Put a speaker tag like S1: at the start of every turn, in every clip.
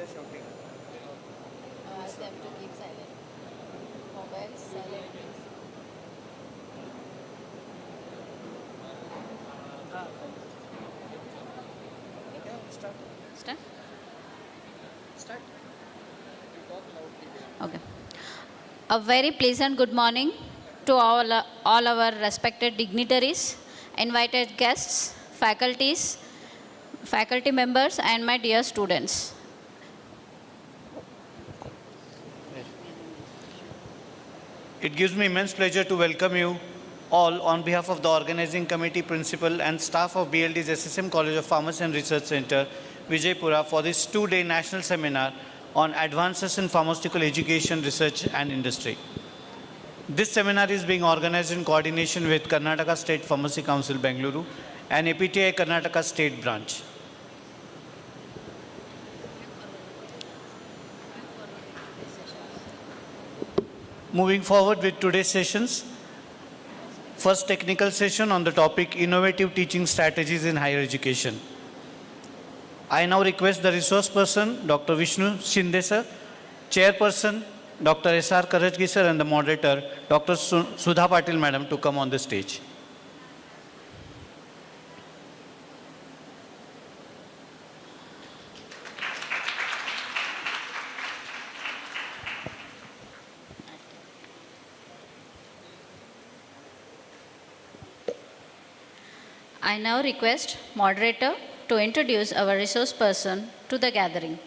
S1: Ask them to keep silent. Mobiles silent, please. Start? Okay. A very pleasant good morning to all our respected dignitaries, invited guests, faculty members, and my dear students.
S2: It gives me immense pleasure to welcome you all on behalf of the organizing committee, principal, and staff of BLD's SSM College of Pharmacy and Research Center, Vijaypura, for this two-day national seminar on advances in pharmaceutical education, research, and industry. This seminar is being organized in coordination with Karnataka State Pharmacy Council, Bengaluru, and APTI Karnataka State Branch. Moving forward with today's sessions, first technical session on the topic Innovative Teaching Strategies in Higher Education. I now request the resource person, Dr. Vishnu Shinde sir, chairperson, Dr. S.R. Karajgi sir, and the moderator, Dr. Sudha Patil madam, to come on the stage.
S1: I now request moderator to introduce our resource person to the gathering.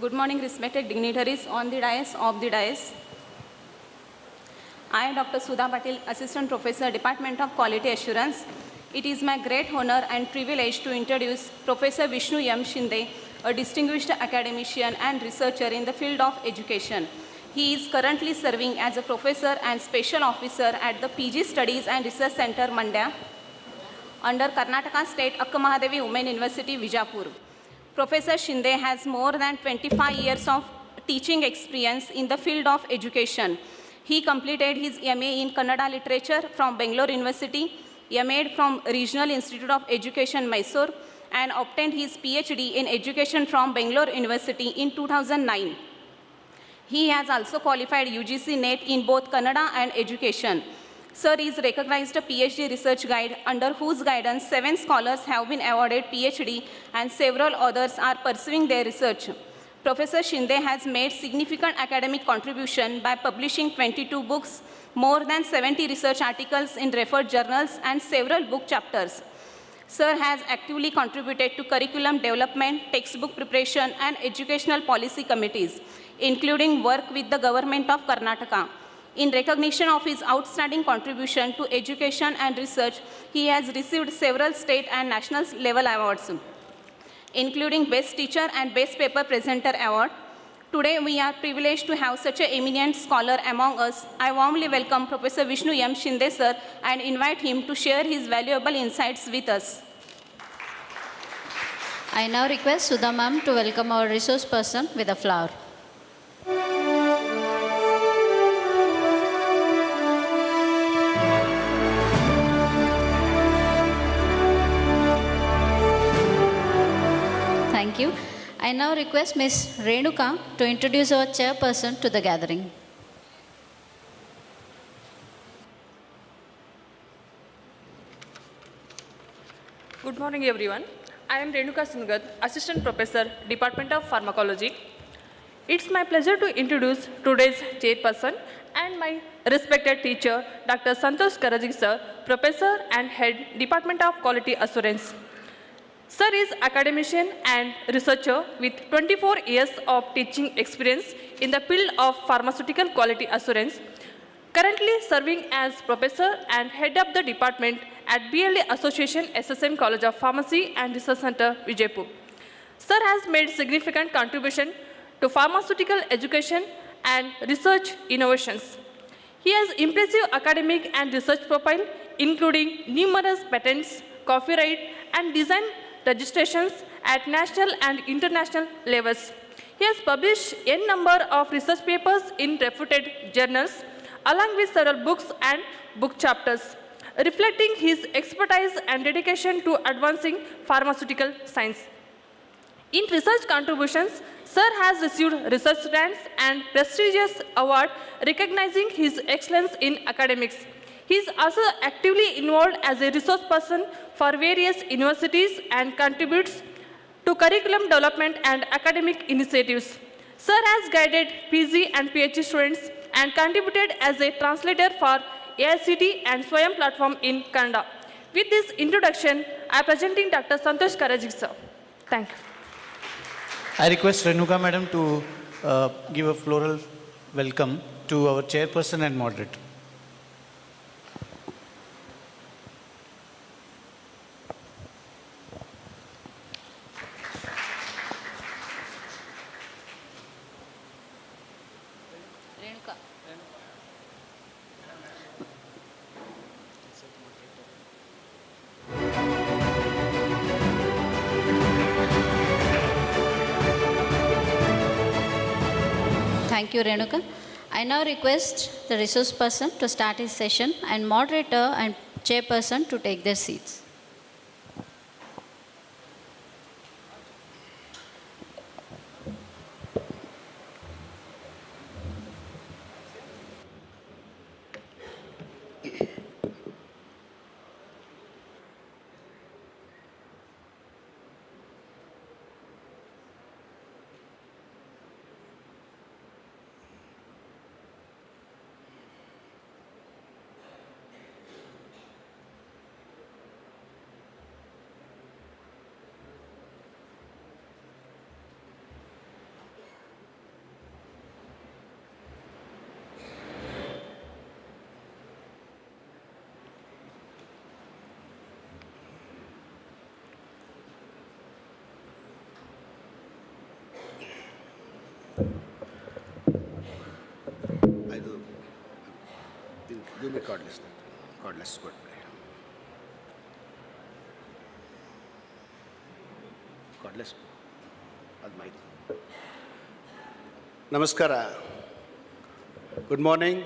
S3: Good morning, respected dignitaries on the dais, of the dais. I am Dr. Sudha Patil, Assistant Professor, Department of Quality Assurance. It is my great honor and privilege to introduce Professor Vishnu M. Shinde, a distinguished academician and researcher in the field of education. He is currently serving as a professor and special officer at the PG Studies and Research Center, Mandya, under Karnataka State Akkamahadevi Women University, Vijaypur. Professor Shinde has more than 25 years of teaching experience in the field of education. He completed his MA in Kannada Literature from Bangalore University, MA from Regional Institute of Education, Mysore, and obtained his PhD in Education from Bangalore University in 2009. He has also qualified UGC NET in both Kannada and Education. Sir is recognized a PhD research guide under whose guidance 7 scholars have been awarded PhD and several others are pursuing their research. Professor Shinde has made significant academic contribution by publishing 22 books, more than 70 research articles in referred journals, and several book chapters. Sir has actively contributed to curriculum development, textbook preparation, and educational policy committees, including work with the government of Karnataka. In recognition of his outstanding contribution to education and research, he has received several state and national level awards, including Best Teacher and Best Paper Presenter Award. Today, we are privileged to have such an eminent scholar among us. I warmly welcome Professor Vishnu M. Shinde, sir, and invite him to share his valuable insights with us.
S1: I now request Sudha ma'am to welcome our resource person with a flower. Thank you. I now request Ms. Renuka to introduce our chairperson to the gathering.
S4: Good morning, everyone. I am Renuka Singad, Assistant Professor, Department of Pharmacology. It's my pleasure to introduce today's chairperson and my respected teacher, Dr. Santosh Karajgi sir, Professor and Head, Department of Quality Assurance. Sir is academician and researcher with 24 years of teaching experience in the field of pharmaceutical quality assurance, currently serving as professor and head of the department at BLA Association SSM College of Pharmacy and Research Center, Vijaypur. Sir has made significant contribution to pharmaceutical education and research innovations. He has impressive academic and research profile, including numerous patents, copyright, and design registrations at national and international levels. He has published n number of research papers in reputed journals, along with several books and book chapters, reflecting his expertise and dedication to advancing pharmaceutical science. In research contributions, Sir has received research grants and prestigious award recognizing his excellence in academics. He is also actively involved as a resource person for various universities and contributes to curriculum development and academic initiatives. Sir has guided PG and PhD students and contributed as a translator for AICT and Swayam platform in Kannada. With this introduction, I am presenting Dr. Santosh Karajik, sir. Thank you.
S2: I request Renuka madam to give a floral welcome to our chairperson and moderator.
S1: Renuka. Thank you, Renuka. I now request the resource person to start his session and moderator and chairperson to take their seats.
S5: I do. Give me cordless. Cordless, good. Cordless. That's mine. Namaskara. Good morning.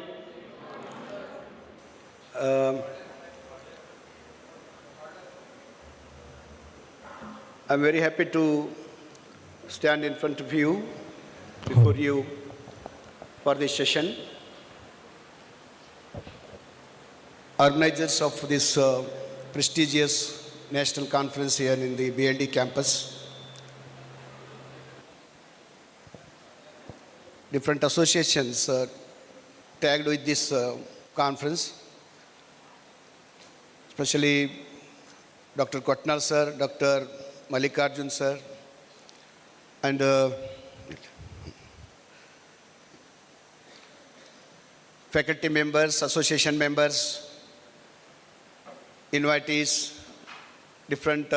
S5: I'm very happy to stand in front of you, before you, for this session. Organizers of this prestigious national conference here in the BLD campus, different associations tagged with this conference, especially Dr. Kotnal sir, Dr. Mallikarjun sir, and faculty members, association members, invitees, different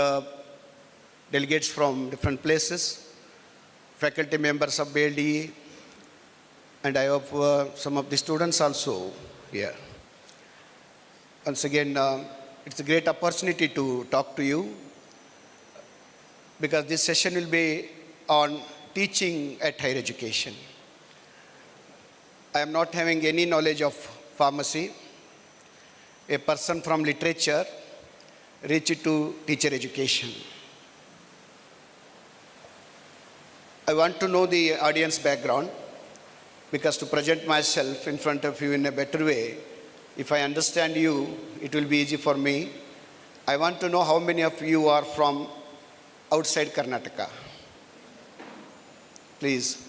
S5: delegates from different places, faculty members of BLDE, and I have some of the students also here. Once again, it's a great opportunity to talk to you, because this session will be on teaching at higher education. I am not having any knowledge of pharmacy. A person from literature reached to teacher education. I want to know the audience background, because to present myself in front of you in a better way, if I understand you, it will be easy for me. I want to know how many of you are from outside Karnataka. Please.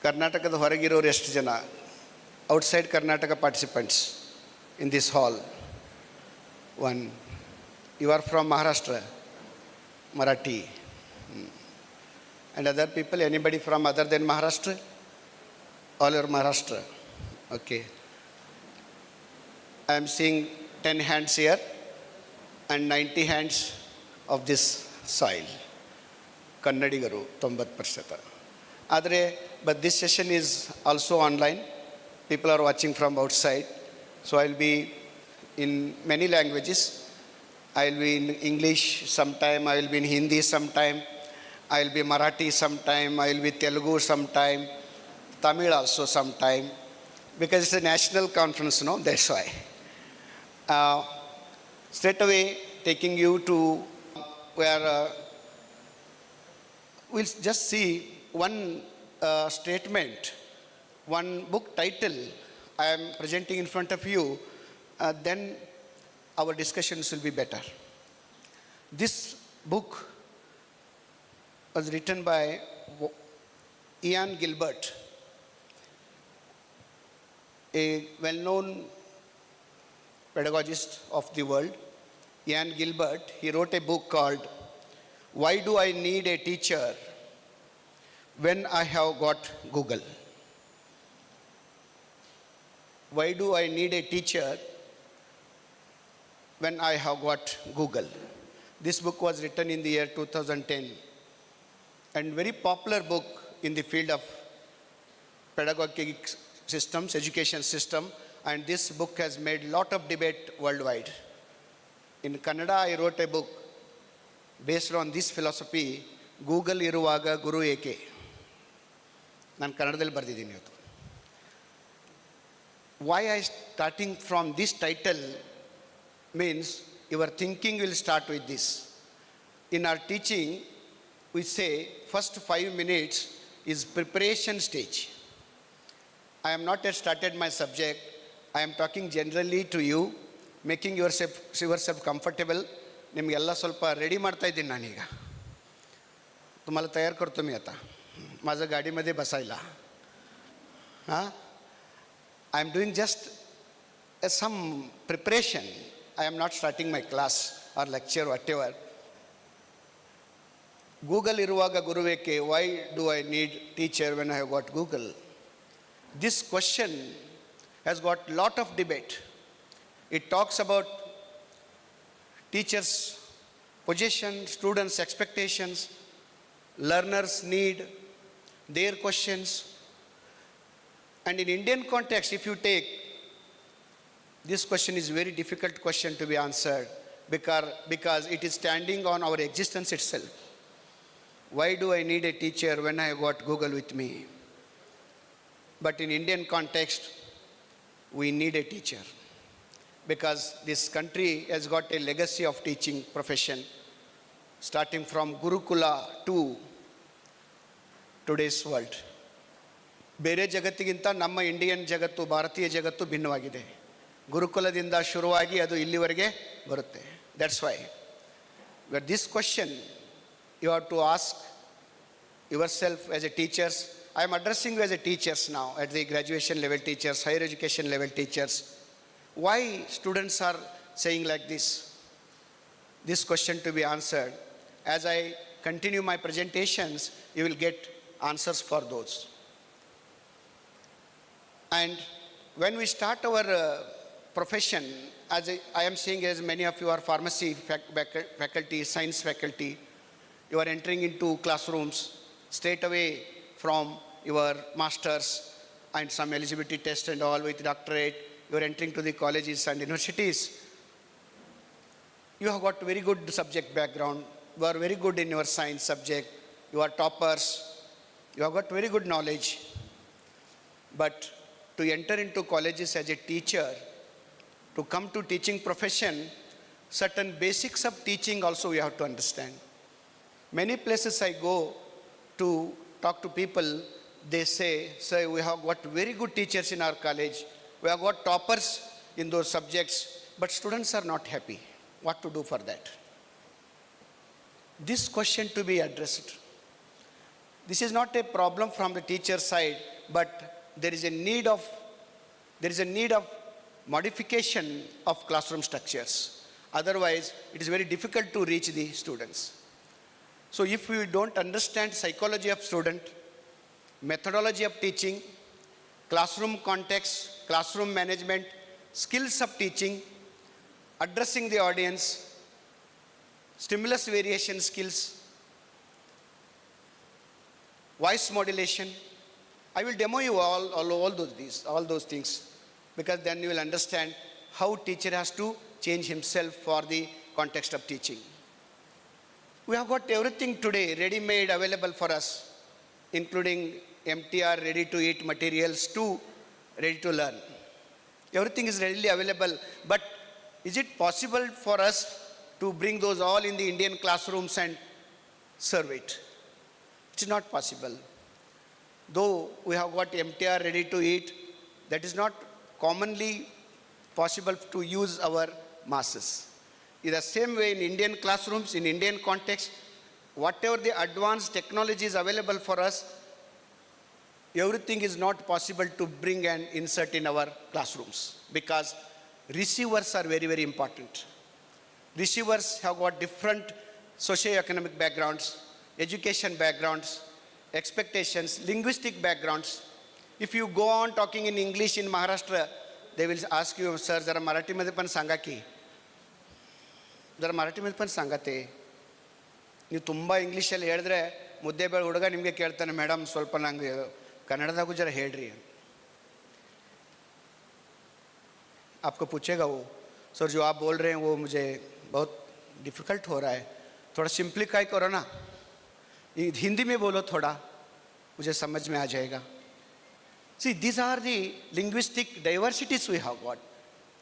S5: Karnataka ಹೊರಗಿರೋರು ಎಷ್ಟು ಜನ? Outside Karnataka participants in this hall. One. You are from Maharashtra? Marathi. And other people, anybody from other than Maharashtra? All are Maharashtra. Okay. I am seeing 10 hands here and 90 hands of this soil. Kannadigaru, 90%. But this session is also online. People are watching from outside. So I'll be in many languages. I'll be in English sometime, I will be in Hindi sometime, I'll be Marathi sometime, I'll be Telugu sometime, Tamil also sometime, because it's a national conference, no? That's why. Straight away, taking you to where we'll just see one statement, one book title I am presenting in front of you, then our discussions will be better. This book was written by Ian Gilbert, a well-known pedagogist of the world. Ian Gilbert, he wrote a book called Why Do I Need a Teacher When I Have Got Google? Why do I need a teacher when I have got Google? This book was written in the year 2010 and very popular book in the field of pedagogic systems, education system, and this book has made lot of debate worldwide. In Kannada, I wrote a book based on this philosophy, Google Iruvaga Guru Eke. ನಾನು ಕನ್ನಡದಲ್ಲಿ ಬರೆದಿದ್ದೀನಿ ಇವತ್ತು. Why I starting from this title means your thinking will start with this. In our teaching, we say first 5 minutes is preparation stage. I am not yet started my subject. I am talking generally to you, making yourself comfortable. ನಿಮಗೆಲ್ಲ ಸ್ವಲ್ಪ ready ಮಾಡ್ತಾ ಇದ್ದೀನಿ ನಾನೀಗ. तुम्हाला तयार करतो मी आता. माझं गाडीमध्ये बसायला. हां, I am doing just some preparation. I am not starting my class or lecture, whatever. Google iruvaga guruveke, why do I need teacher when I have got Google? This question has got lot of debate. It talks about teachers' position, students' expectations, learners' need, their questions. And in Indian context, if you take, this question is very difficult question to be answered because it is standing on our existence itself. Why do I need a teacher when I got Google with me? But in Indian context, we need a teacher because this country has got a legacy of teaching profession starting from Gurukula to today's world. ಬೇರೆ ಜಗತ್ತಿಗಿಂತ ನಮ್ಮ Indian ಜಗತ್ತು, ಭಾರತೀಯ ಜಗತ್ತು ಭಿನ್ನವಾಗಿದೆ. ಗುರುಕುಲದಿಂದ ಶುರುವಾಗಿ ಅದು ಇಲ್ಲಿವರೆಗೆ ಬರುತ್ತೆ. That's why. But this question you have to ask yourself as a teachers. I am addressing you as a teachers now, at the graduation level teachers, higher education level teachers. Why students are saying like this? This question to be answered. As I continue my presentations, you will get answers for those. And when we start our profession, as I am seeing as many of you are pharmacy faculty, science faculty, you are entering into classrooms straight away from your masters and some eligibility test and all with doctorate, you are entering to the colleges and universities. You have got very good subject background, you are very good in your science subject, you are toppers, you have got very good knowledge. But to enter into colleges as a teacher, to come to teaching profession, certain basics of teaching also you have to understand. Many places I go to talk to people, they say, sir, we have got very good teachers in our college, we have got toppers in those subjects, but students are not happy. What to do for that? This question to be addressed. This is not a problem from the teacher side, but there is a need of modification of classroom structures. Otherwise, it is very difficult to reach the students. So if we don't understand psychology of student, methodology of teaching, classroom context, classroom management, skills of teaching, addressing the audience, stimulus variation skills, voice modulation, I will demo you all those things, because then you will understand how teacher has to change himself for the context of teaching. We have got everything today ready-made available for us, including MTR, ready-to-eat materials to ready-to-learn. Everything is readily available, but is it possible for us to bring those all in the Indian classrooms and serve it? It is not possible. Though we have got MTR ready to eat, that is not commonly possible to use our masses. In the same way, in Indian classrooms, in Indian context, whatever the advanced technology is available for us, everything is not possible to bring and insert in our classrooms because receivers are very, very important. Receivers have got different socio-economic backgrounds, education backgrounds, expectations, linguistic backgrounds. If you go on talking in English in Maharashtra, they will ask you, sir, जरा मराठी मध्ये पण सांगा की जरा मराठी मध्ये पण सांगा ते ನೀವು ತುಂಬ ಇಂಗ್ಲೀಷಲ್ಲಿ ಹೇಳಿದ್ರೆ ಮುದ್ದೆಬೇಳೆ ಹುಡುಗ ನಿಮಗೆ ಕೇಳ್ತಾನೆ ಮೇಡಮ್ ಸ್ವಲ್ಪ ನಂಗೆ ಕನ್ನಡದಾಗೂ ಜರ ಹೇಳ್ರಿ आपको पूछेगा वो सर जो आप बोल रहे हैं वो मुझे बहुत डिफ़िकल्ट हो रहा है थोड़ा सिंप्लीफाई करो ना हिंदी में बोलो थोड़ा मुझे समझ में आ जाएगा See, these are the linguistic diversities we have got.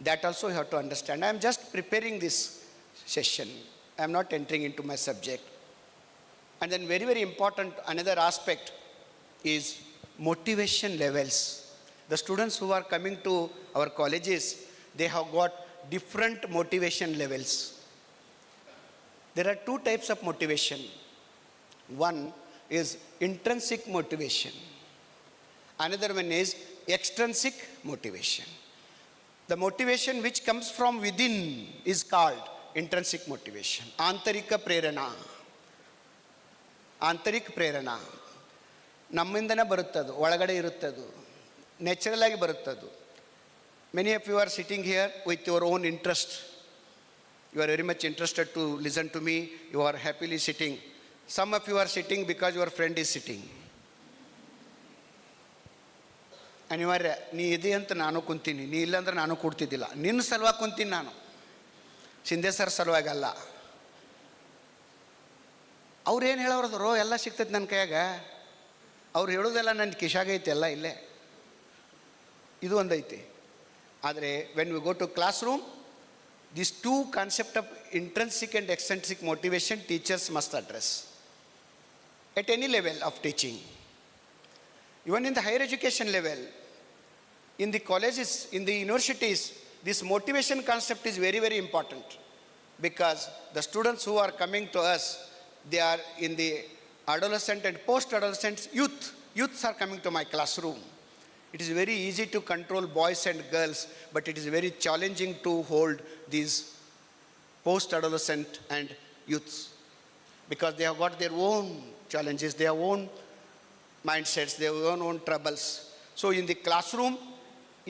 S5: That also you have to understand. I am just preparing this session. I am not entering into my subject. And then very, very important, another aspect is motivation levels. The students who are coming to our colleges, they have got different motivation levels. There are two types of motivation. One is intrinsic motivation. Another one is extrinsic motivation. The motivation which comes from within is called intrinsic motivation. Antarika prerana. Antarik prerana. ನಮ್ಮಿಂದನೇ ಬರುತ್ತದು ಒಳಗಡೆ ಇರುತ್ತದು natural ಆಗಿ ಬರುತ್ತದು many of you are sitting here with your own interest. You are very much interested to listen to me. You are happily sitting. Some of you are sitting because your friend is sitting. ಅನಿವಾರ್ಯ ನೀ ಇದೆ ಅಂತ ನಾನು ಕುಂತೀನಿ ನೀ ಇಲ್ಲಾಂದ್ರೆ ನಾನು ಕೊಡ್ತಿದ್ದಿಲ್ಲ ನಿನ್ನ ಸಲುವಾಗಿ ಕುಂತೀನಿ ನಾನು ಶಿಂದೆ ಸರ್ ಸಲುವಾಗಲ್ಲ ಅವ್ರೇನು ಹೇಳೋರದ್ರು ಎಲ್ಲ ಸಿಗ್ತೈತೆ ನನ್ನ ಕೈಯಾಗ ಅವ್ರು ಹೇಳೋದೆಲ್ಲ ನನ್ನ ಕಿಶಾಗೈತೆ ಎಲ್ಲ ಇಲ್ಲೇ ಇದು ಒಂದೈತಿ ಆದರೆ when we go to class room this two concept of intrinsic and extrinsic motivation teachers must address at any level of teaching. Even in the higher education level, in the colleges, in the universities, this motivation concept is very, very important because the students who are coming to us, they are in the adolescent and post-adolescent youth. Youths are coming to my classroom. It is very easy to control boys and girls, but it is very challenging to hold these post-adolescent and youths because they have got their own challenges, their own mindsets, their own troubles. So in the classroom,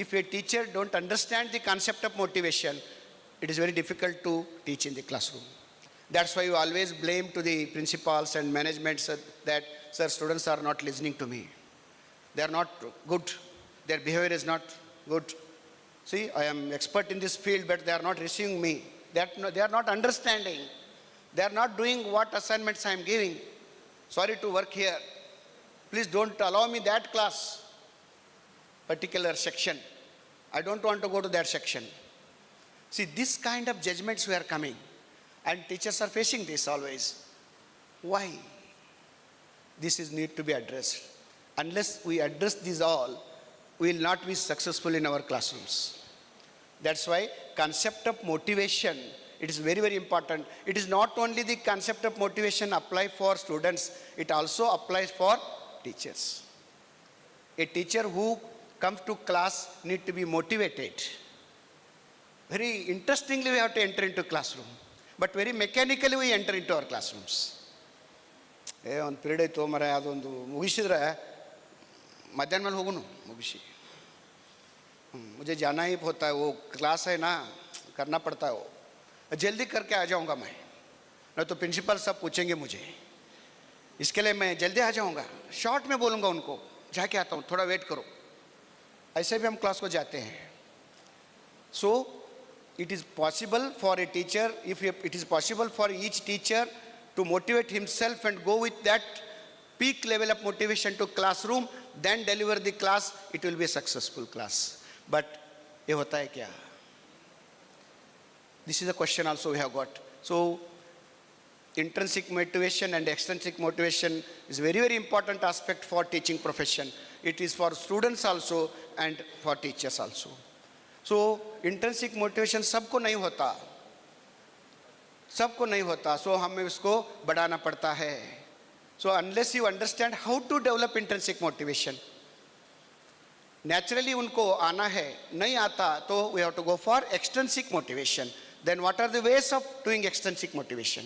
S5: if a teacher don't understand the concept of motivation, it is very difficult to teach in the classroom. That's why you always blame to the principals and management that, sir, students are not listening to me. They are not good. Their behavior is not good. See, I am expert in this field, but they are not receiving me. They are not understanding. They are not doing what assignments I am giving. Sorry to work here. Please don't allow me that class, particular section. I don't want to go to that section. See, this kind of judgments we are coming, and teachers are facing this always. Why? This is need to be addressed. Unless we address these all, we will not be successful in our classrooms. That's why concept of motivation, it is very, very important. It is not only the concept of motivation apply for students, it also applies for teachers. A teacher who comes to class need to be motivated. Very interestingly we have to enter into classroom, but very mechanically we enter into our classrooms. ಒಂದು period ಐತು ಮರ ಅದೊಂದು ಮುಗಿಸಿದ್ರೆ ಮಧ್ಯಾಹ್ನ ಮೇಲೆ ಹೋಗುನು ಮುಗಿಸಿ मुझे जाना ही होता है, वो क्लास है ना करना पड़ता है, वो जल्दी करके आ जाऊँगा मैं, नहीं तो प्रिंसिपल सब पूछेंगे मुझे, इसके लिए मैं जल्दी आ जाऊँगा, शॉर्ट में बोलूँगा उनको, जाके आता हूँ थोड़ा वेट करो. ऐसे भी हम क्लास को जाते हैं. So it is possible for a teacher, if it is possible for each teacher to motivate himself and go with that peak level of motivation to classroom, then deliver the class, it will be a successful class. But ये होता है क्या? This is a question also we have got. So intrinsic motivation and extrinsic motivation is very, very important aspect for teaching profession. It is for students also and for teachers also. So intrinsic motivation सबको नहीं होता, सबको नहीं होता. So हमें उसको बढ़ाना पड़ता है. So unless you understand how to develop intrinsic motivation, naturally उनको आना है, नहीं आता तो we have to go for extrinsic motivation. Then what are the ways of doing extrinsic motivation?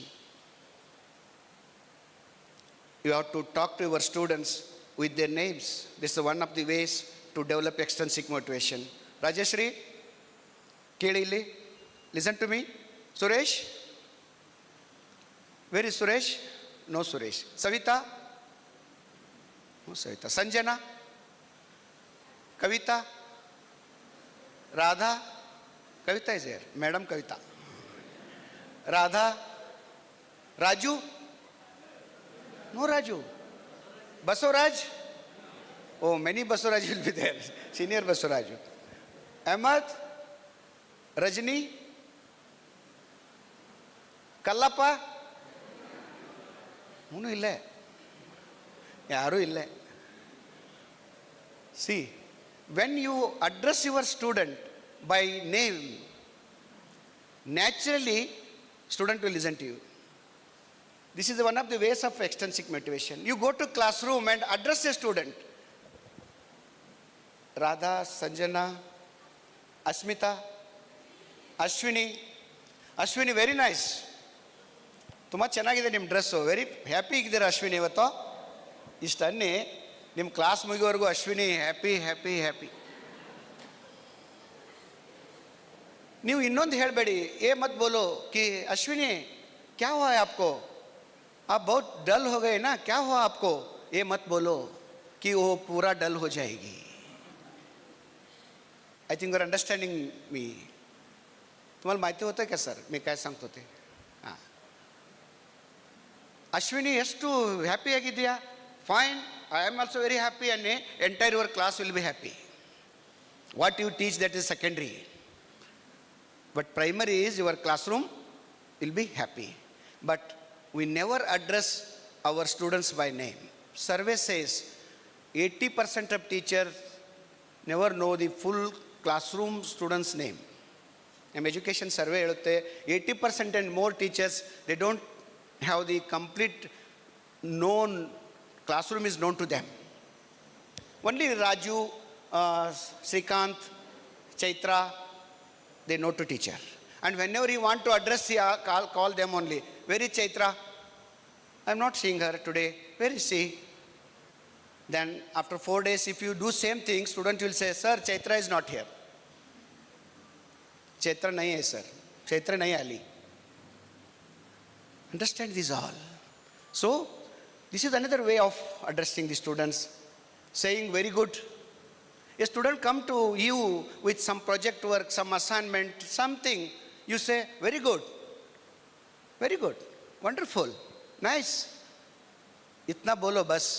S5: You have to talk to your students with their names. This is one of the ways to develop extrinsic motivation. Rajeshri, Kelili, listen to me. Suresh, where is Suresh? No Suresh. Savita? No Savita. Sanjana? Kavita? Radha? Kavita is here. Madam Kavita. Radha? Raju? No Raju. Basuraj? Oh, many Basuraj will be there. Senior Basuraju. Ahmad? Rajni? Kallappa? Unu ille. Yaru ille. See, when you address your student by name, naturally student will listen to you. This is one of the ways of extrinsic motivation. You go to classroom and address a student. Radha, Sanjana, Asmita, Ashwini. Ashwini, very nice. ತುಂಬ ಚೆನ್ನಾಗಿದೆ ನಿಮ್ಮ dress, very happy ಇದ್ದೀರಾ ಅಶ್ವಿನಿ ಇವತ್ತು. ಇಷ್ಟನ್ನೇ ನಿಮ್ಮ class ಮುಗಿಯೋವರೆಗೂ Ashwini happy happy happy. ನೀವು ಇನ್ನೊಂದು ಹೇಳಬೇಡಿ, ಏ ಮತ್ ಬೋಲೋ कि अश्विनी क्या हुआ है आपको, आप बहुत डल हो गए ना, क्या हुआ आपको, ये मत बोलो कि वो पूरा डल हो जाएगी. I think you are understanding me. तुम्हाला माहिती होतं का सर मी काय सांगतो ते? हां, ಅಶ್ವಿನಿ ಎಷ್ಟು ಹ್ಯಾಪಿ ಆಗಿದೆಯಾ? Fine, I am also very happy and entire your class will be happy. What you teach that is secondary, but primary is your class room will be happy. But we never address our students by name. Survey says 80% of teachers never know the full classroom students' name. ನಮ್ಮ education survey ಹೇಳುತ್ತೆ 80% and more teachers, they don't have the complete known classroom is known to them. Only Raju, Srikant, Chaitra, they know to teacher. And whenever you want to address, call them only. Where is Chaitra? I am not seeing her today. Where is she? Then after 4 days, if you do same thing, student will say, sir, Chaitra is not here. Chaitra nahi hai sir. Chaitra nahi ali. Understand this all. So, this is another way of addressing the students, saying very good. A student come to you with some project work, some assignment, something. You say, very good, wonderful, nice. Itna bolo bas,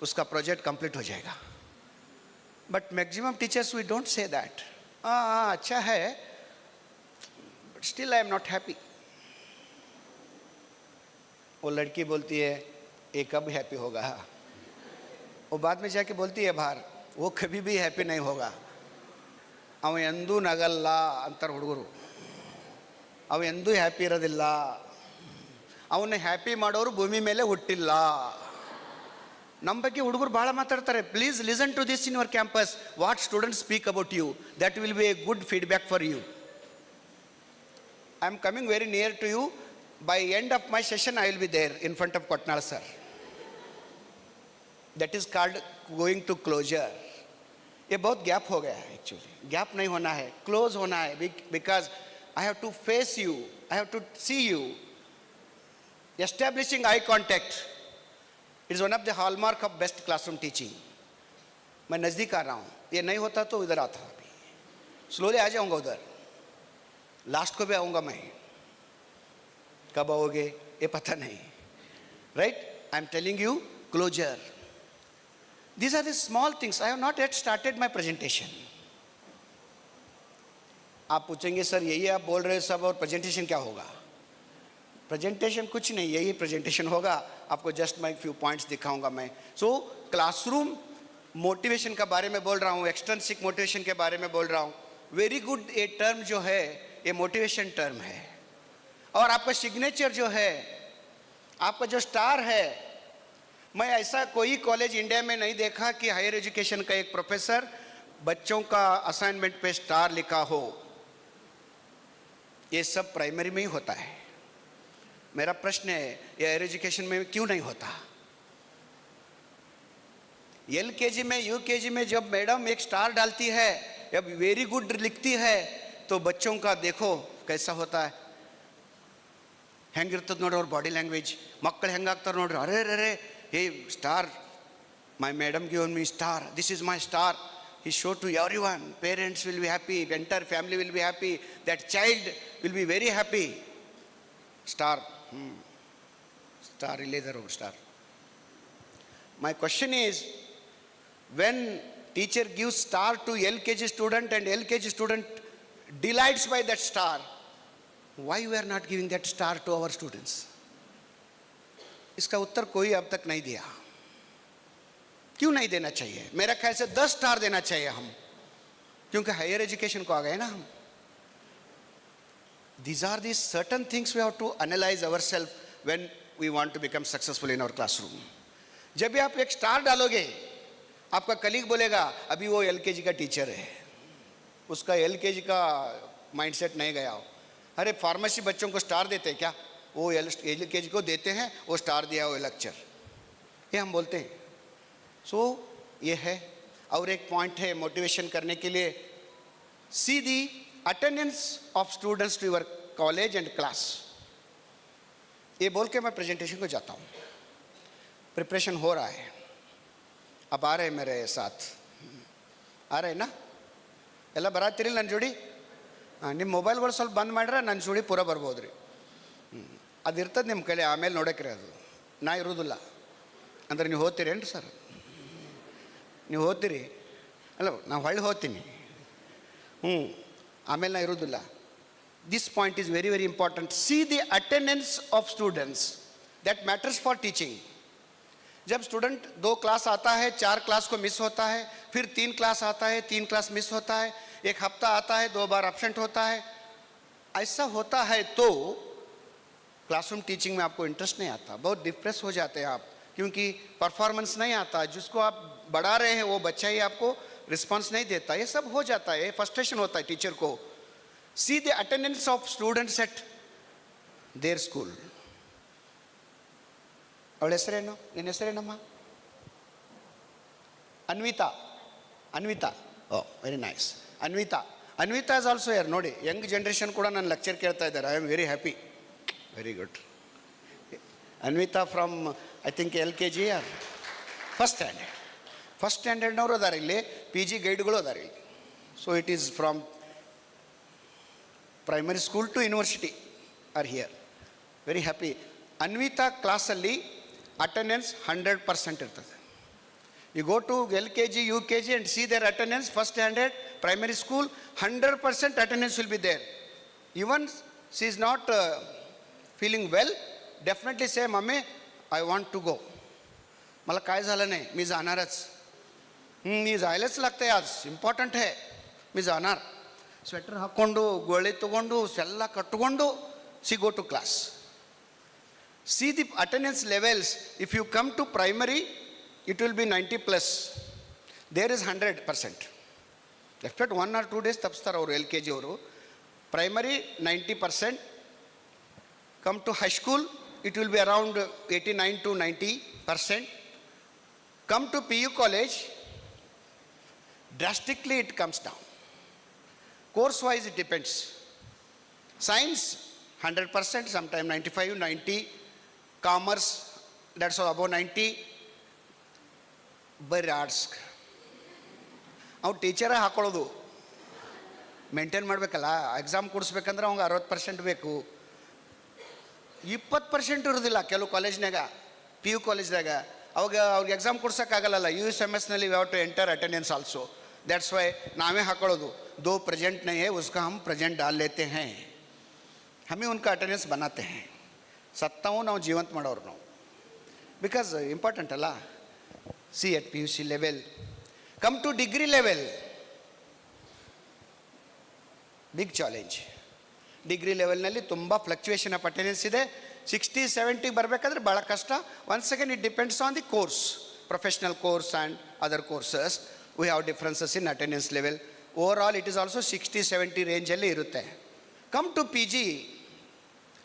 S5: uska project complete ho jayega. But maximum teachers, we don't say that. Acha hai, but still I am not happy. वो लड़की बोलती है ये कब happy होगा, वो बाद में जाके बोलती है बाहर वो कभी भी हैप्पी नहीं होगा. ಅವ ಎಂದೂ ನಗಲ್ಲ ಅಂತಾರೆ ಹುಡುಗರು. ಅವ ಎಂದೂ ಹ್ಯಾಪಿ ಇರೋದಿಲ್ಲ. ಅವನ್ನ ಹ್ಯಾಪಿ ಮಾಡೋರು ಭೂಮಿ ಮೇಲೆ ಹುಟ್ಟಿಲ್ಲ. ನಮ್ಮ ಬಗ್ಗೆ ಹುಡುಗರು ಭಾಳ ಮಾತಾಡ್ತಾರೆ. Please listen to this in your campus. What students speak about you, that will be a good feedback for you. I am coming very near to you. By end of my session, I will be there in front of Kotnal sir. That is called going to closure. ये बहुत gap हो गया है actually. Gap नहीं होना है, close होना है. Because I have to face you, I have to see you. Establishing eye contact is one of the hallmark of best classroom teaching. मैं नज़दीक आ रहा हूँ, ये नहीं होता तो इधर आता अभी. स्लोली आ जाऊँगा उधर, लास्ट को भी आऊँगा मैं. कब आओगे ये पता नहीं. right? I'm telling you, closure. These are the small things. I have not yet started my presentation. आप पूछेंगे सर यही आप बोल रहे हैं सब और प्रेजेंटेशन क्या होगा? प्रेजेंटेशन कुछ नहीं, यही प्रेजेंटेशन होगा. आपको जस्ट मैं फ्यू पॉइंट्स दिखाऊंगा मैं. सो क्लासरूम मोटिवेशन का बारे में बोल रहा हूँ, एक्सट्रिंसिक मोटिवेशन के बारे में बोल रहा हूँ. वेरी गुड, ये टर्म जो है ये मोटिवेशन टर्म है. और आपका सिग्नेचर जो है, आपका जो स्टार है, मैं ऐसा कोई कॉलेज इंडिया में नहीं देखा कि हायर एजुकेशन का एक प्रोफेसर बच्चों का असाइनमेंट पे स्टार लिखा हो. ये सब प्राइमरी में ही होता है. मेरा प्रश्न है ये हायर एजुकेशन में क्यों नहीं होता? एलकेजी में, यूकेजी में जब मैडम एक स्टार डालती है या वेरी गुड लिखती है तो बच्चों का देखो कैसा होता है. ಹೆಂಗಿರ್ತದೆ ನೋಡಿ ಅವ್ರ ಬಾಡಿ ಲ್ಯಾಂಗ್ವೇಜ್. ಮಕ್ಕಳು ಹೆಂಗಾಗ್ತಾರೆ ನೋಡ್ರಿ, ಅರೆ ಅರೆ hey star, my madam give me star, this is my star. He showed to everyone. Parents will be happy, entire family will be happy, that child will be very happy. Star. Star iledaro star. My question is, when teacher gives star to LKG student and LKG student delights by that star, why we are not giving that star to our students? इसका उत्तर कोई अब तक नहीं दिया. क्यों नहीं देना चाहिए? मेरा ख्याल से 10 स्टार देना चाहिए हम, क्योंकि हायर एजुकेशन को आ गए ना हम. These are the certain things we have to analyze ourselves when we want to become successful in our classroom. जब भी आप एक स्टार डालोगे, आपका कलीग बोलेगा अभी वो एलकेजी का टीचर है, उसका एलकेजी का माइंडसेट नहीं गया हो. अरे फार्मेसी बच्चों को स्टार देते हैं क्या? वो एलकेजी को देते हैं, वो स्टार दिया वो लेक्चर, ये हम बोलते हैं. सो ये है. और एक पॉइंट है मोटिवेशन करने के लिए, see the attendance of students to your college and class. ये बोल के मैं प्रेजेंटेशन को जाता हूँ. प्रिपरेशन हो रहा है, अब आ रहे हैं मेरे साथ, आ रहे ना ಎಲ್ಲ ಬರಾತಿರಿಲ್ಲ ನನ್ನ ಜೋಡಿ. ನಿಮ್ಮ ಮೊಬೈಲ್ ವರ್ಡ್ ಸ್ವಲ್ಪ ಬಂದ್ ಮಾಡ್ರೆ ನನ್ನ ಜೋಡಿ ಪೂರ ಬರ್ಬೋದು ರೀ. ಅದು ಇರ್ತದೆ ನಿಮ್ಮ ಕೈಲಿ, ಆಮೇಲೆ ನೋಡೋಕ್ರಿ ಅದು ನಾ ಇರೋದಿಲ್ಲ ಅಂದ್ರೆ ನೀವು ಹೋಗ್ತೀರೇನ್ರಿ ಸರ್? ನೀವು ಹೋಗ್ತೀರಿ ಅಲ್ಲ, ನಾವು ಹೊಳ್ಳಿ ಹೋಗ್ತೀನಿ, ಆಮೇಲೆ ನಾ ಇರೋದಿಲ್ಲ. This point is very very important. See the attendance of students, that matters for teaching. जब स्टूडेंट 2 क्लास आता है, 4 क्लास को मिस होता है, फिर 3 क्लास आता है, 3 क्लास मिस होता है, 1 हफ्ता आता है, 2 बार एब्सेंट होता है, ऐसा होता है तो क्लासरूम टीचिंग में आपको इंटरेस्ट नहीं आता, बहुत डिप्रेस हो जाते हैं आप, क्योंकि परफॉर्मेंस नहीं आता. जिसको आप बढ़ा रहे हैं वो बच्चा ही आपको रिस्पॉन्स नहीं देता. ये सब हो जाता है, फ्रस्ट्रेशन होता है टीचर को. See the attendance of students at their school. ಅವಳ ಹೆಸರೇನು? ನಿನ್ನ ಹೆಸರೇನಮ್ಮ? Anvita. Anvita, oh very nice. Anvita, Anvita is also ಯಾರು ನೋಡಿ, ಯಂಗ್ ಜನ್ರೇಷನ್ ಕೂಡ ನನ್ನ ಲೆಕ್ಚರ್ ಕೇಳ್ತಾ ಇದ್ದಾರೆ. I am very happy, very good. Anvita from I think LKG or first standard. First ಸ್ಟ್ಯಾಂಡರ್ಡ್ನವರು ಅದಾರೆ ಇಲ್ಲಿ, PG ಗೈಡ್ಗಳು ಅದಾರೆ ಇಲ್ಲಿ. So it is from primary school to university are here. Very happy. Anvita ಕ್ಲಾಸಲ್ಲಿ ಅಟೆಂಡೆನ್ಸ್ 100% ಇರ್ತದೆ. You go to LKG, UKG and see their attendance, first standard, primary school, 100% attendance will be there. Even she is not feeling well, definitely say, mummy I want to go. मला काय झालं नाही, मी जाणारच. मी जायलाच लागते, आज important है, मी जाणार. ಸ್ವೆಟರ್ ಹಾಕ್ಕೊಂಡು, ಗೋಳಿ ತೊಗೊಂಡು, ಎಲ್ಲ ಕಟ್ಕೊಂಡು she go to class. See the attendance levels. If you come to primary, it will be 90+. There is 100%. After 1 or 2 days tapstar ಅವರು LKG ಅವರು. Primary 90%. Come to high school, it will be around 89 to 90%. Come to PU college, drastically it comes down. Course wise it depends. Science 100%, sometimes 95, 90. Commerce, that's all above 90. ಬರೀ arts ಅವ್ನು ಟೀಚರೇ ಹಾಕೊಳ್ಳೋದು, maintain ಮಾಡಬೇಕಲ್ಲ. Exam ಕೊಡಿಸ್ಬೇಕಂದ್ರೆ ಅವ್ಗೆ 60% ಬೇಕು, 20% ಇರೋದಿಲ್ಲ ಕೆಲವು ಕಾಲೇಜ್ನಾಗ. PU ಕಾಲೇಜ್ದಾಗ ಅವಾಗ ಅವ್ರಿಗೆ ಎಕ್ಸಾಮ್ ಕೊಡ್ಸೋಕ್ಕಾಗಲ್ಲ. USMSನಲ್ಲಿ we have to enter attendance also. That's why नावे हाकोड़ोದು दो प्रेजेंट नहीं है उसका हम प्रेजेंट डाल लेते हैं, हमें उनका अटेंडेंस बनाते हैं. सत्ताओं ನಾವು ಜೀವಂತ ಮಾಡೋರು ನಾವು, ಬಿಕಾಸ್ ಇಂಪಾರ್ಟೆಂಟ್ ಅಲ್ಲ. See at PUC level, come to degree level, big challenge. Degree ಲೆವೆಲ್ನಲ್ಲಿ ತುಂಬ ಫ್ಲಕ್ಚುಯೇಷನ್ ಆಫ್ ಅಟೆಂಡೆನ್ಸ್ ಇದೆ. 60-70 ಬರಬೇಕಾದ್ರೆ ಭಾಳ ಕಷ್ಟ. Once again it depends on the course, professional course and other courses. We have differences in attendance level. Overall it is also 60-70 ರೇಂಜಲ್ಲಿ ಇರುತ್ತೆ. Come to PG,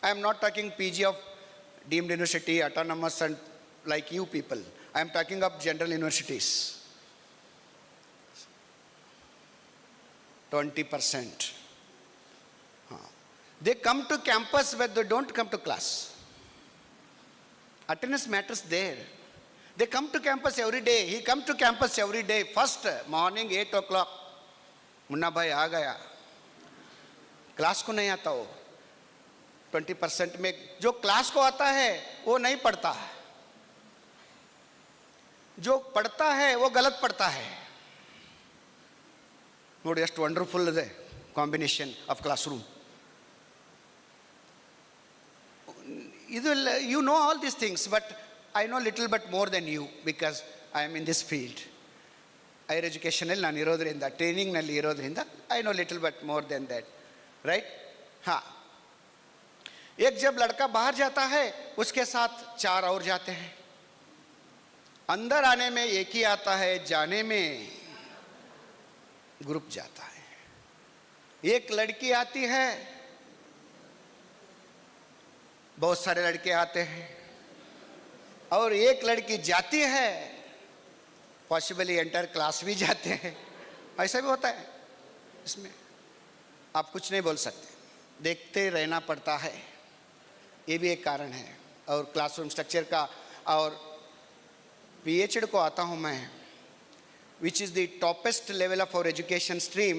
S5: I am not talking PG of deemed university, autonomous and like you people. I am talking of general universities. 20%. They come to campus but they don't come to class. Attendance matters there. They come to campus every day. He come to campus every day. First morning 8 o'clock. Munna भाई आ गया, class को नहीं आता. वो 20% में जो class को आता है वो नहीं पढ़ता है, जो पढ़ता है वो गलत पढ़ता है. ನೋಡಿ ಎಷ್ಟು ವಂಡರ್ಫುಲ್ ಇದೆ ಕಾಂಬಿನೇಷನ್ ಆಫ್ ಕ್ಲಾಸ್ ರೂಮ್. ಇದು you know all these things, but I know little but more than you, because I am in this field. Higher ಎಜುಕೇಷನಲ್ಲಿ ನಾನು ಇರೋದ್ರಿಂದ, ಟ್ರೈನಿಂಗ್ನಲ್ಲಿ ಇರೋದ್ರಿಂದ I know little but more than that, right. हाँ, एक जब लड़का बाहर जाता है उसके साथ 4 और जाते हैं. अंदर आने में एक ही आता है, जाने में ग्रुप जाता है. एक लड़की आती है, बहुत सारे लड़के आते हैं, और एक लड़की जाती है, पॉसिबली एंटर क्लास भी जाते हैं. ऐसा भी होता है. इसमें आप कुछ नहीं बोल सकते, देखते रहना पड़ता है. ये भी एक कारण है. और क्लासरूम स्ट्रक्चर का, और PhD को आता हूँ मैं, which is the topest level of our education stream,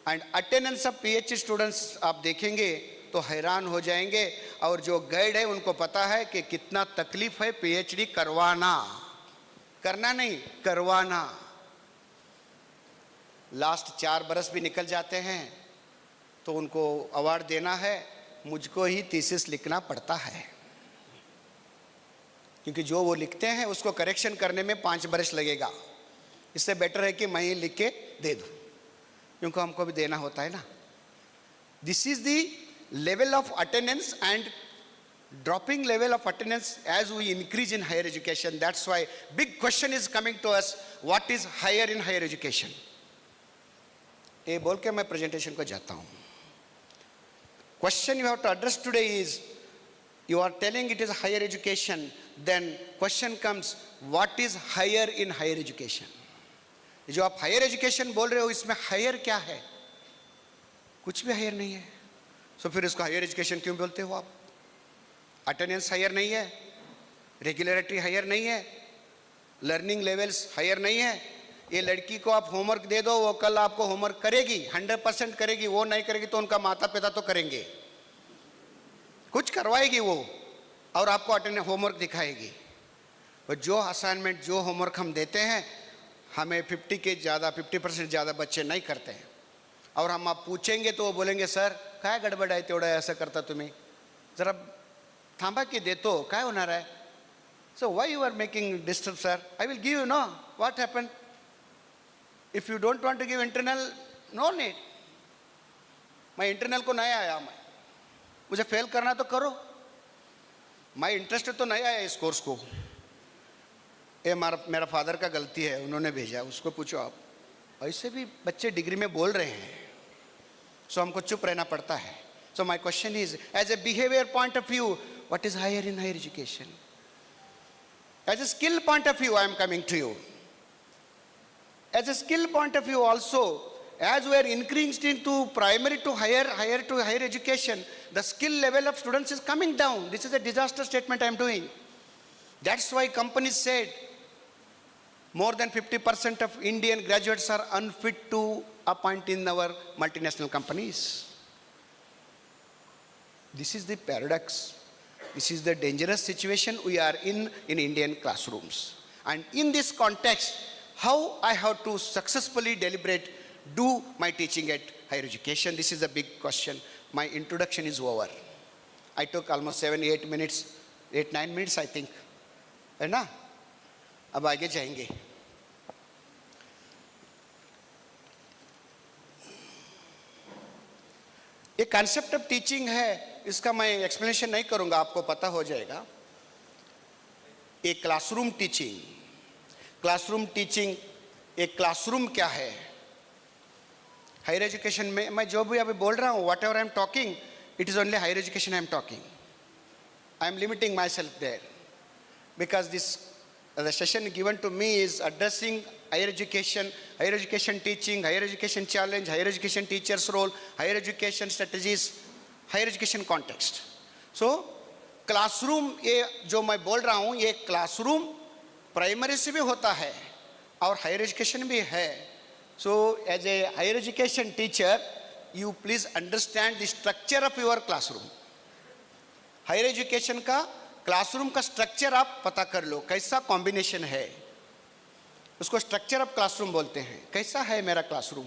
S5: and attendance of PhD students आप देखेंगे तो हैरान हो जाएंगे. और जो गाइड है उनको पता है कि कितना तकलीफ है PhD करवाना, करना नहीं करवाना. लास्ट 4 बरस भी निकल जाते हैं तो उनको अवार्ड देना है, मुझको ही थीसिस लिखना पड़ता है, क्योंकि जो वो लिखते हैं उसको करेक्शन करने में 5 बरस लगेगा. इससे बेटर है कि मैं ही लिख के दे दूँ, क्योंकि हमको भी देना होता है ना. This is the level of attendance and dropping level of attendance as we increase in higher education. That's why big question is coming to us, what is higher in higher education. ये बोल के मैं presentation को जाता हूँ. Question you have to address today is, you are telling it is higher education, then question comes, what is higher in higher education. जो आप higher education बोल रहे हो, इसमें higher क्या है? कुछ भी higher नहीं है. So फिर इसको higher education क्यों बोलते हो आप? अटेंडेंस हायर नहीं है, रेगुलरिटी हायर नहीं है, लर्निंग लेवल्स हायर नहीं है. ये लड़की को आप होमवर्क दे दो, वो कल आपको होमवर्क करेगी, 100% करेगी. वो नहीं करेगी तो उनका माता पिता तो करेंगे, कुछ करवाएगी वो, और आपको अटेंडेंस होमवर्क दिखाएगी. और जो असाइनमेंट, जो होमवर्क हम देते हैं, हमें 50% ज़्यादा बच्चे नहीं करते हैं. और हम आप पूछेंगे तो वो बोलेंगे, सर काय गड़बड़ आहे तेवढं ऐसा करता तुम्ही, जरा थांबा की देतो, काय होणार आहे. So why you are making disturb sir, I will give you. No what happen, if you don't want to give internal, no need. मैं इंटरनल को नहीं आया, मैं मुझे फेल करना तो करो, मैं इंटरेस्ट तो नहीं आया इस कोर्स को. ये मेरा फादर का गलती है, उन्होंने भेजा, उसको पूछो आप. ऐसे भी बच्चे डिग्री में बोल रहे हैं, सो हमको चुप रहना पड़ता है. So my question is, as a behavior point of view, what is higher in higher education? As a skill point of view, I am coming to you. As a skill point of view also, as we are increasing to primary to higher education, the skill level of students is coming down. This is a disaster statement I am doing. That's why companies said more than 50% of Indian graduates are unfit to appoint in our multinational companies. This is the paradox. This is the dangerous situation we are in Indian classrooms. And in this context, how I have to successfully deliberate, do my teaching at higher education? This is a big question. My introduction is over. I took almost 7-8 minutes, 8-9 minutes I think. है ना? अब आगे जाएंगे. एक concept of teaching है, इसका मैं explanation नहीं करूंगा, आपको पता हो जाएगा. एक क्लासरूम टीचिंग, एक क्लासरूम क्या है? हायर एजुकेशन में मैं जो भी अभी बोल रहा हूँ, whatever I am talking, it is only higher education I am talking. I am limiting myself there because this the session given to me is addressing higher education teaching, higher education challenge, higher education teachers role, higher education strategies, higher education context. So classroom ये जो मैं बोल रहा हूँ, ये classroom primary से भी होता है और हायर एजुकेशन भी है. So as a higher education teacher, you please understand the structure of your classroom. Higher education का क्लासरूम का स्ट्रक्चर आप पता कर लो, कैसा कॉम्बिनेशन है, उसको स्ट्रक्चर ऑफ क्लासरूम बोलते हैं. कैसा है मेरा क्लासरूम?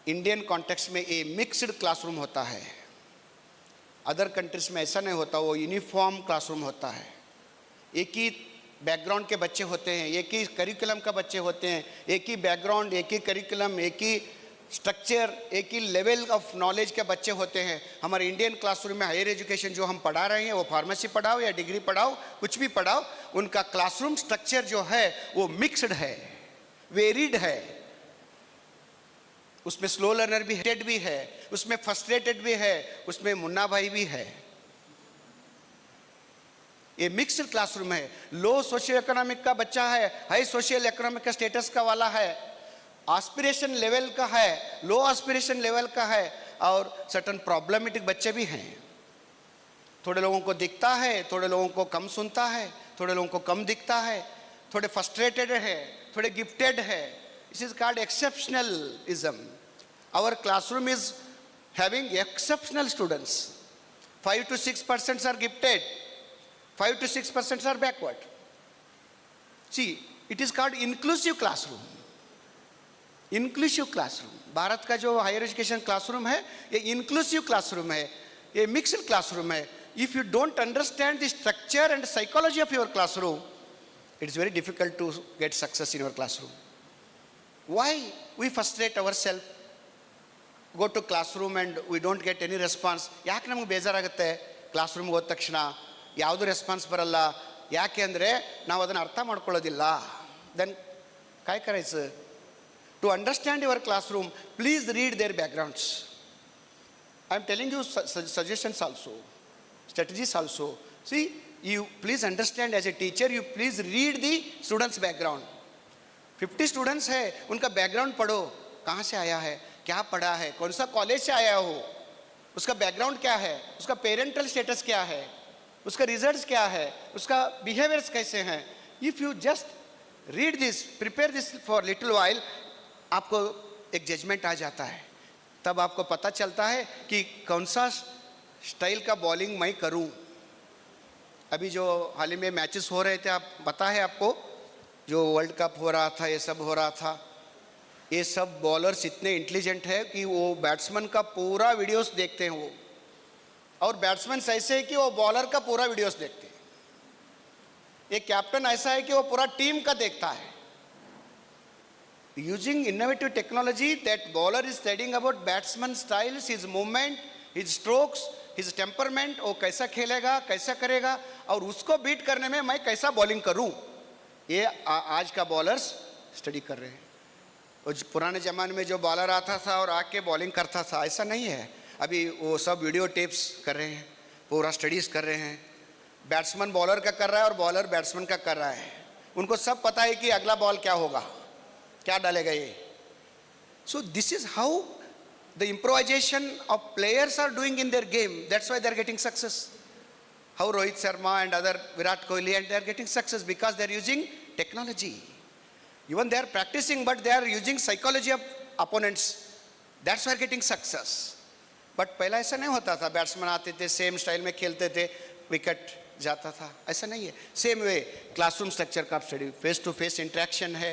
S5: इंडियन कॉन्टेक्स्ट में ये मिक्स्ड क्लासरूम होता है. अदर कंट्रीज में ऐसा नहीं होता, वो यूनिफॉर्म क्लासरूम होता है. एक ही बैकग्राउंड के बच्चे होते हैं, एक ही करिकुलम का बच्चे होते हैं, एक ही बैकग्राउंड, एक ही करिकुलम, एक ही स्ट्रक्चर, एक ही लेवल ऑफ नॉलेज के बच्चे होते हैं. हमारे इंडियन क्लासरूम में हायर एजुकेशन जो हम पढ़ा रहे हैं, वो फार्मेसी पढ़ाओ या डिग्री पढ़ाओ, कुछ भी पढ़ाओ, उनका क्लासरूम स्ट्रक्चर जो है वो मिक्स्ड है, वेरिड है. उसमें स्लो लर्नर भी है, उसमें फ्रस्ट्रेटेड भी है, उसमें मुन्ना भाई भी है. ये मिक्स्ड क्लासरूम है. लो सोशियो इकोनॉमिक का बच्चा है, हाई सोशियल इकोनॉमिक का स्टेटस का वाला है, एस्पिरेशन लेवल का है, लो एस्पिरेशन लेवल का है, और सर्टन प्रॉब्लमेटिक बच्चे भी हैं. थोड़े लोगों को दिखता है, थोड़े लोगों को कम सुनता है, थोड़े लोगों को कम दिखता है, थोड़े फ्रस्ट्रेटेड है, थोड़े गिफ्टेड है. This is called exceptionalism. Our classroom is having exceptional students. 5 to 6% are gifted, 5 to 6% are backward. See, it is called inclusive classroom. Inclusive classroom. Bharat का जो हायर एजुकेशन क्लासरूम है, ये इंक्लूसिव क्लासरूम है, ये mixed classroom है. If you don't understand the structure and psychology of your classroom, it is very difficult to get success in your classroom. Why we frustrate our self, go to classroom and we don't get any response. ಯಾಕೆ ನಮಗೆ ಬೇಜಾರಾಗುತ್ತೆ? ಕ್ಲಾಸ್ರೂಮ್ಗೆ ಹೋದ ತಕ್ಷಣ ಯಾವುದು response ಬರಲ್ಲ. ಯಾಕೆ ಅಂದರೆ ನಾವು ಅದನ್ನು ಅರ್ಥ ಮಾಡ್ಕೊಳ್ಳೋದಿಲ್ಲ. ದೆನ್ काय करायचं? To understand your classroom, please read their backgrounds. I am telling you suggestions also, strategies also. See, you please understand as a teacher, you please read the students' background. 50 students है, उनका background पढ़ो, कहाँ से आया है, क्या पढ़ा है, कौन सा कॉलेज से आया हो, उसका background क्या है, उसका parental status क्या है, उसका results क्या है, उसका behaviors कैसे हैं. If you just read this, prepare this for little while, आपको एक जजमेंट आ जाता है. तब आपको पता चलता है कि कौन सा स्टाइल का बॉलिंग मैं करूं. अभी जो हाल ही में मैचेस हो रहे थे, आप पता है आपको, जो वर्ल्ड कप हो रहा था, ये सब हो रहा था, ये सब बॉलर्स इतने इंटेलिजेंट है कि वो बैट्समैन का पूरा वीडियोस देखते हैं वो, और बैट्समैन ऐसे है कि वो बॉलर का पूरा वीडियोस देखते हैं. एक कैप्टन ऐसा है कि वो पूरा टीम का देखता है. Using innovative technology, that bowler is studying about batsman styles, his movement, his strokes, his temperament, वो कैसा खेलेगा, कैसा करेगा, और उसको बीट करने में मैं कैसा बॉलिंग करूं, ये आज का बॉलर्स स्टडी कर रहे हैं. और पुराने ज़माने में जो बॉलर आता था और आके बॉलिंग करता था, ऐसा नहीं है. अभी वो सब वीडियो टेप्स कर रहे हैं, पूरा स्टडीज़ कर रहे हैं. बैट्समैन बॉलर का कर रहा है और बॉलर बैट्समैन का कर रहा है. उनको सब पता है कि अगला बॉल क्या होगा, क्या डालेगा ये. So this is how the improvisation of players are doing in their game. That's why they are getting success. How Rohit Sharma and other Virat Kohli, and they are getting success because they are using technology. Even they are practicing, but they are using psychology of opponents. That's why they are getting success. But पहला ऐसा नहीं होता था, batsman आते थे same style में खेलते थे, विकेट जाता था, ऐसा नहीं है। सेम वे क्लासरूम स्ट्रक्चर का study, face to face interaction है।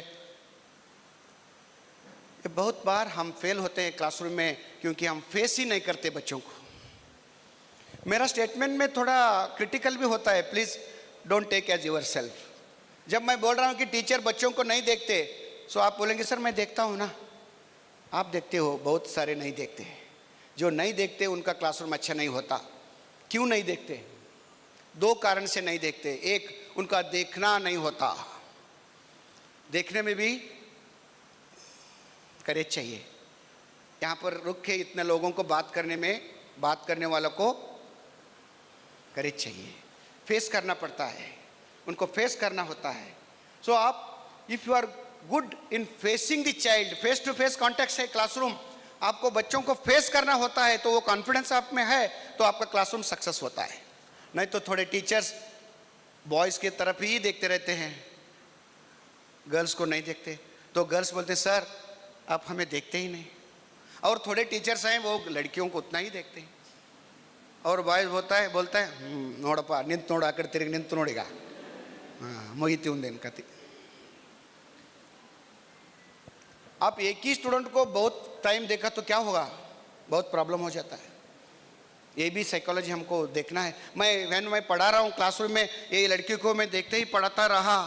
S5: ये बहुत बार हम फेल होते हैं क्लासरूम में क्योंकि हम फेस ही नहीं करते बच्चों को। मेरा स्टेटमेंट में थोड़ा क्रिटिकल भी होता है, please don't take as yourself. जब मैं बोल रहा हूँ कि टीचर बच्चों को नहीं देखते, सो आप बोलेंगे सर मैं देखता हूँ ना। आप देखते हो, बहुत सारे नहीं देखते। जो नहीं देखते उनका क्लासरूम अच्छा नहीं होता। क्यों नहीं देखते? 2 कारण से नहीं देखते। एक, उनका देखना नहीं होता, देखने में भी करेज चाहिए। यहाँ पर रुक के इतने लोगों को बात करने में, बात करने वालों को करेज चाहिए, फेस करना पड़ता है, उनको फेस करना होता है। सो आप if you are good in facing the child, face to face contact है क्लासरूम, आपको बच्चों को फेस करना होता है, तो वो कॉन्फिडेंस आप में है तो आपका क्लासरूम सक्सेस होता है। नहीं तो थोड़े टीचर्स बॉयज़ की तरफ ही देखते रहते हैं, गर्ल्स को नहीं देखते। तो गर्ल्स बोलते सर आप हमें देखते ही नहीं। और थोड़े टीचर्स हैं वो लड़कियों को उतना ही देखते हैं। और बॉयज़ बोलता है नोड़पा निंत नोड़ आकर तिरग निंत नोड़ेगा, हाँ मुगीती उन कति। आप एक ही स्टूडेंट को बहुत टाइम देखा तो क्या होगा, बहुत प्रॉब्लम हो जाता है। ये भी साइकोलॉजी हमको देखना है। मैं पढ़ा रहा हूँ क्लासरूम में, ये लड़की को मैं देखते ही पढ़ाता रहा,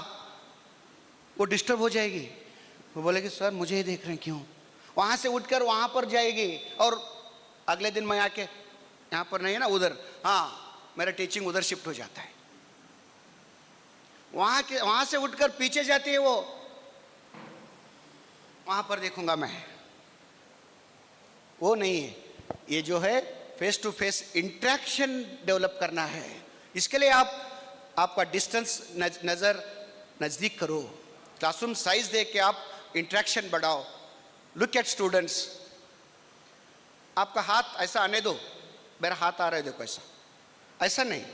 S5: वो डिस्टर्ब हो जाएगी। वो बोलेगी सर मुझे ही देख रहे हैं क्यों, वहाँ से उठकर वहाँ पर जाएगी। और अगले दिन मैं आके यहाँ पर नहीं है ना, उधर, हाँ मेरा टीचिंग उधर शिफ्ट हो जाता है। वहाँ से उठकर पीछे जाती है वो, वहाँ पर देखूंगा मैं। वो नहीं है। ये जो है face to face interaction develop करना है। इसके लिए आपका डिस्टेंस नज़र नज़दीक करो, क्लासरूम साइज देख के आप इंटरेक्शन बढ़ाओ। Look at students. आपका हाथ ऐसा आने दो, मेरा हाथ आ रहा है देखो, ऐसा नहीं।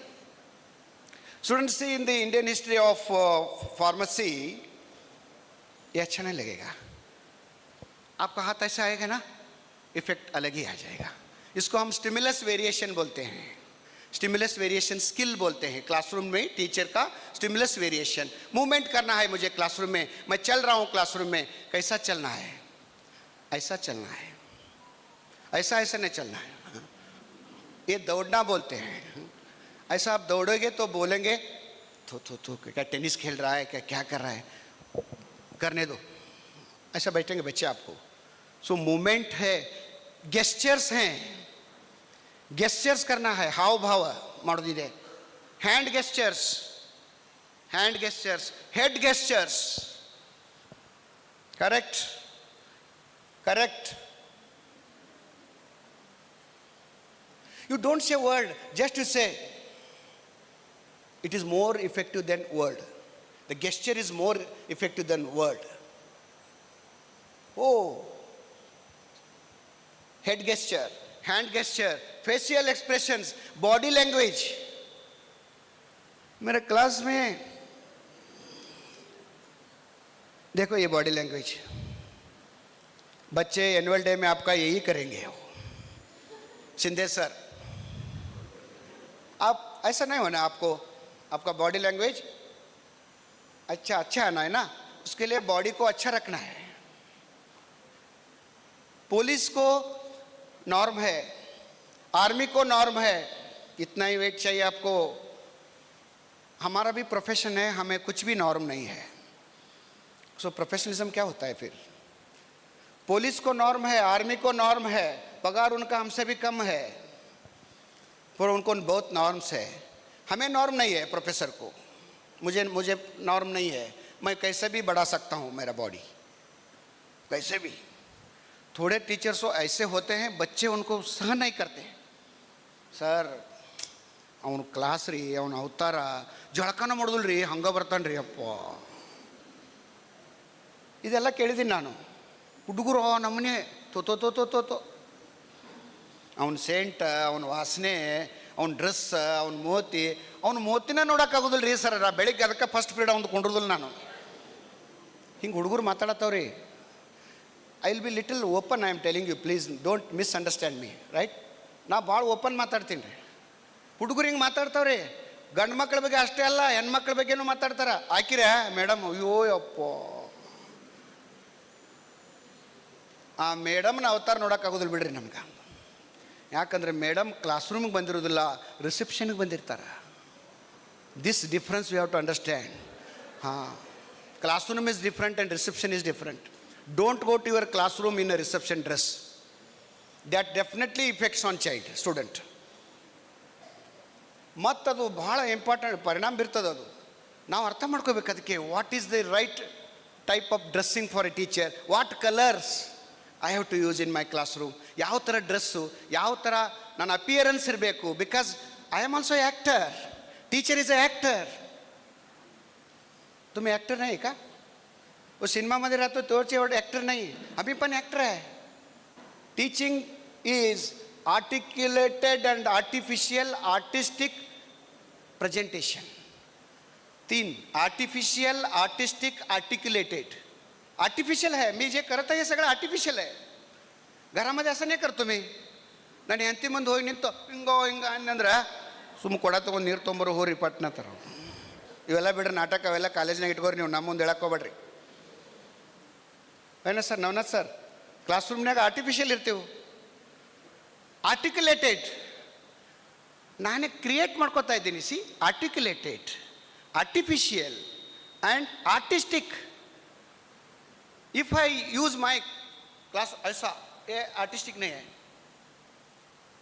S5: Students see in the Indian history of pharmacy, ये अच्छा नहीं लगेगा। आपका हाथ ऐसा आएगा ना, इफेक्ट अलग ही आ जाएगा। इसको हम स्टिमुलस वेरिएशन बोलते हैं, स्टिमुलस वेरिएशन स्किल बोलते हैं। क्लासरूम में टीचर का स्टिमुलस वेरिएशन, मूवमेंट करना है मुझे क्लासरूम में, मैं चल रहा हूँ क्लासरूम में, कैसा चलना है, ऐसा चलना है, ऐसा नहीं चलना है। ये दौड़ना बोलते हैं। ऐसा आप दौड़ोगे तो बोलेंगे तो क्या टेनिस खेल रहा है, क्या कर रहा है, करने दो, ऐसा बैठेंगे बच्चे आपको। सो मूवमेंट है, गेस्चर्स हैं, गेस्चर्स करना है, हाव भाव ಮಾಡಿದೆ, hand gestures, head gestures, correct. You don't say word, just to say. It is more effective than word. The gesture is more effective than word. Oh, head gesture, hand gesture, facial expressions, body language. मेरे class में देखो ये body language, बच्चे annual day में आपका यही करेंगे। Shinde sir, आप ऐसा नहीं होना, आपका बॉडी लैंग्वेज अच्छा आना है ना, उसके लिए बॉडी को अच्छा रखना है। पुलिस को नॉर्म है, आर्मी को नॉर्म है, इतना ही वेट चाहिए आपको। हमारा भी प्रोफेशन है, हमें कुछ भी नॉर्म नहीं है। सो प्रोफेशनलिज्म क्या होता है फिर? पुलिस को नॉर्म है, आर्मी को नॉर्म है, पगार उनका हमसे भी कम है, पर उनको बहुत नॉर्म्स है। हमें नॉर्म नहीं है, प्रोफेसर को, मुझे नॉर्म नहीं है। मैं कैसे भी बढ़ा सकता हूँ मेरा बॉडी, कैसे भी। थोड़े टीचर्स ऐसे होते हैं, बच्चे उनको सहन नहीं करते। सर ಅವನು ಕ್ಲಾಸ್ ರೀ, ಅವನು ಅವತಾರ ಜಳಕನ ಮಾಡೋದಿಲ್ಲ ರೀ, ಹಂಗೆ ಬರ್ತಾನೆ ರೀ ಅಪ್ಪ, ಇದೆಲ್ಲ ಕೇಳಿದ್ದೀನಿ ನಾನು. ಹುಡುಗರು ನಮ್ಮನೆ ತೋ ಅವನ ಸೆಂಟ್, ಅವನ ವಾಸನೆ, ಅವನ ಡ್ರೆಸ್, ಅವನ ಮೋತಿನೇ ನೋಡೋಕ್ಕಾಗೋದಿಲ್ಲ ರೀ ಸರ್. ಬೆಳಿಗ್ಗೆ ಅದಕ್ಕೆ ಫಸ್ಟ್ ಪೀರಿಯಡ್ ಅವ್ನು ಕೊಂಡಿರೋದಿಲ್ಲ ನಾನು. ಹಿಂಗೆ ಹುಡುಗರು ಮಾತಾಡತ್ತವ್ರಿ. I will be little open, I am telling you, please don't misunderstand me, right? ನಾ ಭಾಳ ಓಪನ್ ಮಾತಾಡ್ತೀನಿ ರೀ. ಹುಡುಗರು ಹಿಂಗೆ ಮಾತಾಡ್ತಾವ್ರಿ. ಗಂಡು ಮಕ್ಕಳ ಬಗ್ಗೆ ಅಷ್ಟೇ ಅಲ್ಲ, ಹೆಣ್ಮಕ್ಳ ಬಗ್ಗೆನೂ ಮಾತಾಡ್ತಾರೆ. ಹಾಕಿರ ಮೇಡಮ್, ಅಯ್ಯೋ ಅಪ್ಪ, ಆ ಮೇಡಮ್ನ ಅವತಾರ ನೋಡೋಕ್ಕಾಗೋದಿಲ್ಲ ಬಿಡ್ರಿ ನಮ್ಗೆ. ಯಾಕಂದರೆ ಮೇಡಮ್ ಕ್ಲಾಸ್ ರೂಮಿಗೆ ಬಂದಿರೋದಿಲ್ಲ, ರಿಸೆಪ್ಷನ್ಗೆ ಬಂದಿರ್ತಾರೆ. This difference we have to understand. ಹಾಂ, classroom is different and reception is different. Don't go to your class room in a reception dress. That definitely effects on child student. ಮತ್ತದು ಭಾಳ important ಪರಿಣಾಮ ಬೀರ್ತದೆ. ಅದು ನಾವು ಅರ್ಥ ಮಾಡ್ಕೋಬೇಕು. ಅದಕ್ಕೆ what is the right type of dressing for a teacher, what colours I have to use in my class room. ಯಾವ ಥರ ಡ್ರೆಸ್ಸು, ಯಾವ ಥರ ನನ್ನ ಅಪಿಯರೆನ್ಸ್ ಇರಬೇಕು. Because I am also actor. Teacher is a actor. तुम actor नहीं का? वो सिनेमा मध्ये राहतो तोच एवढा एक्टर नाही, आम्ही पण एक्टर आहे. Teaching is articulated and artificial artistic presentation. 3 artificial artistic articulated. Artificial है, मी जे करत आहे हे सगळं आर्टिफिशियल आहे. घरामध्ये असं नाही करतो मी. ನಾನು ಹೆಂಡತಿ ಮುಂದೆ ಹೋಗಿ ನಿಂತು ಹಿಂಗೋ ಹಿಂಗ ಅನ್ನಂದ್ರೆ ಸುಮ್ಮ ಕೊಡ ತೊಗೊಂಡು ನೀರು ತೊಗೊಂಬರೋ ಹೋರಿ ಪಟ್ನ ಥರ. ಇವೆಲ್ಲ ಬಿಡ್ರಿ ನಾಟಕ, ಅವೆಲ್ಲ ಕಾಲೇಜ್ನಾಗ ಇಟ್ಕೋರಿ. ನೀವು ನಮ್ಮ ಮುಂದೆ ಹೇಳಕ್ಕೆ ಹೋಗ್ಬೇಡ್ರಿ. ಏನ sir, Navnath sir, class ರೂಮ್ನಾಗ artificial ಇರ್ತೀವಿ. ಆರ್ಟಿಕ್ಯುಲೇಟೆಡ್ ನಾನೇ ಕ್ರಿಯೇಟ್ ಮಾಡ್ಕೋತಾ ಇದ್ದೀನಿ. C, articulated, artificial and artistic. If I use my class ऐसा ये आर्टिस्टिक नहीं है.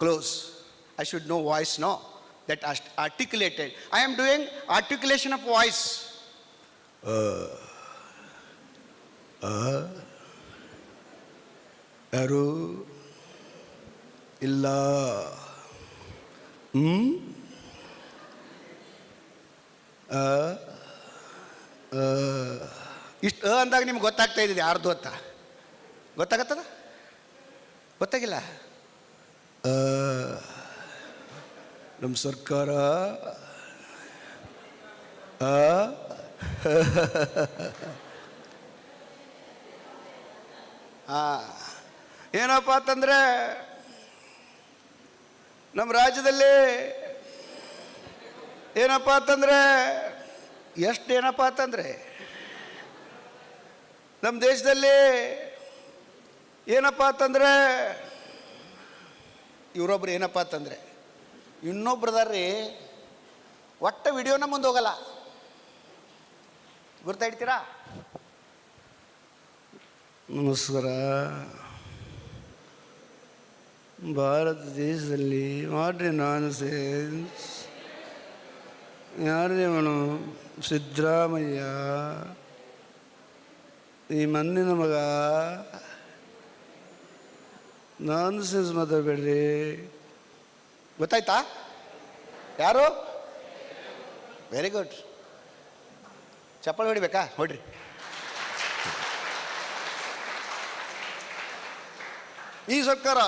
S5: Close. I should know voice, no? That articulated. I am doing articulation of voice. ಯಾರು ಇಲ್ಲ. ಇಷ್ಟು ಅಂದಾಗ ನಿಮ್ಗೆ ಗೊತ್ತಾಗ್ತಾ ಇದ್ದಿದ್ದು ಯಾರ್ದು ಅಂತ ಗೊತ್ತಾಗತ್ತದ? ಗೊತ್ತಾಗಿಲ್ಲ? ನಮ್ಮ ಸರ್ಕಾರ ಏನಪ್ಪ ಅಂತಂದರೆ ನಮ್ಮ ರಾಜ್ಯದಲ್ಲಿ ಏನಪ್ಪ ಅಂತಂದರೆ ಎಷ್ಟು ಏನಪ್ಪ ಅಂತಂದರೆ ನಮ್ಮ ದೇಶದಲ್ಲಿ ಏನಪ್ಪ ಅಂತಂದರೆ ಇವರೊಬ್ರು ಏನಪ್ಪ ಅಂತಂದರೆ ಇನ್ನೊಬ್ರದಾರ್ರಿ ಒಟ್ಟ ವಿಡಿಯೋನ ಮುಂದೆ ಹೋಗಲ್ಲ. ಗುರ್ತಾ ಇಡ್ತೀರಾ? ನಮಸ್ಕಾರ. ಭಾರತ ದೇಶದಲ್ಲಿ ಮಾಡ್ರಿ ನಾನ್ಸೆನ್ಸ್. ಯಾರೇ ಅವನು ಸಿದ್ದರಾಮಯ್ಯ, ಈ ಮಣ್ಣಿನ ಮಗ, ನಾನ್ಸೆನ್ಸ್ ಮಾತಾಡಬೇಡ್ರಿ. ಗೊತ್ತಾಯ್ತಾ? ಯಾರು? Very good. ಚಪ್ಪಲ್ ಹೊಡಿಬೇಕಾ? ಹೊಡ್ರಿ. ಈ ಸರ್ಕಾರ,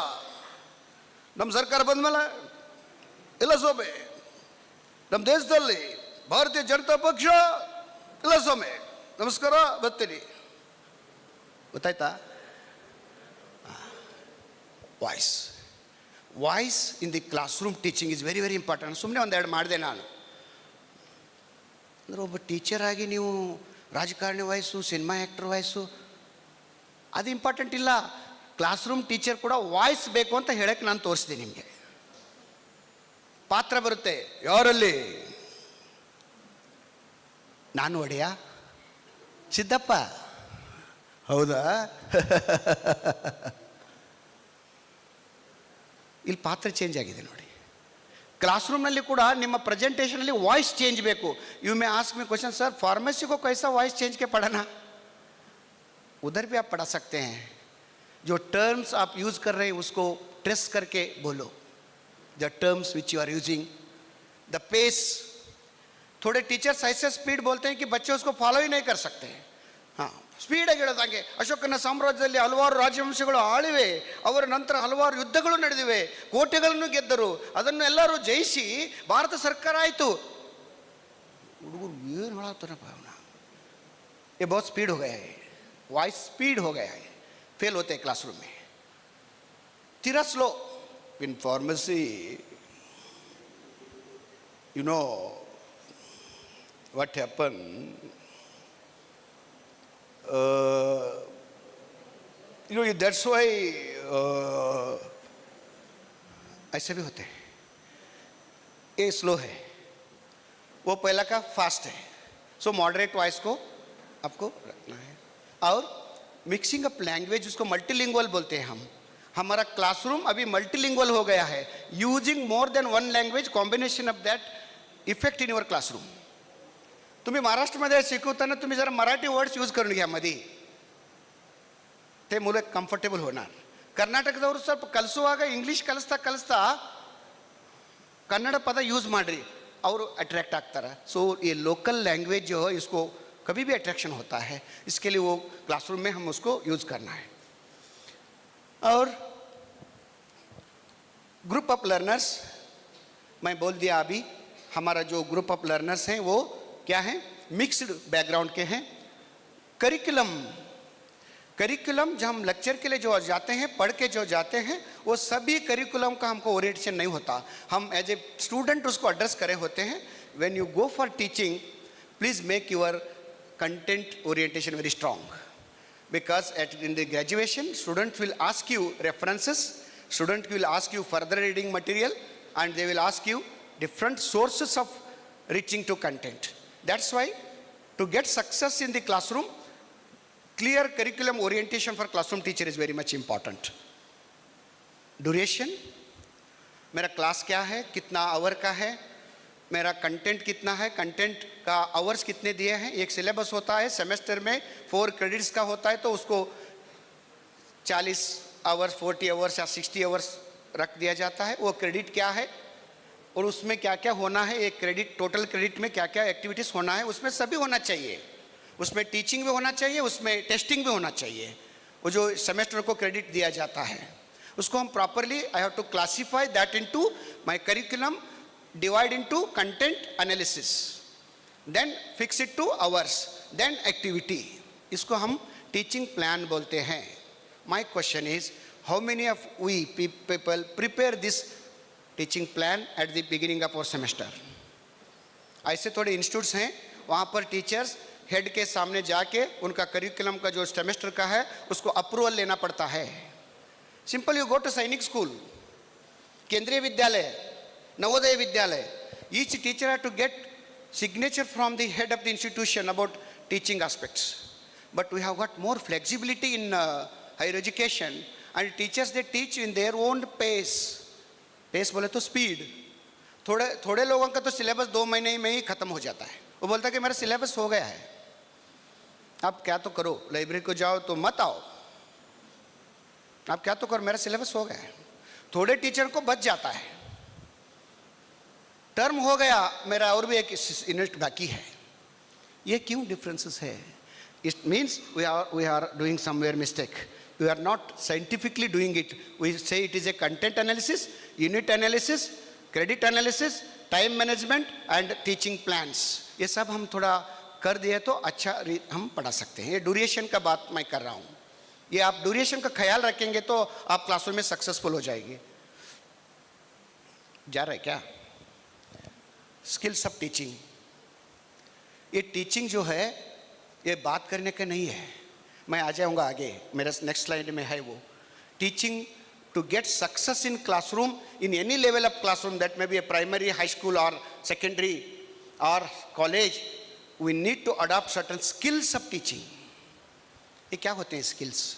S5: ನಮ್ಮ ಸರ್ಕಾರ ಬಂದಮೇಲೆ ಇಲ್ಲ ಸ್ವಾಮಿ, ನಮ್ಮ ದೇಶದಲ್ಲಿ ಭಾರತೀಯ ಜನತಾ ಪಕ್ಷ ಇಲ್ಲ ಸ್ವಾಮಿ, ನಮಸ್ಕಾರ ಬರ್ತೀನಿ. ಗೊತ್ತಾಯ್ತಾ? Voice voice in the class room teaching is very very important. ಸುಮ್ಮನೆ ಒಂದೆರಡು ಮಾಡಿದೆ ನಾನು. ಅಂದರೆ ಒಬ್ಬ ಟೀಚರಾಗಿ ನೀವು ರಾಜಕಾರಣಿ ವಾಯ್ಸು, ಸಿನಿಮಾ ಆ್ಯಕ್ಟರ್ ವಾಯ್ಸು ಅದು ಇಂಪಾರ್ಟೆಂಟ್ ಇಲ್ಲ. ಕ್ಲಾಸ್ ರೂಮ್ ಟೀಚರ್ ಕೂಡ ವಾಯ್ಸ್ ಬೇಕು ಅಂತ ಹೇಳಕ್ಕೆ ನಾನು ತೋರಿಸ್ತೀನಿ ನಿಮಗೆ. ಪಾತ್ರ ಬರುತ್ತೆ. ಯಾರಲ್ಲಿ? ನಾನು ಒಡೆಯ, ಸಿದ್ದಪ್ಪ. ಹೌದಾ? ಇಲ್ಲಿ ಪಾತ್ರ ಚೇಂಜ್ ಆಗಿದೆ ನೋಡಿ. ಕ್ಲಾಸ್ ರೂಮ್ನಲ್ಲಿ ಕೂಡ ನಿಮ್ಮ ಪ್ರೆಸೆಂಟೇಷನಲ್ಲಿ ವಾಯ್ಸ್ ಚೇಂಜ್ ಬೇಕು. You may ask me question, sir pharmacy को कैसा वॉइस चेंज के पढ़ाना? उधर भी आप पढ़ा सकते हैं. जो टर्म्स आप यूज़ कर रहे हैं उसको ट्रेस करके बोलो. The terms which you are using, the pace. थोड़े टीचर्स ऐसे स्पीड बोलते हैं कि बच्चे उसको फॉलो ही नहीं कर सकते. हाँ, ಸ್ಪೀಡಾಗಿ ಹೇಳೋದಂಗೆ. ಅಶೋಕನ ಸಾಮ್ರಾಜ್ಯದಲ್ಲಿ ಹಲವಾರು ರಾಜವಂಶಗಳು ಆಳಿವೆ. ಅವರ ನಂತರ ಹಲವಾರು ಯುದ್ಧಗಳು ನಡೆದಿವೆ, ಕೋಟೆಗಳನ್ನು ಗೆದ್ದರು. ಅದನ್ನು ಎಲ್ಲರೂ ಜಯಿಸಿ ಭಾರತ ಸರ್ಕಾರ ಆಯಿತು. ಹುಡುಗರು ಏನು ಹೇಳತ್ತಾರಪ್ಪ ಅವನ, ये बहुत स्पीड हो गया है, वॉइस स्पीड हो गया है, फेल होते हैं क्लासरूम में. तीरा slow. in pharmacy, you know what happened? That's why ऐसे भी होते हैं. ये स्लो है, वो पहला का फास्ट है. सो मॉडरेट वॉइस को आपको रखना है. और मिक्सिंग अप लैंग्वेज, उसको मल्टीलिंगुअल बोलते हैं हम. हमारा क्लासरूम अभी मल्टीलिंगुअल हो गया है. Using more than one language, combination of that effect in your classroom. तुम्ही महाराष्ट्रामध्ये शिकवताना तुम्ही जरा मराठी वर्ड्स यूज करून घ्या मध्ये, ते मुलं कम्फर्टेबल होणार. ಕರ್ನಾಟಕದವರು ಸ್ವಲ್ಪ ಕಲಿಸುವಾಗ ಇಂಗ್ಲೀಷ್ ಕಲಿಸ್ತಾ ಕನ್ನಡ ಪದ ಯೂಸ್ ಮಾಡಿರಿ, ಅವರು अट्रैक्ट ಆಗ್ತಾರೆ. सो ये लोकल लैंग्वेज जो है इसको कभी भी अट्रैक्शन होता है, इसके लिए वो क्लासरूम में हम उसको यूज़ करना है. और ग्रुप ऑफ लर्नर्स, मैं बोल दिया अभी, हमारा जो ग्रुप ऑफ लर्नर्स हैं वो क्या है, मिक्स्ड बैकग्राउंड के हैं. करिकुलम जब हम लेक्चर के लिए जो जाते हैं, पढ़ के जो जाते हैं, वो सभी करिकुलम का हमको ओरिएंटेशन नहीं होता. हम एज ए स्टूडेंट उसको एड्रेस करे होते हैं. When you go for teaching, please make your content orientation very strong, because in the graduation students will ask you references, student will ask you further reading material, and they will ask you different sources of reaching to content. That's why to get success in the classroom, clear curriculum orientation for classroom teacher is very much important. Duration, मेरा class क्या है, कितना our का है, मेरा content कितना है, content का आवर्स कितने दिए हैं. एक सिलेबस होता है, सेमेस्टर में 4 क्रेडिट्स का होता है, तो उसको 40 आवर्स, 40 आवर्स या 60 आवर्स रख दिया जाता है. वो क्रेडिट क्या है और उसमें क्या क्या होना है, एक क्रेडिट, टोटल क्रेडिट में क्या क्या एक्टिविटीज़ होना है, उसमें सभी होना चाहिए. उसमें टीचिंग भी होना चाहिए, उसमें टेस्टिंग भी होना चाहिए. वो जो सेमेस्टर को क्रेडिट दिया जाता है उसको हम properly, I have to classify that into my curriculum, divide into content analysis, then fix it to hours, then activity. इसको हम टीचिंग प्लान बोलते हैं. My question is, how many of we people prepare this teaching plan at the beginning of our semester? ऐसे थोड़े institutes हैं, वहाँ पर teachers head के सामने जाके उनका करिकुलम का जो सेमेस्टर का है उसको अप्रूवल लेना पड़ता है. Simple, you go to Sainik school, Kendriya Vidyalaya, Navodaya Vidyalaya, each teacher have to get signature from the head of the institution about teaching aspects. But we have got more flexibility in higher education, and teachers, they teach in their own pace. Pace बोले तो speed. थोड़े लोगों का तो syllabus 2 महीने में ही ख़त्म हो जाता है. वो बोलता है कि मेरा सिलेबस हो गया है, आप क्या तो करो, लाइब्रेरी को जाओ तो मत आओ, आप क्या तो करो, मेरा सिलेबस हो गया है. थोड़े टीचर को बच जाता है, टर्म हो गया, मेरा और भी एक यूनिट बाकी है. ये क्यों डिफरेंसेस है? It means we are doing somewhere mistake. We are not scientifically doing it. We say it is a content analysis, unit analysis, credit analysis, time management and teaching plans. ये सब हम थोड़ा कर दिए तो अच्छा हम पढ़ा सकते हैं. ये ड्यूरेशन का बात मैं कर रहा हूँ. ये आप ड्यूरेशन का ख्याल रखेंगे तो आप क्लासरूम में सक्सेसफुल हो जाएगी. जा रहा है क्या? Skills of teaching. ये टीचिंग जो है ये बात करने का नहीं है. मैं आ जाऊंगा आगे, मेरा नेक्स्ट स्लाइड में है वो. Teaching to get success in classroom, in any level of classroom, that may be a primary, high school और सेकेंडरी और college, we need to adopt certain skills of teaching. ये क्या होते हैं स्किल्स?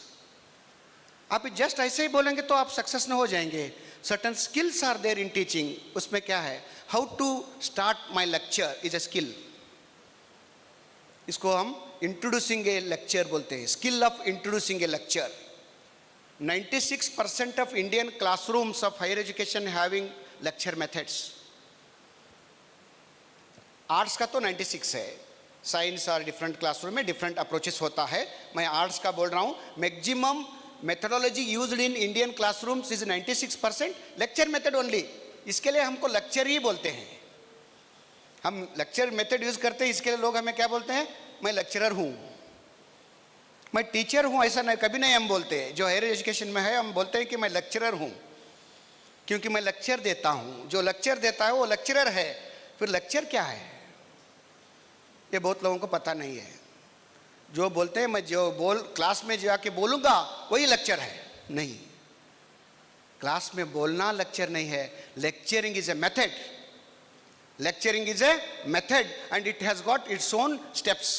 S5: आप जस्ट ऐसे ही बोलेंगे तो आप सक्सेस न हो जाएंगे. Certain skills are there in teaching. उसमें क्या है? How to start my lecture is a skill. इसको हम इंट्रोड्यूसिंग ए लेक्चर बोलते हैं, skill of introducing a lecture. 96% of Indian classrooms of higher education having lecture methods. Arts का तो 96 है, साइंस और डिफरेंट क्लासरूम में डिफरेंट अप्रोचेस होता है. मैं आर्ट्स का बोल रहा हूँ. Maximum methodology used in Indian classrooms is 96% lecture method only. इसके लिए हमको लेक्चर ही बोलते हैं. हम लेक्चर मेथड यूज करते हैं, इसके लिए लोग हमें क्या बोलते हैं? मैं लेक्चरर हूँ, मैं टीचर हूँ. ऐसा नहीं, कभी नहीं हम बोलते. जो हायर एजुकेशन में है हम बोलते हैं कि मैं लेक्चरर हूँ. क्योंकि मैं लेक्चर देता हूं। जो लेक्चर देता है वो लेक्चरर है। फिर लेक्चर क्या है ये बहुत लोगों को पता नहीं है। जो बोलते हैं मैं जो क्लास में जाके बोलूंगा वही लेक्चर है, नहीं। क्लास में बोलना लेक्चर नहीं है। Lecturing is a method, lecturing is a method and it has got its own steps.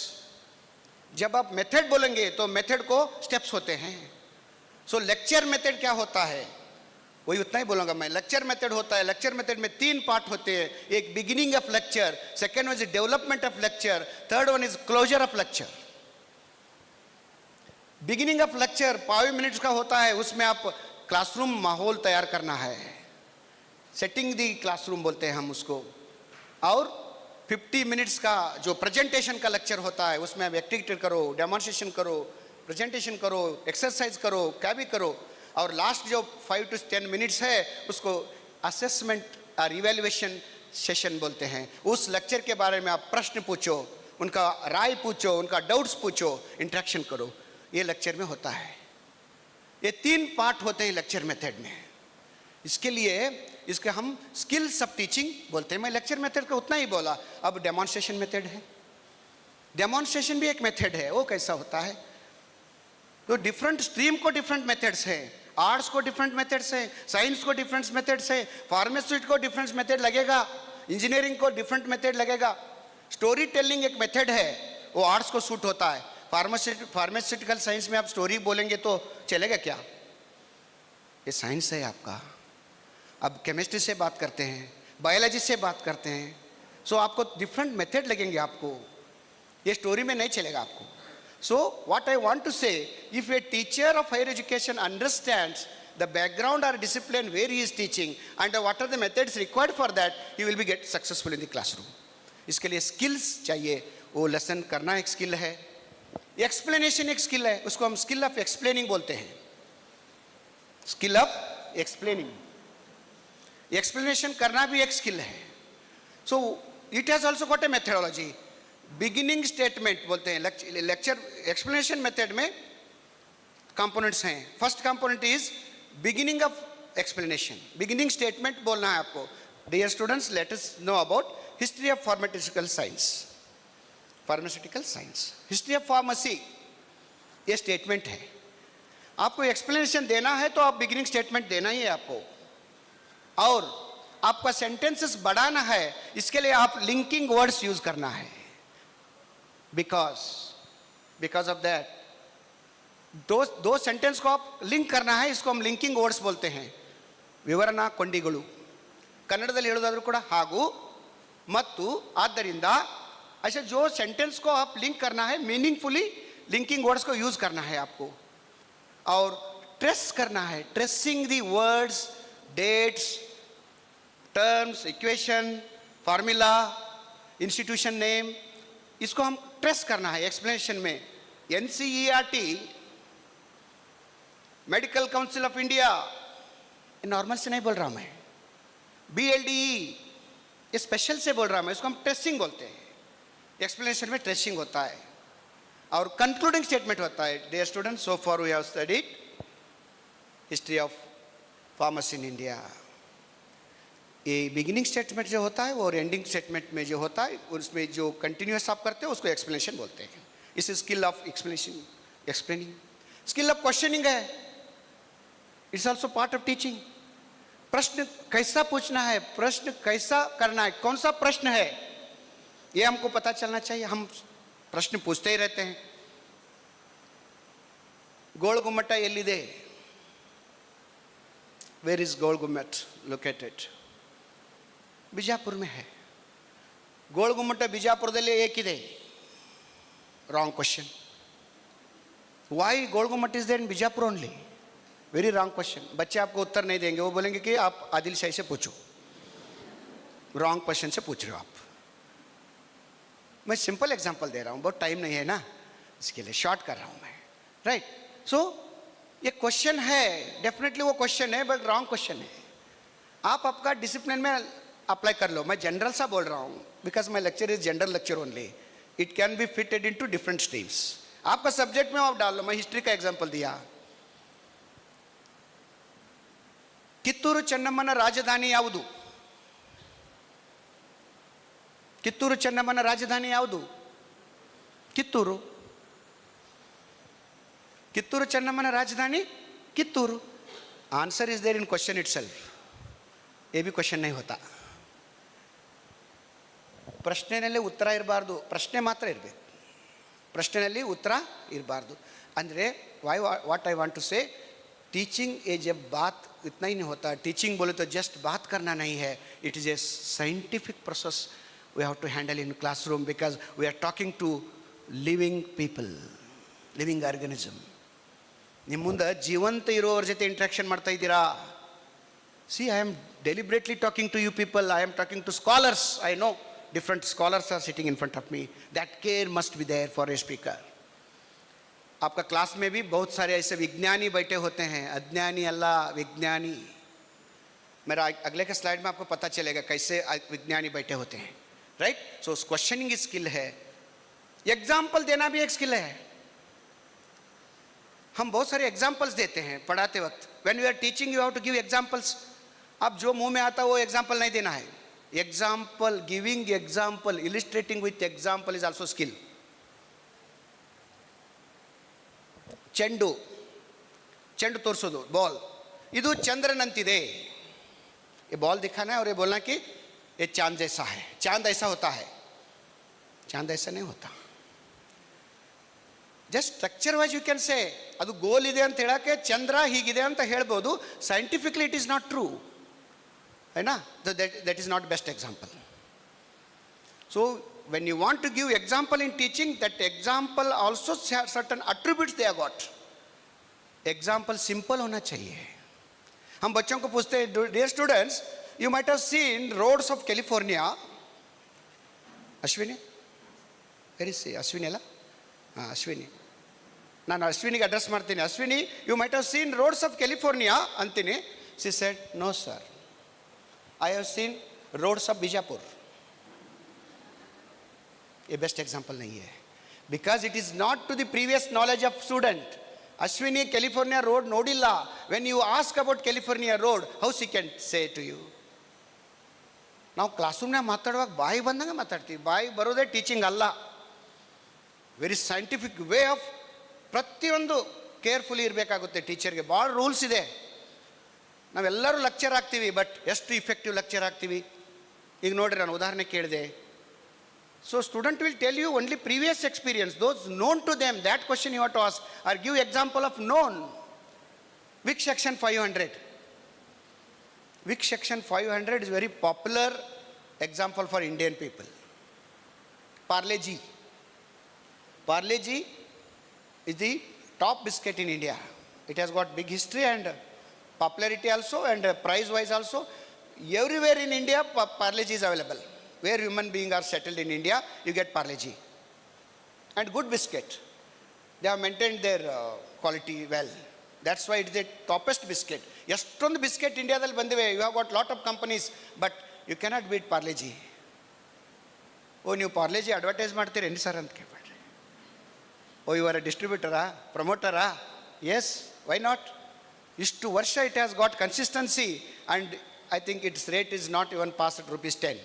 S5: जब आप मेथड बोलेंगे तो मेथड को स्टेप्स होते हैं। सो लेक्चर मेथड क्या होता है वही उतना ही बोलूंगा मैं। लेक्चर मेथड होता है, लेक्चर मेथड में 3 पार्ट होते हैं। एक beginning of lecture, second one is development of lecture, third one is closure of lecture. Beginning of lecture 5 minutes का होता है, उसमें आप क्लासरूम माहौल तैयार करना है, सेटिंग दी क्लासरूम बोलते हैं हम उसको। और 50 मिनट्स का जो प्रेजेंटेशन का लेक्चर होता है उसमें आप एक्टिविटी करो, डेमोन्स्ट्रेशन करो, प्रेजेंटेशन करो, एक्सरसाइज करो, क्या भी करो। और लास्ट जो 5 to 10 मिनट्स है उसको असेसमेंट और इवैल्यूएशन सेशन बोलते हैं। उस लेक्चर के बारे में आप प्रश्न पूछो, उनका राय पूछो, उनका डाउट्स पूछो, इंटरेक्शन करो। ये लेक्चर में होता है। ये 3 पार्ट होते हैं लेक्चर मेथड में। इसके लिए इसके हम स्किल्स ऑफ टीचिंग बोलते हैं। मैं लेक्चर मेथड का उतना ही बोला। अब डेमोन्स्ट्रेशन मेथड है। डेमोन्स्ट्रेशन भी एक मेथड है। वो कैसा होता है तो डिफरेंट स्ट्रीम को डिफरेंट मेथड्स हैं, आर्ट्स को डिफरेंट मेथड्स हैं, साइंस को डिफरेंट मेथड्स हैं, फार्मास्यूटिकल को डिफरेंट मेथड लगेगा, इंजीनियरिंग को डिफरेंट मेथड लगेगा। स्टोरी टेलिंग एक मेथड है, वो आर्ट्स को सूट होता है। फार्मास्यूटिकल साइंस में आप स्टोरी बोलेंगे तो चलेगा क्या? ये साइंस है आपका। अब केमिस्ट्री से बात करते हैं, बायोलॉजी से बात करते हैं, सो आपको डिफरेंट मेथड लगेंगे आपको। ये स्टोरी में नहीं चलेगा आपको। So what I want to say, if a teacher of higher education understands the background or discipline where he is teaching and what are the methods required for that, he will be get successful in the classroom. इसके लिए skills चाहिए। वो lesson करना एक skill है, explanation एक skill है, उसको हम स्किल ऑफ एक्सप्लेनिंग बोलते हैं। स्किल ऑफ एक्सप्लेनिंग, एक्सप्लेनेशन करना भी एक स्किल है। So it has also got a methodology. Beginning statement बोलते हैं। लेक्चर एक्सप्लेनेशन मेथड में कंपोनेंट्स हैं। First component is beginning of explanation. Beginning statement बोलना है आपको। Dear students, let us know about history of pharmaceutical science. Pharmaceutical science, history of pharmacy, ये statement है। आपको एक्सप्लेनेशन देना है तो आप बिगिनिंग स्टेटमेंट देना ही है आपको। और आपका सेंटेंसेस बढ़ाना है, इसके लिए आप लिंकिंग वर्ड्स यूज करना है। बिकॉज ऑफ दैट दो सेंटेंस को आप लिंक करना है, इसको हम लिंकिंग वर्ड्स बोलते हैं। ವಿವರಣ ಕೊಂಡಿಗಳು ಕನ್ನಡದಲ್ಲಿ ಹೇಳೋದಾದ್ರೂ ಕೂಡ ಹಾಗೂ ಮತ್ತು ಆದ್ದರಿಂದ ऐसे जो सेंटेंस को आप लिंक करना है, मीनिंगफुली लिंकिंग वर्ड्स को यूज करना है आपको। और ट्रेस करना है, tracing the words, dates, terms, equation, formula, institution name, इसको हम ट्रेस करना है एक्सप्लेनेशन में। NCERT, medical council of India, normal से नहीं बोल रहा मैं, BLDE, ये स्पेशल से बोल रहा मैं, इसको हम ट्रेसिंग बोलते हैं। एक्सप्लेनेशन में ट्रेसिंग होता है और कंक्लूडिंग स्टेटमेंट होता है। Dear students, so far we have studied history of pharmacy in India. ये बिगिनिंग स्टेटमेंट जो होता है और एंडिंग स्टेटमेंट में जो होता है उसमें जो कंटिन्यूअस आप करते हो उसको एक्सप्लेनेशन बोलते हैं। इस skill of explanation, explaining. Skill of questioning है, it's also part of teaching. प्रश्न कैसा पूछना है, प्रश्न कैसा करना है, कौन सा प्रश्न है, ये हमको पता चलना चाहिए। हम प्रश्न पूछते ही रहते हैं। गोल गुम्मट एल्लिदे, वेयर इज गोल गुम्मट लोकेटेड? ಬಿಜಾಪುರ में है। गोल गुम्मट ಬಿಜಾಪುರದಲ್ಲಿ ಏಕಿದೆ? Wrong question. Why Gol Gumbaz is there in Bijapur only? Very wrong question. बच्चे आपको उत्तर नहीं देंगे, वो बोलेंगे कि आप आदिल शाही से पूछो, रॉन्ग क्वेश्चन से पूछ रहे हो आप। मैं सिंपल एग्जांपल दे रहा हूँ, बहुत टाइम नहीं है ना, इसके लिए शॉर्ट कर रहा हूँ मैं, राइट। सो ये क्वेश्चन है, डेफिनेटली वो क्वेश्चन है, बट रॉन्ग क्वेश्चन है। आप आपका डिसिप्लिन में अप्लाई कर लो। मैं जनरल सा बोल रहा हूँ, because my lecture is general lecture only. It can be fitted in to different streams. आपका सब्जेक्ट में आप डाल लो। मैं हिस्ट्री का एग्जाम्पल दिया। ಕಿತ್ತೂರು ಚೆನ್ನಮ್ಮನ ರಾಜಧಾನಿ ಯಾವುದು? ಕಿತ್ತೂರು ಚೆನ್ನಮ್ಮನ ರಾಜಧಾನಿ ಯಾವುದು? ಕಿತ್ತೂರು. ಕಿತ್ತೂರು ಚೆನ್ನಮ್ಮನ ರಾಜಧಾನಿ Kittur. Answer is there in question itself. ये भी क्वेश्चन नहीं होता. ಪ್ರಶ್ನೆಯಲ್ಲಿ ಉತ್ತರ ಇರಬಾರ್ದು, ಪ್ರಶ್ನೆ ಮಾತ್ರ ಇರಬೇಕು. ಪ್ರಶ್ನೆಯಲ್ಲಿ ಉತ್ತರ ಇರಬಾರ್ದು. ಅಂದರೆ व्हाट आई वांट टू से, टीचिंग ए जब बात इतना ही नहीं होता. टीचिंग बोले तो जस्ट बात करना नहीं है. It is a scientific process we have to handle in classroom because we are talking to living people, living organism. ನಿಮ್ಮ ಮುಂದೆ ಜೀವಂತ ಇರೋವ್ರ ಜೊತೆ ಇಂಟ್ರಾಕ್ಷನ್ ಮಾಡ್ತಾ ಇದ್ದೀರಾ. See, I am deliberately talking to you people. I am talking to scholars. I know different scholars are sitting in front of me. That care must be there for a speaker. आपका class में भी बहुत सारे ऐसे विज्ञानी बैठे होते हैं, अज्ञानी अल्लाह, विज्ञानी. मेरा अगले के स्लाइड में आपको पता चलेगा कैसे विज्ञानी बैठे होते हैं. राइट? सो क्वेश्चनिंग स्किल है, एग्जाम्पल देना भी एक स्किल है. हम बहुत सारे एग्जाम्पल्स देते हैं पढ़ाते वक्त. When you are teaching you have to give examples. आप जो मुंह में आता वो एग्जाम्पल नहीं देना है. Example, giving example, illustrating with example is also skill. ಚೆಂಡು ತೋರಿಸೋದು, बॉल. ಇದು ಚಂದ್ರನಂತಿದೆ. ये बॉल दिखाना है और ये बोलना कि ये चांद जैसा है. चांद ऐसा होता है, चांद ऐसा नहीं होता. Just structure wise you can say ಅದು ಗೋಲ್ ಇದೆ ಅಂತ ಹೇಳಕ್ಕೆ ಚಂದ್ರ ಹೀಗಿದೆ ಅಂತ ಹೇಳ್ಬೋದು. Scientifically it is not true. है ना? That is not best example. So when you want to give example in teaching, that example also certain attributes they have got. Example simple होना चाहिए. हम बच्चों को पूछते हैं, dear students, you might have seen roads of California. Ashwini, very ಸಿ ಅಶ್ವಿನಿ ಅಲ್ಲ, ಹಾಂ ಅಶ್ವಿನಿ. ನಾನು ಅಶ್ವಿನಿಗೆ ಅಡ್ರೆಸ್ ಮಾಡ್ತೀನಿ. Ashwini, you might have seen roads of California ಅಂತೀನಿ. She said, no sir, I have seen roads of Bijapur. ये बेस्ट एग्जाम्पल नहीं है, because it is not to the previous knowledge of student. Ashwini California road नोडिಲ್ಲ. When you ask about California road, how she can say to you? ನಾವು class ರೂಮ್ನಾಗ ಮಾತಾಡುವಾಗ ಬಾಯಿ ಬಂದಂಗೆ ಮಾತಾಡ್ತೀವಿ. ಬಾಯಿ ಬರೋದೇ ಟೀಚಿಂಗ್ ಅಲ್ಲ. ವೆರಿ ಸೈಂಟಿಫಿಕ್ ವೇ ಆಫ್ ಪ್ರತಿಯೊಂದು ಕೇರ್ಫುಲಿ ಇರಬೇಕಾಗುತ್ತೆ. ಟೀಚರ್ಗೆ ಭಾಳ ರೂಲ್ಸ್ ಇದೆ. ನಾವೆಲ್ಲರೂ ಲೆಕ್ಚರ್ ಆಗ್ತೀವಿ, ಬಟ್ ಎಷ್ಟು ಇಫೆಕ್ಟಿವ್ ಲೆಕ್ಚರ್ ಆಗ್ತೀವಿ? ಈಗ ನೋಡಿರಿ, ನಾನು ಉದಾಹರಣೆ ಕೇಳಿದೆ. So student will tell you only previous experience, those known to them. That question you have to ask or give example of known. Vicks action 500? Vicks action 500 is very popular example for Indian people. Parle G. Parle G is the top biscuit in India. It has got big history and popularity also, and price wise also. Everywhere in India Parle-G is available. Where human beings are settled in India, you get Parle-G. And good biscuit. They have maintained their quality well. That's why it is the toppest biscuit. ಎಷ್ಟೊಂದು biscuit ಇಂಡಿಯಾದಲ್ಲಿ ಬಂದಿವೆ. You have got lot of companies, but you cannot beat Parle-G. Oh, ನೀವು Parle-G advertise ಮಾಡ್ತೀರೇನು sir ಅಂತ ಕೇಳ್ಬೇಡ್ರಿ. Oh, you are a ಡಿಸ್ಟ್ರಿಬ್ಯೂಟರಾ, ಪ್ರಮೋಟರಾ? Yes, why not? ಇಷ್ಟು ವರ್ಷ it has got consistency, and I think its rate is not even pass at ₹10.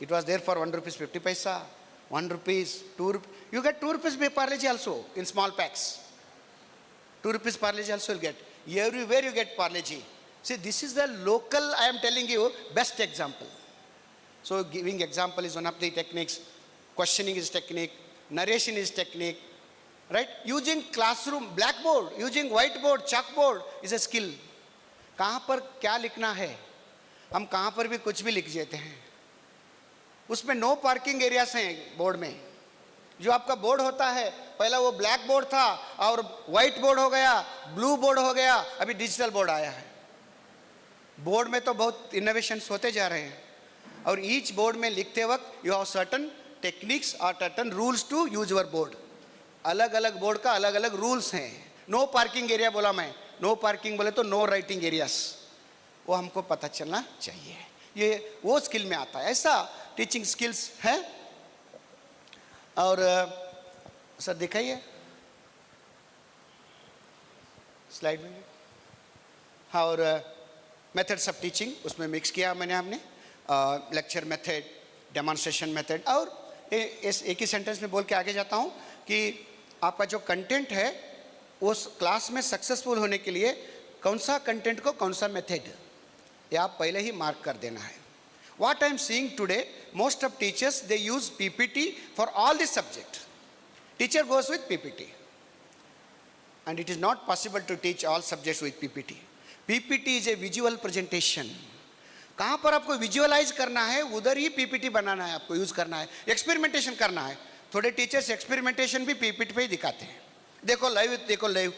S5: It was there for ₹1.50, ₹1, ₹2. You get ₹2 Parle-G also in small packs. ₹2 Parle-G also you'll get. Everywhere you get Parle-G. See, this is the local, I am telling you, best example. So giving example is one of the techniques. Questioning is technique. Narration is technique. Right? Using classroom, blackboard, using whiteboard, chalkboard is a skill. कहाँ पर क्या लिखना है, हम कहाँ पर भी कुछ भी लिख देते हैं. उसमें नो पार्किंग एरियास हैं बोर्ड में. जो आपका बोर्ड होता है, पहला वो ब्लैक बोर्ड था और वाइट बोर्ड हो गया, ब्लू बोर्ड हो गया, अभी डिजिटल बोर्ड आया है. बोर्ड में तो बहुत इनोवेशंस होते जा रहे हैं, और ईच बोर्ड में लिखते वक्त यू हैव सर्टन टेक्निक्स और certain rules to use your board. अलग अलग बोर्ड का अलग अलग रूल्स हैं. नो पार्किंग एरिया बोला मैं, नो पार्किंग बोले तो नो राइटिंग एरियास, वो हमको पता चलना चाहिए. ये वो स्किल में आता है. ऐसा टीचिंग स्किल्स है. और सर दिखाइए स्लाइड में. हाँ, और मेथड्स ऑफ टीचिंग उसमें मिक्स किया हमने लेक्चर मेथड, डेमोन्स्ट्रेशन मेथड। और इस एक ही सेंटेंस में बोल के आगे जाता हूँ कि आपका जो कंटेंट है उस क्लास में सक्सेसफुल होने के लिए कौन सा कंटेंट को कौन सा मेथड, ये आप पहले ही मार्क कर देना है। What I am seeing today, most of teachers, they use PPT for all the subject. Teacher goes with PPT. And it is not possible to teach all subjects with PPT. PPT is a visual presentation. कहाँ पर आपको visualise करना है उधर ही PPT बनाना है, आपको use करना है, एक्सपेरिमेंटेशन करना है। थोड़े टीचर्स एक्सपेरिमेंटेशन भी पीपीटी पे ही दिखाते हैं। देखो लाइव, देखो लाइव,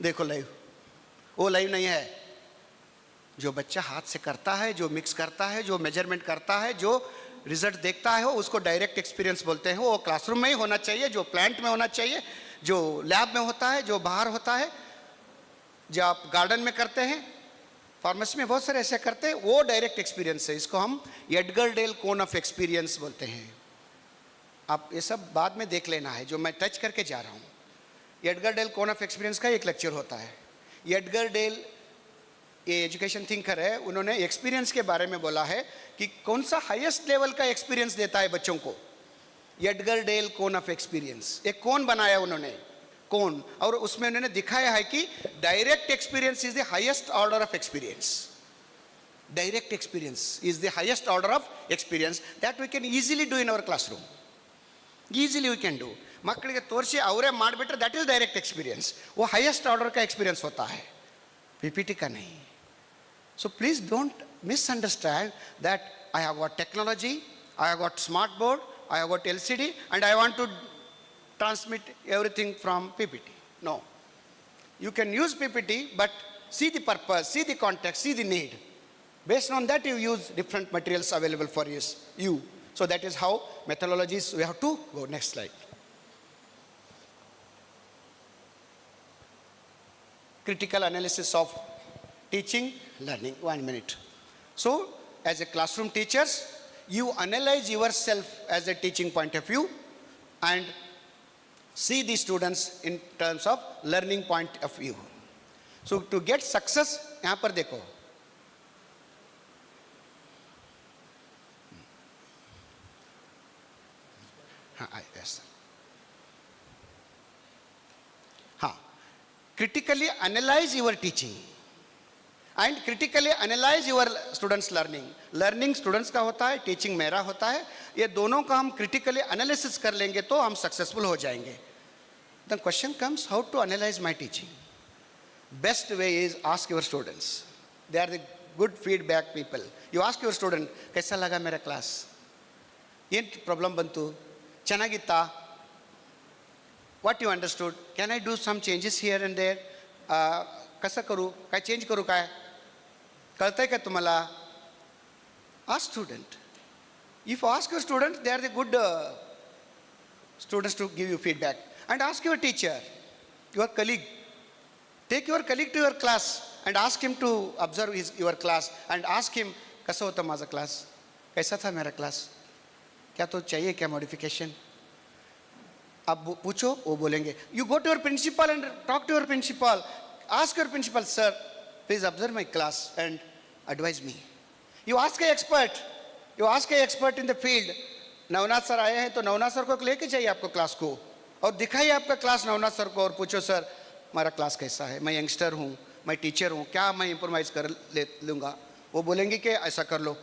S5: देखो लाइव, वो लाइव नहीं है। जो बच्चा हाथ से करता है, जो मिक्स करता है, जो मेजरमेंट करता है, जो रिजल्ट देखता है, उसको डायरेक्ट एक्सपीरियंस बोलते हैं। वो क्लासरूम में ही होना चाहिए, जो प्लांट में होना चाहिए, जो लैब में होता है, जो बाहर होता है, जो आप गार्डन में करते हैं, फार्मेसी में बहुत सारे ऐसे करते हैं, वो डायरेक्ट एक्सपीरियंस है। इसको हम Edgar Dale cone of experience बोलते हैं। आप ये सब बाद में देख लेना है, जो मैं टच करके जा रहा हूँ। Edgar Dale cone of experience का एक लेक्चर होता है। एडगर डेल ये एजुकेशन थिंकर है, उन्होंने एक्सपीरियंस के बारे में बोला है कि कौन सा हाईएस्ट लेवल का एक्सपीरियंस देता है बच्चों को। Edgar Dale cone of experience, एक कोन बनाया उन्होंने, कोन, और उसमें उन्होंने दिखाया है कि direct experience is the highest order of experience. Direct experience is the highest order of experience that we can easily do in our class room. Easily we can do. ಮಕ್ಕಳಿಗೆ ತೋರಿಸಿ ಅವರೇ ಮಾಡಿಬಿಟ್ರೆ दैट इज डायरेक्ट एक्सपीरियंस. वो highest order का experience होता है, PPT का नहीं. So please don't misunderstand that I have got technology, I have got smart board, I have got LCD, and I want to transmit everything from PPT. No. You can use PPT, but see the purpose, see the context, see the need. Based on that, you use different materials available for you. So that is how methodologies we have to go. Next slide. Critical analysis of teaching, learning. 1 minute. So, as a classroom teachers, you analyze yourself as a teaching point of view and see the students in terms of learning point of view. So, to get success, यहाँ पर देखो. हाँ, yes. हाँ, critically analyze your teaching. And critically analyse your students learning. Learning students का होता है, teaching मेरा होता है. ये दोनों का हम क्रिटिकली एनालिसिस कर लेंगे तो हम सक्सेसफुल हो जाएंगे. The question comes how to analyse my teaching. Best way is ask your students. They are the good feedback people. You ask your student, कैसा लगा मेरा क्लास, ಏನು ಪ್ರಾಬ್ಲಮ್ ಬಂತು, ಚೆನ್ನಾಗಿತ್ತಾ, what you understood, can I do some changes here and there, कसं करू, काय change करू, काय कळतंय का तुम्हाला. Ask student. If ask your student, they are the good students to give you feedback. And ask your teacher, your colleague. Take your colleague to your class and ask him to observe your class and ask him, कैसा होता माझा class, कैसा था मेरा class, क्या तो चाहिए क्या मॉडिफिकेशन. आप पूछो, वो बोलेंगे. You go to your principal and talk to your principal. Ask your principal, sir, please observe my class and advise me. You ask an expert. You ask an expert in the field. Navnath sir आए हैं तो Navnath sir को लेके जाइए आपको class को और दिखाइए आपका क्लास नवनाथ सर को और पूछो, सर हमारा क्लास कैसा है, मैं यंगस्टर हूँ, मैं टीचर हूँ, क्या मैं इम्प्रोवाइज कर लूँगा. वो बोलेंगे कि ऐसा कर लो.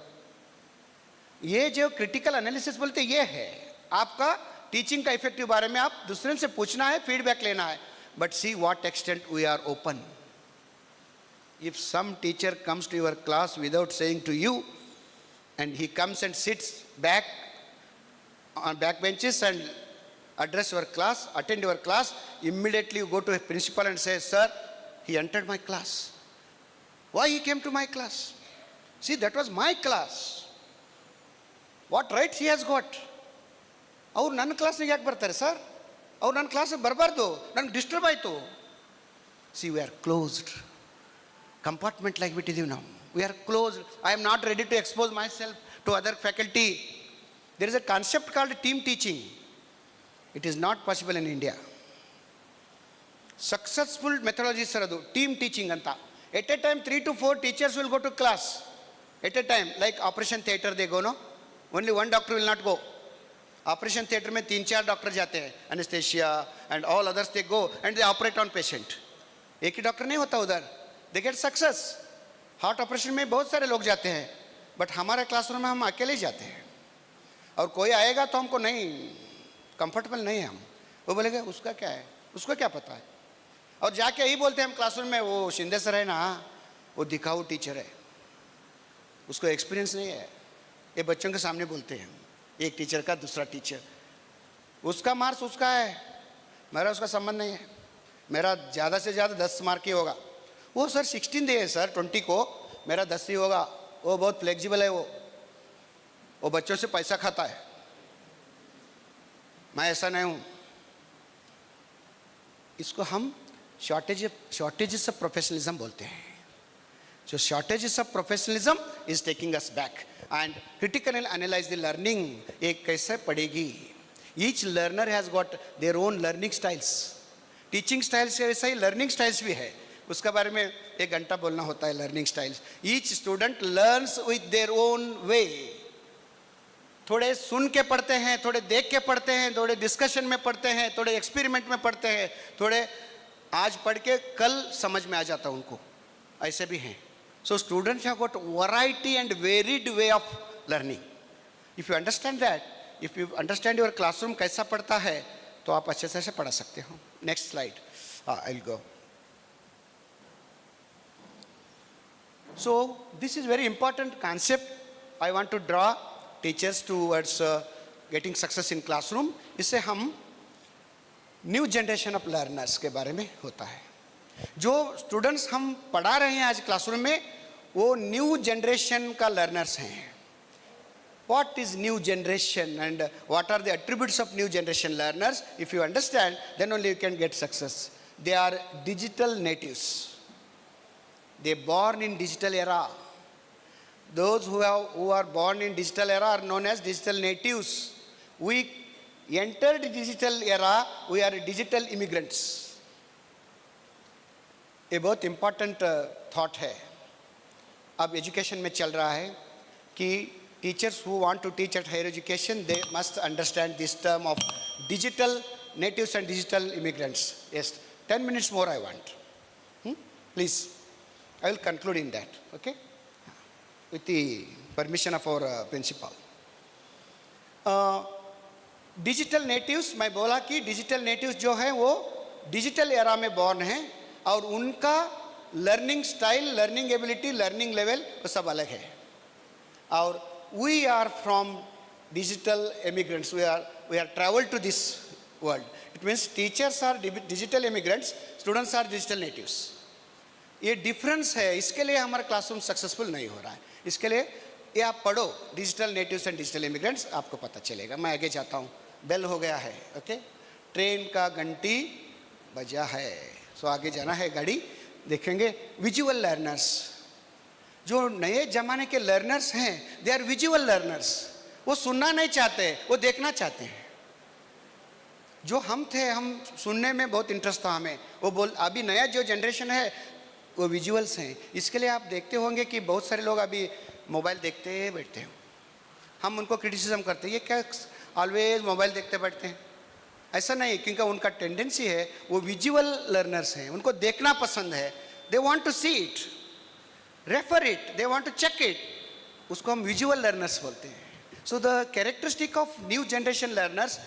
S5: ये जो क्रिटिकल एनालिसिस बोलते ये है आपका टीचिंग का इफेक्टिव बारे में. आप दूसरे से पूछना है, फीडबैक लेना है. But see what extent we are open. If some teacher comes to your class without saying to you, and he comes and sits back on back benches and address your class, attend your class, immediately you go to a principal and say, sir, he entered my class. Why he came to my class? See, that was my class. What rights he has got? ಅವ್ರು ನನ್ನ ಕ್ಲಾಸ್ನಿಗೆ ಯಾಕೆ ಬರ್ತಾರೆ sir, ಅವ್ರು ನನ್ನ ಕ್ಲಾಸಿಗೆ ಬರಬಾರ್ದು, ನನಗೆ disturb ಆಯಿತು. See we are closed compartment like ಬಿಟ್ಟಿದ್ದೀವಿ ನಾವು. We are closed. I am not ready to expose myself to other faculty. There is a concept called team teaching. It is not possible in India. Successful methodology sir ಅದು team teaching ಅಂತ. At a time, 3 to 4 teachers will go to class. At a time, like operation theatre they go, no? Only one doctor will not go. Operation theatre में 3-4 doctor जाते हैं, anesthesia and all others they go and they operate on patient. एक ही doctor नहीं होता उधर. They get success. Heart operation में बहुत सारे लोग जाते हैं, बट हमारे क्लासरूम में हम अकेले ही जाते हैं. और कोई आएगा तो हमको नहीं कंफर्टेबल नहीं है हम. वो बोलेगा उसका क्या है, उसको क्या पता है. और जाके यही बोलते हैं हम क्लासरूम में, वो शिंदे सर है ना, वो दिखाऊ टीचर है, उसको एक्सपीरियंस नहीं है. ये बच्चों के सामने बोलते हैं, एक टीचर का दूसरा टीचर, उसका मार्क्स उसका है, मेरा उसका संबंध नहीं है, मेरा ज़्यादा से ज़्यादा 10 मार्क ही होगा. वो सर 16 दे है सर 20 को, मेरा 10 ही होगा. वो बहुत फ्लेक्सिबल है, वो बच्चों से पैसा खाता है. मैं ऐसा नहीं हूँ. इसको हम शॉर्टेजेस ऑफ प्रोफेशनलिज्म बोलते हैं. So shortages of professionalism is taking us back, and critically analyze the learning. एक कैसे पढ़ेगी? Each learner has got their own learning styles. Teaching styles से वैसा ही learning styles भी है. उसके बारे में 1 घंटा बोलना होता है. learning styles. Each student learns with their own way. थोड़े सुन के पढ़ते हैं, थोड़े देख के पढ़ते हैं, थोड़े डिस्कशन में पढ़ते हैं, थोड़े एक्सपेरिमेंट में पढ़ते हैं, थोड़े आज पढ़ के कल समझ में आ जाता उनको. ऐसे भी हैं. So students have got variety and varied way of learning. If you understand that, if you understand your classroom कैसा पढ़ता है, तो आप अच्छे से पढ़ा सकते हो. Next slide. I'll go. So this is very important concept. I want to draw teachers towards getting success in classroom. इससे हम न्यू जनरेशन ऑफ लर्नर्स के बारे में होता है. जो स्टूडेंट्स हम पढ़ा रहे हैं आज क्लासरूम में, वो न्यू जनरेशन का लर्नर्स हैं. What is new generation and what are the attributes of new generation learners? If you understand, then only you can get success. They are digital natives. They are born in digital era. Those who are born in digital era are known as digital natives. We entered digital era, we are digital immigrants. ये बहुत important thought है. अब education में चल रहा है कि teachers who want to teach at higher education, they must understand this term of digital natives and digital immigrants. Yes, 10 minutes more I want. Please, I will conclude in that, okay? With the permission of our principal. Digital natives, मैं बोला कि digital natives जो हैं वो digital era में born हैं और उनका learning style, learning ability, learning level वो सब अलग है. और we are from digital immigrants, we are travel to this world. It means teachers are digital immigrants, students are digital natives. ये डिफरेंस है. इसके लिए हमारा क्लासरूम सक्सेसफुल नहीं हो रहा है. इसके लिए ये आप पढ़ो digital natives and digital immigrants, आपको पता चलेगा. मैं आगे जाता हूँ. बेल हो गया है, ओके? ट्रेन का घंटी बजा है, सो आगे जाना है. गाड़ी देखेंगे. विजुअल लर्नर्स, जो नए जमाने के लर्नर्स हैं, दे आर विजुअल लर्नर्स. वो सुनना नहीं चाहते, वो देखना चाहते हैं. जो हम थे, हम सुनने में बहुत इंटरेस्ट था हमें. वो अभी नया जो जनरेशन है वो विजुअल्स हैं. इसके लिए आप देखते होंगे कि बहुत सारे लोग अभी मोबाइल देखते बैठते हैं. हम उनको क्रिटिसिज्म करते हैं, ये क्या ऑलवेज मोबाइल देखते बैठते हैं. ऐसा नहीं, क्योंकि उनका टेंडेंसी है, वो विजुअल लर्नर्स हैं, उनको देखना पसंद है. They want to see it, refer it, they want to check it. उसको हम विजुअल लर्नर्स बोलते हैं. So the characteristic of new generation learners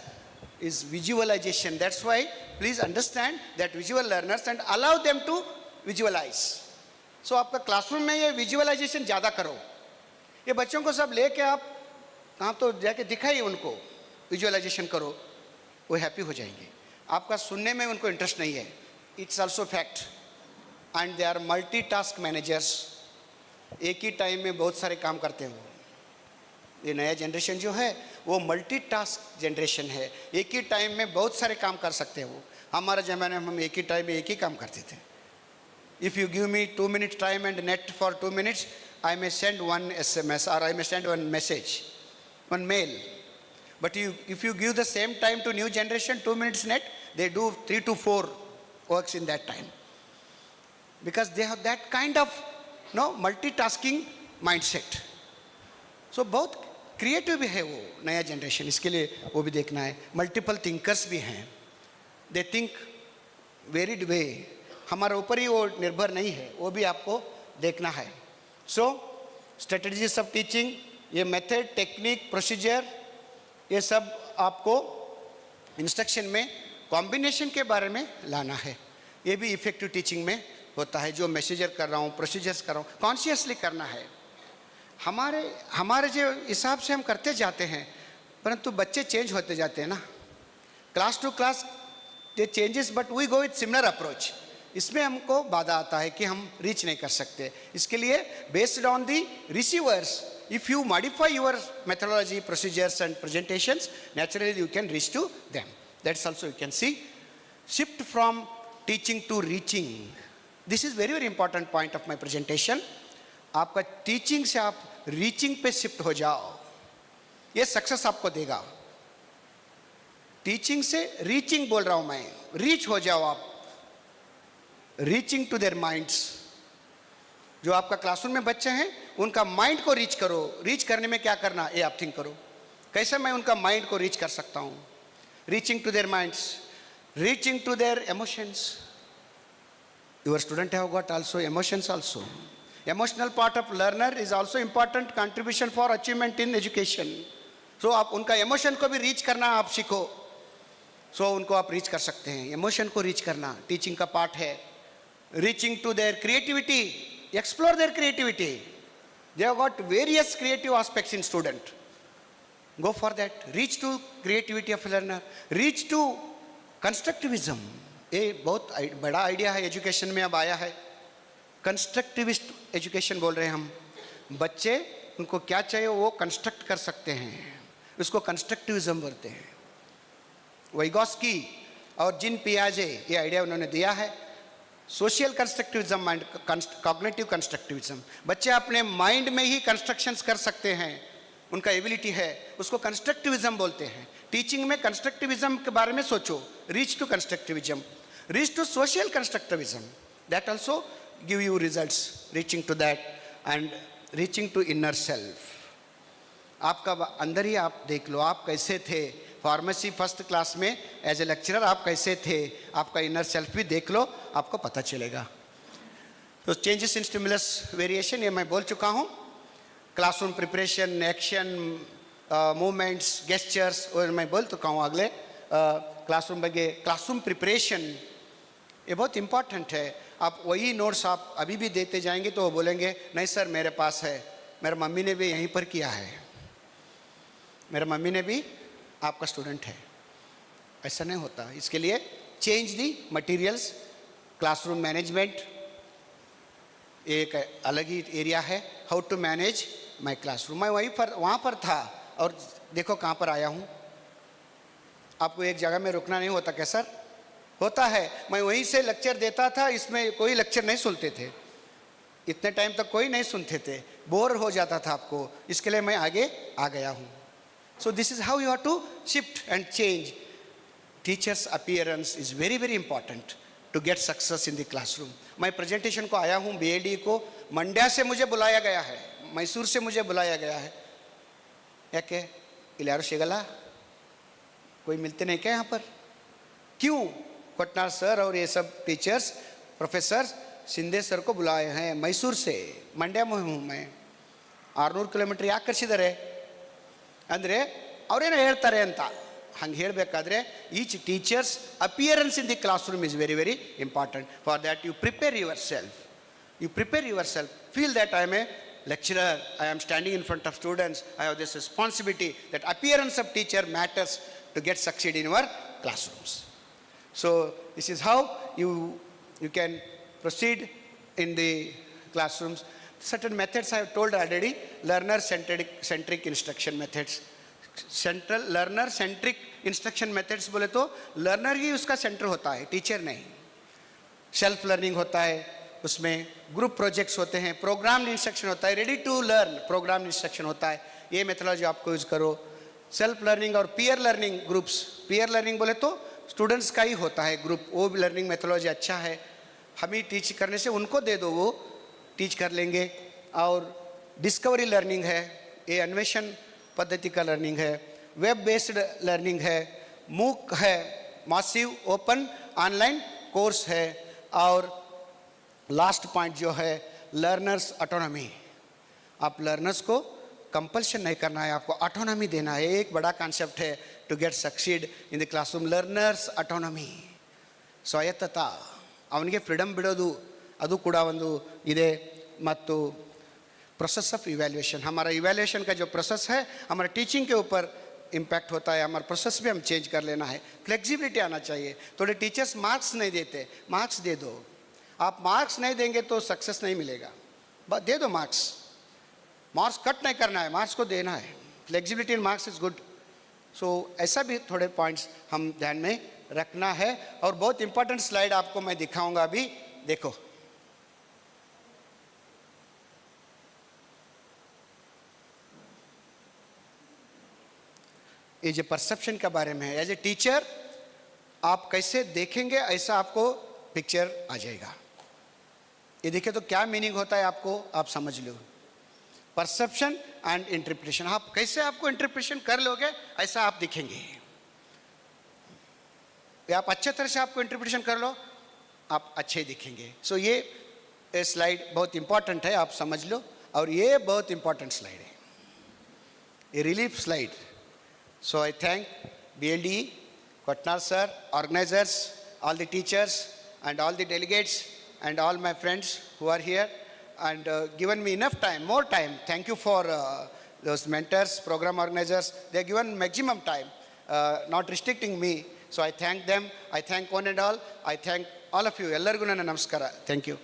S5: is visualization. That's why please understand that visual learners and allow them to visualize. So आपका classroom में ये visualisation ज़्यादा करो. ये बच्चों को सब लेके आप कहाँ तो जाके दिखाइए, उनको विजुअलाइजेशन करो, वो हैप्पी हो जाएंगे. आपका सुनने में उनको इंटरेस्ट नहीं है. It's also fact. And they are multitask managers. एक ही टाइम में बहुत सारे काम करते हैं. ये नया जनरेशन जो है वो मल्टीटास्क जनरेशन है. एक ही टाइम में बहुत सारे काम कर सकते हैं. वो हमारे ज़माने में हम एक ही टाइम में एक ही काम करते थे. If you give me 2 minutes time and net for 2 minutes, I may send one SMS or I may send one message, one mail. But if you give the same time to new generation, 2 minutes net, they do 3 to 4 works in that time. because they have that kind of multitasking mindset. So बहुत creative भी है वो नया generation, इसके लिए वो भी देखना है. मल्टीपल थिंकर्स भी हैं, दे थिंक वेरिड वे. हमारे ऊपर ही वो निर्भर नहीं है, वो भी आपको देखना है. सो स्ट्रेटजीज ऑफ टीचिंग, ये मेथड, टेक्निक, प्रोसीजर, ये सब आपको इंस्ट्रक्शन में कॉम्बिनेशन के बारे में लाना है. ये भी इफेक्टिव टीचिंग में होता है. जो मैसेजर कर रहा हूँ, प्रोसीजर्स कर रहा हूँ, कॉन्शियसली करना है. हमारे जो हिसाब से हम करते जाते हैं, परंतु बच्चे चेंज होते जाते हैं ना. Class to class they changes, but we go with similar approach. इसमें हमको बाधा आता है कि हम रीच नहीं कर सकते. इसके लिए based on the receivers, if you modify your methodology, procedures and presentations, naturally you can reach to them. That's also you can see. Shift from teaching to reaching, this is very very important point of my presentation. आपका teaching से आप reaching पे shift हो जाओ, ये success आपको देगा. Teaching से रीचिंग बोल रहा हूं मैं, रीच हो जाओ आप, रीचिंग टू देयर माइंड्स. जो आपका क्लासरूम में बच्चे हैं, उनका माइंड को रीच करो. रीच करने में क्या करना, ये आप थिंक करो, कैसे मैं उनका माइंड को रीच कर सकता हूं. Reaching to their minds, reaching to their emotions. Your student have got also emotions also. Emotional part of learner is also important contribution for achievement in education. So आप उनका emotion को भी reach करना आप सीखो. So उनको आप reach कर सकते हैं. Emotion को reach करना teaching का part है. Reaching to their creativity, explore their creativity. They have got various creative aspects in student. Go for that. Reach to creativity of learner. Reach to constructivism. ये बहुत बड़ा idea है, education में अब आया है. कंस्ट्रक्टिविस्ट एजुकेशन बोल रहे हैं हम. बच्चे उनको क्या चाहिए वो कंस्ट्रक्ट कर सकते हैं, उसको कंस्ट्रक्टिविज्म बोलते हैं. वाइगॉस्की और जिन पियाजे ये आइडिया उन्होंने दिया है. Social constructivism and cognitive constructivism. बच्चे अपने माइंड में ही कंस्ट्रक्शंस कर सकते हैं, उनका एबिलिटी है, उसको कंस्ट्रक्टिविज्म बोलते हैं. टीचिंग में कंस्ट्रक्टिविज्म के बारे में सोचो. Reach to constructivism, reach to social constructivism, that also give you results. Reaching to that and reaching to inner self. आपका अंदर ही आप देख लो, आप कैसे थे फार्मेसी फर्स्ट क्लास में एज ए लेक्चरर, आप कैसे थे. आपका इनर सेल्फ भी देख लो, आपको पता चलेगा. तो चेंजेस इन स्टिमुलस वेरिएशन ये मैं बोल चुका हूँ. Classroom preparation, action, movements, gestures, और मैं बोल चुका हूँ अगले क्लासरूम ಬಗ್ಗೆ. क्लासरूम प्रिपरेशन ये बहुत इंपॉर्टेंट है. आप वही नोट्स आप अभी भी देते जाएंगे तो वो बोलेंगे नहीं सर मेरे पास है, मेरे मम्मी ने भी यहीं पर किया है, मेरे मम्मी ने भी आपका स्टूडेंट है. ऐसा नहीं होता. इसके लिए change the materials. Classroom management एक अलग ही एरिया है. How to manage my classroom. मैं वहाँ पर था और देखो कहाँ पर आया हूँ. आपको एक जगह में रुकना नहीं होता क्या सर? होता है. मैं वहीं से लेक्चर देता था, इसमें कोई लेक्चर नहीं सुनते थे. इतने टाइम तक कोई नहीं सुनते थे, बोर हो जाता था आपको. इसके लिए मैं आगे आ गया हूँ. So this is how you have to shift and change. Teachers appearance is very very important to get success in the classroom. मैं प्रेजेंटेशन को आया हूँ BAD को. मंड्या से मुझे बुलाया गया है, मैसूर से मुझे बुलाया गया है. याके इलारो शेगला कोई मिलते नहीं क्या यहाँ पर? क्यों? कोटनार सर और ये सब टीचर्स, प्रोफेसर शिंदे सर को बुलाए हैं मैसूर से. ಮಂಡ್ಯ में हूँ मैं. 600 ಕಿಲೋಮೀಟರ್ ಯಾಕೆ ಕರೆಸಿದ್ದಾರೆ ಅಂದರೆ ಅವರೇನೋ ಹೇಳ್ತಾರೆ ಅಂತ. ಹಂಗೆ ಹೇಳಬೇಕಾದ್ರೆ each teachers appearance in the classroom is very very important. For that you prepare yourself. You prepare yourself. Feel that I am a lecturer, I am standing in front of students, I have this responsibility. That appearance of teacher matters to get succeed in your classrooms. So this is how you can proceed in the classrooms. Certain methods I have told already. Learner centric instruction methods. Central learner centric instruction methods बोले तो learner ही उसका center होता है, teacher नहीं. Self learning होता है, उसमें group projects होते हैं, प्रोग्राम इंस्ट्रक्शन होता है, ready to learn program instruction होता है. ये मेथोडोलॉजी आपको यूज करो. सेल्फ लर्निंग और peer learning groups. Peer learning बोले तो स्टूडेंट्स का ही होता है ग्रुप, वो भी लर्निंग मेथोडोलॉजी अच्छा है. हम ही टीच करने से उनको दे दो, वो टीच कर लेंगे। और डिस्कवरी लर्निंग है, ये अन्वेषण पद्धति का लर्निंग है, वेब बेस्ड लर्निंग है, मूक है, मासिव ओपन ऑनलाइन कोर्स है। और लास्ट पॉइंट जो है लर्नर्स ऑटोनॉमी, आप लर्नर्स को कंपल्शन नहीं करना है, आपको ऑटोनॉमी देना है। एक बड़ा कॉन्सेप्ट है to get succeed in the classroom, learners autonomy, ಸ್ವಾಯತ್ತತಾ, ಅವನಿಗೆ ಫ್ರೀಡಮ್ ಬಿಡೋದು, ಅದು ಕೂಡ ಒಂದು ಇದೆ। ಮತ್ತು प्रोसेस ऑफ इवैल्यूएशन, हमारा इवैल्यूएशन का जो प्रोसेस है हमारा टीचिंग के ऊपर इम्पैक्ट होता है, हमारा प्रोसेस भी हम चेंज कर लेना है। फ्लेक्सिबिलिटी आना चाहिए। थोड़े टीचर्स मार्क्स नहीं देते, मार्क्स दे दो। आप मार्क्स नहीं देंगे तो सक्सेस नहीं मिलेगा, बस दे दो मार्क्स, मार्क्स कट नहीं करना है, मार्क्स को देना है। Flexibility in marks is good. So ऐसा भी थोड़े पॉइंट्स हम ध्यान में रखना है। और बहुत इंपॉर्टेंट स्लाइड आपको मैं दिखाऊंगा अभी, देखो। ये जो परसेप्शन के बारे में है, एज ए टीचर आप कैसे देखेंगे ऐसा आपको पिक्चर आ जाएगा। ये देखिए तो क्या मीनिंग होता है आपको, आप समझ लो। परसेप्शन एंड इंटरप्रिटेशन, आप कैसे आपको इंटरप्रिटेशन कर लोगे ऐसा आप दिखेंगे। आप अच्छे तरह से आपको इंटरप्रिटेशन कर लो, आप अच्छे दिखेंगे। सो ये स्लाइड बहुत इंपॉर्टेंट है, आप समझ लो। और ये बहुत इंपॉर्टेंट स्लाइड है, ये relief slide. So I thank BLD, Kotnar sir, organizers, all the teachers and all the delegates and all my friends who are here and given me enough time, more time. Thank you for those mentors, program organizers. They have given maximum time, not restricting me. So I thank them. I thank one and all. I thank all of you. Ellargu nanna namaskara. Thank you.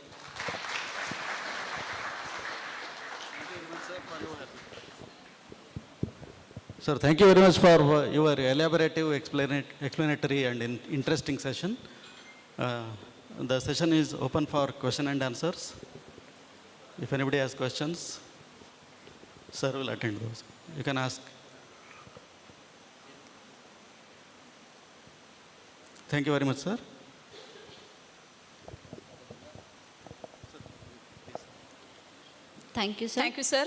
S6: Sir, thank you very much for your elaborative, explanatory and interesting session. The session is open for question and answers. If anybody has questions, sir will attend those. You can ask. Thank you very much, sir.
S1: Thank you, sir.
S3: Thank you, sir.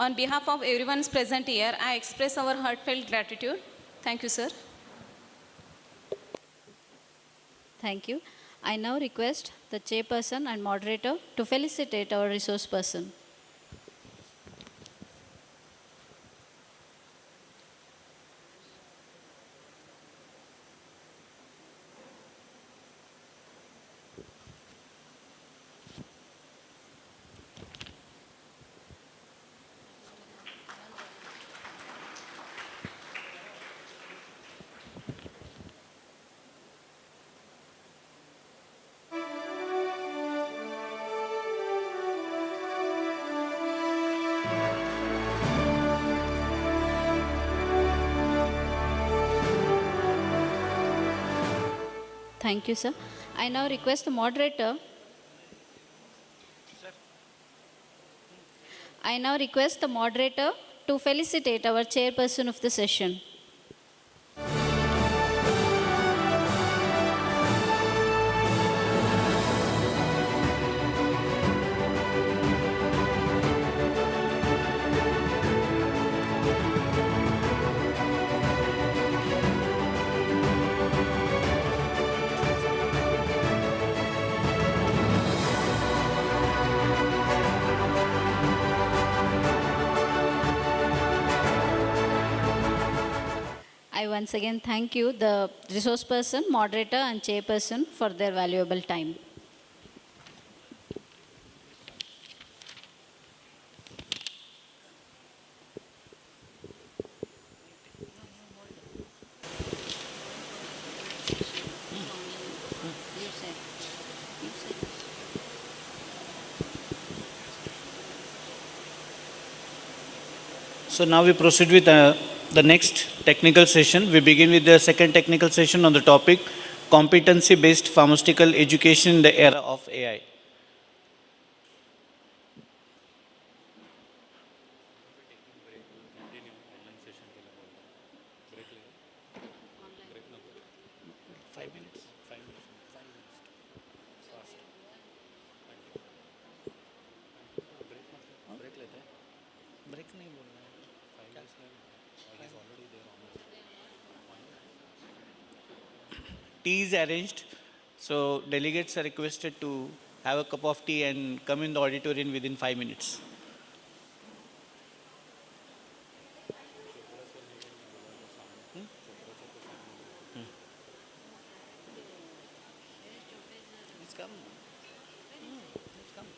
S3: On behalf of everyone present here, I express our heartfelt gratitude. Thank you, sir.
S1: Thank you. I now request the chairperson and moderator to felicitate our resource person. Thank you, sir. I now request the moderator. I now request the moderator to felicitate our chairperson of the session. I once again thank you, the resource person, moderator and chairperson for their valuable time.
S2: So now we proceed with the next technical session. We begin with the second technical session on the topic competency-based pharmaceutical education in the era of AI. tea is arranged. So delegates are requested to have a cup of tea and come in the auditorium within 5 minutes. Please come. Please come.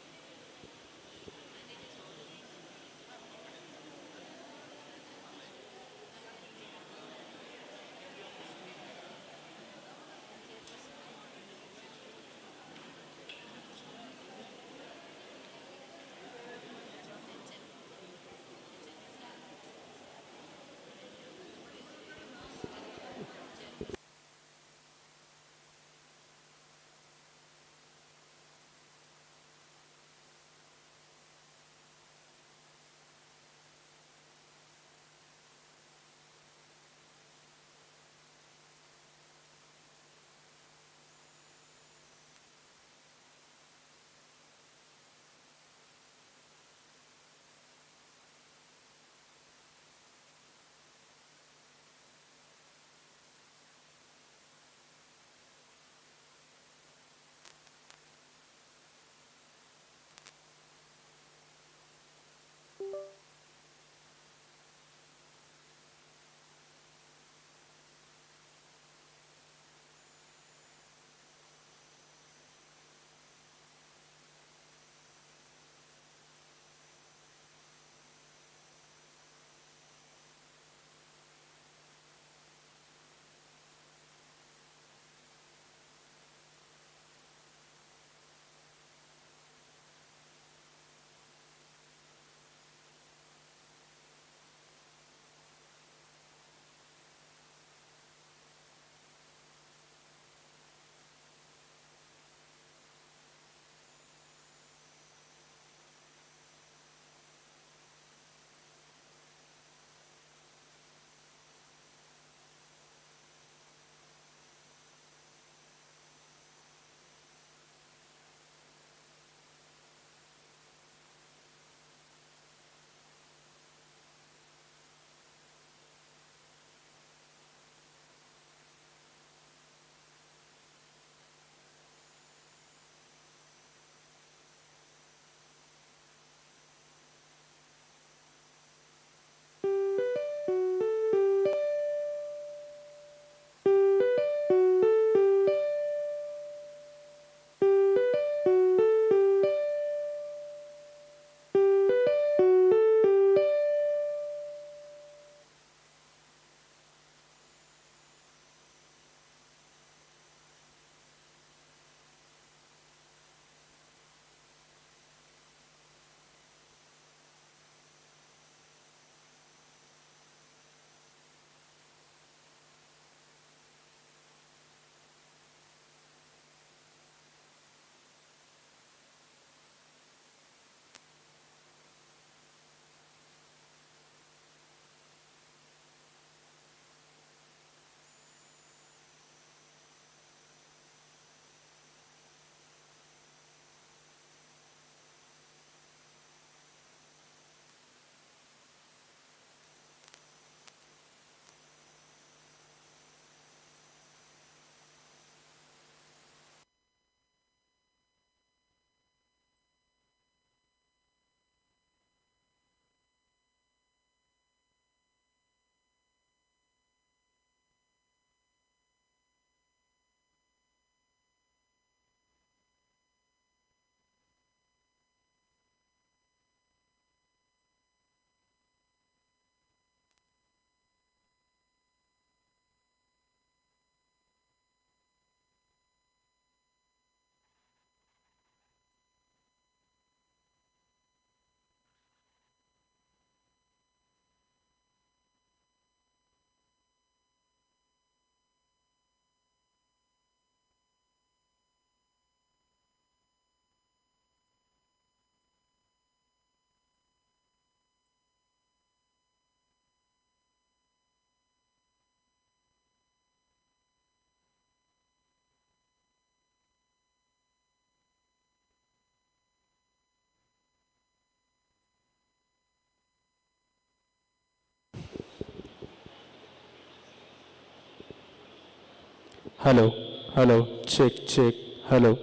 S7: Hello. Hello, check, check. Hello.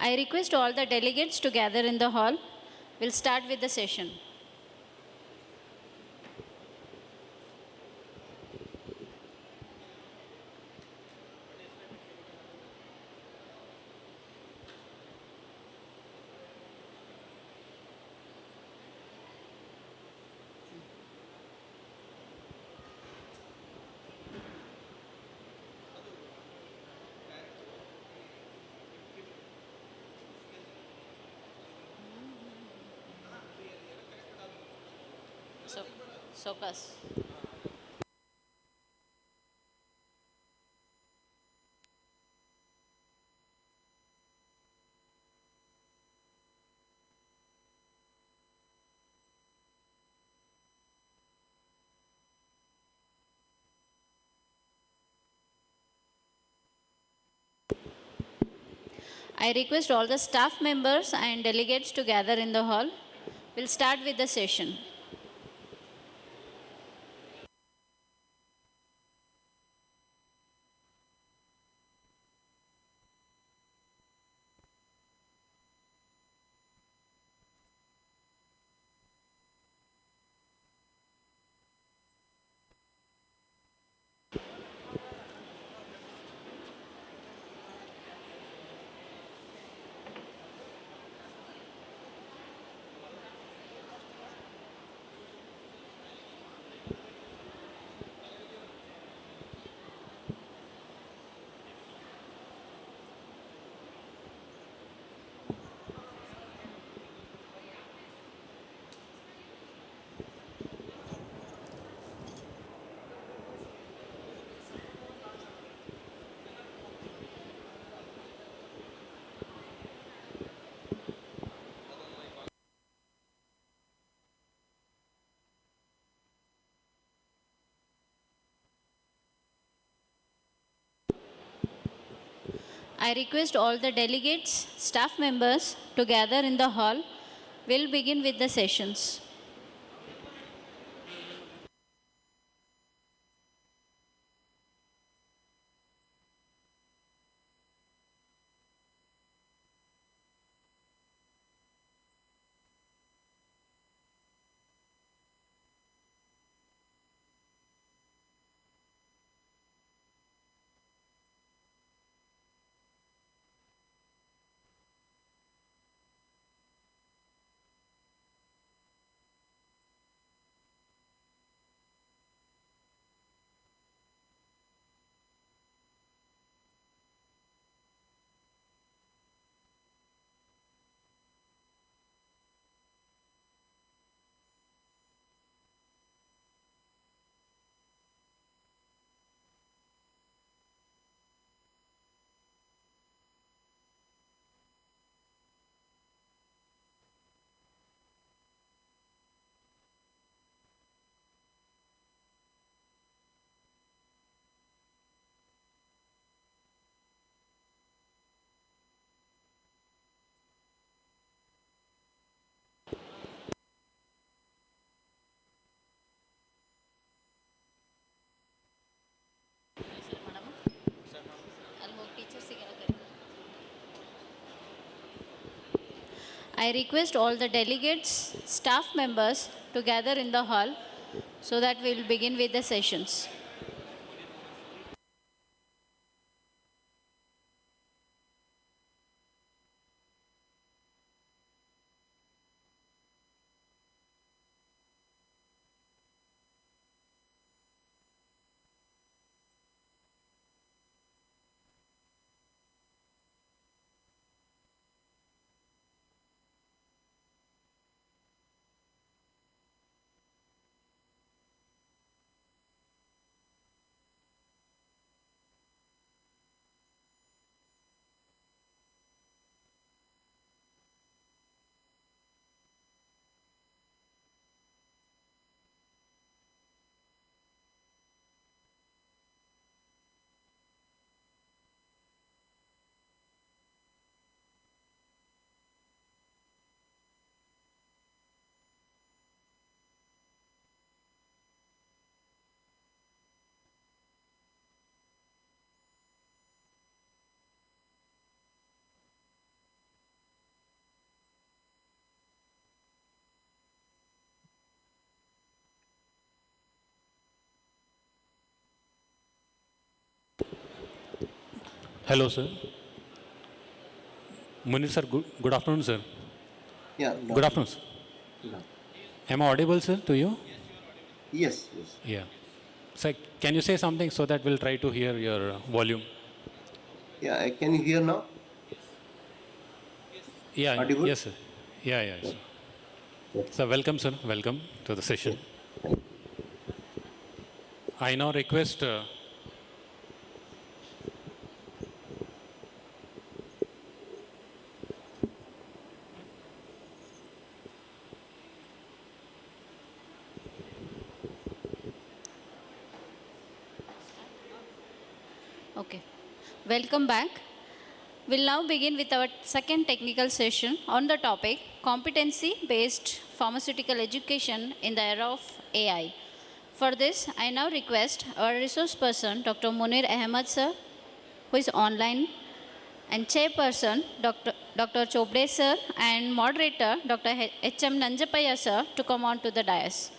S1: I request all the delegates to gather in the hall. We'll start with the session. Sokas. I request all the staff members and delegates to gather in the hall. We'll start with the session. I request all the delegates, staff members to gather in the hall. We'll begin with the sessions. I request all the delegates, staff members to gather in the hall so that we will begin with the sessions.
S7: Hello, sir. Munir, sir, good afternoon, sir.
S8: Yeah.
S7: Good afternoon, sir.
S8: No.
S7: Am I audible, sir, to you?
S8: Yes, yes.
S7: Yeah. Sir, can you say something so that we'll try to hear your volume?
S8: Yeah, I can hear now.
S7: Yeah.
S8: Audible?
S7: Yes, sir. Yeah, yeah. Sir. So welcome, sir. Welcome to the session. I now request
S1: Okay. Welcome back. We'll now begin with our second technical session on the topic competency-based pharmaceutical education in the era of AI. For this, I now request our resource person, Dr. Munir Ahmed sir, who is online, and chairperson, Dr. Chobde sir, and moderator, Dr. H.M. Nanjapaya sir, to come on to the dais.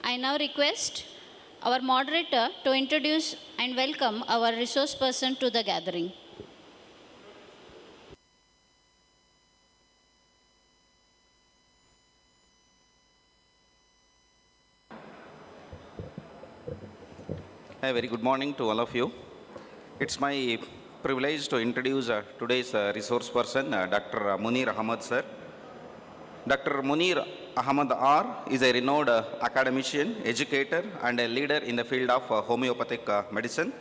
S1: I now request our moderator to introduce and welcome our resource person to the gathering.
S9: Hi, very good morning to all of you. It's my privilege to introduce today's resource person, Dr. Munir Ahmed sir. Dr. Munir Ahmed R is a renowned academician, educator, and a leader in the field of homeopathic medicine.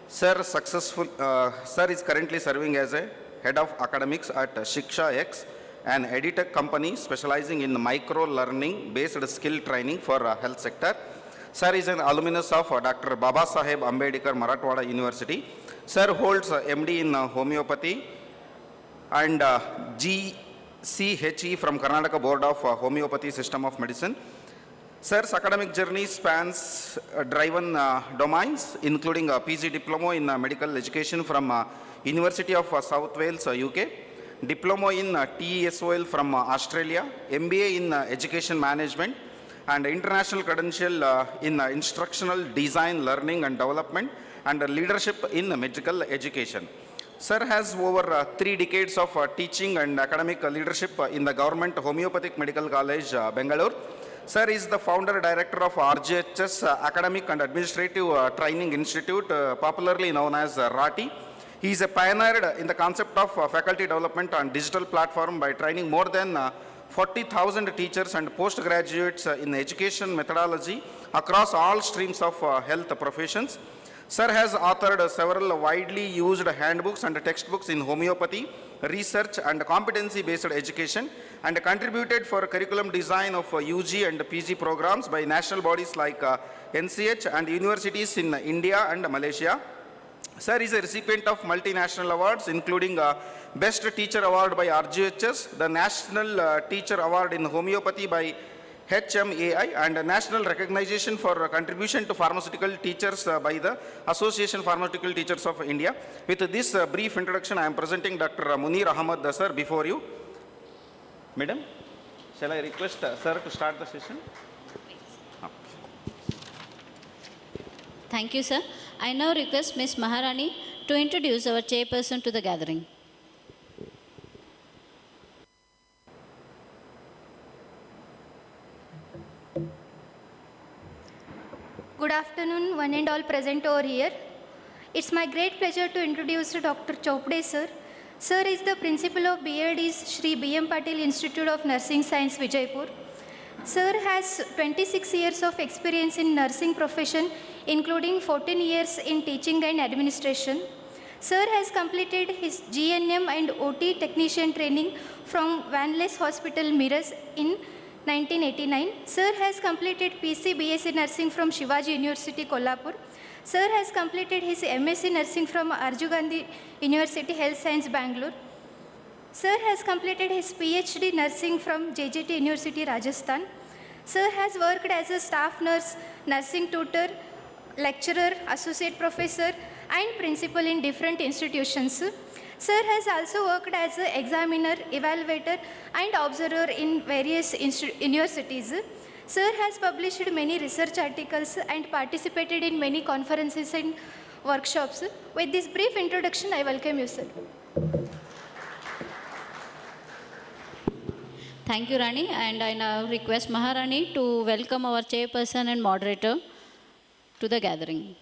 S9: Sir is currently serving as a head of academics at Shiksha X an edtech company specializing in micro-learning based skill training for health sector. Sir is an alumnus of Dr. Baba Saheb Ambedkar Marathwada University. Sir holds MD in homeopathy and GCHE from Karnataka Board of Homeopathy System of Medicine. Sir's academic journey spans driven domains, including a PG Diploma in Medical Education from University of South Wales, UK, Diploma in TESOL from Australia, MBA in Education Management, and International Credential in Instructional Design, Learning and Development, and Leadership in Medical Education. Sir has over 3 decades of teaching and academic leadership in the Government Homeopathic Medical College, Bangalore. Sir is the founder director of RGHS Academic and Administrative Training Institute, popularly known as RATI. He is a pioneer in the concept of faculty development on digital platform by training more than 40,000 teachers and postgraduates in education methodology across all streams of health professions. Sir has authored several widely used handbooks and textbooks in homeopathy, research and competency-based education, and contributed for curriculum design of UG and PG programs by national bodies like NCH and universities in India and Malaysia. Sir is a recipient of multinational awards, including Best Teacher Award by RGHS, the National Teacher Award in Homeopathy by HMAI, and a national recognition for contribution to pharmaceutical teachers by the Association Pharmaceutical Teachers of India. With this brief introduction, I am presenting Dr. Munir Ahmad sir before you. Madam, shall I request sir to start the session?
S1: Thank you, sir. I now request Ms. Maharani to introduce our chairperson to the gathering.
S10: Good afternoon, one and all present over here. It's my great pleasure to introduce Dr. Chopde sir. Sir is the principal of BLD's Shri B.M. Patil Institute of Nursing Science, Vijaypur. Sir has 26 years of experience in nursing profession, including 14 years in teaching and administration. Sir has completed his GNM and OT technician training from Vanless Hospital, Miras in 1989. Sir has completed PC BSc Nursing from Shivaji University, Kolhapur. Sir has completed his MSc Nursing from Arju Gandhi University Health Science, Bangalore. Sir has completed his PhD Nursing from JJT University, Rajasthan. Sir has worked as a staff nurse, nursing tutor, lecturer, associate professor, and principal in different institutions. Sir has also worked as an examiner, evaluator, and observer in various universities. Sir has published many research articles and participated in many conferences and workshops. With this brief introduction, I welcome you, sir.
S1: Thank you, Rani, and I now request Maharani to welcome our chairperson and moderator to the gathering.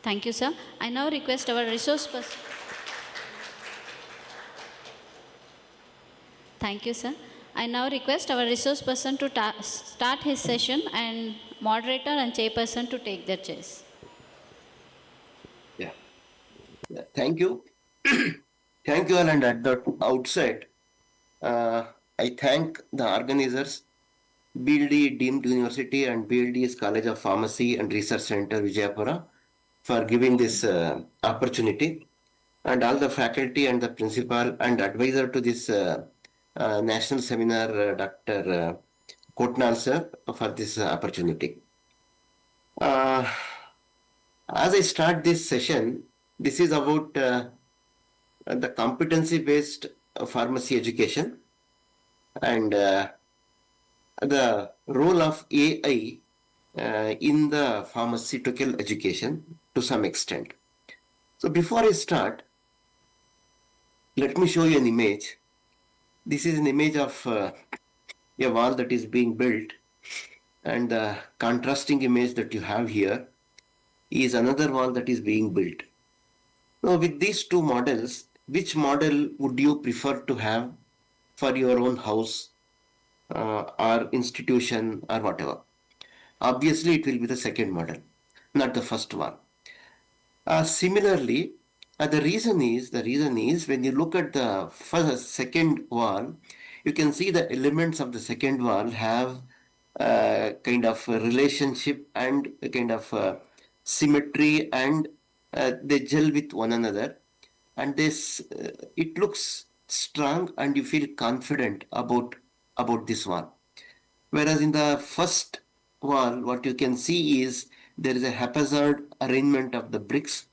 S1: Thank you, sir. I now request our resource person. Thank you, sir. I now request our resource person to start his session and moderator and chairperson to take their chairs.
S8: Yeah. Thank you. Thank you all, and at the outset, I thank the organizers, BLD Deemed University and BLD's College of Pharmacy and Research Center, Vijayapura, for giving this opportunity, and all the faculty and the principal and advisor to this national seminar, Dr. Kotnal sir, for this opportunity. As I start this session, this is about the competency-based pharmacy education and the role of AI in the pharmaceutical education to some extent. So before I start, let me show you an image. This is an image of a wall that is being built, and the contrasting image that you have here is another wall that is being built. Now, with these two models, which model would you prefer to have for your own house or institution or whatever. Obviously, it will be the second model, not the first one. Similarly, the reason is when you look at the first second wall, you can see the elements of the second wall have kind of a relationship and a kind of symmetry, and they gel with one another, and this it looks strong and you feel confident about this wall. Whereas in the first wall, what you can see is there is a haphazard arrangement of the bricks,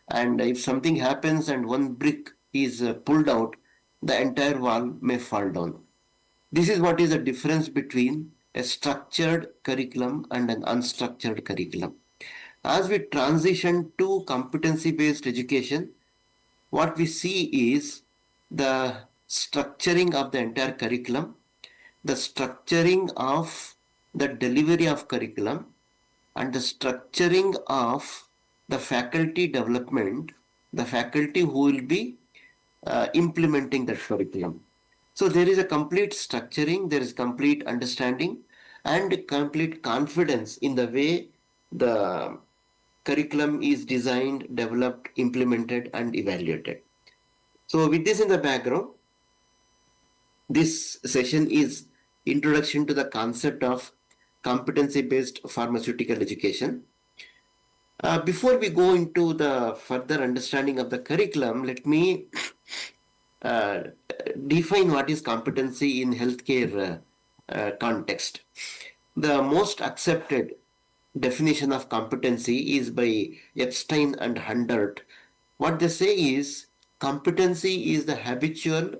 S8: and if something happens and one brick is pulled out, the entire wall may fall down. This is what is the difference between a structured curriculum and an unstructured curriculum. As we transition to competency based education, what we see is the structuring of the entire curriculum, the structuring of the delivery of curriculum, and the structuring of the faculty development, the faculty who will be implementing that curriculum. So there is a complete structuring, there is complete understanding, and complete confidence in the way the curriculum is designed, developed, implemented, and evaluated. So with this in the background, this session is introduction to the concept of competency-based pharmaceutical education. Before we go into the further understanding of the curriculum, let me uh, define what is competency in healthcare context. The most accepted definition of competency is by Epstein and Hundert. What they say is competency is the habitual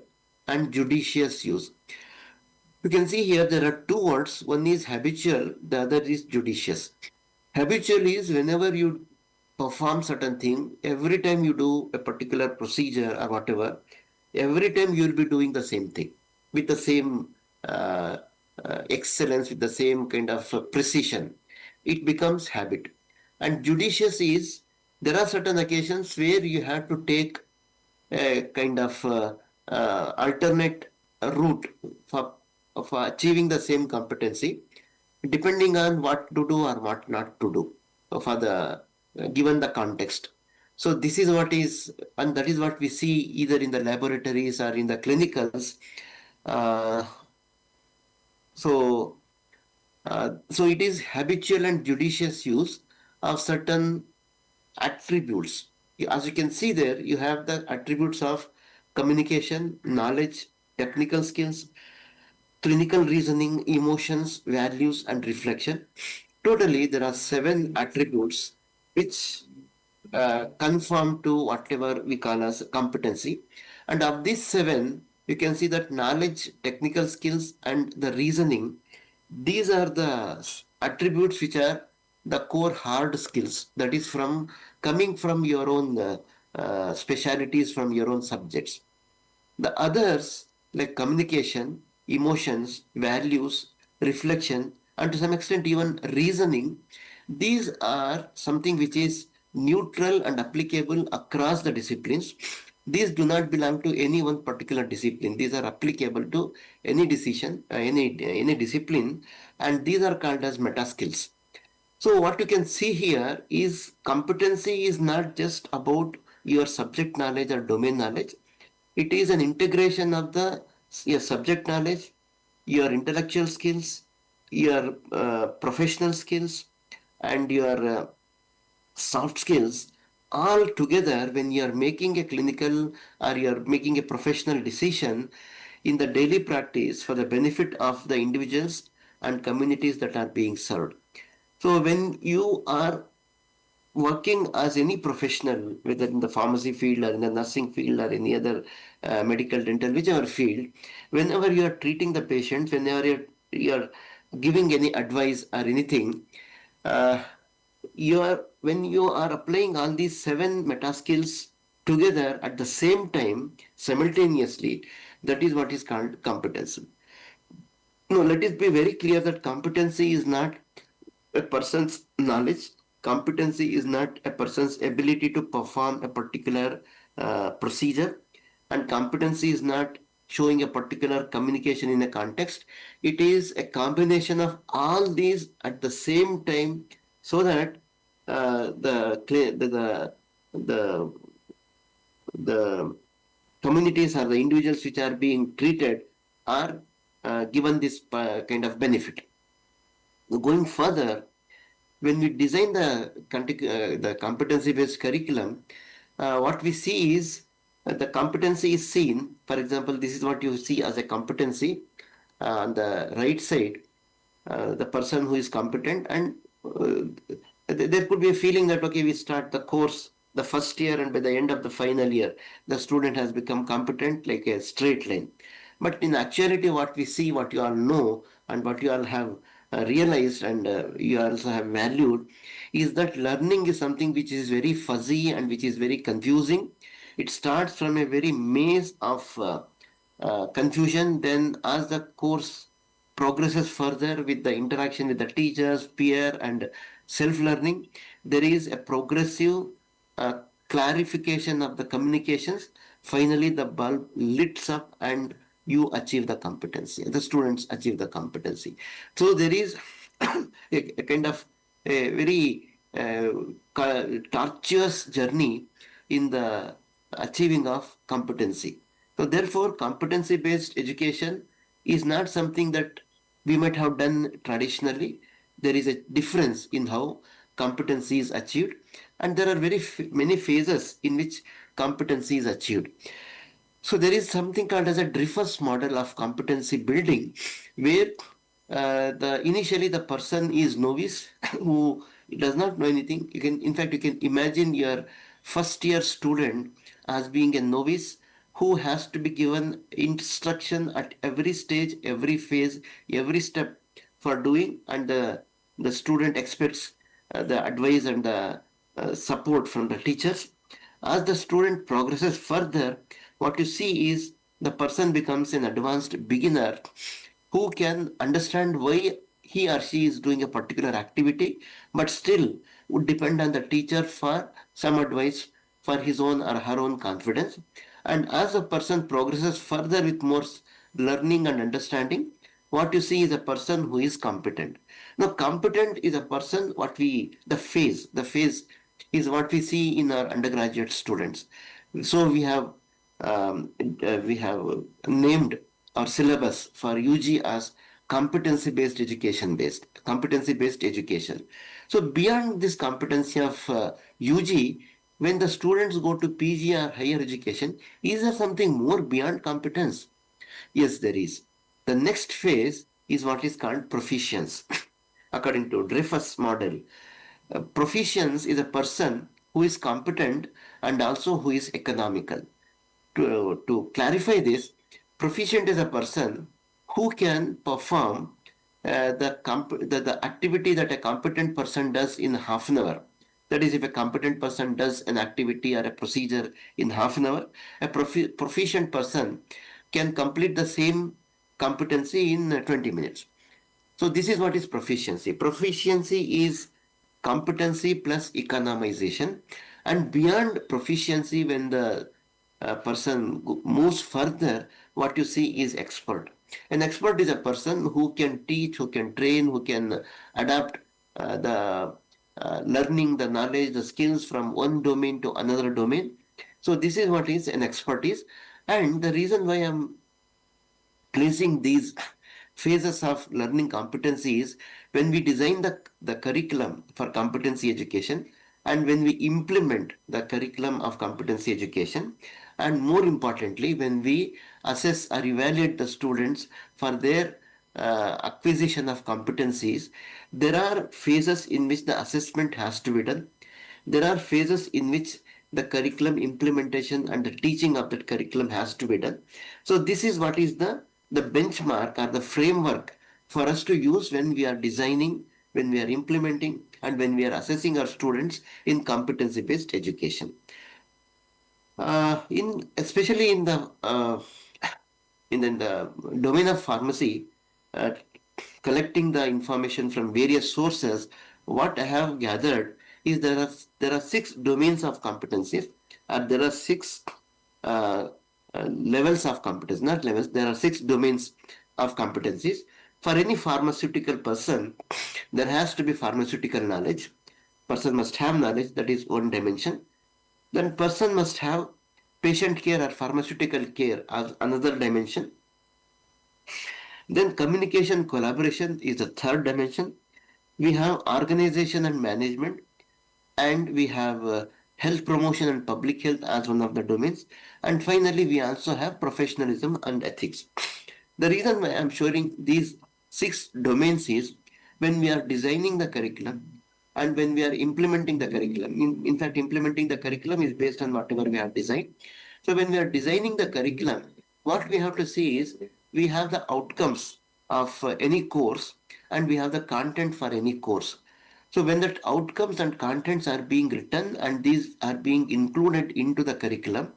S8: and judicious use. You can see here there are two words. One is habitual, the other is judicious. Habitual is whenever you perform certain thing, every time you do a particular procedure or whatever, every time you will be doing the same thing with the same excellence, with the same kind of precision. It becomes habit. And judicious is there are certain occasions where you have to take a kind of alternate route for achieving the same competency, depending on what to do or what not to do for the given the context. So this is what is, and that is what we see either in the laboratories or in the clinicals. Uh, so so it is habitual and judicious use of certain attributes. As you can see there, you have the attributes of communication, knowledge, technical skills, clinical reasoning, emotions, values, and reflection. Totally, there are 7 attributes which conform to whatever we call as competency. And of these 7, you can see that knowledge, technical skills, and the reasoning, these are the attributes which are the core hard skills, that is from coming from your own specialities, from your own subjects. The others, like communication, emotions, values, reflection, and to some extent even reasoning, these are something which is neutral and applicable across the disciplines. These do not belong to any one particular discipline. These are applicable to any decision, any discipline, and these are called as meta skills. So what you can see here is competency is not just about your subject knowledge or domain knowledge. It is an integration of your subject knowledge, your intellectual skills, your professional skills, and your soft skills all together when you are making a clinical or you are making a professional decision in the daily practice for the benefit of the individuals and communities that are being served. So when you are working as any professional, whether in the pharmacy field or in the nursing field or any other medical, dental, whichever field, whenever you are treating the patient, whenever you are giving any advice or anything, when you are applying all these 7 meta skills together at the same time, simultaneously, that is what is called competency. No, let it be very clear that competency is not a person's knowledge. Competency is not a person's ability to perform a particular procedure, and competency is not showing a particular communication in a context. It is a combination of all these at the same time, so that the the communities or the individuals which are being treated are given this kind of benefit. Going further, when we design the competency-based curriculum, what we see is the competency is seen. For example, this is what you see as a competency on the right side, the person who is competent, and there could be a feeling that okay, we start the course the first year, and by the end of the final year, the student has become competent like a straight line. But in actuality, what we see, what you all know, and what you all have realized, and you also have valued, is that learning is something which is very fuzzy and which is very confusing. It starts from a very maze of confusion. Then, as the course progresses further with the interaction with the teachers, peer, and self-learning, there is a progressive clarification of the communications. Finally, the bulb lights up and you achieve the competency. The students achieve the competency. So there is a kind of a very tortuous journey in the achieving of competency. So therefore, competency-based education is not something that we might have done traditionally. There is a difference in how competency is achieved, and there are very many phases in which competency is achieved. So there is something called as a Dreyfus model of competency building, where initially the person is novice who does not know anything. In fact, you can imagine your first year student as being a novice who has to be given instruction at every stage, every phase, every step for doing, and the student expects the advice and the support from the teachers. As the student progresses further, what you see is the person becomes an advanced beginner who can understand why he or she is doing a particular activity, but still would depend on the teacher for some advice for his own or her own confidence. And as a person progresses further with more learning and understanding, what you see is a person who is competent. Now, competent is a person, the phase is what we see in our undergraduate students. So we have named our syllabus for UG as competency-based education. So beyond this competency of UG, when the students go to PG or higher education, is there something more beyond competence? Yes, there is. The next phase is what is called proficiency. According to Dreyfus model, proficiency is a person who is competent and also who is economical. To clarify this, proficient is a person who can perform the activity that a competent person does in half an hour. That is, if a competent person does an activity or a procedure in half an hour, a proficient person can complete the same competency in 20 minutes. So this is what is proficiency. Proficiency is competency plus economization. And beyond proficiency, when the person moves further, what you see is expert. An expert is a person who can teach, who can train, who can adapt the learning, the knowledge, the skills from one domain to another domain. So this is what is an expertise. And the reason why I'm placing these phases of learning competency is when we design the curriculum for competency education, and when we implement the curriculum of competency education, and more importantly, when we assess or evaluate the students for their acquisition of competencies, there are phases in which the assessment has to be done. There are phases in which the curriculum implementation and the teaching of that curriculum has to be done. So this is what is the benchmark or the framework for us to use when we are designing, when we are implementing, and when we are assessing our students in competency-based education. Especially in the domain of pharmacy, collecting the information from various sources, what I have gathered is there are 6 domains of competencies, and there are 6 levels of competence, not levels, there are 6 domains of competencies. For any pharmaceutical person, there has to be pharmaceutical knowledge. Person must have knowledge, that is one dimension. Then person must have patient care or pharmaceutical care as another dimension. Then communication collaboration is the third dimension. We have organization and management, and we have health promotion and public health as one of the domains. And finally, we also have professionalism and ethics. The reason why I'm showing these 6 domains is when we are designing the curriculum and when we are implementing the curriculum. In fact, implementing the curriculum is based on whatever we have designed. So when we are designing the curriculum, what we have to see is we have the outcomes of any course and we have the content for any course. So when that outcomes and contents are being written and these are being included into the curriculum,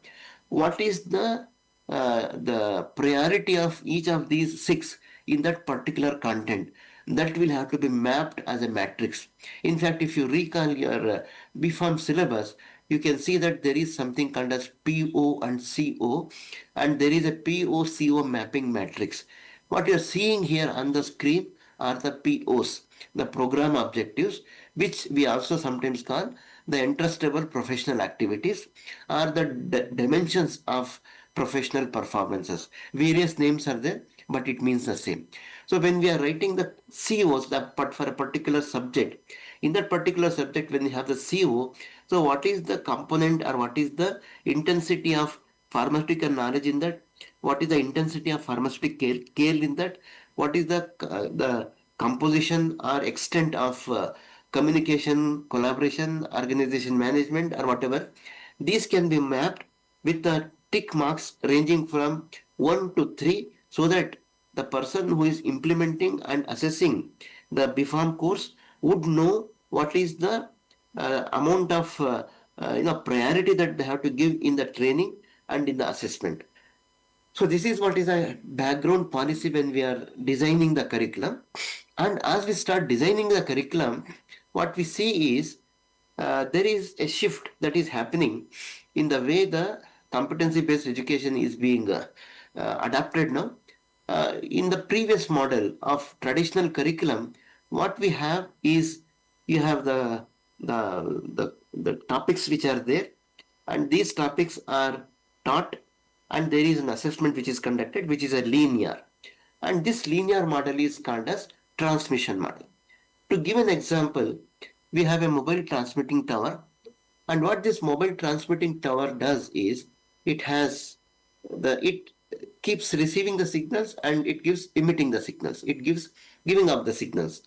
S8: what is the priority of each of these 6 in that particular content? That will have to be mapped as a matrix. In fact, if you recall your BPharm syllabus, you can see that there is something called as PO and CO, and there is a PO-CO mapping matrix. What you're seeing here on the screen are the POs, the program objectives, which we also sometimes call the entrustable professional activities, are the dimensions of professional performances. Various names are there, but it means the same. So when we are writing the COs, but for a particular subject, in that particular subject, when you have the CO, so what is the component or what is the intensity of pharmaceutical knowledge in that? What is the intensity of pharmaceutical care in that? What is the composition or extent of communication, collaboration, organization management, or whatever? These can be mapped with the tick marks ranging from 1 to 3 so that the person who is implementing and assessing the BPharm course would know what is the amount of priority that they have to give in the training and in the assessment. So this is what is a background policy when we are designing the curriculum. And as we start designing the curriculum, what we see is there is a shift that is happening in the way the competency-based education is being adapted now. In the previous model of traditional curriculum, what we have is you have the topics which are there, and these topics are taught, and there is an assessment which is conducted, which is a linear. And this linear model is called as transmission model. To give an example, we have a mobile transmitting tower, and what this mobile transmitting tower does is it keeps receiving the signals and it gives emitting the signals. It gives giving up the signals.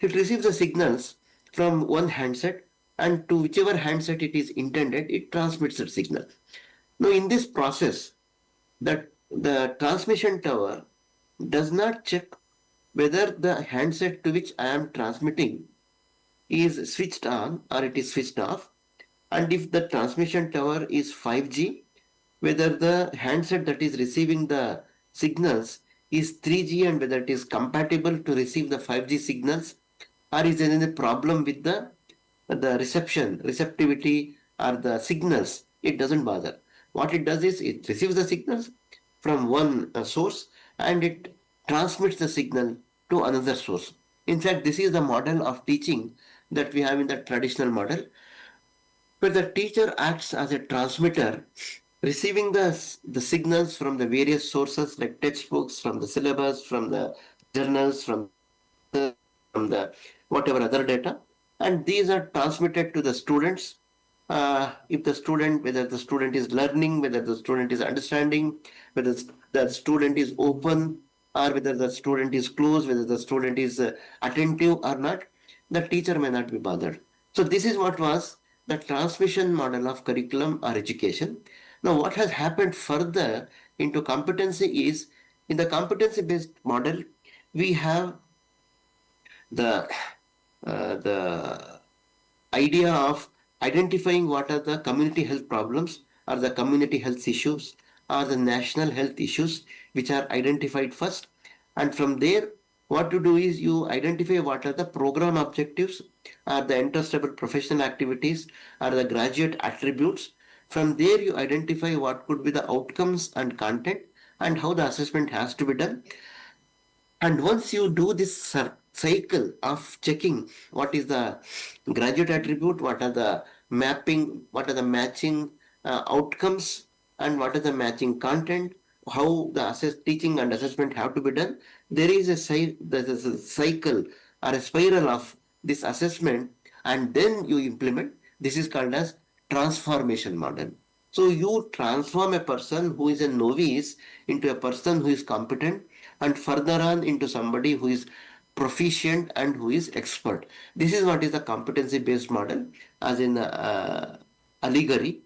S8: It receives the signals from one handset, and to whichever handset it is intended, it transmits the signal. Now, in this process, the transmission tower does not check whether the handset to which I am transmitting is switched on or it is switched off, and if the transmission tower is 5G, whether the handset that is receiving the signals is 3G and whether it is compatible to receive the 5G signals, or is there any problem with the receptivity or the signals. It doesn't bother. What it does is it receives the signals from one source and it transmits the signal to another source. In fact, this is the model of teaching that we have in the traditional model, where the teacher acts as a transmitter, receiving the signals from the various sources like textbooks, from the syllabus, from the journals, from the whatever other data, and these are transmitted to the students. If the student, whether the student is learning, whether the student is understanding, whether the student is open, or whether the student is closed, whether the student is attentive or not, the teacher may not be bothered. So this is what was the transmission model of curriculum or education. Now, what has happened further into competency is, in the competency-based model, we have the idea of identifying what are the community health problems or the community health issues or the national health issues which are identified first. And from there, what to do is you identify what are the program objectives or the entrustable professional activities or the graduate attributes From there, you identify what could be the outcomes and content and how the assessment has to be done. And once you do this cycle of checking what is the graduate attribute, what are the mapping, what are the matching outcomes, and what are the matching content, how the teaching and assessment have to be done, there is a cycle or a spiral of this assessment, and then you implement. This is called as transformation model. So you transform a person who is a novice into a person who is competent, and further on into somebody who is proficient and who is expert. This is what is the competency based model as in allegory.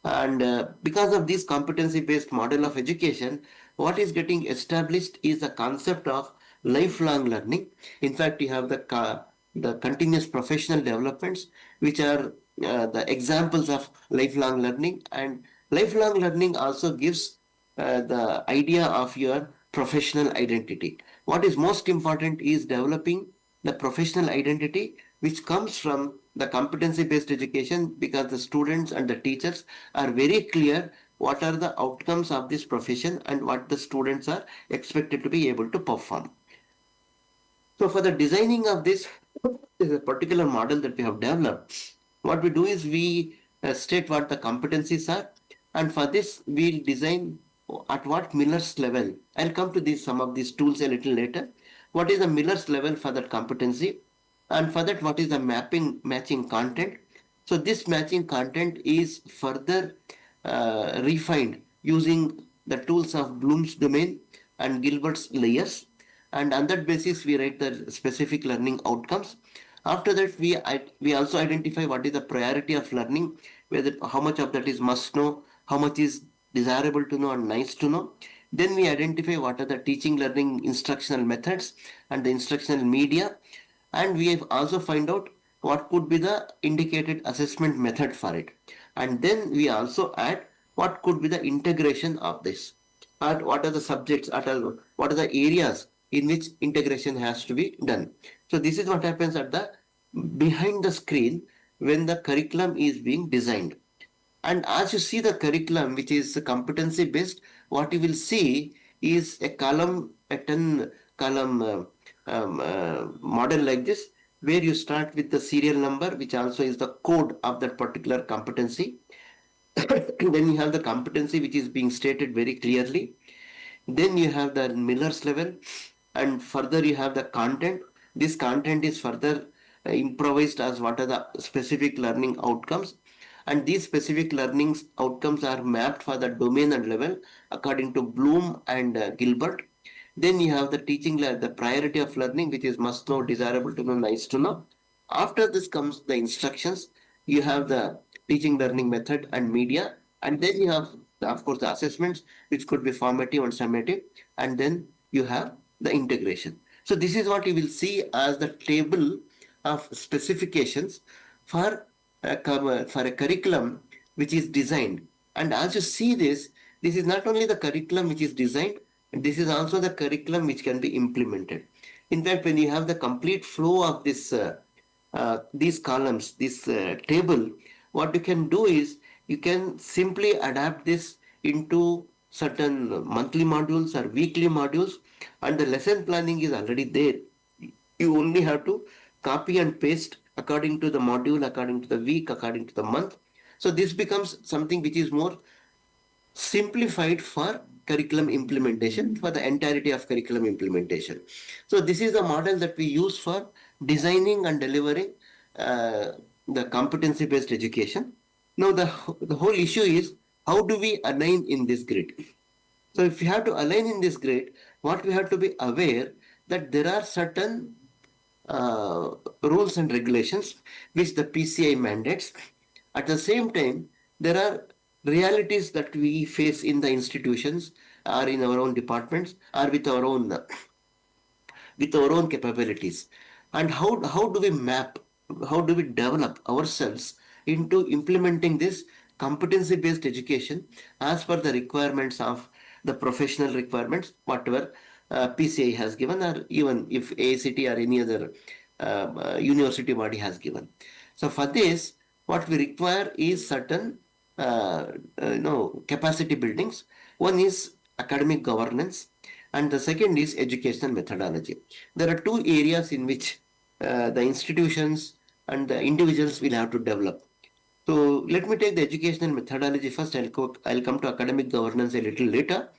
S8: And because of this competency based model of education, what is getting established is the concept of lifelong learning. In fact, you have the continuous professional developments, which are the examples of lifelong learning. And lifelong learning also gives the idea of your professional identity. What is most important is developing the professional identity, which comes from the competency based education, because the students and the teachers are very clear what are the outcomes of this profession and what the students are expected to be able to perform. So for the designing of this, is a particular model that we have developed. What we do is we state what the competencies are, and for this we'll design at what Miller's level. I'll come to these some of these tools a little later. What is the Miller's level for that competency, and for that what is the matching content. So this matching content is further refined using the tools of Bloom's domain and Gilbert's layers, and on that basis we write the specific learning outcomes. After that, we also identify what is the priority of learning, whether how much of that is must know, how much is desirable to know and nice to know. Then we identify what are the teaching learning instructional methods and the instructional media, and we have also find out what could be the indicated assessment method for it. And then we also add what could be the integration of this, and what are the subjects, what are the areas in which integration has to be done. So this is what happens at the behind the screen when the curriculum is being designed. And as you see the curriculum, which is competency based, what you will see is a 10 column model like this, where you start with the serial number, which also is the code of that particular competency. Then you have the competency, which is being stated very clearly. Then you have the Miller's level, and further you have the content. This content is further improvised as what are the specific learning outcomes, and these specific learning outcomes are mapped for the domain and level according to Bloom and Gilbert. Then you have the teaching, the priority of learning, which is must know, desirable to know, nice to know. After this comes the instructions. You have the teaching learning method and media, and then you have, of course, the assessments, which could be formative and summative, and then you have the integration. So this is what you will see as the table of specifications for a curriculum which is designed. And as you see this is not only the curriculum which is designed, this is also the curriculum which can be implemented. In fact, when you have the complete flow of these columns, this table, what you can do is you can simply adapt this into certain monthly modules or weekly modules, and the lesson planning is already there. You only have to copy and paste according to the module, according to the week, according to the month. So this becomes something which is more simplified for curriculum implementation, for the entirety of curriculum implementation. So this is the model that we use for designing and delivering the competency based education. Now the whole issue is, how do we align in this grid? So if we have to align in this grid, what we have to be aware that there are certain rules and regulations which the PCI mandates. At the same time, there are realities that we face in the institutions or in our own departments or with our own capabilities. And how do we map, how do we develop ourselves into implementing this competency based education as per the requirements of the professional requirements, whatever PCI has given, or even if AICT or any other university body has given. So for this, what we require is certain capacity buildings. One is academic governance, and the second is educational methodology. There are two areas in which the institutions and the individuals will have to develop. So let me take the educational methodology first. I'll come to academic governance a little later.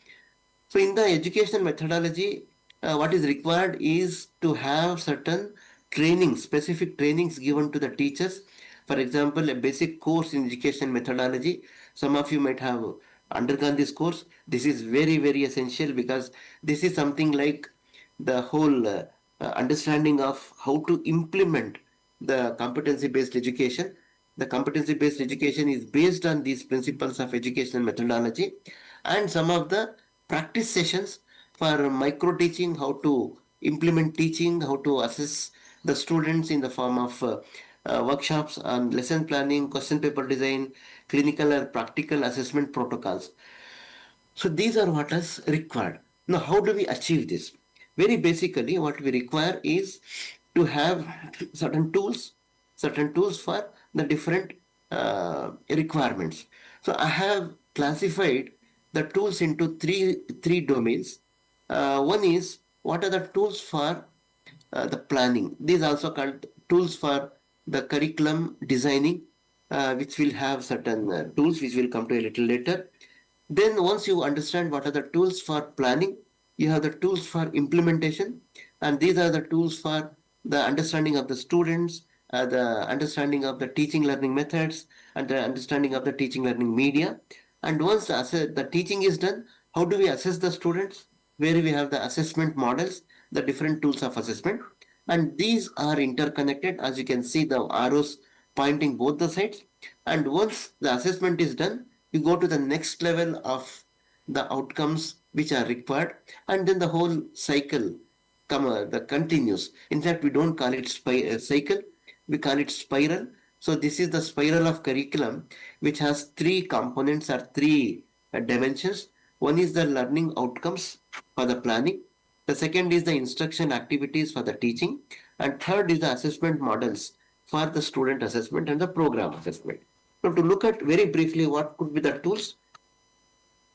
S8: So in the educational methodology, what is required is to have certain training, specific trainings given to the teachers. For example, a basic course in education methodology. Some of you might have undergone this course. This is very, very essential because this is something like the whole understanding of how to implement the competency-based education. The competency-based education is based on these principles of educational methodology, and some of the practice sessions for micro teaching, how to implement teaching, how to assess the students in the form of workshops on lesson planning, question paper design, clinical or practical assessment protocols. So these are what is required. Now, how do we achieve this? Very basically, what we require is to have certain tools for the different requirements. So I have classified the tools into three domains. One is what are the tools for the planning. These also called tools for the curriculum designing, which will have certain tools which will come to a little later. Then once you understand what are the tools for planning, you have the tools for implementation, and these are the tools for the understanding of the students, the understanding of the teaching learning methods, and the understanding of the teaching learning media. And once the teaching is done, how do we assess the students? Where we have the assessment models, the different tools of assessment, and these are interconnected. As you can see, the arrows pointing both the sides. And once the assessment is done, you go to the next level of the outcomes which are required, and then the whole cycle the continues. In fact, we don't call it cycle, we call it spiral. So this is the spiral of curriculum, which has three components or three dimensions. One is the learning outcomes for the planning, the second is the instruction activities for the teaching, and third is the assessment models for the student assessment and the program assessment. Now, to look at very briefly what could be the tools.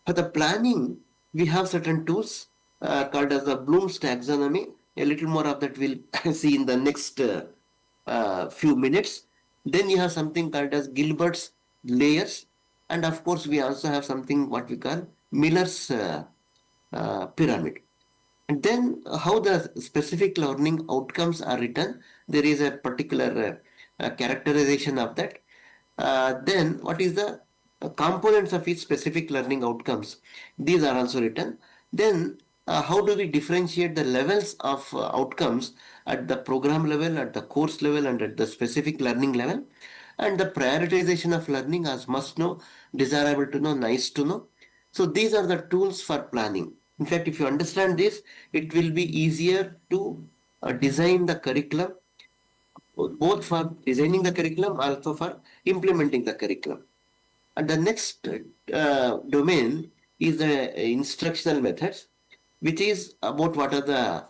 S8: For the planning, we have certain tools called as the Bloom's taxonomy. A little more of that we'll see in the next few minutes. Then you have something called as Gilbert's layers. And of course, we also have something what we call Miller's pyramid. And then how the specific learning outcomes are written, there is a particular characterization of that. Then what is the components of each specific learning outcomes? These are also written. Then how do we differentiate the levels of outcomes at the program level, at the course level, and at the specific learning level? And the prioritization of learning as must know, desirable to know, nice to know. So these are the tools for planning. In fact, if you understand this, it will be easier to design the curriculum, both for designing the curriculum, also for implementing the curriculum. And the next domain is the instructional methods, which is about what are the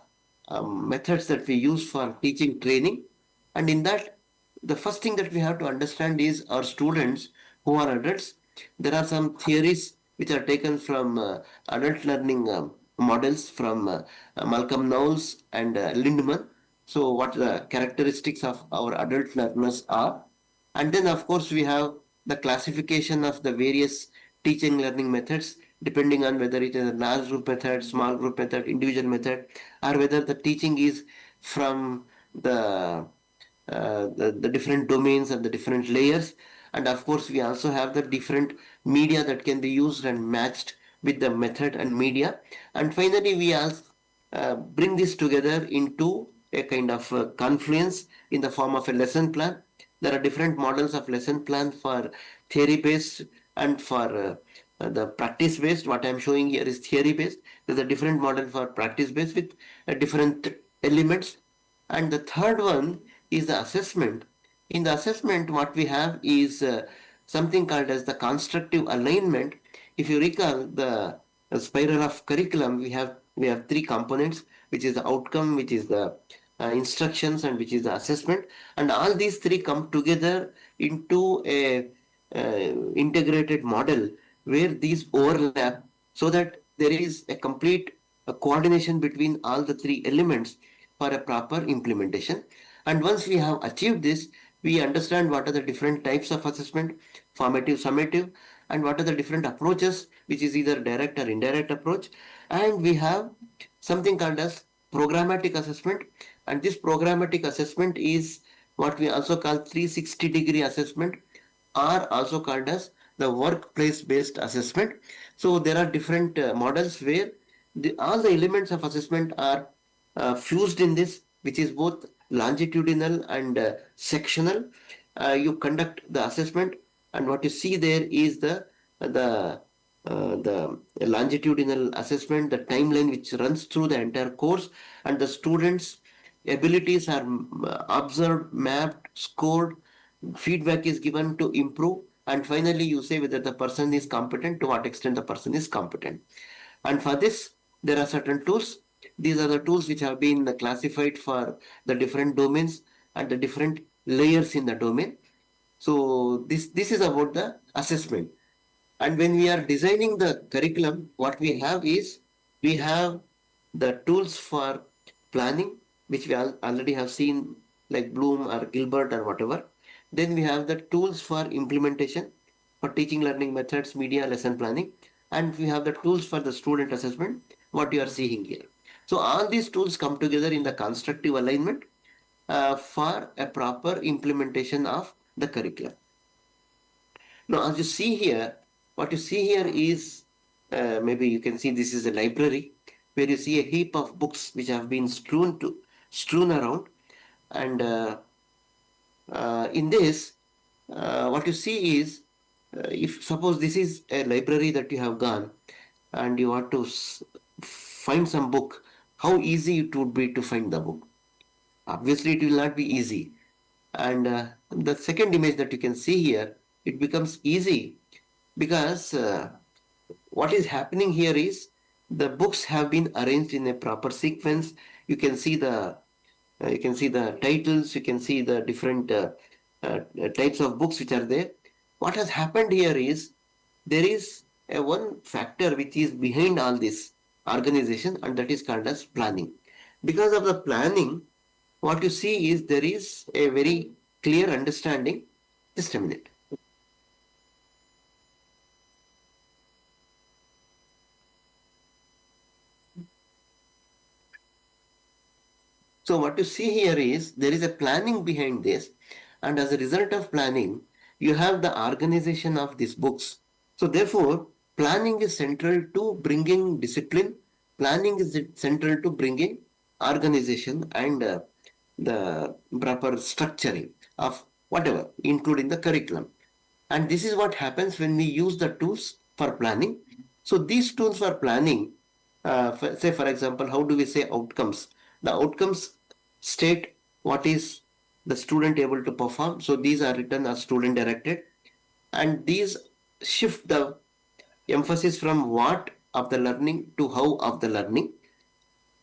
S8: methods that we use for teaching training. And in that, the first thing that we have to understand is our students who are adults. There are some theories which are taken from adult learning models from Malcolm Knowles and Lindman. So what the characteristics of our adult learners are. And then of course we have the classification of the various teaching learning methods depending on whether it is a large group method, small group method, individual method, or whether the teaching is from the different domains and the different layers. And of course, we also have the different media that can be used and matched with the method and media. And finally, we also bring this together into a kind of confluence in the form of a lesson plan. There are different models of lesson plan for theory-based and for the practice-based. What I'm showing here is theory-based. There's a different model for practice-based with different elements. And the third one is the assessment. In the assessment, what we have is something called as the constructive alignment. If you recall the spiral of curriculum, we have three components, which is the outcome, which is the instructions, and which is the assessment. And all these three come together into a integrated model where these overlap so that there is a complete coordination between all the three elements for a proper implementation. And once we have achieved this, we understand what are the different types of assessment, formative, summative, and what are the different approaches, which is either direct or indirect approach. And we have something called as programmatic assessment. And this programmatic assessment is what we also call 360-degree assessment, are also called as the workplace based assessment. So there are different models where all the elements of assessment are fused in this, which is both longitudinal and sectional. You conduct the assessment, and what you see there is the longitudinal assessment, the timeline which runs through the entire course, and the students' abilities are observed, mapped, scored, feedback is given to improve, and finally you say whether the person is competent, to what extent the person is competent. And for this, there are certain tools. These are the tools which have been classified for the different domains and the different layers in the domain. So this is about the assessment. And when we are designing the curriculum, what we have is we have the tools for planning, which we already have seen, like Bloom or Gilbert or whatever. Then we have the tools for implementation, for teaching learning methods, media, lesson planning. And we have the tools for the student assessment, what you are seeing here. So all these tools come together in the constructive alignment for a proper implementation of the curriculum. Now, as you see here, what you see here is maybe you can see this is a library where you see a heap of books which have been strewn around, and in this, what you see is if suppose this is a library that you have gone and you want to find some book, how easy it would be to find the book? Obviously, it will not be easy. And the second image that you can see here, it becomes easy because what is happening here is the books have been arranged in a proper sequence. You can see the titles, you can see the different types of books which are there. What has happened here is there is a one factor which is behind all this organization, and that is called as planning. Because of the planning, what you see is there is a very clear understanding. Just a minute. So what you see here is there is a planning behind this, and as a result of planning, you have the organization of these books. So therefore, planning is central to bringing discipline. Planning is central to bringing organization and the proper structuring of whatever, including the curriculum. And this is what happens when we use the tools for planning. So these tools for planning, say for example, how do we say outcomes? The outcomes state what is the student able to perform. So these are written as student directed, and these shift the emphasis from what of the learning to how of the learning.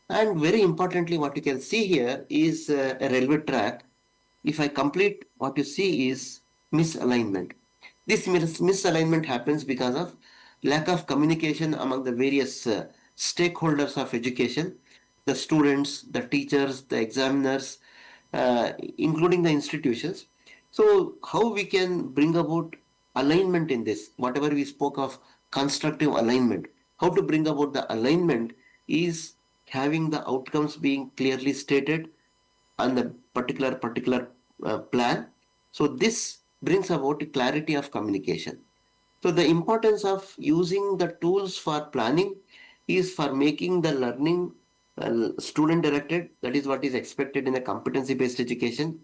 S8: And very importantly, what you can see here is a railway track. If I complete, what you see is misalignment. This misalignment happens because of lack of communication among the various stakeholders of education, the students, the teachers, the examiners, including the institutions. So how we can bring about alignment in this, whatever we spoke of constructive alignment, how to bring about the alignment is having the outcomes being clearly stated on the particular plan. So this brings about clarity of communication. So the importance of using the tools for planning is for making the learning student directed. That is what is expected in a competency based education,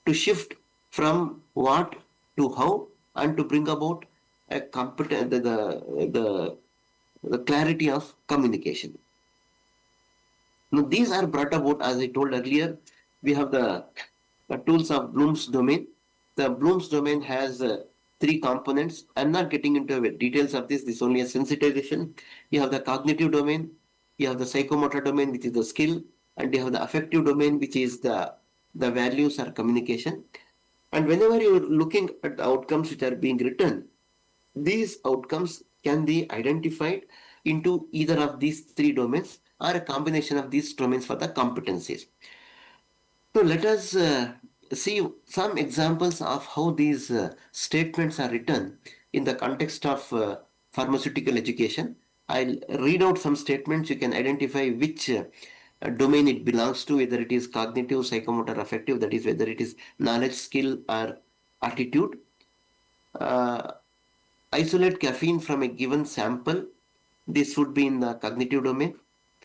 S8: to shift from what to how, and to bring about a competent the clarity of communication. Now these are brought about, as I told earlier, we have the tools of Bloom's domain. The Bloom's domain has three components. I'm not getting into the details of this. This is only a sensitization. You have the cognitive domain, you have the psychomotor domain, which is the skill, and you have the affective domain, which is the values or communication. And whenever you're looking at the outcomes which are being written, these outcomes can be identified into either of these three domains or a combination of these domains for the competencies. So let us see some examples of how these statements are written in the context of pharmaceutical education. I'll read out some statements. You can identify which domain it belongs to, whether it is cognitive, psychomotor, affective, that is, whether it is knowledge, skill, or attitude. Uh, Isolate caffeine from a given sample. This would be in the cognitive domain.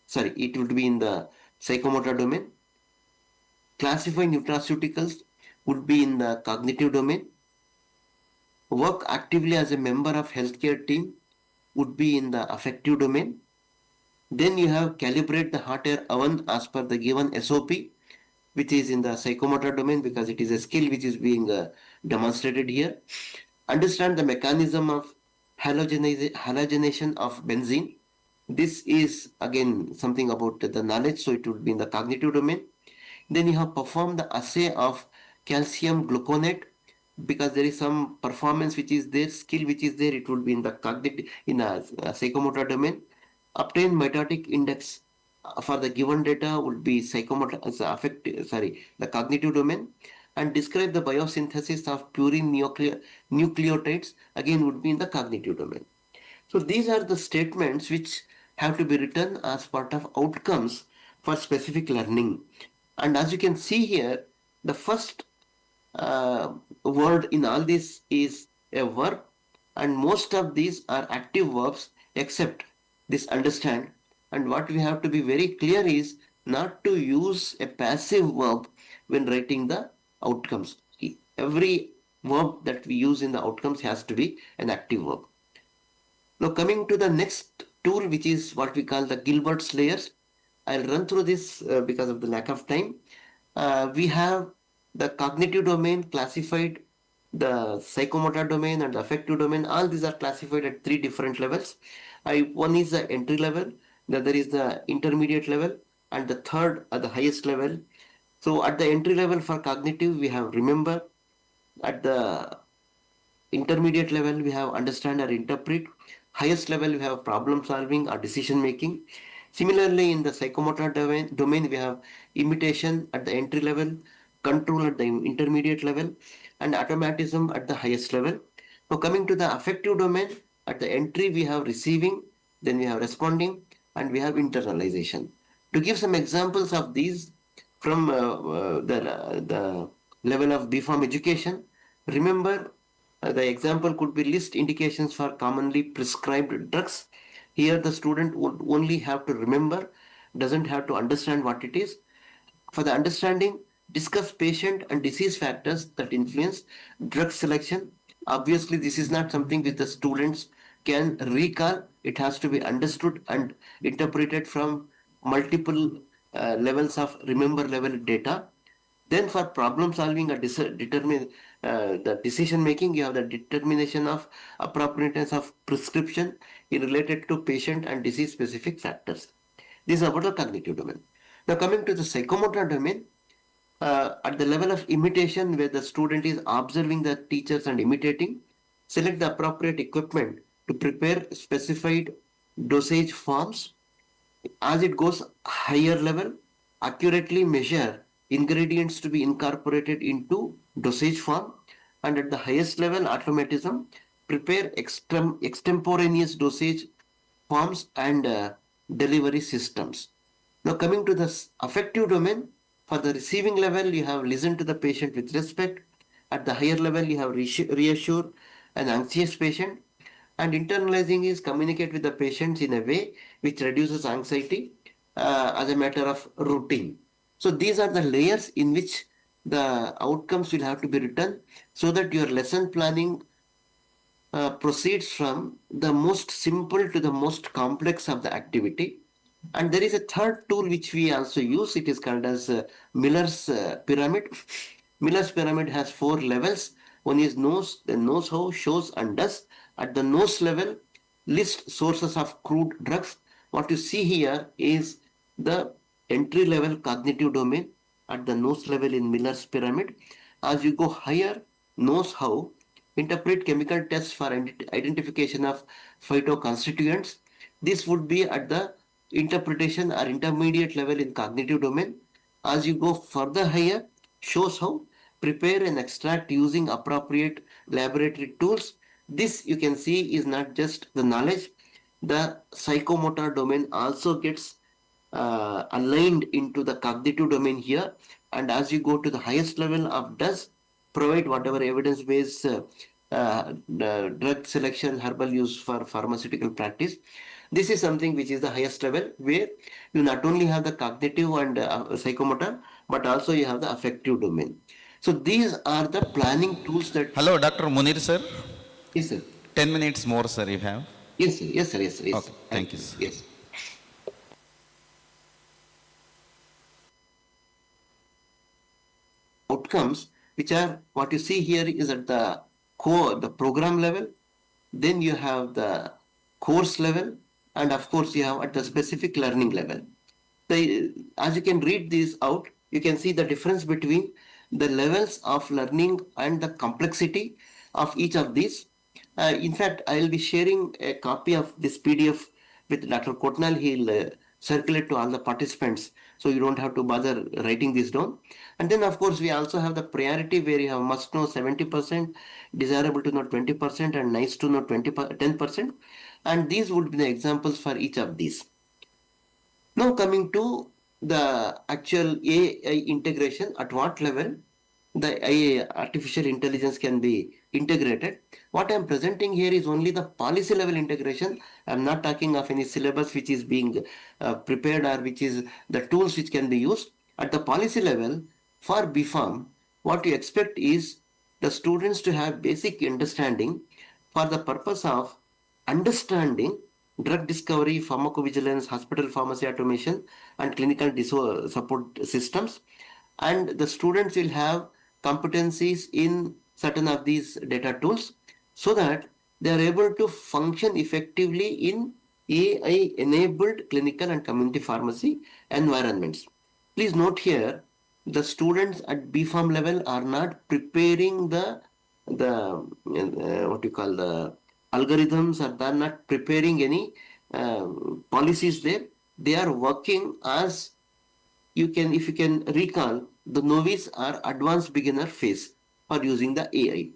S8: Sorry, it would be in the psychomotor domain. Classify nutraceuticals would be in the cognitive domain. Work actively as a member of healthcare team would be in the affective domain. Then you have calibrate the hot air oven as per the given SOP, which is in the psychomotor domain because it is a skill which is being demonstrated here. Understand the mechanism of halogenation of benzene. This is again something about the knowledge, so it would be in the cognitive domain. Then you have performed the assay of calcium gluconate because there is some performance which is there, skill which is there, it would be in the cognitive, in a psychomotor domain. Obtain mitotic index for the given data would be psychomotor, the cognitive domain. And describe the biosynthesis of purine nucleotides, again would be in the cognitive domain. So these are the statements which have to be written as part of outcomes for specific learning. And as you can see here, the first word in all this is a verb, and most of these are active verbs except this understand. And what we have to be very clear is not to use a passive verb when writing the outcomes. Every verb that we use in the outcomes has to be an active verb. Now coming to the next tool, which is what we call the Gilbert's layers. I'll run through this because of the lack of time. We have the cognitive domain classified, the psychomotor domain and the affective domain. All these are classified at three different levels. One is the entry level, the other is the intermediate level, and the third at the highest level. So at the entry level for cognitive, we have remember. At the intermediate level, we have understand or interpret. Highest level, we have problem solving or decision making. Similarly, in the psychomotor domain, we have imitation at the entry level, control at the intermediate level, and automatism at the highest level. Now, coming to the affective domain, at the entry, we have receiving, then we have responding, and we have internalization. To give some examples of these from the level of B.Pharm education, remember the example could be list indications for commonly prescribed drugs. Here the student would only have to remember, doesn't have to understand what it is. For the understanding, discuss patient and disease factors that influence drug selection. Obviously, this is not something which the students can recall. It has to be understood and interpreted from multiple levels of remember level data. Then for problem solving or the decision making, you have the determination of appropriateness of prescription in related to patient and disease specific factors. This is about the cognitive domain. Now coming to the psychomotor domain, at the level of imitation where the student is observing the teachers and imitating, select the appropriate equipment to prepare specified dosage forms. As it goes higher level, accurately measure ingredients to be incorporated into dosage form, and at the highest level automatism, prepare extemporaneous dosage forms and delivery systems. Now coming to the affective domain, for the receiving level you have listened to the patient with respect. At the higher level you have reassure an anxious patient, and internalizing is communicate with the patients in a way which reduces anxiety as a matter of routine. So these are the layers in which the outcomes will have to be written so that your lesson planning proceeds from the most simple to the most complex of the activity. And there is a third tool which we also use. It is called as Miller's pyramid. Miller's pyramid has 4 levels. One is knows, then knows how, shows and does. At the knows level, list sources of crude drugs. What you see here is the entry level cognitive domain at the knows level in Miller's pyramid. as you go higher, knows how interpret chemical tests for identification of phytoconstituents. This would be at the interpretation or intermediate level in cognitive domain. As you go further higher, shows how prepare and extract using appropriate laboratory tools. This you can see is not just the knowledge, the psychomotor domain also gets aligned into the cognitive domain here. And as you go to the highest level of does provide whatever evidence-based drug selection, herbal use for pharmaceutical practice. This is something which is the highest level where you not only have the cognitive and psychomotor, but also you have the affective domain. So these are the planning tools that.
S9: Hello, Dr. Munir, sir.
S8: Yes, sir.
S9: 10 minutes more, sir, you have.
S8: Yes, sir. Yes, sir. Yes, sir. Yes.
S9: Okay, thank you, sir.
S8: Yes. Outcomes, which are what you see here is at the core, the program level, then you have the course level, and of course you have at the specific learning level. As you can read these out, you can see the difference between the levels of learning and the complexity of each of these. In fact, I will be sharing a copy of this PDF with Dr. Kotnal. He'll circulate to all the participants, so you don't have to bother writing this down. And then, of course, we also have the priority where you have must know 70%, desirable to know 20%, and nice to know 10%. And these would be the examples for each of these. Now coming to the actual AI integration, at what level the AI, artificial intelligence, can be integrated. What I am presenting here is only the policy level integration. I am not talking of any syllabus which is being prepared or which is the tools which can be used. At the policy level, for BPharm, what you expect is the students to have basic understanding for the purpose of understanding drug discovery, pharmacovigilance, hospital pharmacy automation, and clinical support systems. And the students will have competencies in certain of these data tools so that they are able to function effectively in AI-enabled clinical and community pharmacy environments. Please note here, the students at BPharm level are not preparing the what you call the algorithms, or they are not preparing any policies there. They are working as you can, if you can recall, the novice or advanced beginner phase for using the AI.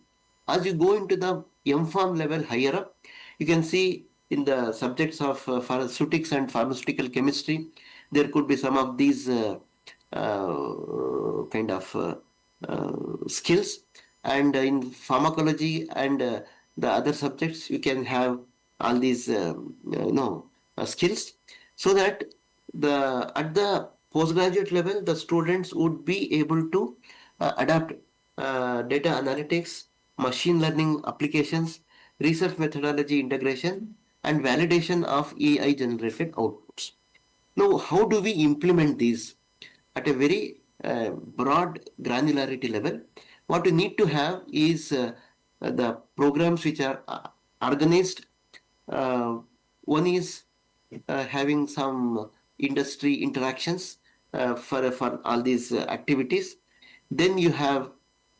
S8: As you go into the MPharm level higher up, you can see in the subjects of pharmaceutics and pharmaceutical chemistry, there could be some of these kind of skills. And in pharmacology and the other subjects, you can have all these skills, so that at the postgraduate level, the students would be able to adapt data analytics, machine learning applications, research methodology integration, and validation of AI generated outputs. Now, how do we implement these at a very broad granularity level? What we need to have is the programs which are organized. One is having some industry interactions for all these activities. Then you have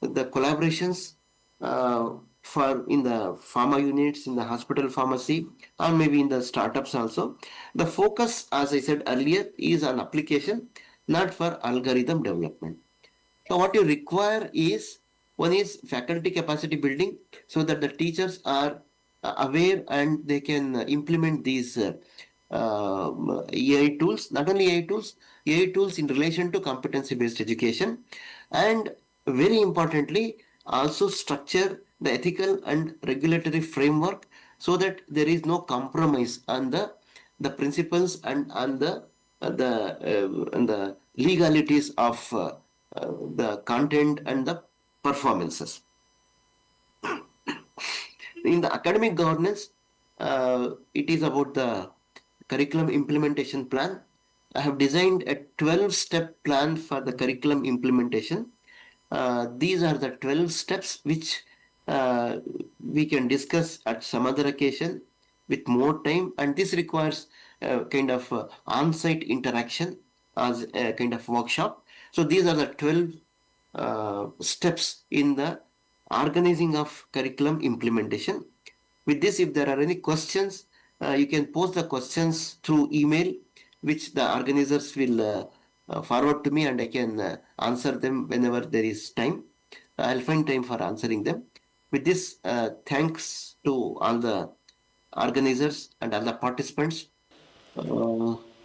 S8: the collaborations for in the pharma units, in the hospital pharmacy, or maybe in the startups also. The focus, as I said earlier, is on application, not for algorithm development. So what you require is, one is faculty capacity building, so that the teachers are aware and they can implement these AI tools, not only AI tools in relation to competency-based education, and very importantly, also structure the ethical and regulatory framework so that there is no compromise on the principles and on the legalities of the content and the performances. In the academic governance, it is about the curriculum implementation plan. I have designed a 12-step plan for the curriculum implementation. These are the 12 steps which we can discuss at some other occasion with more time, and this requires kind of on-site interaction as a kind of workshop. So these are the 12 steps in the organizing of curriculum implementation. With this, if there are any questions, you can post the questions through email, which the organizers will forward to me, and I can answer them whenever there is time. I'll find time for answering them. With this, thanks to all the organizers and all the participants.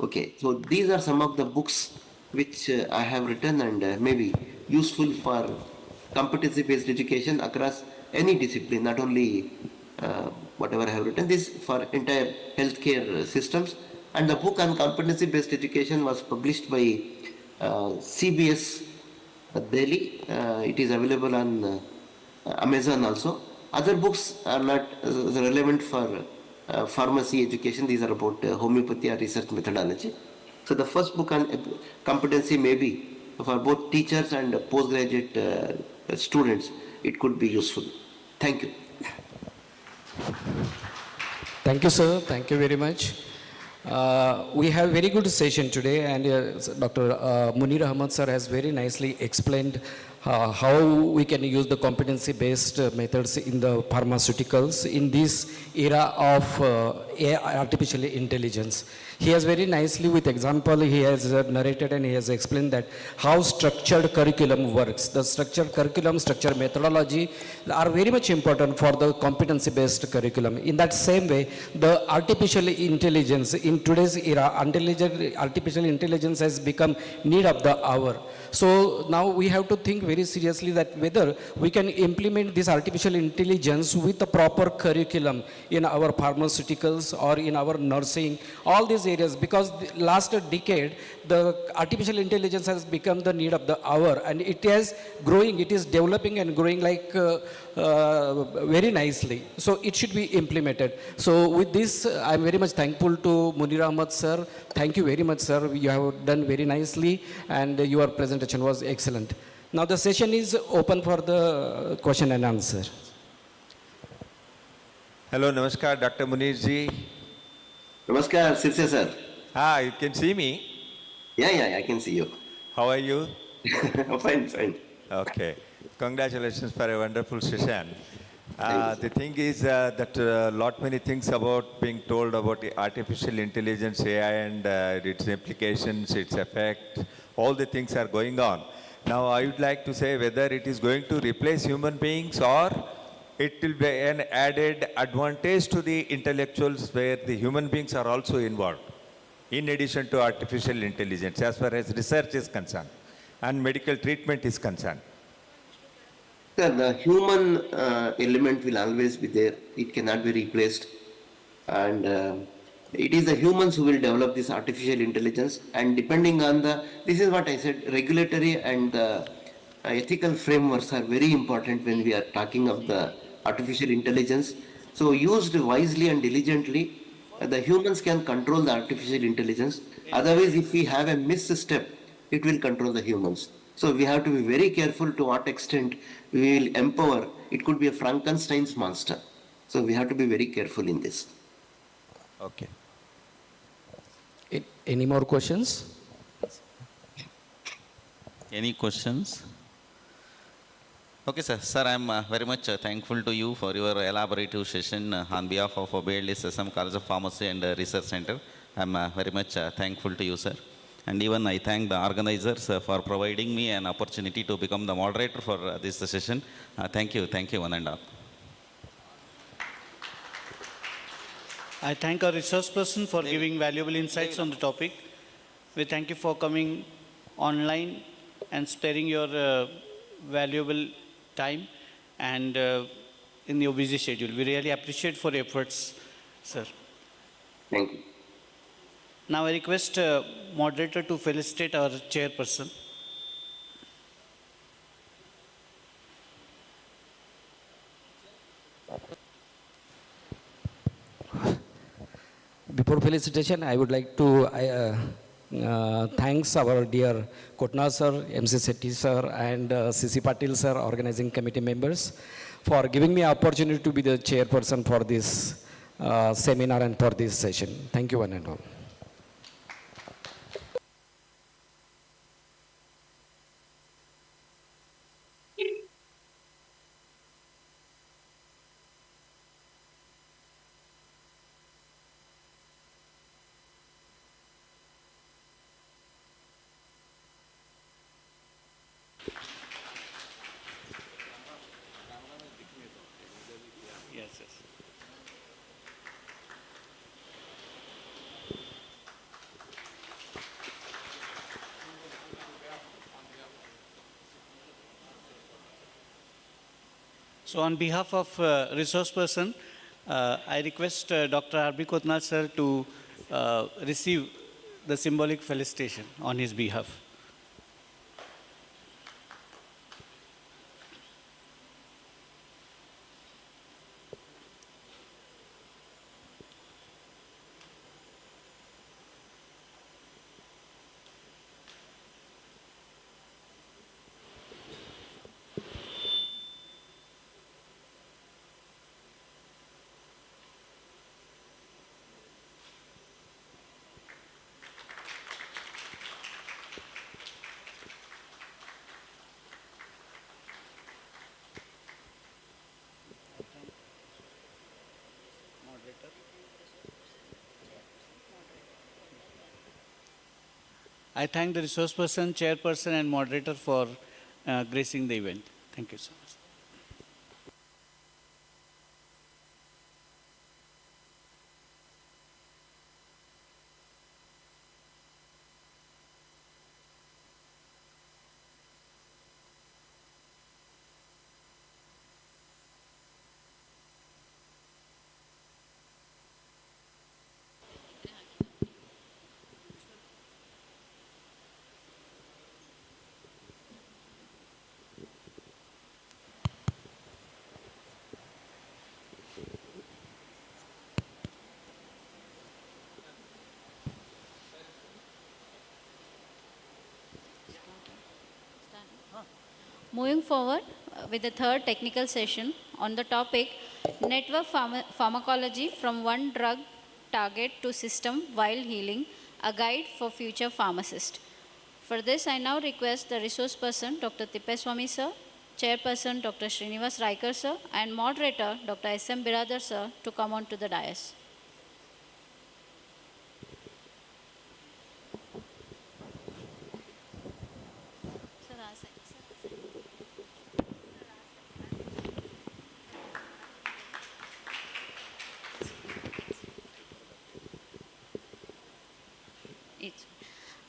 S8: Okay, so these are some of the books which I have written and maybe useful for competency-based education across any discipline, not only whatever I have written, this for entire healthcare systems. And the book on competency-based education was published by CBS Delhi. It is available on Amazon also. Other books are not relevant for pharmacy education. These are about homeopathy or research methodology. So the first book on competency may be for both teachers and postgraduate students. It could be useful. Thank you.
S11: Thank you, sir. Thank you very much. We have very good session today, and Dr. Munir Ahmad sir has very nicely explained how we can use the competency-based methods in the pharmaceuticals in this era of artificial intelligence. He has very nicely, with example, he has narrated and he has explained that how structured curriculum works. The structured curriculum, structured methodology are very much important for the competency-based curriculum. In that same way, the artificial intelligence in today's era, artificial intelligence has become need of the hour. So now we have to think very seriously that whether we can implement this artificial intelligence with a proper curriculum in our pharmaceuticals or in our nursing, all these areas, because the last decade, the artificial intelligence has become the need of the hour, and it is growing, it is developing and growing like very nicely. So it should be implemented. So with this, I'm very much thankful to Munir Ahmad sir. Thank you very much, sir. You have done very nicely, and your presentation was excellent. Now the session is open for the question and answer.
S12: Hello, Namaskar, Dr. Munir ji.
S8: Namaskar, Sirse sir.
S12: You can see me?
S8: Yeah, I can see you.
S12: How are you?
S8: Fine.
S12: Okay. Congratulations for a wonderful session. The thing is that many things about being told about the artificial intelligence, AI, and its implications, its effect, all the things are going on. Now, I would like to say whether it is going to replace human beings or it will be an added advantage to the intellectuals where the human beings are also involved, in addition to artificial intelligence, as far as research is concerned and medical treatment is concerned.
S8: Sir, the human element will always be there. It cannot be replaced. And it is the humans who will develop this artificial intelligence. And depending on this is what I said, regulatory and ethical frameworks are very important when we are talking of the artificial intelligence. So used wisely and diligently, the humans can control the artificial intelligence. Otherwise, if we have a misstep, it will control the humans. So we have to be very careful to what extent we will empower. It could be a Frankenstein's monster. So we have to be very careful in this.
S12: Okay.
S11: Any more questions?
S9: Any questions? Okay, sir. Sir, I'm very much thankful to you for your elaborative session on behalf of BLD College of Pharmacy and Research Center. I'm very much thankful to you, sir. And even I thank the organizers for providing me an opportunity to become the moderator for this session. Thank you, one and all.
S2: I thank our resource person for giving valuable insights on the topic. We thank you for coming online and sparing your valuable time and in your busy schedule. We really appreciate for your efforts, sir.
S8: Thank you.
S2: Now I request moderator to felicitate our chairperson.
S11: Before felicitation, I would like to thanks our dear Kotna sir, MC Sethi sir, and CC Patil sir, organizing committee members, for giving me opportunity to be the chairperson for this seminar and for this session. Thank you, one and all.
S2: So on behalf of resource person, I request Dr. R.B. Kotnal sir to receive the symbolic felicitation on his behalf. I thank the resource person, chairperson, and moderator for gracing the event. Thank you so much.
S1: Moving forward with the third technical session on the topic network pharmacology from one drug target to system while healing, a guide for future pharmacists. For this, I now request the resource person, Dr. Tippeswamy sir, chairperson, Dr. Srinivas Raikar sir, and moderator, Dr. S.M. Biradar sir, to come on to the dais.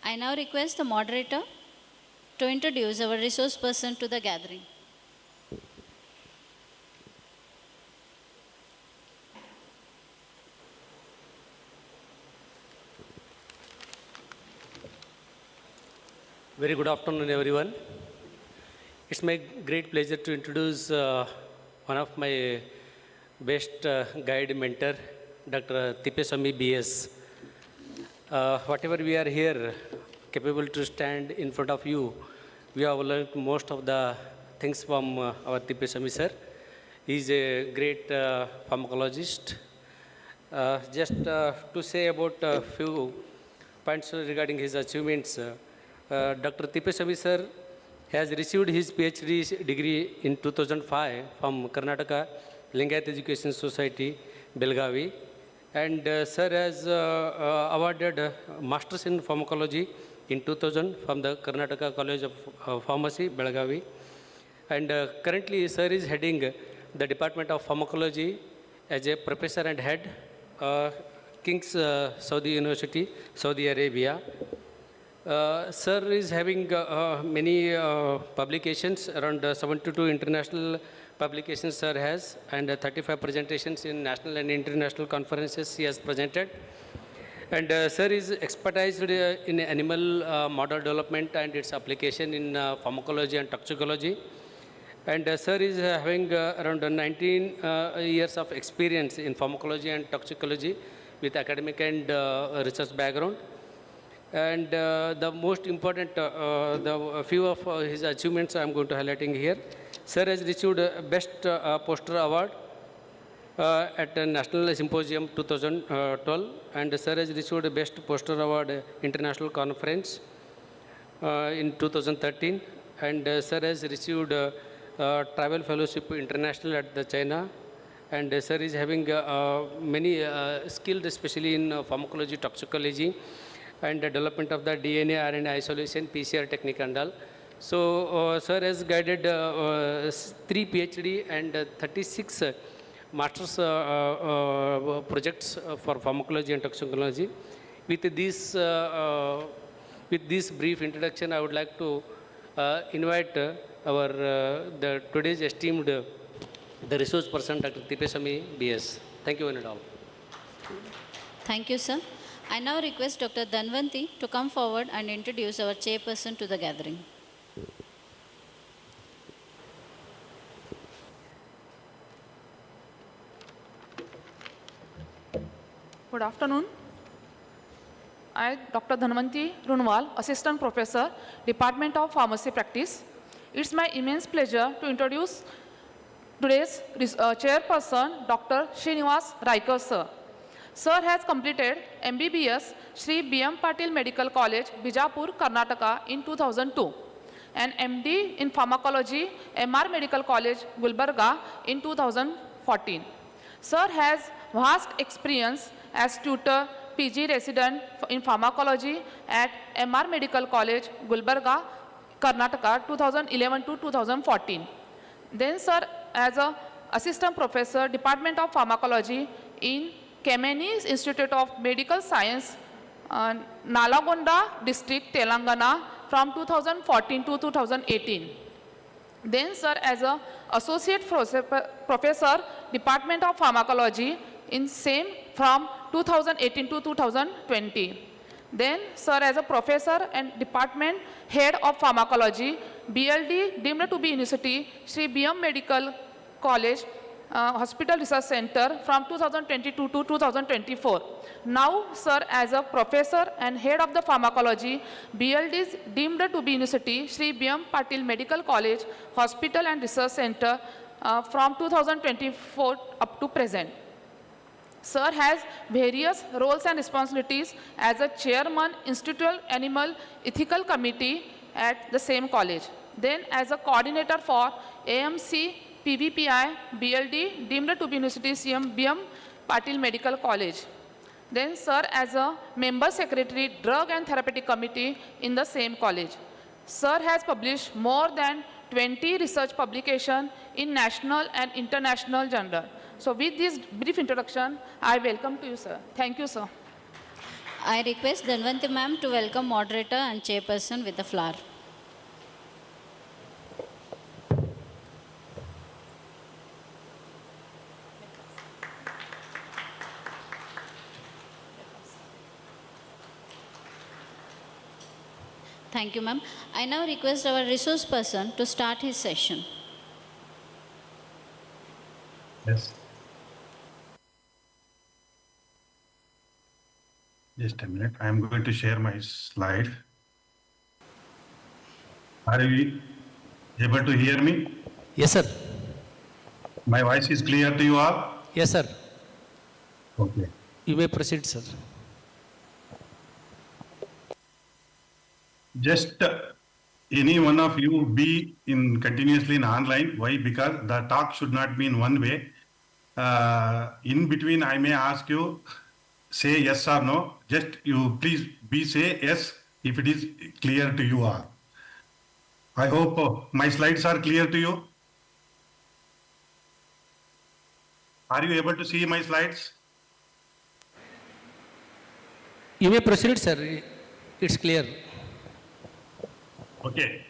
S1: I now request the moderator to introduce our resource person to the gathering.
S13: Very good afternoon, everyone. It's my great pleasure to introduce one of my best guide mentor, Dr. Tippeswamy BS. Whatever we are here, capable to stand in front of you, we have learned most of the things from our Tippeswamy sir. He is a great pharmacologist. Just to say about a few points regarding his achievements, Dr. Tippeswamy sir has received his PhD degree in 2005 from Karnataka Lingayat Education Society, Belgavi. And sir has awarded Masters in Pharmacology in 2000 from the Karnataka College of Pharmacy, Belgavi. And currently, sir is heading the Department of Pharmacology as a professor and head, King's Saudi University, Saudi Arabia. Sir is having many publications, around 72 international publications sir has, and 35 presentations in national and international conferences he has presented. And sir is expertised in animal model development and its application in pharmacology and toxicology. And sir is having around 19 years of experience in pharmacology and toxicology with academic and research background. And the most important, the few of his achievements I am going to highlighting here. Sir has received Best Poster Award at the National Symposium 2012, and sir has received Best Poster Award International Conference in 2013, and sir has received Travel Fellowship International at the China, and sir is having many skilled, especially in pharmacology, toxicology, and the development of the DNA, RNA isolation, PCR technique and all. So, sir has guided 3 PhD and 36 master's projects for pharmacology and toxicology. With this brief introduction, I would like to invite our today's esteemed the resource person, Dr. Tipeswamy BS. Thank you one and all.
S1: Thank you, sir. I now request Dr. Dhanvanti to come forward and introduce our chairperson to the gathering.
S4: Good afternoon. I, Dr. Dhanvanti Runwal, Assistant Professor, Department of Pharmacy Practice. It's my immense pleasure to introduce today's chairperson, Dr. Srinivas Raikar, sir. Sir has completed MBBS Sri B.M. Patil Medical College, Bijapur, Karnataka in 2002 and MD in Pharmacology, MR Medical College, Gulbarga in 2014. Sir has vast experience as tutor, PG resident in pharmacology at MR Medical College, Gulbarga, Karnataka, 2011 to 2014. Then, sir, as a assistant professor, Department of Pharmacology in Kemeny Institute of Medical Science, Nalagonda District, Telangana, from 2014 to 2018. Then, sir, as a associate professor, Department of Pharmacology in same from 2018 to 2020. Then, sir, as a professor and department head of pharmacology, BLD deemed to be University, Sri B.M. Medical College, Hospital Research Center from 2022 to 2024. Now, sir, as a professor and head of the pharmacology, BLD is deemed to be University, Sri B.M. Patil Medical College, Hospital and Research Center from 2024 up to present. Sir has various roles and responsibilities as a chairman, Institutional Animal Ethical Committee at the same college. Then as a coordinator for AMC, PVPI, BLD, deemed to be University CM BM Patil Medical College. Then sir as a member secretary, Drug and Therapeutic Committee in the same college. Sir has published more than 20 research publications in national and international journals. So with this brief introduction, I welcome to you, sir. Thank you, sir.
S1: I request Dhanvanti ma'am to welcome moderator and chairperson with the flower. Thank you, ma'am. I now request our resource person to start his session.
S14: Yes. Just a minute. I am going to share my slide. Are you able to hear me?
S13: Yes, sir.
S14: My voice is clear to you all?
S13: Yes, sir.
S14: Okay.
S13: You may proceed, sir.
S14: Just any one of you be in continuously in online. Why? Because the talk should not be in one way. In between, I may ask you, say yes or no. Just you please say yes if it is clear to you all. I hope my slides are clear to you. Are you able to see my slides?
S13: You may proceed, sir. It's clear.
S14: Okay.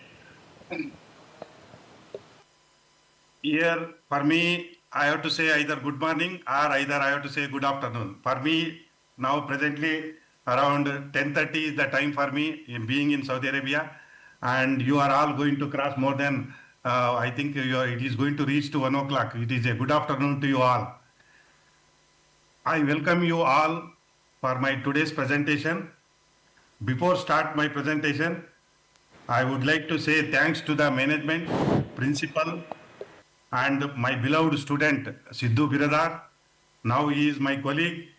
S14: Here, for me, I have to say either good morning or either I have to say good afternoon. For me, now presently around 10:30 is the time for me in being in Saudi Arabia, and you are all going to cross more than, I think it is going to reach to 1 o'clock. It is a good afternoon to you all. I welcome you all for my today's presentation. Before start my presentation, I would like to say thanks to the management, principal, and my beloved student, Siddhu Biradar. Now he is my colleague.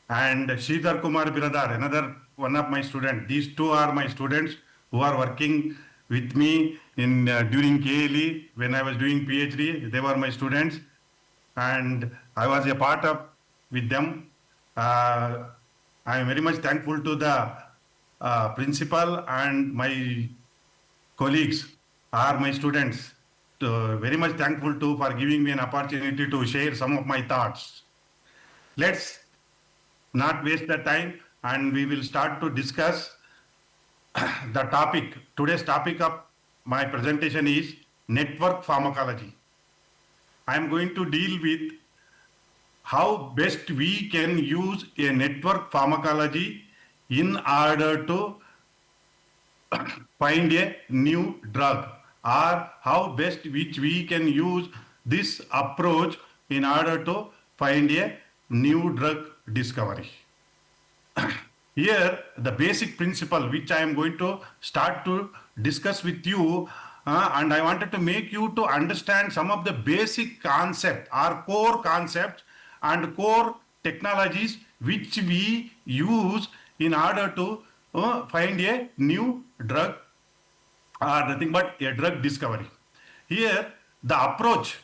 S14: And Sridhar Kumar Biradar, another one of my students. These two are my students who are working with me in during KLE when I was doing PhD. They were my students. And I was a part of with them. I am very much thankful to the principal and my colleagues are my students. Very much thankful to for giving me an opportunity to share some of my thoughts. Let's not waste the time and we will start to discuss the topic. Today's topic of my presentation is network pharmacology. I am going to deal with how best we can use a network pharmacology in order to find a new drug, or how best which we can use this approach in order to find a new drug discovery. Here, the basic principle which I am going to start to discuss with you, and I wanted to make you to understand some of the basic concept or core concepts and core technologies which we use in order to find a new drug or nothing but a drug discovery. Here, the approach,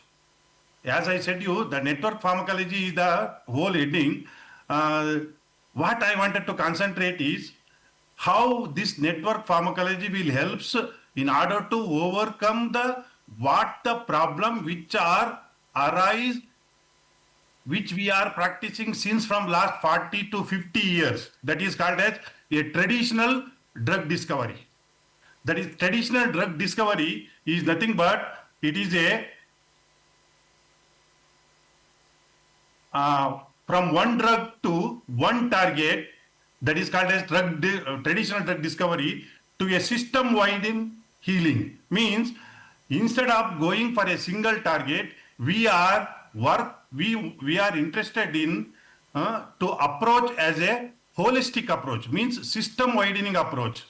S14: as I said you, the network pharmacology is the whole heading. What I wanted to concentrate is how this network pharmacology will helps in order to overcome the problem which are arise, which we are practicing since from last 40 to 50 years. That is called as a traditional drug discovery. That is, traditional drug discovery is nothing but it is a from one drug to one target, that is called as traditional drug discovery, to a system-wide healing. Means instead of going for a single target, we are interested in to approach as a holistic approach, means system widening approach.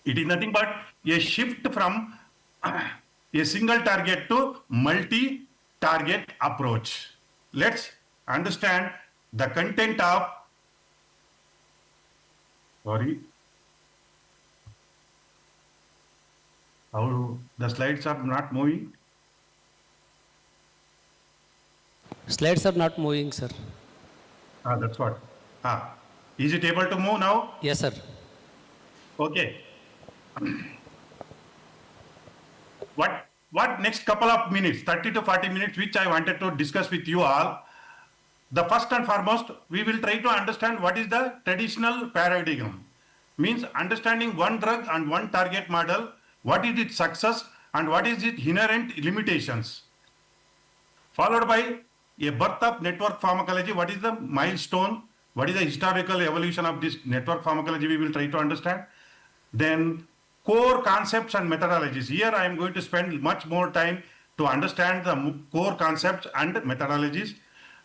S14: It is nothing but a shift from a single target to multi-target approach. Let's understand the content of, how the slides are not moving.
S13: Slides are not moving, sir.
S14: That's what. Is it able to move now?
S13: Yes, sir.
S14: Okay. What next couple of minutes, 30 to 40 minutes, which I wanted to discuss with you all. The first and foremost, we will try to understand what is the traditional paradigm. Means understanding one drug and one target model, what is its success and what is its inherent limitations. Followed by a birth of network pharmacology, what is the milestone, what is the historical evolution of this network pharmacology, we will try to understand. Then core concepts and methodologies. Here I am going to spend much more time to understand the core concepts and methodologies.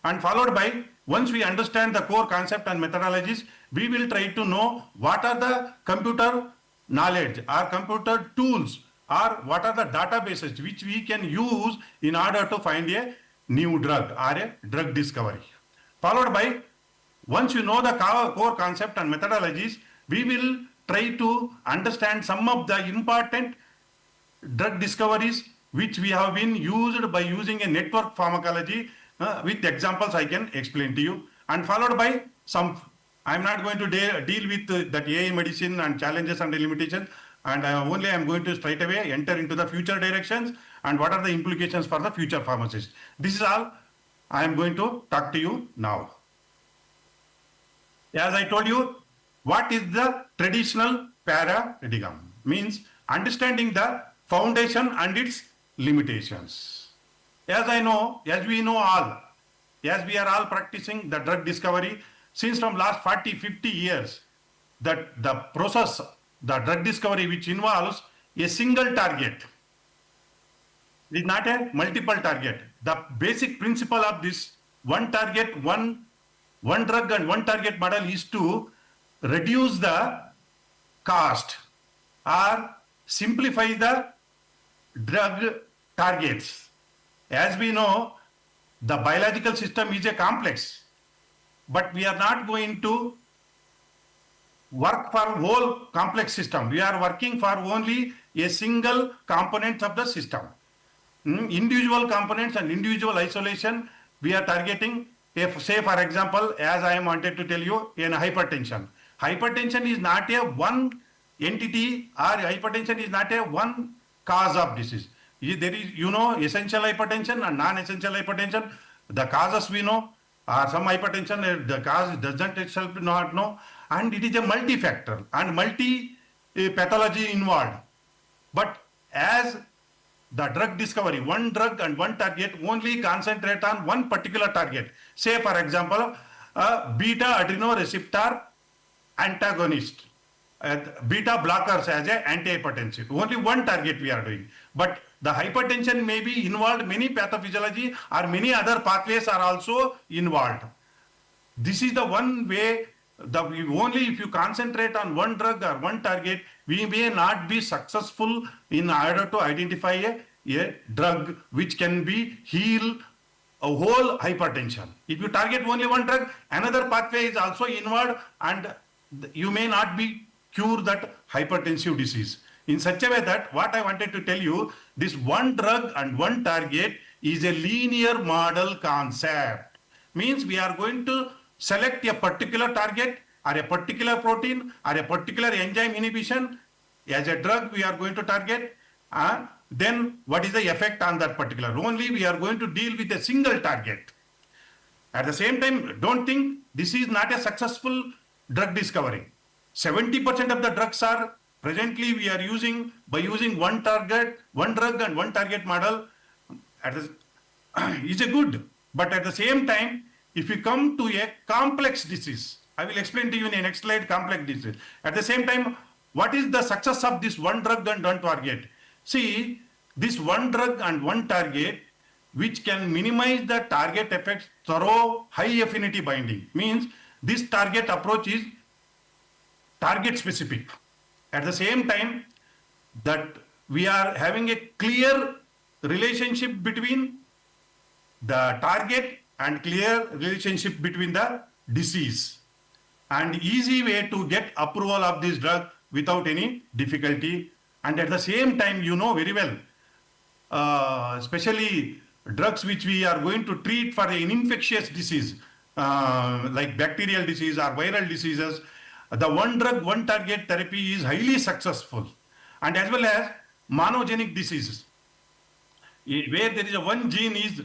S14: And followed by, once we understand the core concept and methodologies, we will try to know what are the computer knowledge or computer tools or what are the databases which we can use in order to find a new drug or a drug discovery. Followed by, once you know the core concept and methodologies, we will try to understand some of the important drug discoveries which we have been used by using a network pharmacology. With examples I can explain to you, and followed by some, I'm not going to deal with that AI medicine and challenges and limitations, and only I'm going to straight away enter into the future directions and what are the implications for the future pharmacists. This is all I am going to talk to you now. As I told you, what is the traditional paradigm? Means understanding the foundation and its limitations. As I know, as we know all, as we are all practicing the drug discovery since from last 40, 50 years, that the process, the drug discovery which involves a single target, is not a multiple target. The basic principle of this one target, one drug and one target model is to reduce the cost or simplify the drug targets. As we know, the biological system is a complex, but we are not going to work for whole complex system. We are working for only a single component of the system. Individual components and individual isolation, we are targeting. If, say for example, as I am wanted to tell you, in hypertension. Hypertension is not a one entity, or hypertension is not a one cause of disease. There is, essential hypertension and non-essential hypertension. The causes we know, or some hypertension, the cause doesn't itself not know, and it is a multi-factor and multi-pathology involved. But as the drug discovery, one drug and one target only concentrate on one particular target. Say for example, beta adrenoreceptor antagonist, beta blockers as a antihypertensive. Only one target we are doing. But the hypertension may be involved many pathophysiology or many other pathways are also involved. This is the one way that only if you concentrate on one drug or one target, we may not be successful in order to identify a drug which can be heal a whole hypertension. If you target only one drug, another pathway is also involved and you may not be cure that hypertensive disease. In such a way that what I wanted to tell you, this one drug and one target is a linear model concept. Means we are going to select a particular target or a particular protein or a particular enzyme inhibition as a drug we are going to target, and then what is the effect on that particular. Only we are going to deal with a single target. At the same time, don't think this is not a successful drug discovery. 70% of the drugs are presently we are using by using one target, one drug and one target model is a good. But at the same time, if you come to a complex disease, I will explain to you in the next slide complex disease. At the same time, what is the success of this one drug and one target? See, this one drug and one target which can minimize the target effects through high affinity binding. Means this target approach is target specific. At the same time, that we are having a clear relationship between the target and clear relationship between the disease, and easy way to get approval of this drug without any difficulty. And at the same time, you know very well, especially drugs which we are going to treat for an infectious disease, like bacterial disease or viral diseases, the one drug, one target therapy is highly successful. And as well as monogenic diseases, where there is a one gene is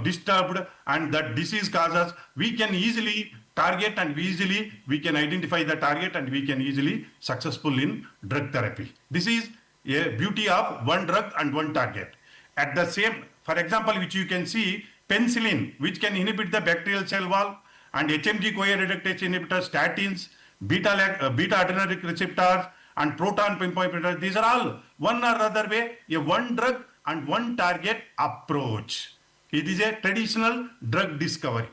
S14: disturbed and that disease causes, we can easily target and we can identify the target and we can easily successful in drug therapy. This is a beauty of one drug and one target. At the same, for example, which you can see, penicillin, which can inhibit the bacterial cell wall, and HMG-CoA reductase inhibitors, statins, beta adrenergic receptors, and proton pinpoint inhibitors. These are all one or other way a one drug and one target approach. It is a traditional drug discovery.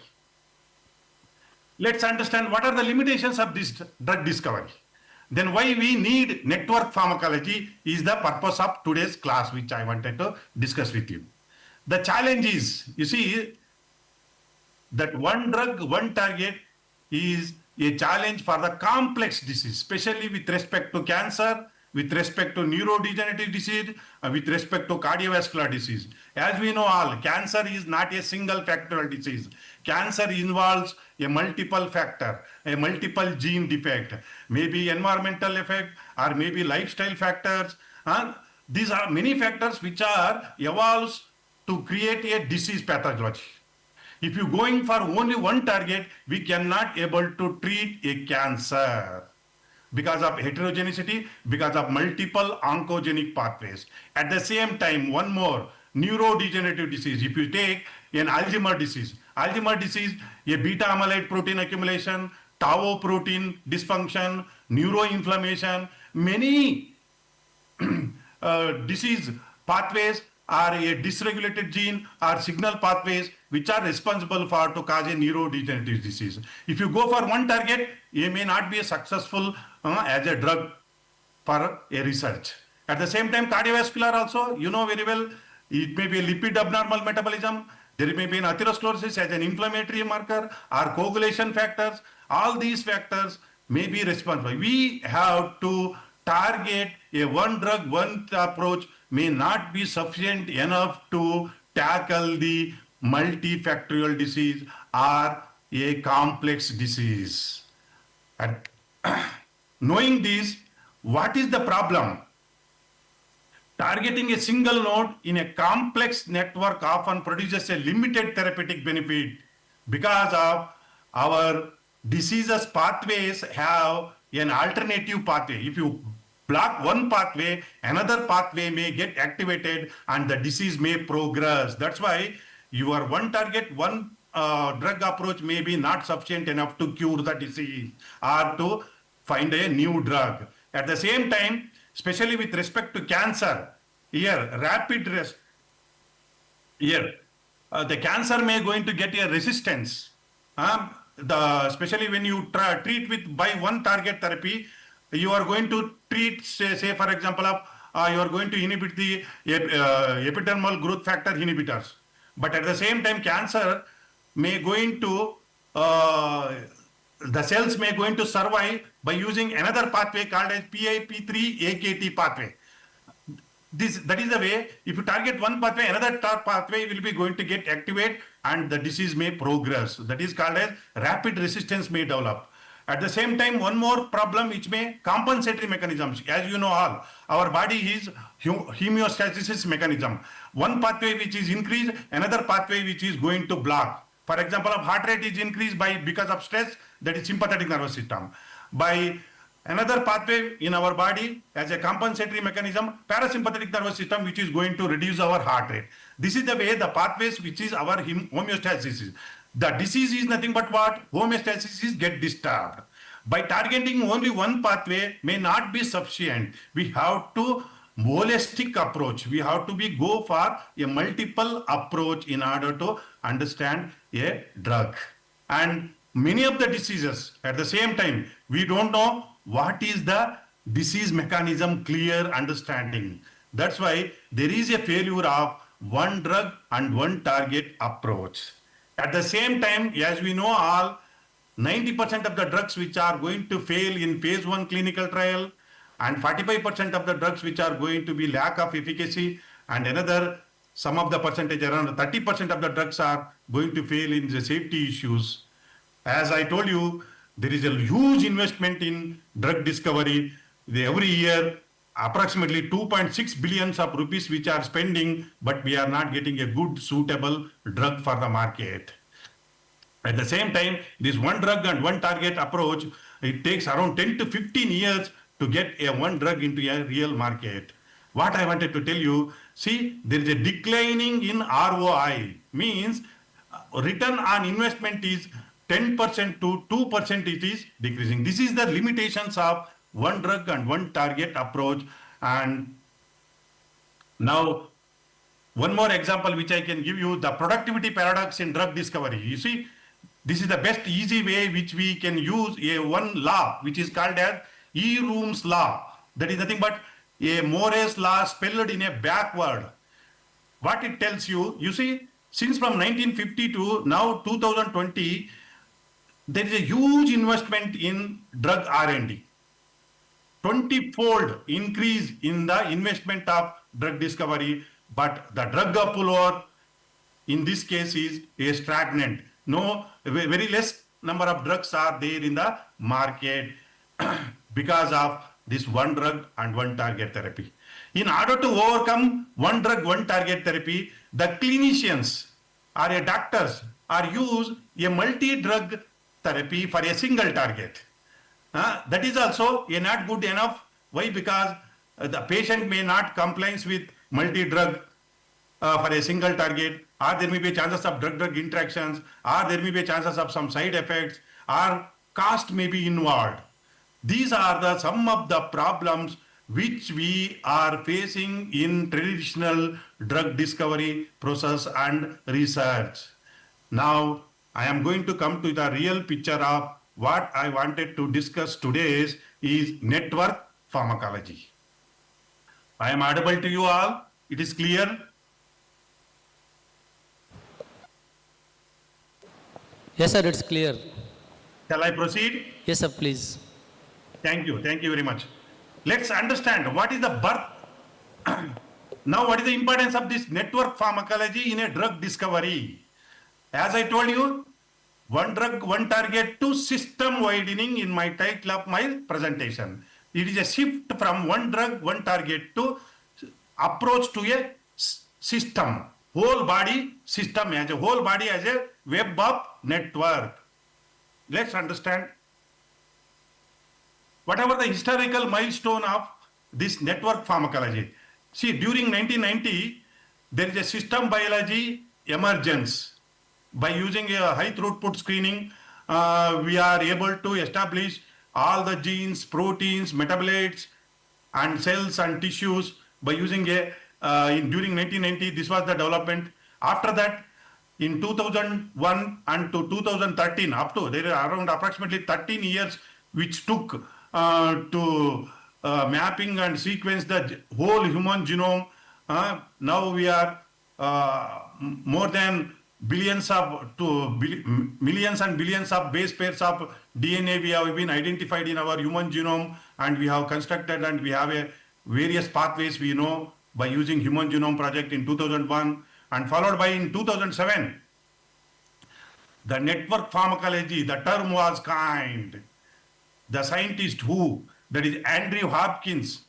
S14: Let's understand what are the limitations of this drug discovery. Then why we need network pharmacology is the purpose of today's class, which I wanted to discuss with you. The challenge is, you see, that one drug, one target is a challenge for the complex disease, especially with respect to cancer, with respect to neurodegenerative disease, with respect to cardiovascular disease. As we know all, cancer is not a single factorial disease. Cancer involves a multiple factor, a multiple gene defect, maybe environmental effect or maybe lifestyle factors. These are many factors which are evolves to create a disease pathology. If you're going for only one target, we cannot able to treat a cancer because of heterogeneity, because of multiple oncogenic pathways. At the same time, one more, neurodegenerative disease. If you take an Alzheimer's disease, a beta amyloid protein accumulation, tau protein dysfunction, neuroinflammation, many disease pathways are a dysregulated gene or signal pathways which are responsible for to cause a neurodegenerative disease. If you go for one target, you may not be successful as a drug for a research. At the same time, cardiovascular also, you know very well, it may be a lipid abnormal metabolism, there may be an atherosclerosis as an inflammatory marker or coagulation factors. All these factors may be responsible. We have to target a one drug, one approach may not be sufficient enough to tackle the multifactorial disease or a complex disease. And knowing this, what is the problem? Targeting a single node in a complex network often produces a limited therapeutic benefit because of our diseases pathways have an alternative pathway. If you block one pathway, another pathway may get activated and the disease may progress. That's why your one target, one drug approach may be not sufficient enough to cure the disease or to find a new drug. At the same time, especially with respect to cancer, here the cancer may going to get a resistance. Especially when you treat with by one target therapy, you are going to treat, say for example, you are going to inhibit the epidermal growth factor inhibitors. But at the same time, cancer may going to, the cells may going to survive by using another pathway called as PIP3-AKT pathway. That is the way, if you target one pathway, another pathway will be going to get activated and the disease may progress. That is called as rapid resistance may develop. At the same time, one more problem which may compensatory mechanisms. As you know all, our body is homeostasis mechanism. One pathway which is increased, another pathway which is going to block. For example, heart rate is increased because of stress, that is sympathetic nervous system. By another pathway in our body as a compensatory mechanism, parasympathetic nervous system, which is going to reduce our heart rate. This is the way the pathways which is our homeostasis. The disease is nothing but what? Homeostasis is get disturbed. By targeting only one pathway may not be sufficient. We have to holistic approach. We have to go for a multiple approach in order to understand a drug. And many of the diseases at the same time, we don't know what is the disease mechanism clear understanding. That's why there is a failure of one drug and one target approach. At the same time, as we know all, 90% of the drugs which are going to fail in phase 1 clinical trial and 45% of the drugs which are going to be lack of efficacy, and another some of the percentage around 30% of the drugs are going to fail in the safety issues. As I told you, there is a huge investment in drug discovery. Every year, approximately 2.6 billions of rupees which are spending, but we are not getting a good suitable drug for the market. At the same time, this one drug and one target approach, it takes around 10 to 15 years to get a one drug into a real market. What I wanted to tell you, see, there is a declining in ROI, means return on investment is 10% to 2% it is decreasing. This is the limitations of one drug and one target approach. And now, one more example which I can give you, the productivity paradox in drug discovery. You see, this is the best easy way which we can use a one law which is called as E-Room's law. That is nothing but a Moore's law spelled in a backward. What it tells you, you see, since from 1950 to now 2020, there is a huge investment in drug R&D. 20-fold increase in the investment of drug discovery, but the drug approval in this case is a stagnant. No, very less number of drugs are there in the market because of this one drug and one target therapy. In order to overcome one drug, one target therapy, the clinicians or a doctors are use a multi-drug therapy for a single target. That is also not good enough. Why? Because the patient may not comply with multi-drug for a single target, or there may be chances of drug-drug interactions, or there may be chances of some side effects, or cost may be involved. These are some of the problems which we are facing in traditional drug discovery process and research. Now, I am going to come to the real picture of what I wanted to discuss today is network pharmacology. I am audible to you all. It is clear.
S13: Yes, sir, it's clear.
S14: Shall I proceed?
S13: Yes, sir, please.
S14: Thank you. Thank you very much. Let's understand what is the birth. Now, what is the importance of this network pharmacology in a drug discovery? As I told you, one drug, one target to system widening in my title of my presentation. It is a shift from one drug, one target to approach to a system, whole body system, as a whole body as a web of network. Let's understand whatever the historical milestone of this network pharmacology. See, during 1990, there is a system biology emergence. By using a high throughput screening, we are able to establish all the genes, proteins, metabolites, and cells and tissues by using during 1990, this was the development. After that, in 2001 and to 2013, up to there are around approximately 13 years which took to mapping and sequence the whole human genome. Now we are more than millions and billions of base pairs of DNA we have been identified in our human genome, and we have constructed, and we have various pathways we know by using Human Genome Project in 2001, and followed by in 2007. The network pharmacology, the term was coined. The scientist that is Andrew Hopkins,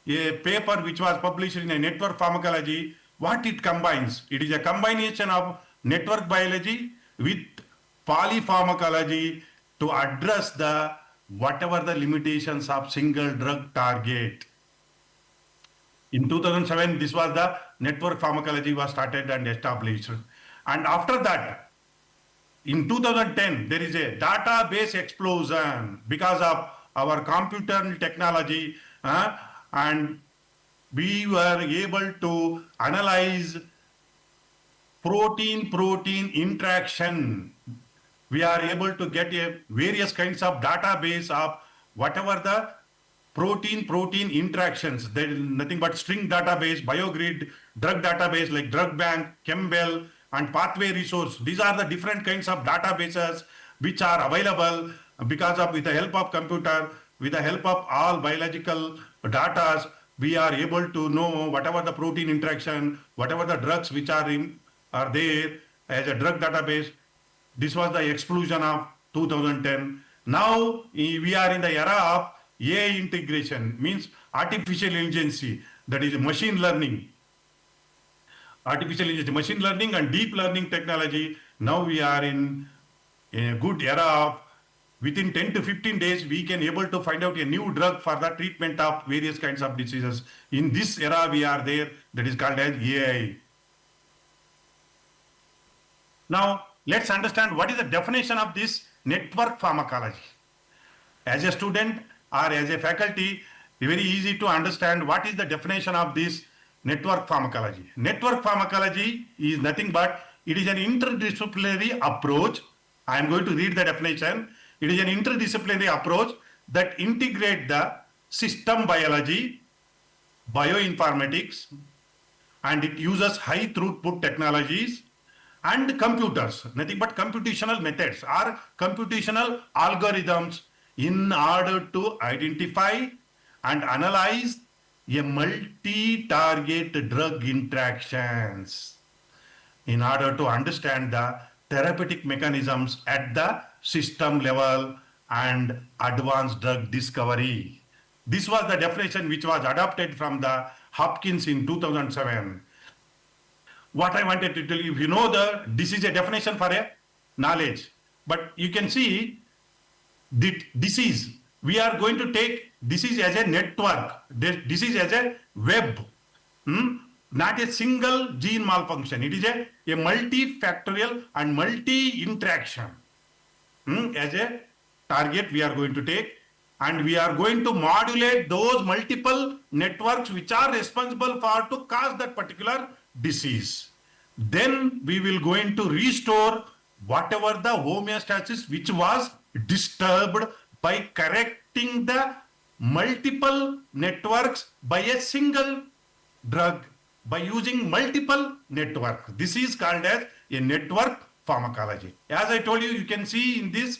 S14: a paper which was published in a network pharmacology, what it combines? It is a combination of network biology with polypharmacology to address whatever the limitations of single drug target. In 2007, this was the network pharmacology was started and established. And after that, in 2010, there is a database explosion because of our computer technology, and we were able to analyze protein-protein interaction. We are able to get various kinds of database of whatever the protein-protein interactions. There is nothing but string database, biogrid, drug database like drug bank, chembell, and pathway resource. These are the different kinds of databases which are available because of, with the help of computer, with the help of all biological data, we are able to know whatever the protein interaction, whatever the drugs which are there as a drug database. This was the explosion of 2010. Now we are in the era of AI integration, means artificial intelligence, that is machine learning. Artificial intelligence, machine learning and deep learning technology. Now we are in a good era of within 10 to 15 days, we can able to find out a new drug for the treatment of various kinds of diseases. In this era we are there, that is called as AI. Now, let's understand what is the definition of this network pharmacology. As a student or as a faculty, very easy to understand what is the definition of this network pharmacology. Network pharmacology is nothing but it is an interdisciplinary approach. I am going to read the definition. It is an interdisciplinary approach that integrates the system biology, bioinformatics, and it uses high throughput technologies and computers, nothing but computational methods or computational algorithms in order to identify and analyze a multi-target drug interactions, in order to understand the therapeutic mechanisms at the system level and advanced drug discovery. This was the definition which was adopted from the Hopkins in 2007. What I wanted to tell you, if you know this is a definition for a knowledge, but you can see the disease. We are going to take disease as a network, disease as a web, not a single gene malfunction. It is a multifactorial and multi-interaction. As a target we are going to take, and we are going to modulate those multiple networks which are responsible for to cause that particular disease. Then we will going to restore whatever the homeostasis which was disturbed by correcting the multiple networks by a single drug, by using multiple networks. This is called as a network pharmacology. As I told you, you can see in this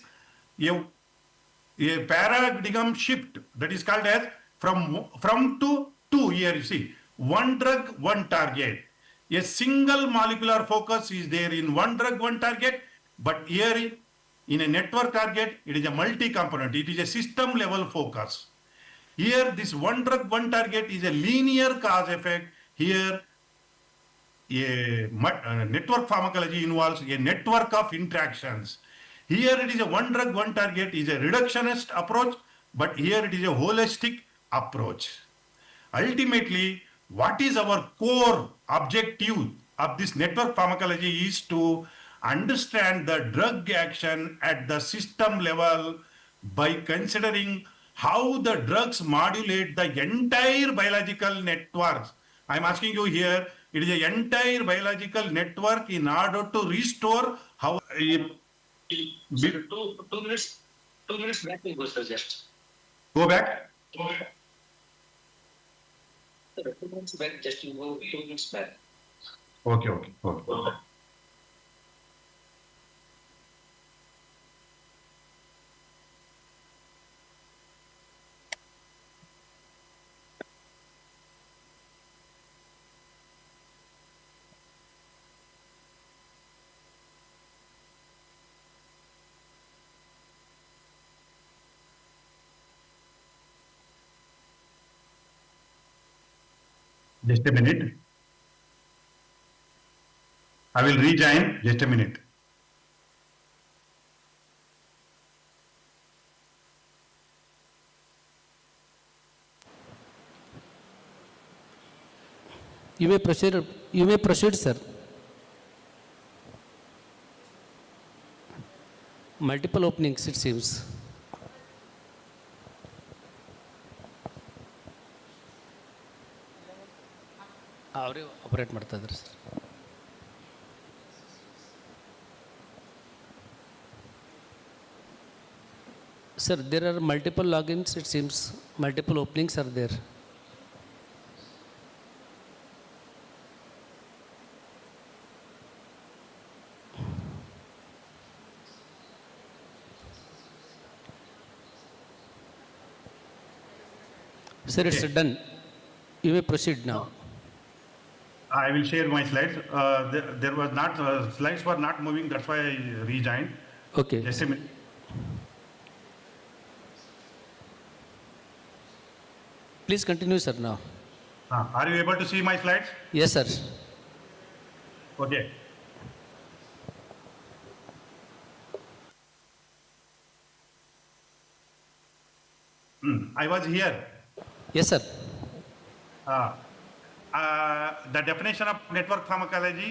S14: a paradigm shift that is called as from to two. Here you see one drug, one target. A single molecular focus is there in one drug, one target, but here in a network target, it is a multi-component. It is a system level focus. Here this one drug, one target is a linear cause effect. Here a network pharmacology involves a network of interactions. Here it is a one drug, one target is a reductionist approach, but here it is a holistic approach. ultimately, what is our core objective of this network pharmacology is to understand the drug action at the system level by considering how the drugs modulate the entire biological networks. I'm asking you here, it is an entire biological network in order to restore how.
S15: Sir, 2 minutes, 2 minutes back we go, sir, just.
S14: Go back.
S15: Sir, 2 minutes back, just you go 2 minutes back.
S14: Okay. Just a minute. I will rejoin. Just a minute.
S13: You may proceed, sir. Multiple openings, it seems. ಅವರೇ operate ಮಾಡ್ತಾ ಇದ್ದಾರೆ sir. Sir, there are multiple logins, it seems. Multiple openings are there. Sir, it's done. You may proceed now.
S14: I will share my slides. There was not, slides were not moving, that's why I rejoined.
S13: Okay.
S14: Just a minute.
S13: Please continue, sir, now.
S14: Are you able to see my slides?
S13: Yes, sir.
S14: Okay. I was here.
S13: Yes, sir.
S14: The definition of network pharmacology,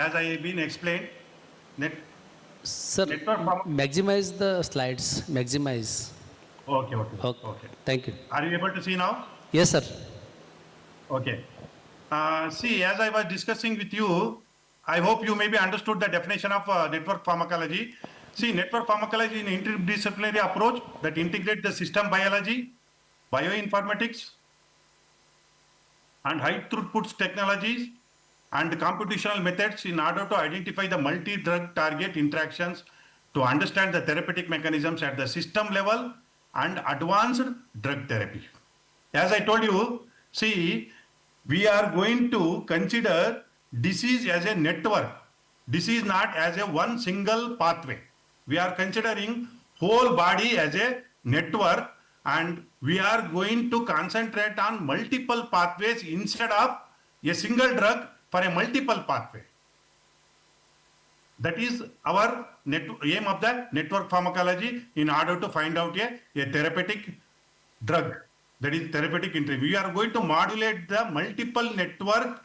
S14: as I have been explained,
S13: Sir, maximize the slides. Maximize.
S14: Okay.
S13: Thank you.
S14: Are you able to see now?
S13: Yes, sir.
S14: Okay. See, as I was discussing with you, I hope you maybe understood the definition of network pharmacology. See, network pharmacology is an interdisciplinary approach that integrates the system biology, bioinformatics, and high throughput technologies and computational methods in order to identify the multi-drug target interactions, to understand the therapeutic mechanisms at the system level and advanced drug therapy. As I told you, see, we are going to consider disease as a network. Disease not as a one single pathway. We are considering whole body as a network, and we are going to concentrate on multiple pathways instead of a single drug for a multiple pathway. That is our aim of the network pharmacology in order to find out a therapeutic drug. That is therapeutic intervention. We are going to modulate the multiple network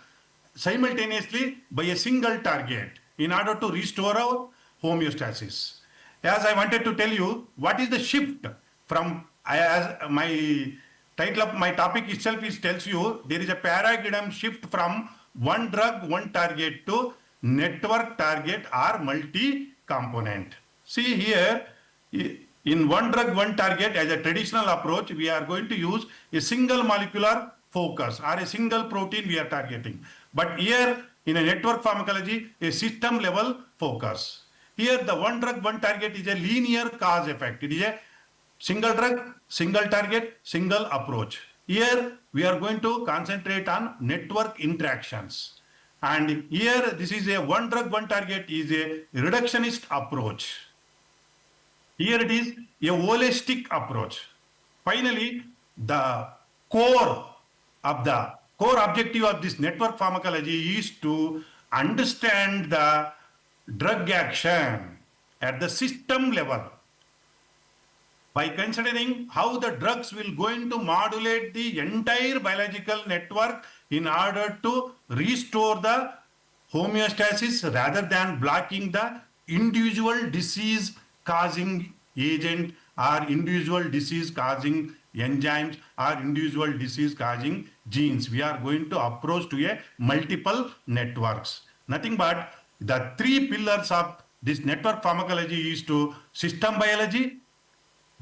S14: simultaneously by a single target in order to restore our homeostasis. As I wanted to tell you, what is the shift from, as my title of my topic itself tells you, there is a paradigm shift from one drug, one target to network target or multi-component. See here, in one drug, one target as a traditional approach, we are going to use a single molecular focus or a single protein we are targeting. But here in a network pharmacology, a system level focus. Here the one drug, one target is a linear cause effect. It is a single drug, single target, single approach. Here we are going to concentrate on network interactions. And here this is a one drug, one target is a reductionist approach. Here it is a holistic approach. Finally, the core objective of this network pharmacology is to understand the drug action at the system level. by considering how the drugs will going to modulate the entire biological network in order to restore the homeostasis rather than blocking the individual disease causing agent or individual disease causing enzymes or individual disease causing genes. We are going to approach to a multiple networks. Nothing but the three pillars of this network pharmacology is to system biology.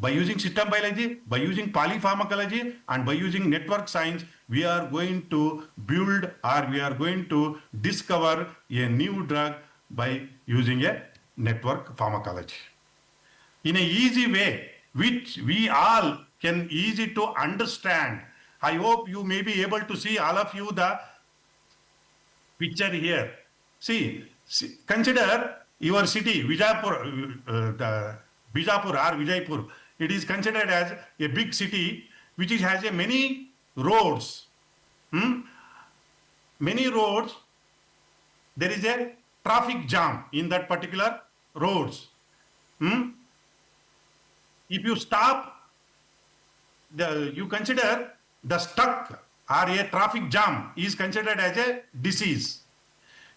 S14: By using system biology, by using polypharmacology, and by using network science, we are going to build or we are going to discover a new drug by using a network pharmacology. In a easy way, which we all can easy to understand. I hope you may be able to see, all of you, the picture here. See, consider your city, the Bijapur or Vijaypur. It is considered as a big city which has a many roads. Many roads, there is a traffic jam in that particular roads. If you stop, you consider the stuck or a traffic jam is considered as a disease.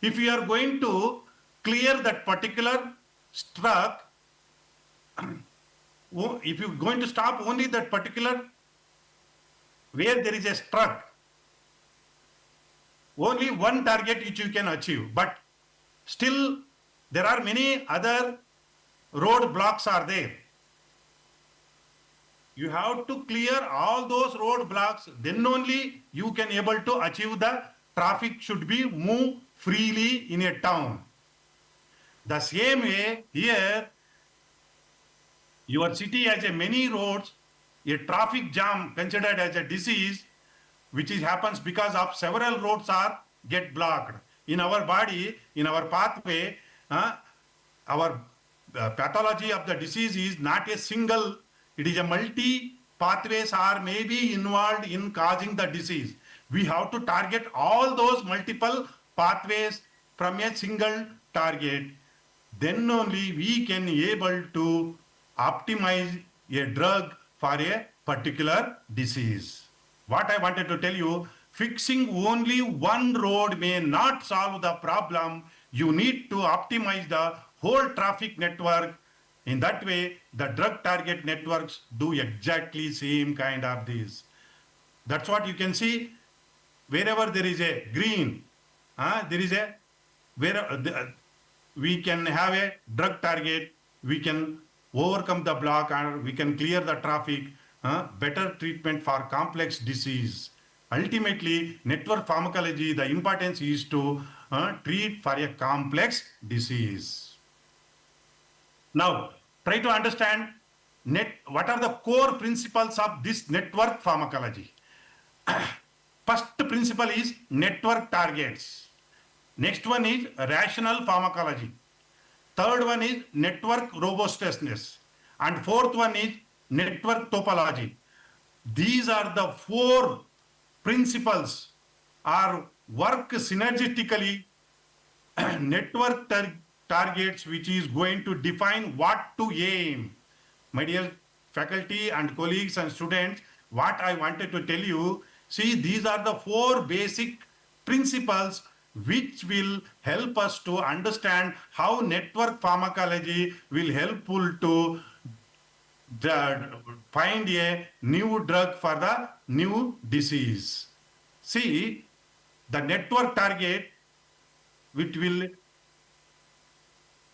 S14: If you are going to clear that particular struck, if you are going to stop only that particular where there is a struck, only one target which you can achieve, but still there are many other road blocks are there. You have to clear all those road blocks, then only you can able to achieve the traffic should be move freely in a town. The same way here, your city has a many roads, a traffic jam considered as a disease, which happens because of several roads are get blocked. In our body, in our pathway, our pathology of the disease is not a single, it is a multi pathways are maybe involved in causing the disease. We have to target all those multiple pathways from a single target. Then only we can able to optimize a drug for a particular disease. What I wanted to tell you, fixing only one road may not solve the problem. You need to optimize the whole traffic network. In that way, the drug target networks do exactly same kind of this. That's what you can see. Wherever there is a green, there is a we can have a drug target. We can overcome the block and we can clear the traffic. Better treatment for complex disease. Ultimately, network pharmacology, the importance is to treat for a complex disease. Now, try to understand what are the core principles of this network pharmacology. First principle is network targets. Next one is rational pharmacology. Third one is network robustness. And fourth one is network topology. These are the four principles are work synergistically network targets which is going to define what to aim. My dear faculty and colleagues and students, what I wanted to tell you, see, these are the four basic principles which will help us to understand how network pharmacology will helpful to find a new drug for the new disease. See, the network target which will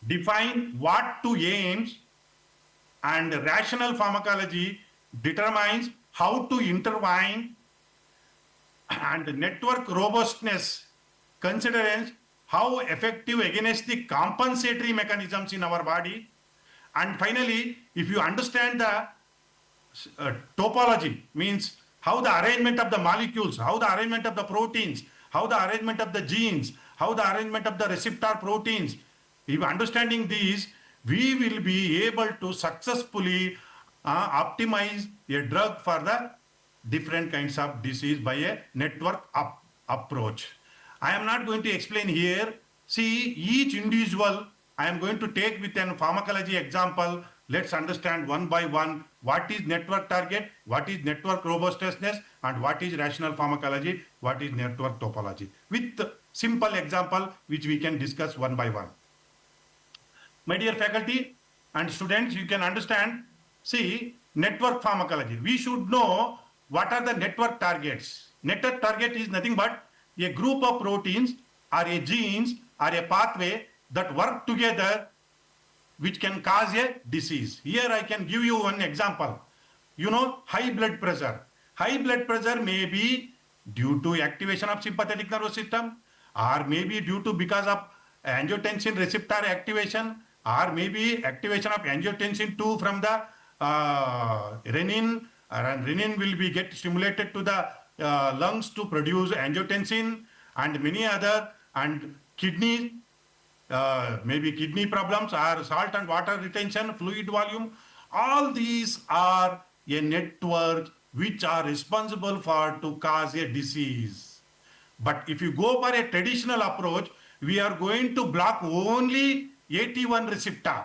S14: define what to aims, and rational pharmacology determines how to intervene, and network robustness considers how effective against the compensatory mechanisms in our body. And finally, if you understand the topology, means how the arrangement of the molecules, how the arrangement of the proteins, how the arrangement of the genes, how the arrangement of the receptor proteins, if understanding these, we will be able to successfully optimize a drug for the different kinds of disease by a network approach. I am not going to explain here. See, each individual, I am going to take with an pharmacology example let's understand one by one what is network target, what is network robustness, and what is rational pharmacology, what is network topology, with simple example which we can discuss one by one. My dear faculty and students, you can understand, see, network pharmacology. We should know what are the network targets. Network target is nothing but a group of proteins or a genes or a pathway that work together which can cause a disease. Here I can give you one example. You know, high blood pressure. High blood pressure may be due to activation of sympathetic nervous system, or maybe due to because of angiotensin receptor activation, or maybe activation of angiotensin 2 from the renin, and renin will be get stimulated to the lungs to produce angiotensin, and many other, and kidney, maybe kidney problems or salt and water retention, fluid volume. All these are a network which are responsible for to cause a disease. But if you go for a traditional approach, we are going to block only AT1 receptor.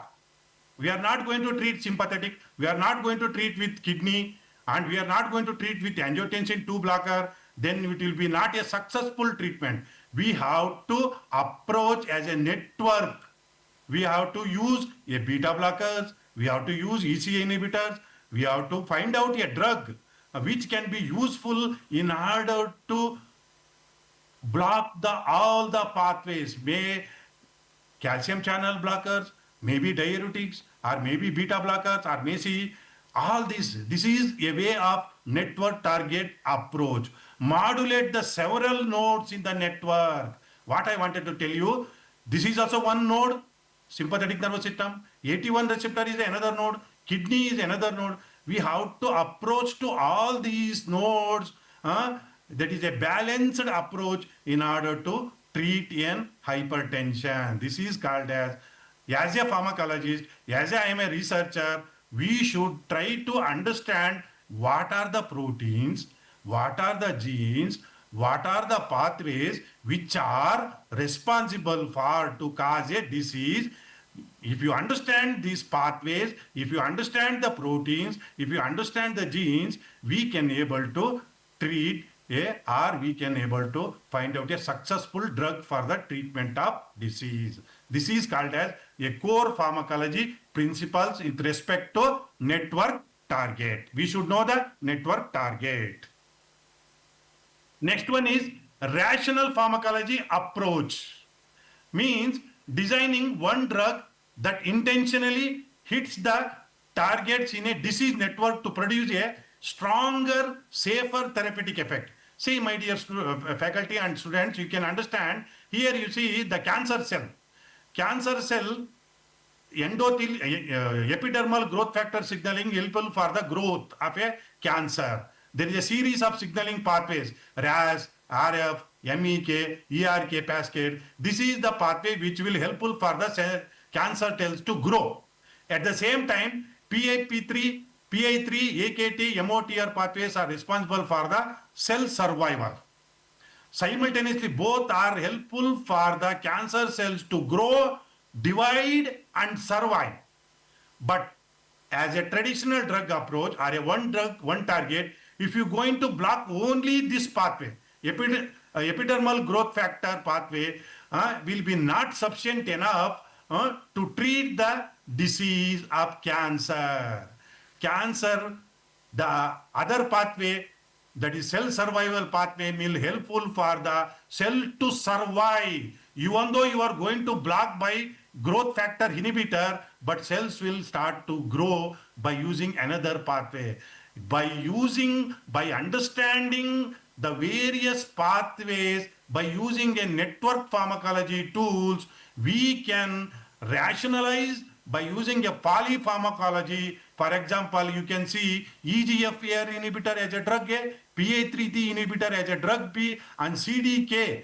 S14: We are not going to treat sympathetic, we are not going to treat with kidney, and we are not going to treat with angiotensin 2 blocker. Then it will be not a successful treatment. We have to approach as a network. We have to use a beta blockers, we have to use ECA inhibitors, we have to find out a drug which can be useful in order to block all the pathways, may calcium channel blockers, maybe diuretics, or maybe beta blockers, or maybe all this. This is a way of network target approach. Modulate the several nodes in the network. What I wanted to tell you, this is also one node, sympathetic nervous system. AT1 receptor is another node. Kidney is another node. We have to approach to all these nodes. That is a balanced approach in order to treat in hypertension. This is called as a pharmacologist, as I am a researcher, we should try to understand what are the proteins, what are the genes, what are the pathways which are responsible for to cause a disease. If you understand these pathways, if you understand the proteins, if you understand the genes, we can able to treat or we can able to find out a successful drug for the treatment of disease. This is called as a core pharmacology principles with respect to network target. We should know the network target. Next one is rational pharmacology approach. Means designing one drug that intentionally hits the targets in a disease network to produce a stronger, safer therapeutic effect. See, my dear faculty and students, you can understand, here you see the cancer cell. Cancer cell epidermal growth factor signaling helpful for the growth of a cancer. There is a series of signaling pathways, RAS, RF, MEK, ERK cascade. This is the pathway which will helpful for the cancer cells to grow. At the same time, PI3, AKT, MOTR pathways are responsible for the cell survival. Simultaneously, both are helpful for the cancer cells to grow, divide, and survive. But as a traditional drug approach or a one drug, one target, if you're going to block only this pathway, epidermal growth factor pathway will be not sufficient enough to treat the disease of cancer. Cancer, the other pathway, that is cell survival pathway, will helpful for the cell to survive. Even though you are going to block by growth factor inhibitor, but cells will start to grow by using another pathway. By understanding the various pathways, by using a network pharmacology tools, we can rationalize by using a polypharmacology. For example, you can see EGFR inhibitor as a drug A, PA3T inhibitor as a drug B, and CDK4/6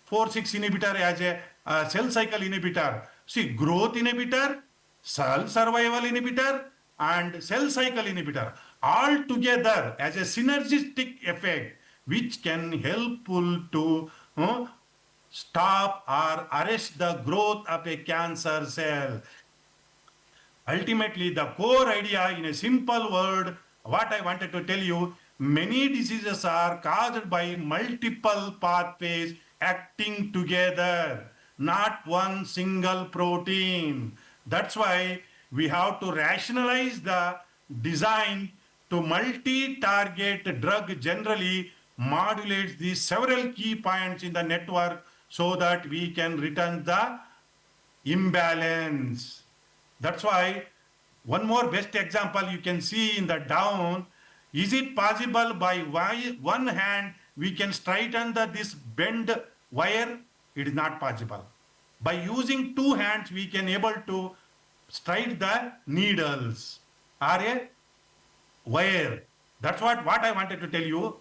S14: inhibitor as a cell cycle inhibitor. See, growth inhibitor, cell survival inhibitor, and cell cycle inhibitor all together as a synergistic effect which can helpful to stop or arrest the growth of a cancer cell. Ultimately, the core idea in a simple word, what I wanted to tell you, many diseases are caused by multiple pathways acting together, not one single protein. That's why we have to rationalize the design to multi-target drug generally modulates these several key points in the network so that we can return the imbalance. That's why one more best example you can see in the down. Is it possible by one hand we can straighten this bend wire? It is not possible. By using two hands we can able to straight the needles or a wire. That's what I wanted to tell you.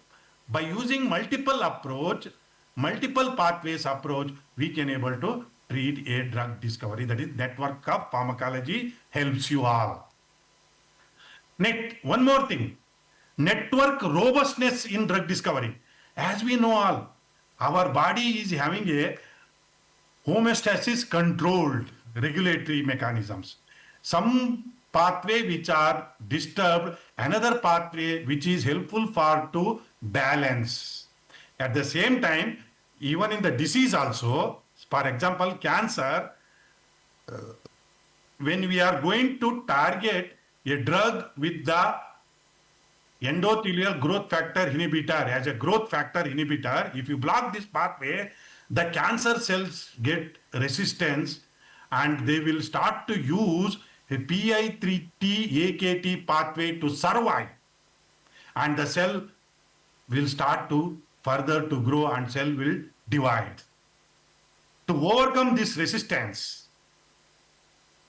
S14: By using multiple approach, multiple pathways approach, we can able to treat a drug discovery. That is network of pharmacology helps you all. One more thing, network robustness in drug discovery. As we know all, our body is having a homeostasis controlled regulatory mechanisms. Some pathway which are disturbed, another pathway which is helpful for to balance. At the same time, even in the disease also, for example, cancer, when we are going to target a drug with the endothelial growth factor inhibitor as a growth factor inhibitor, if you block this pathway, the cancer cells get resistance and they will start to use a PI3T AKT pathway to survive, and the cell will start to further to grow and cell will divide. To overcome this resistance,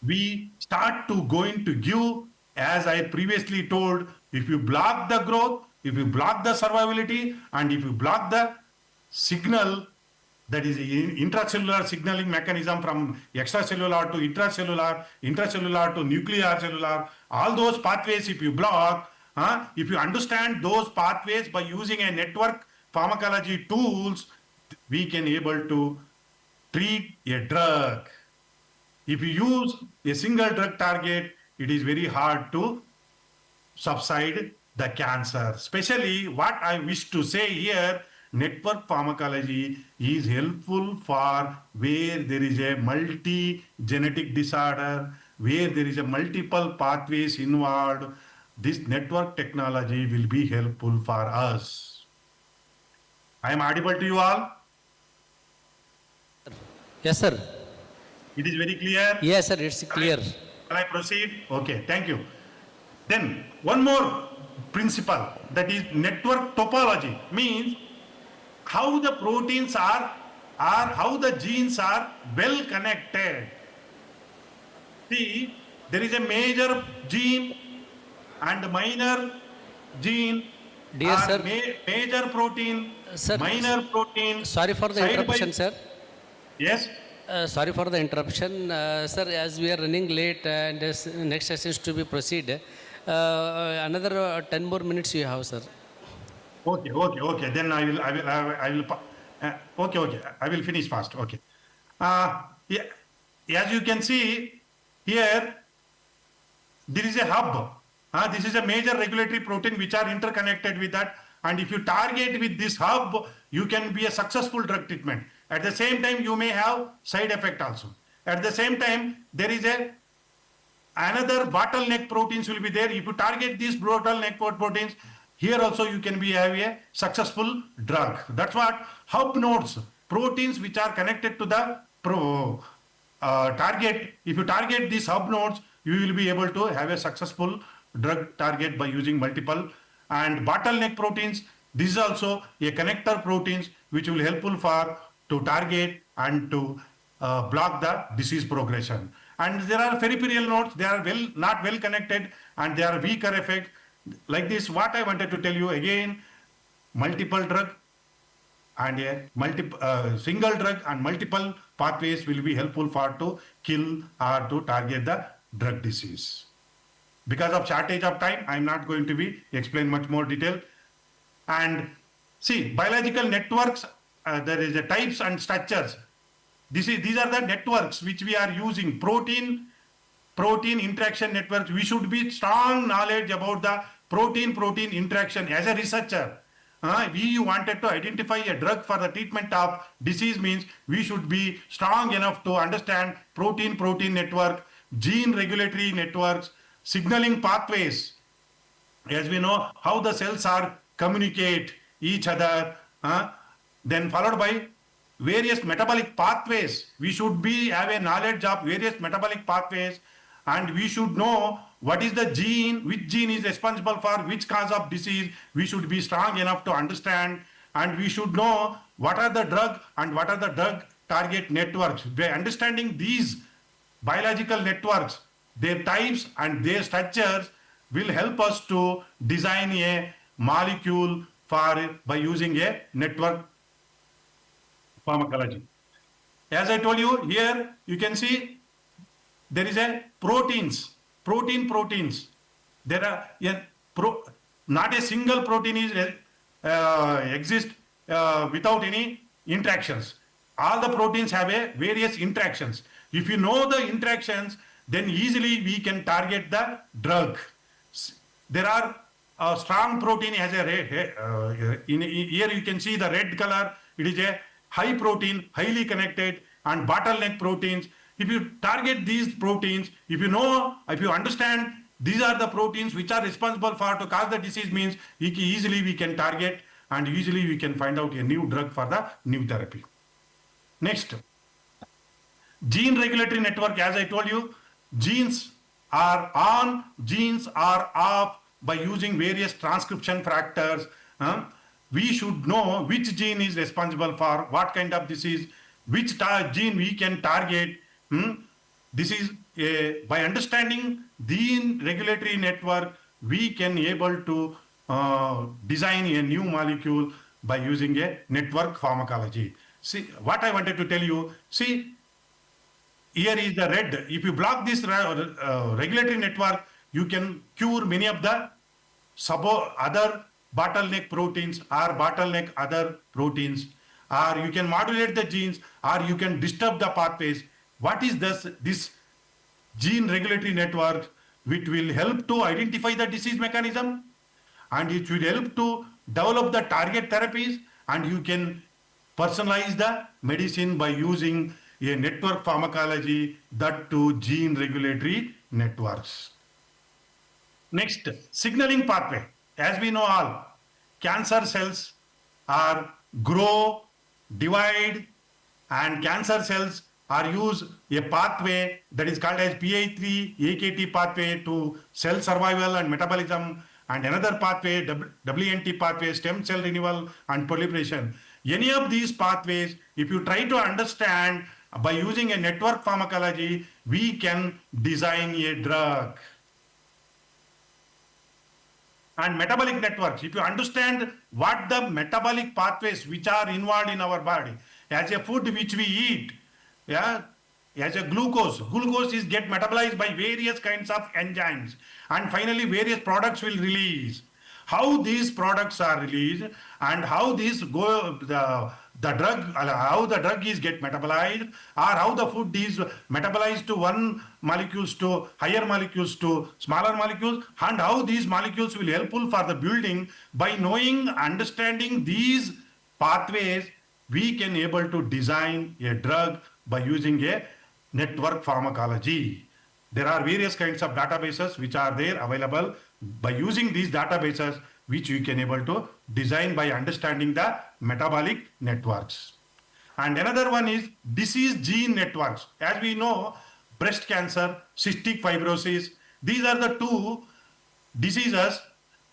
S14: we start to going to give, as I previously told, if you block the growth, if you block the survivability, and if you block the signal, that is intracellular signaling mechanism from extracellular to intracellular, intracellular to nuclear cellular, all those pathways if you block, if you understand those pathways by using a network pharmacology tools, we can able to treat a drug. If you use a single drug target, it is very hard to subside the cancer. Especially what I wish to say here, network pharmacology is helpful for where there is a multi-genetic disorder, where there is a multiple pathways involved. This network technology will be helpful for us. I am audible to you all?
S13: Yes, sir.
S14: It is very clear?
S13: Yes, sir, it's clear.
S14: Can I proceed? Okay, thank you. Then one more principle, that is network topology, means how the proteins are how the genes are well connected. See, there is a major gene and minor gene.
S13: Dear sir,
S14: major protein,
S13: sir,
S14: minor protein.
S13: Sorry for the interruption, sir.
S14: Yes.
S13: Sorry for the interruption, sir. As we are running late and next session is to be proceed, another 10 more minutes you have, sir.
S14: Okay. Then I will. Okay. I will finish fast. Okay. Yeah. As you can see here, there is a hub. This is a major regulatory protein which are interconnected with that. And if you target with this hub, you can be a successful drug treatment. At the same time, you may have side effect also. At the same time, there is another bottleneck proteins will be there. If you target these bottleneck proteins, here also you can have a successful drug. That's what hub nodes, proteins which are connected to the target. If you target these hub nodes, you will be able to have a successful drug target by using multiple. And bottleneck proteins, this is also a connector proteins which will helpful for to target and to block the disease progression. And there are peripheral nodes, they are not well connected and they are weaker effect. Like this, what I wanted to tell you again, multiple drug and a single drug and multiple pathways will be helpful for to kill or to target the drug disease. Because of shortage of time, I am not going to be explain much more detail. And see, biological networks, there is a types and structures. These are the networks which we are using. Protein protein interaction networks. We should be strong knowledge about the protein-protein interaction as a researcher. We wanted to identify a drug for the treatment of disease means we should be strong enough to understand protein-protein network, gene regulatory networks, signaling pathways. As we know how the cells are communicate each other, then followed by various metabolic pathways. We should be have a knowledge of various metabolic pathways, and we should know what is the gene, which gene is responsible for which cause of disease. We should be strong enough to understand, and we should know what are the drug and what are the drug target networks. By understanding these biological networks, their types and their structures will help us to design a molecule by using a network pharmacology. As I told you, here you can see there is a proteins. There are not a single protein is exist without any interactions. All the proteins have a various interactions. If you know the interactions, then easily we can target the drug. There are strong protein has a red, here you can see the red color. It is a high protein, highly connected, and bottleneck proteins. If you target these proteins, if you understand these are the proteins which are responsible for to cause the disease means easily we can target and easily we can find out a new drug for the new therapy. Next, gene regulatory network. As I told you, genes are on, genes are off by using various transcription factors. We should know which gene is responsible for what kind of disease, which gene we can target. This is by understanding the regulatory network, we can able to design a new molecule by using a network pharmacology. See what I wanted to tell you. See, here is the red. If you block this regulatory network, you can cure many of the other bottleneck proteins or bottleneck other proteins, or you can modulate the genes, or you can disturb the pathways. What is this gene regulatory network which will help to identify the disease mechanism, and it will help to develop the target therapies, and you can personalize the medicine by using a network pharmacology, that to gene regulatory networks. Next, signaling pathway. As we know all, cancer cells are grow, divide, and cancer cells are use a pathway that is called as PI3 AKT pathway to cell survival and metabolism, and another pathway, WNT pathway, stem cell renewal and proliferation. Any of these pathways, if you try to understand by using a network pharmacology, we can design a drug. And metabolic networks, if you understand what the metabolic pathways which are involved in our body, as a food which we eat, as a glucose is get metabolized by various kinds of enzymes, and finally various products will release. How these products are released and how these go, the drug, how the drug is get metabolized, or how the food is metabolized to one molecules to higher molecules to smaller molecules, and how these molecules will helpful for the building. By knowing, understanding these pathways, we can able to design a drug by using a network pharmacology. There are various kinds of databases which are there available. By using these databases, which we can able to design by understanding the metabolic networks. And another one is disease gene networks. As we know, breast cancer, cystic fibrosis, these are the two diseases,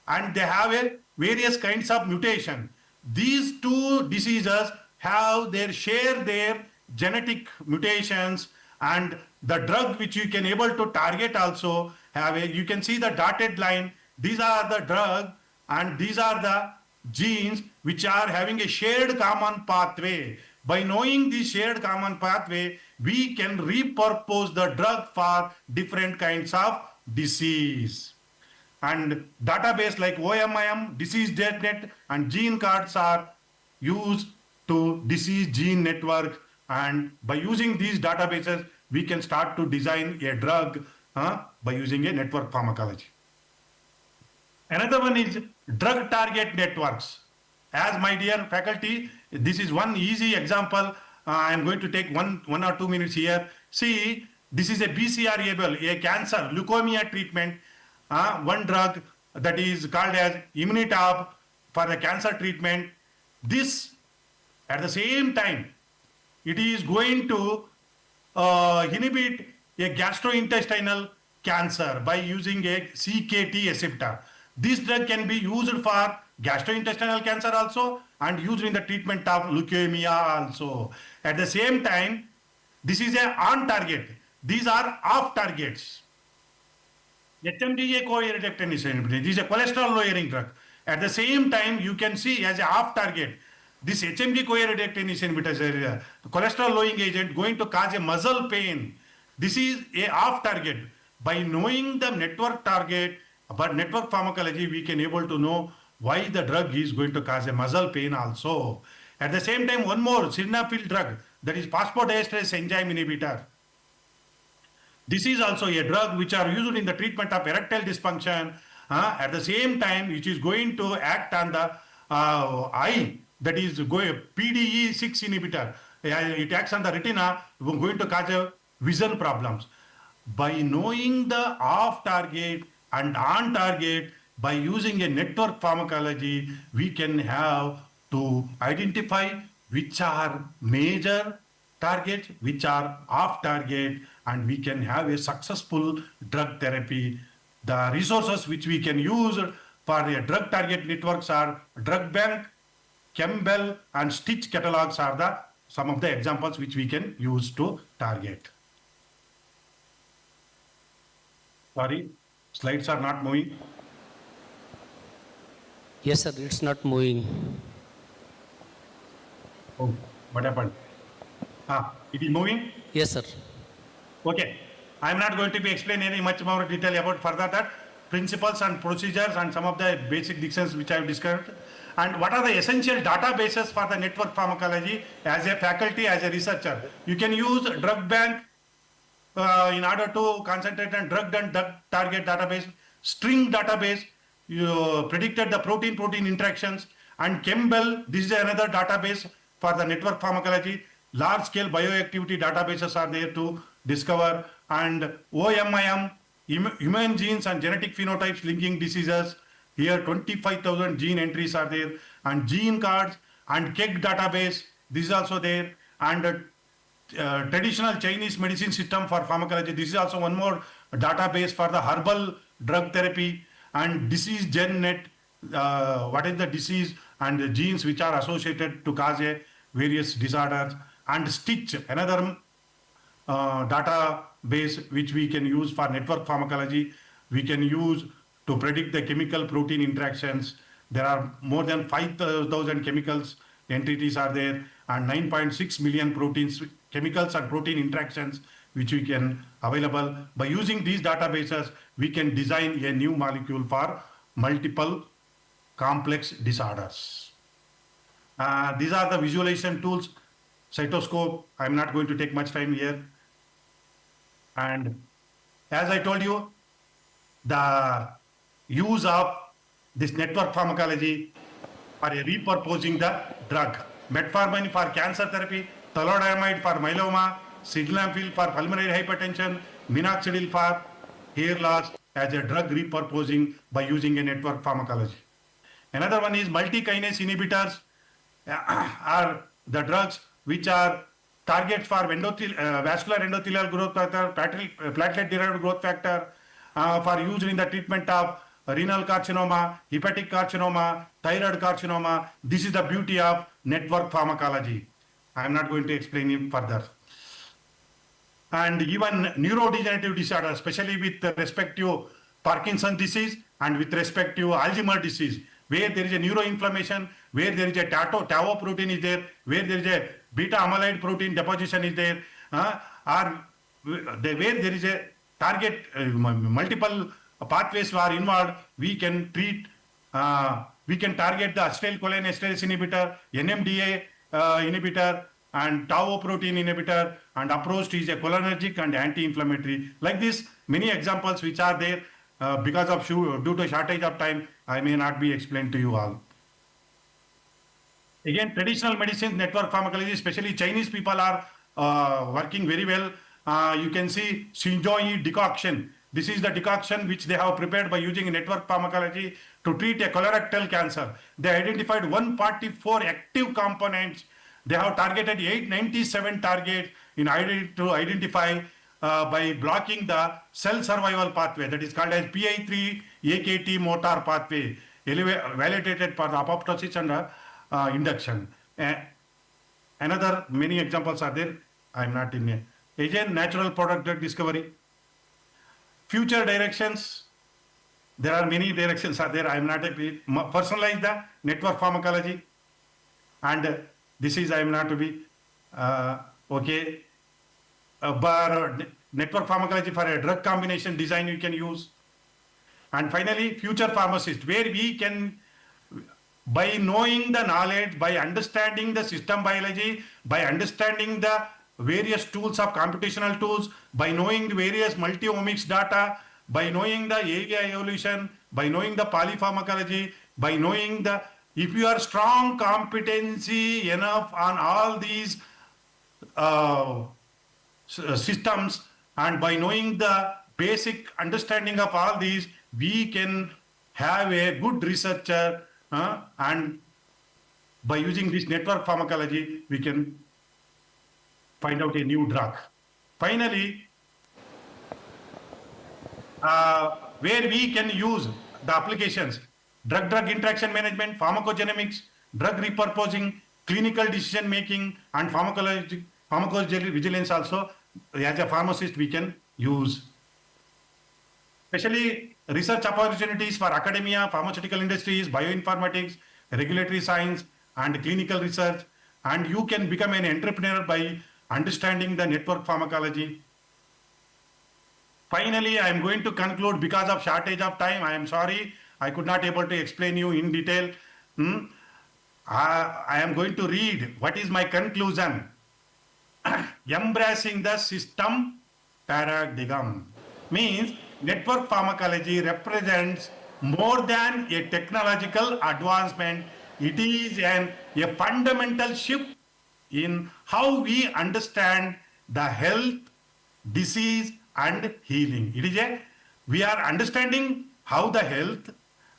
S14: and they have a various kinds of mutation. These two diseases have share their genetic mutations, and the drug which you can able to target also have you can see the dotted line. These are the drug and these are the genes which are having a shared common pathway. By knowing the shared common pathway, we can repurpose the drug for different kinds of disease. And database like OMIM, disease.net, and gene cards are used to disease gene network, and by using these databases, we can start to design a drug by using a network pharmacology. Another one is drug target networks. As my dear faculty, this is one easy example. I am going to take one or 2 minutes here. See, this is a BCR-able, a cancer leukemia treatment. One drug that is called as Immunitab for the cancer treatment. This, at the same time, it is going to inhibit a gastrointestinal cancer by using a CKT receptor. This drug can be used for gastrointestinal cancer also and used in the treatment of leukemia also. At the same time, this is a on target. These are off targets. HMDA co-reductase inhibitor. This is a cholesterol lowering drug. At the same time, you can see as a off target, this HMG co-reductase inhibitor is a cholesterol lowering agent going to cause a muscle pain. This is a off target. By knowing the network target, but network pharmacology, we can able to know why the drug is going to cause a muscle pain also. At the same time, one more sildenafil drug, that is phosphodiesterase enzyme inhibitor. This is also a drug which are used in the treatment of erectile dysfunction. At the same time, which is going to act on the eye, that is PDE6 inhibitor. It acts on the retina, going to cause a vision problems. By knowing the off target and on target, by using a network pharmacology, we can have to identify which are major targets, which are off target, and we can have a successful drug therapy. The resources which we can use for the drug target networks are Drug Bank, Chembell, and Stitch catalogs are some of the examples which we can use to target. Sorry, slides are not moving.
S13: Yes, sir, it's not moving.
S14: Oh, what happened? It is moving?
S13: Yes, sir.
S14: Okay. I am not going to be explaining any much more detail about further that principles and procedures and some of the basic dictions which I have described. And what are the essential databases for the network pharmacology as a faculty, as a researcher? You can use Drug Bank in order to concentrate on drug and drug target database, string database, you predicted the protein-protein interactions, and Chembell, this is another database for the network pharmacology. Large-scale bioactivity databases are there to discover, and OMIM, human genes and genetic phenotypes linking diseases. Here 25,000 gene entries are there, and gene cards and KEGG database, this is also there, and traditional Chinese medicine system for pharmacology. This is also one more database for the herbal drug therapy, and disease GenNet, what is the disease and the genes which are associated to cause a various disorders, and Stitch, another database which we can use for network pharmacology. We can use to predict the chemical protein interactions. There are more than 5,000 chemicals entities are there, and 9.6 million proteins, chemicals and protein interactions which we can available. By using these databases, we can design a new molecule for multiple complex disorders. These are the visualization tools. Cytoscope, I'm not going to take much time here. And as I told you, the use of this network pharmacology for repurposing the drug. Metformin for cancer therapy, thalidomide for myeloma, sildenafil for pulmonary hypertension, minoxidil for hair loss as a drug repurposing by using a network pharmacology. Another one is multi-kinase inhibitors are the drugs which are targets for vascular endothelial growth factor, platelet-derived growth factor, for use in the treatment of renal carcinoma, hepatic carcinoma, thyroid carcinoma. This is the beauty of network pharmacology. I am not going to explain it further. And even neurodegenerative disorders, especially with respect to Parkinson's disease and with respect to Alzheimer's disease, where there is a neuroinflammation, where there is a tau protein is there, where there is a beta amyloid protein deposition is there, where there is a target, multiple pathways are involved, we can treat, we can target the acetylcholinesterase inhibitor, NMDA inhibitor, and tau protein inhibitor, and approach is a cholinergic and anti-inflammatory. Like this, many examples which are there. Because of due to shortage of time, I may not be explained to you all. Again, traditional medicine, network pharmacology, especially Chinese people are working very well. You can see Xinjiang decoction. This is the decoction which they have prepared by using network pharmacology to treat a colorectal cancer. They identified 144 active components. They have targeted 897 targets to identify by blocking the cell survival pathway, that is called as PI3 AKT motor pathway, validated for the apoptosis and induction. Another many examples are there. I am not in here. Again, natural product drug discovery. Future directions. There are many directions are there. I am not personalize the network pharmacology. And this is I am not to be okay. But network pharmacology for a drug combination design you can use. And finally, future pharmacist, where we can, by knowing the knowledge, by understanding the system biology, by understanding the various tools of computational tools, by knowing the various multi-omics data, by knowing the area evolution, by knowing the polypharmacology, by knowing the, if you are strong competency enough on all these systems, and by knowing the basic understanding of all these, we can have a good researcher, and by using this network pharmacology, we can find out a new drug. Finally, where we can use the applications, drug-drug interaction management, pharmacogenomics, drug repurposing, clinical decision making, and pharmacovigilance also, as a pharmacist we can use. Especially research opportunities for academia, pharmaceutical industries, bioinformatics, regulatory science, and clinical research. And you can become an entrepreneur by understanding the network pharmacology. Finally, I am going to conclude because of shortage of time. I am sorry, I could not able to explain you in detail. I am going to read what is my conclusion. Embracing the system paradigm means network pharmacology represents more than a technological advancement. It is a fundamental shift in how we understand the health, disease, and healing. We are understanding how the health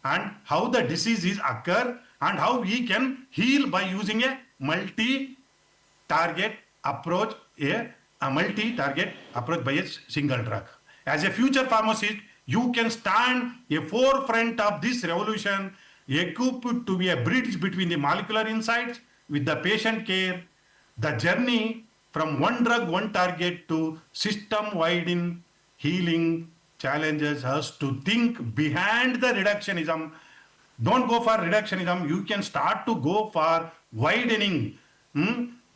S14: and how the diseases occur and how we can heal by using a multi-target approach, a multi-target approach by a single drug. As a future pharmacist, you can stand a forefront of this revolution, equipped to be a bridge between the molecular insights with the patient care. The journey from one drug, one target to system-wide in healing challenges us to think behind the reductionism. Don't go for reductionism. You can start to go for widening.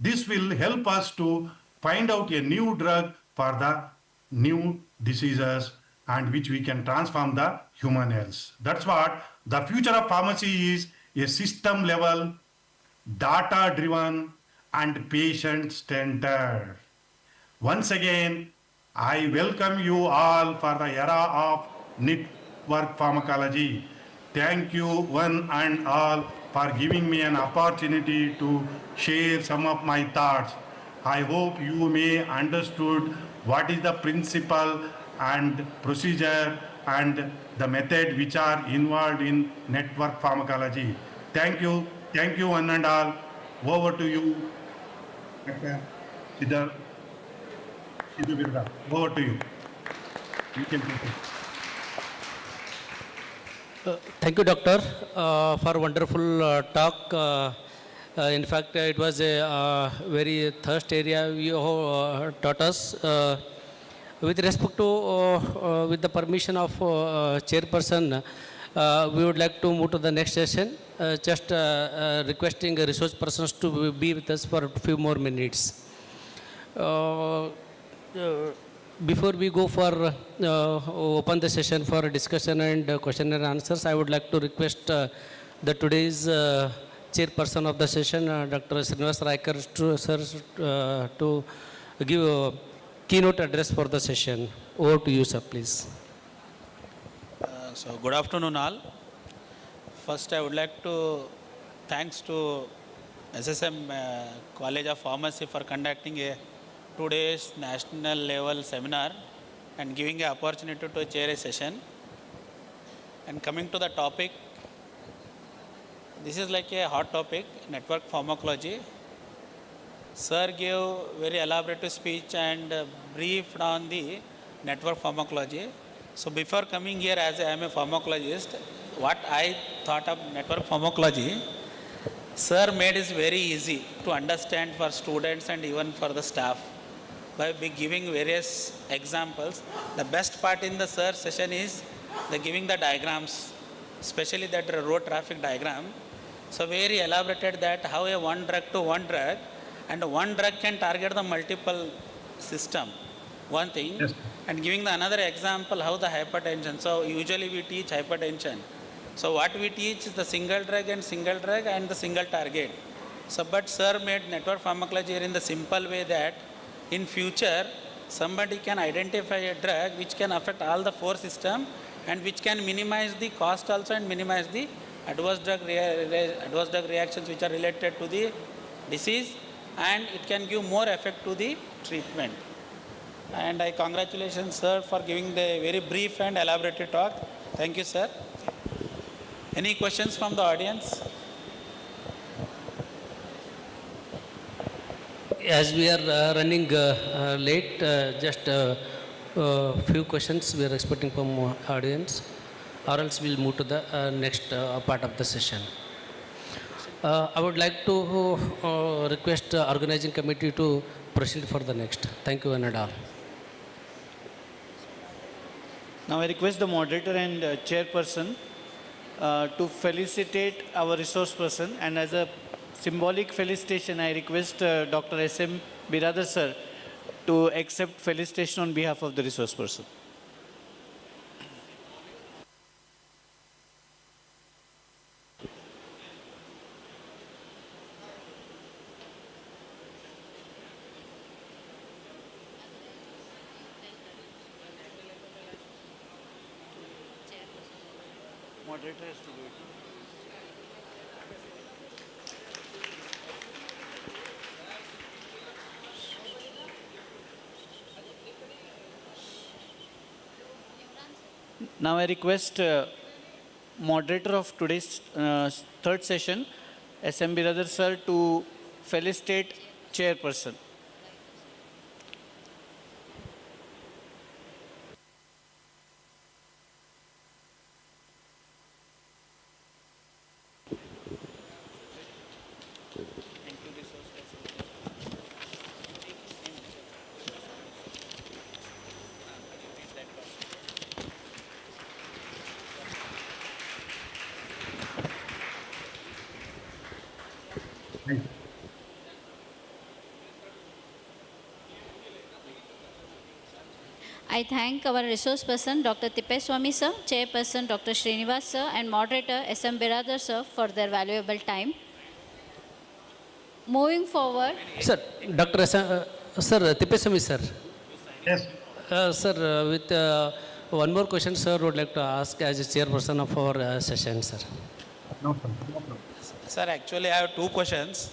S14: This will help us to find out a new drug for the new diseases and which we can transform the human health. That's what the future of pharmacy is, a system level, data driven and patient centered. Once again, I welcome you all for the era of network pharmacology. Thank you one and all for giving me an opportunity to share some of my thoughts. I hope you may understood what is the principle and procedure and the method which are involved in network pharmacology. Thank you one and all. Over to you, Sidhu Birda. Over to you. You can take it.
S13: Thank you, Doctor, for wonderful talk. In fact, it was a very thirst area you taught us. With respect to, with the permission of chairperson, we would like to move to the next session. Just requesting resource persons to be with us for a few more minutes. Before we go for open the session for discussion and question and answers, I would like to request the today's chairperson of the session, Dr. Srinivas Raikar, sir, to give a keynote address for the session. Over to you, sir, please.
S16: So good afternoon all. First I would like to thanks to SSM College of Pharmacy for conducting a 2 days national level seminar and giving an opportunity to chair a session. And coming to the topic, this is like a hot topic, network pharmacology. Sir gave very elaborate speech and briefed on the network pharmacology. So before coming here, as I am a pharmacologist, what I thought of network pharmacology, Sir made it very easy to understand for students and even for the staff by giving various examples. The best part in the Sir session is the giving the diagrams, especially that road traffic diagram. So very elaborated that how a one drug to one drug, and one drug can target the multiple system, one thing. Yes. And giving the another example how the hypertension. So usually we teach hypertension. So what we teach is the single drug and the single target. So but Sir made network pharmacology in the simple way that in future somebody can identify a drug which can affect all the four systems and which can minimize the cost also and minimize the adverse drug reactions which are related to the disease, and it can give more effect to the treatment. And I congratulations Sir for giving the very brief and elaborate talk. Thank you, Sir. Any questions from the audience?
S13: As we are running late, just few questions we are expecting from audience, or else we'll move to the next part of the session. I would like to request organizing committee to proceed for the next. Thank you, one and all.
S2: Now I request the moderator and chairperson to felicitate our resource person, and as a symbolic felicitation I request Dr. S.M. Biradar sir to accept felicitation on behalf of the resource person. Moderator has to do it. Now I request moderator of today's third session, S.M. Biradar sir, to felicitate chairperson.
S1: I thank our resource person, Dr. Tippeswamy sir, chairperson, Dr. Srinivas sir, and moderator, S.M. Biradar sir, for their valuable time. Moving forward.
S13: Sir, Dr. Sir, Tippeswamy sir.
S14: Yes.
S13: Sir, with one more question, sir, would like to ask as a chairperson of our session, sir.
S14: No problem. No problem.
S16: Sir, actually I have two questions.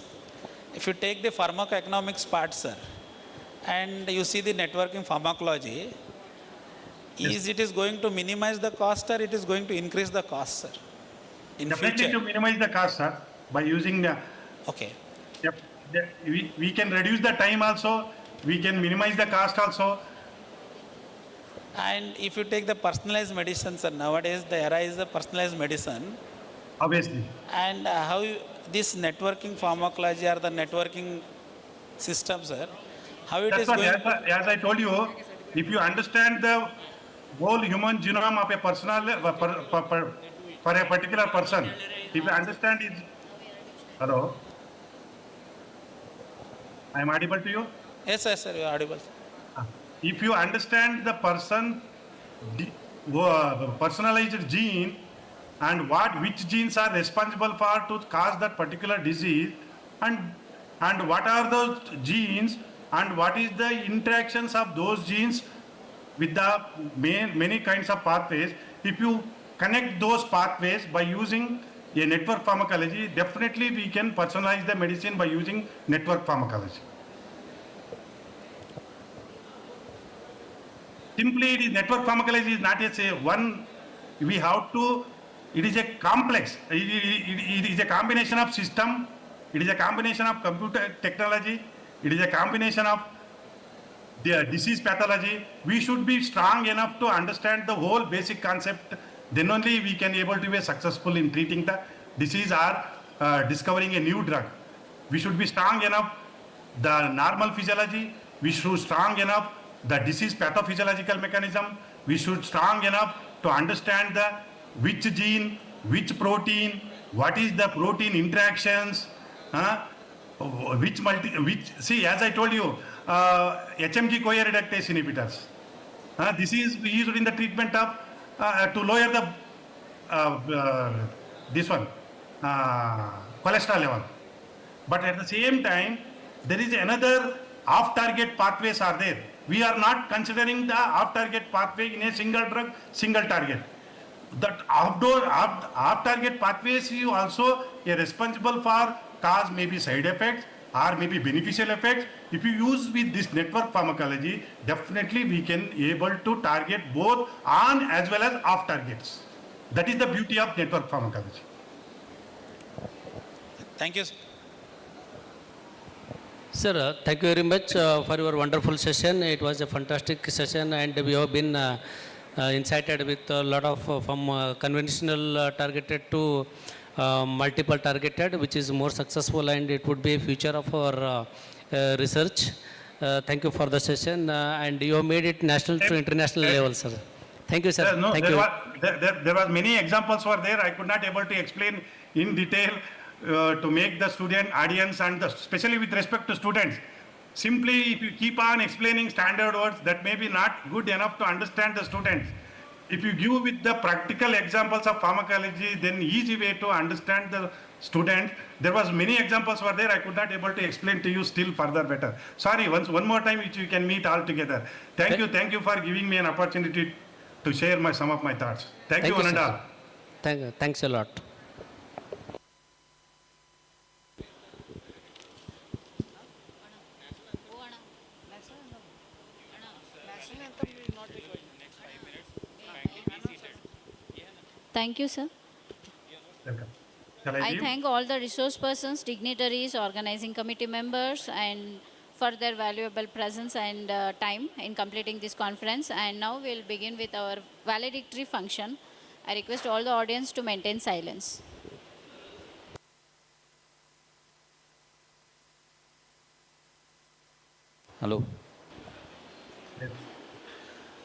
S16: If you take the pharmacoeconomics part, sir, and you see the networking pharmacology, is it is going to minimize the cost or it is going to increase the cost, sir? In
S14: Definitely
S16: future?
S14: to minimize the cost, sir, by using the.
S16: Okay.
S14: Yep. We can reduce the time also. We can minimize the cost also.
S16: And if you take the personalized medicine, sir, nowadays the era is the personalized medicine.
S14: Obviously.
S16: And how this networking pharmacology or the networking system, sir, how it
S14: That's
S16: is
S14: what,
S16: going
S14: as I told you, if you understand the whole human genome of a personal, for a particular person, if you understand it, hello, I am audible to you?
S16: Yes, sir, you are audible.
S14: If you understand the person, personalized gene, and which genes are responsible for to cause that particular disease, and what are those genes, and what is the interactions of those genes with the many kinds of pathways. If you connect those pathways by using a network pharmacology, definitely we can personalize the medicine by using network pharmacology. Simply, it is network pharmacology is not a say one. We have to. It is a complex. It is a combination of system. It is a combination of computer technology. It is a combination of the disease pathology. We should be strong enough to understand the whole basic concept. Then only we can able to be successful in treating the disease or discovering a new drug. We should be strong enough the normal physiology. We should strong enough the disease pathophysiological mechanism. We should strong enough to understand the which gene, which protein, what is the protein interactions, which see, as I told you, HMG CoA reductase inhibitors. This is used in the treatment of to lower the this one cholesterol level. But at the same time, there is another off-target pathways are there. We are not considering the off-target pathway in a single drug, single target. That off-target pathways is also responsible for cause maybe side effects or maybe beneficial effects. If you use with this network pharmacology, definitely we can able to target both on as well as off targets. That is the beauty of network pharmacology.
S16: Thank you.
S13: Sir, thank you very much for your wonderful session. It was a fantastic session, and we have been incited with a lot of from conventional targeted to multiple targeted, which is more successful, and it would be a future of our research. Thank you for the session, and you have made it national to international level, sir. Thank you, sir.
S14: No,
S13: Thank
S14: there
S13: you.
S14: was many examples were there. I could not able to explain in detail to make the student audience and especially with respect to students. Simply, if you keep on explaining standard words, that may be not good enough to understand the students. If you give with the practical examples of pharmacology, then easy way to understand the students. There was many examples were there. I could not able to explain to you still further better. Sorry, one more time, which we can meet all together. Thank you for giving me an opportunity to share some of my thoughts. Thank you, one and all.
S13: Thanks a lot.
S1: Thank you, sir.
S14: Welcome. Shall I
S1: I
S14: leave?
S1: thank all the resource persons, dignitaries, organizing committee members, and for their valuable presence and time in completing this conference. And now we'll begin with our valedictory function. I request all the audience to maintain silence.
S2: Hello.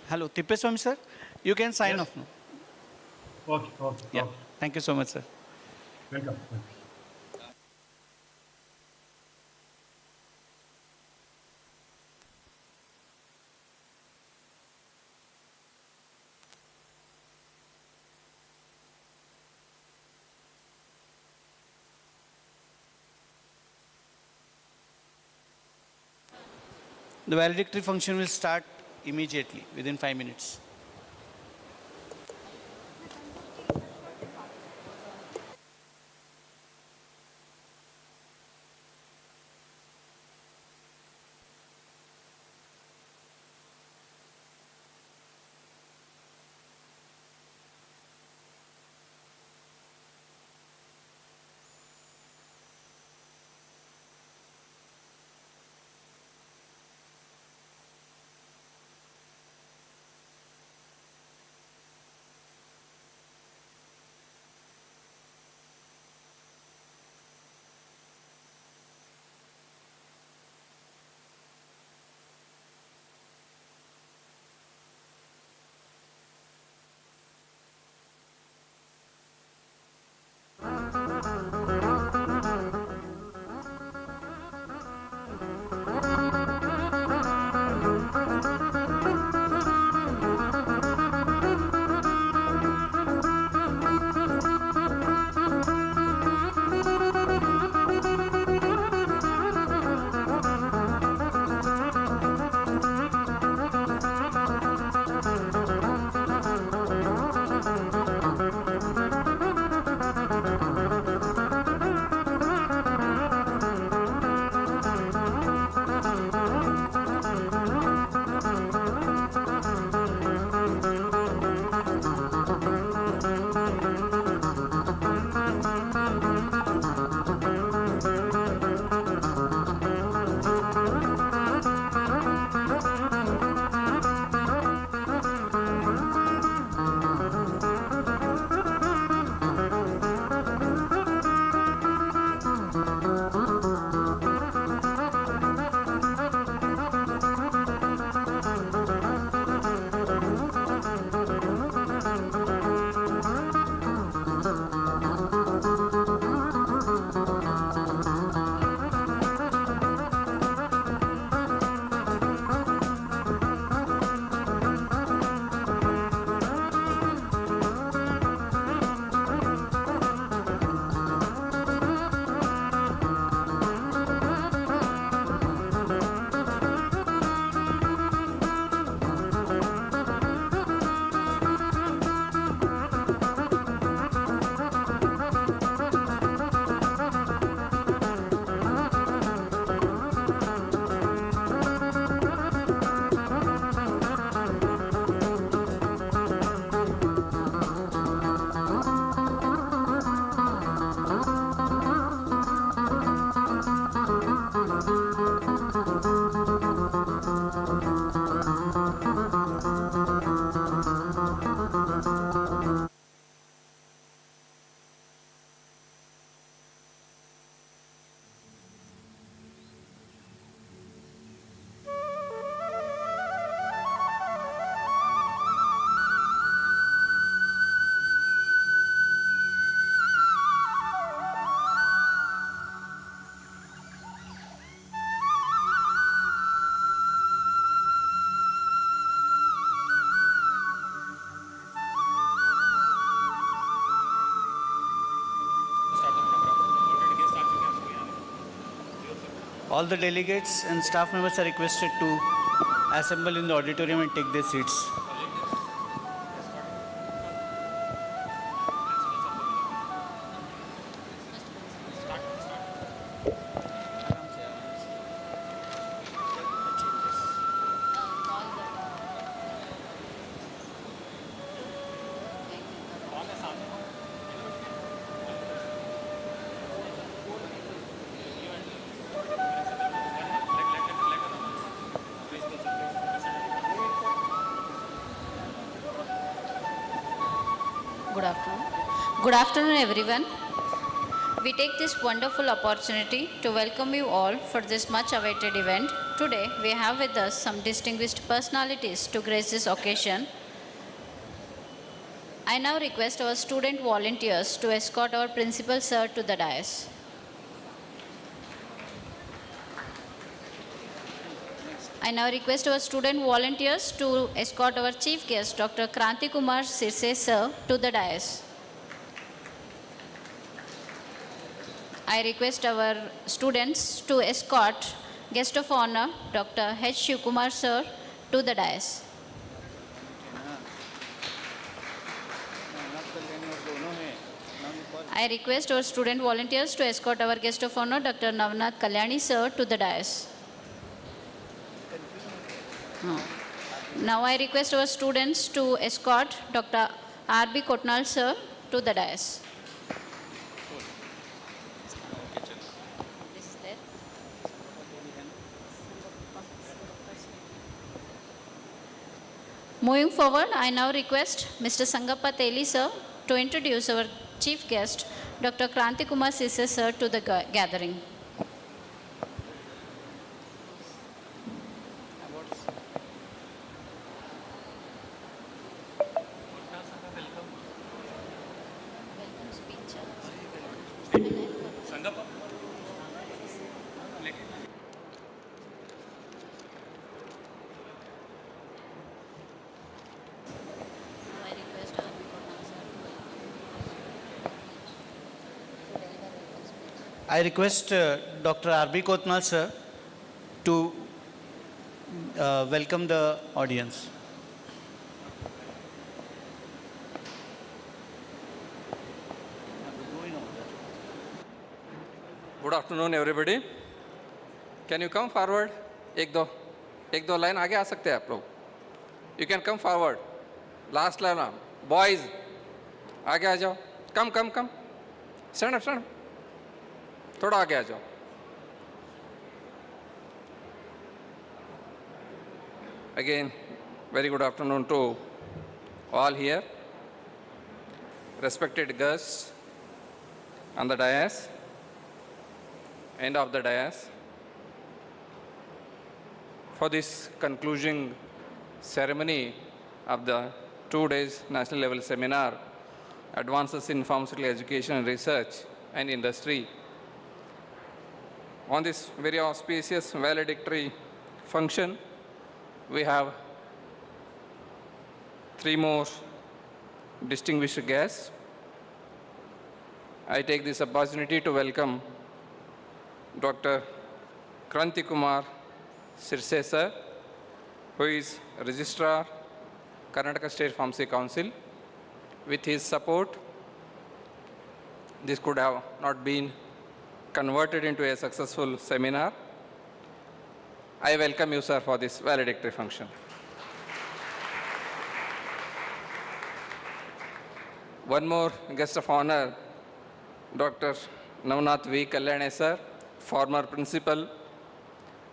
S2: Hello, Tippeswamy sir. You can sign off now.
S14: Okay.
S2: Yeah.
S14: Okay.
S2: Thank you so much, sir.
S14: Welcome.
S2: The valedictory function will start immediately, within 5 minutes. All the delegates and staff members are requested to assemble in the auditorium and take their seats.
S1: Good afternoon. Good afternoon, everyone. We take this wonderful opportunity to welcome you all for this much awaited event. Today, we have with us some distinguished personalities to grace this occasion. I now request our student volunteers to escort our principal sir to the dais. I now request our student volunteers to escort our chief guest, Dr. Kranti Kumar Sirse sir, to the dais. I request our students to escort guest of honor, Dr. H. Shivkumar sir, to the dais. I request our student volunteers to escort our guest of honor, Dr. Navnath Kalyani sir, to the dais. Now I request our students to escort Dr. R.B. Kotnal sir to the dais. Moving forward, I now request Mr. Sangappa Teli sir to introduce our chief guest, Dr. Kranti Kumar Sise sir, to the gathering.
S2: I request Dr. R.B. Kotnal sir to welcome the audience.
S17: Good afternoon, everybody. Can you come forward? एक दो line आगे आ सकते हैं आप लोग. You can come forward. Last line, boys. आगे आ जाओ. Come. Stand up. थोड़ा आगे आ जाओ. Again, very good afternoon to all here. Respected guests on the dais, end of the dais. For this concluding ceremony of the 2 days national level seminar, Advances in Pharmaceutical Education and Research and Industry. On this very auspicious valedictory function, we have 3 more distinguished guests. I take this opportunity to welcome Dr. Kranti Kumar Sirse sir, who is Registrar, Karnataka State Pharmacy Council. With his support, this could have not been converted into a successful seminar. I welcome you, sir, for this valedictory function. One more guest of honor, Dr. Navnath V. Kalyani, sir, former principal,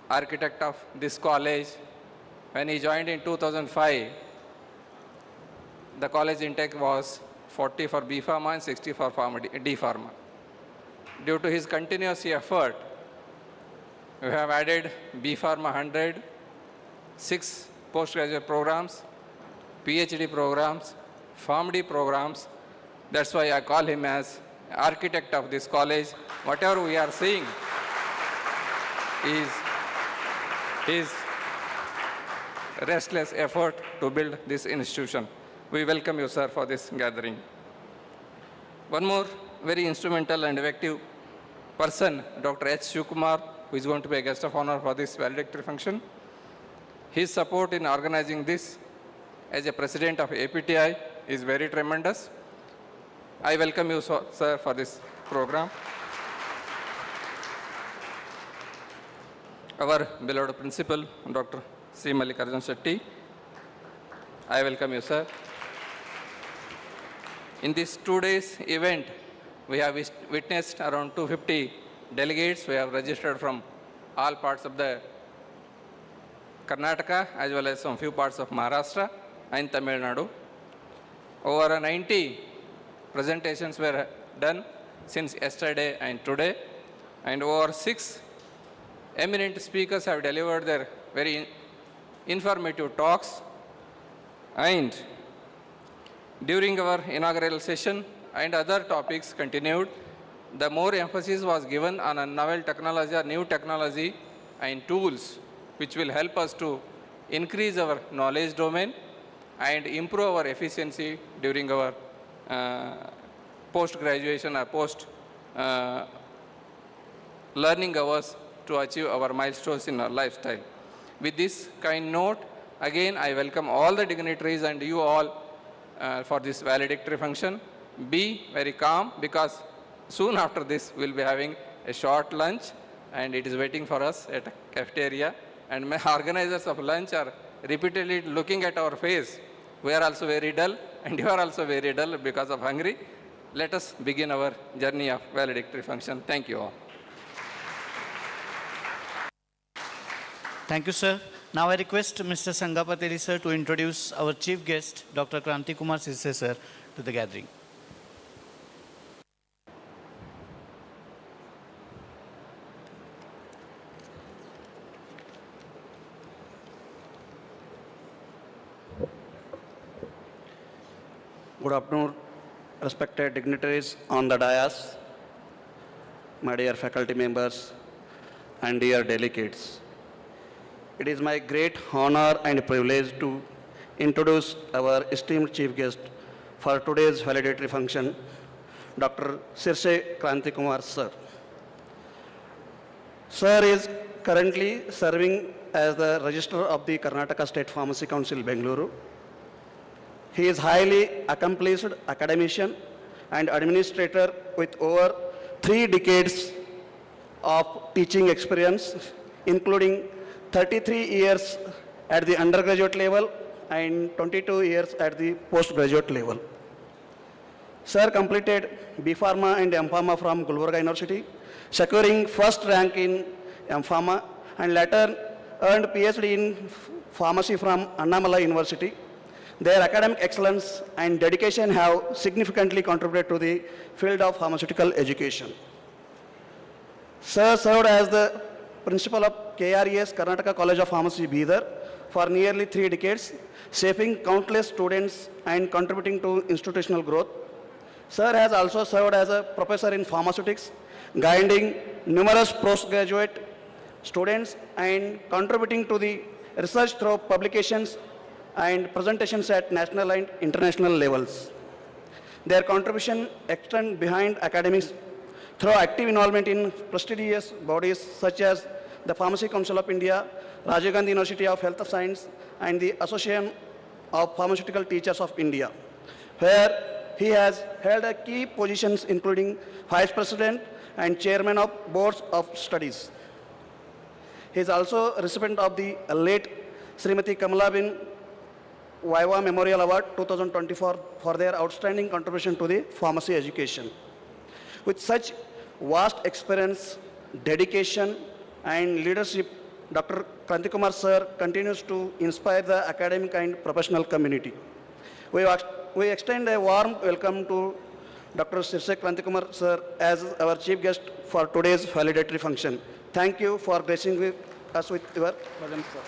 S17: architect of this college. When he joined in 2005, the college intake was 40 for B Pharma and 60 for D Pharma. Due to his continuous effort, we have added B Pharma 100, 6 postgraduate programs, PhD programs, PharmD programs. That's why I call him as architect of this college. Whatever we are seeing is his restless effort to build this institution. We welcome you, sir, for this gathering. One more very instrumental and effective person, Dr. H. Shivkumar who is going to be a guest of honor for this valedictory function. His support in organizing this as a president of APTI is very tremendous. I welcome you, sir, for this program. Our beloved principal, Dr. C. Mallikarjun Shetty, I welcome you, sir. In this 2 days event, we have witnessed around 250 delegates. We have registered from all parts of the Karnataka as well as some few parts of Maharashtra and Tamil Nadu. Over 90 presentations were done since yesterday and today, and over 6 eminent speakers have delivered their very informative talks. And during our inaugural session and other topics continued, the more emphasis was given on a novel technology or new technology and tools which will help us to increase our knowledge domain and improve our efficiency during our post-graduation or post-learning hours to achieve our milestones in our lifestyle. With this kind note, again, I welcome all the dignitaries and you all for this valedictory function. Be very calm because soon after this, we'll be having a short lunch and it is waiting for us at a cafeteria. And my organizers of lunch are repeatedly looking at our face. We are also very dull and you are also very dull because of hungry. Let us begin our journey of valedictory function. Thank you all.
S2: Thank you, sir. Now I request Mr. Sangapateri sir to introduce our chief guest, Dr. Kranti Kumar Sisse sir, to the gathering.
S18: Good afternoon, respected dignitaries on the dais, my dear faculty members, and dear delegates. It is my great honor and privilege to introduce our esteemed chief guest for today's valedictory function, Dr. Sirse Kranti Kumar sir. Sir is currently serving as the Registrar of the Karnataka State Pharmacy Council, Bengaluru. He is highly accomplished academician and administrator with over 3 decades of teaching experience, including 33 years at the undergraduate level and 22 years at the postgraduate level. Sir completed B Pharma and M Pharma from Gulbarga University, securing first rank in M Pharma, and later earned PhD in Pharmacy from Annamalai University. Their academic excellence and dedication have significantly contributed to the field of pharmaceutical education. Sir served as the principal of KRES, Karnataka College of Pharmacy, Bidar, for nearly 3 decades, shaping countless students and contributing to institutional growth. Sir has also served as a professor in pharmaceutics, guiding numerous postgraduate students and contributing to the research through publications and presentations at national and international levels. Their contribution extends behind academics through active involvement in prestigious bodies such as the Pharmacy Council of India, Rajiv Gandhi University of Health Science, and the Association of Pharmaceutical Teachers of India, where he has held key positions including Vice President and Chairman of Boards of Studies. He is also a recipient of the late Srimati Kamalabin Vaiva Memorial Award 2024 for their outstanding contribution to the pharmacy education. With such vast experience, dedication, and leadership, Dr. Kranti Kumar sir continues to inspire the academic and professional community. We extend a warm welcome to Dr. Sirse Kranti Kumar sir as our chief guest for today's valedictory function. Thank you for gracing us with your presence, sir.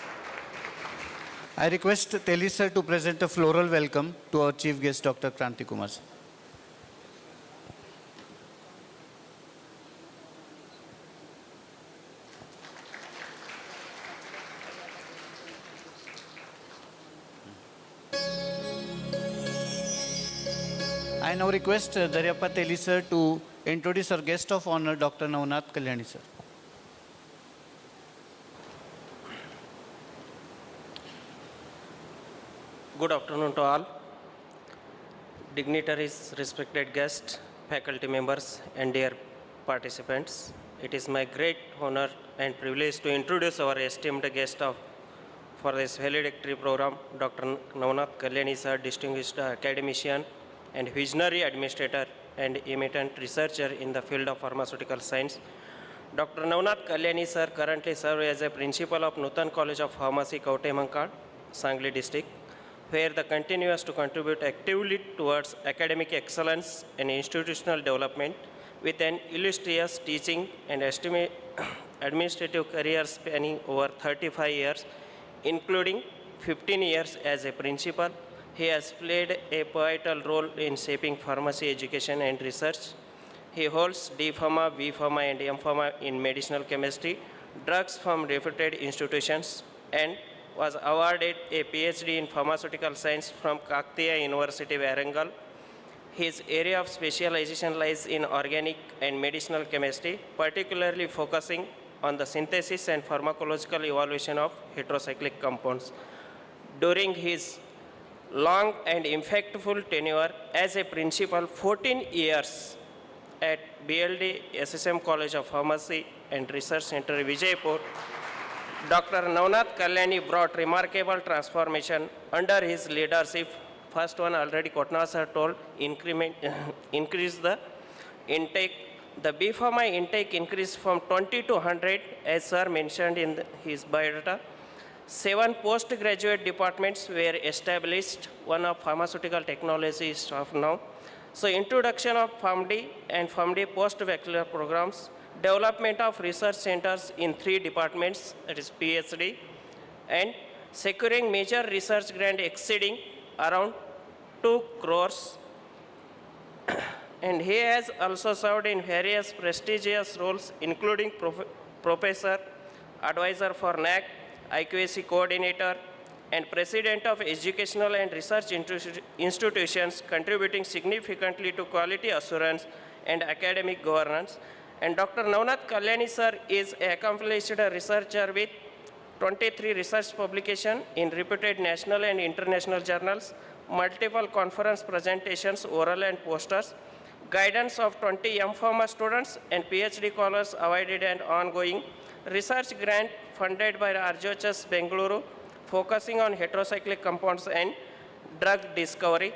S2: I request Teli sir to present a floral welcome to our chief guest, Dr. Kranti Kumar sir. I now request Daryappa Teli sir to introduce our guest of honor, Dr. Navnath Kalyani sir.
S19: Good afternoon to all. Dignitaries, respected guests, faculty members, and dear participants. It is my great honor and privilege to introduce our esteemed guest for this valedictory program, Dr. Navnath Kalyani sir, distinguished academician and visionary administrator and eminent researcher in the field of pharmaceutical science. Dr. Navnath Kalyani sir currently serves as a principal of Nutan College of Pharmacy, Kautemankad, Sangli district, where the continues to contribute actively towards academic excellence and institutional development with an illustrious teaching and administrative career spanning over 35 years, including 15 years as a principal. He has played a pivotal role in shaping pharmacy education and research. He holds D Pharma, B Pharma, and M Pharma in medicinal chemistry, drugs from reputed institutions, and was awarded a PhD in pharmaceutical science from Kaktiya University, Warangal. His area of specialization lies in organic and medicinal chemistry, particularly focusing on the synthesis and pharmacological evaluation of heterocyclic compounds. During his long and impactful tenure as a principal, 14 years at BLD SSM College of Pharmacy and Research Center, Vijaypur, Dr. Navnath Kalyani brought remarkable transformation under his leadership. First one already Kotna sir told, increase the intake. The B Pharma intake increased from 20 to 100, as sir mentioned in his biodata. 7 postgraduate departments were established, one of pharmaceutical technology is of now. So introduction of PharmD and PharmD post-bachelor programs, development of research centers in 3 departments, that is PhD, and securing major research grant exceeding around 2 crores. And he has also served in various prestigious roles, including professor, advisor for NAC, IQAC coordinator, and president of educational and research institutions, contributing significantly to quality assurance and academic governance. And Dr. Navnath Kalyani sir is an accomplished researcher with 23 research publications in reputed national and international journals, multiple conference presentations, oral and posters, guidance of 20 M-Pharma students and PhD scholars awarded and ongoing, research grant funded by RGHS Bengaluru, focusing on heterocyclic compounds and drug discovery.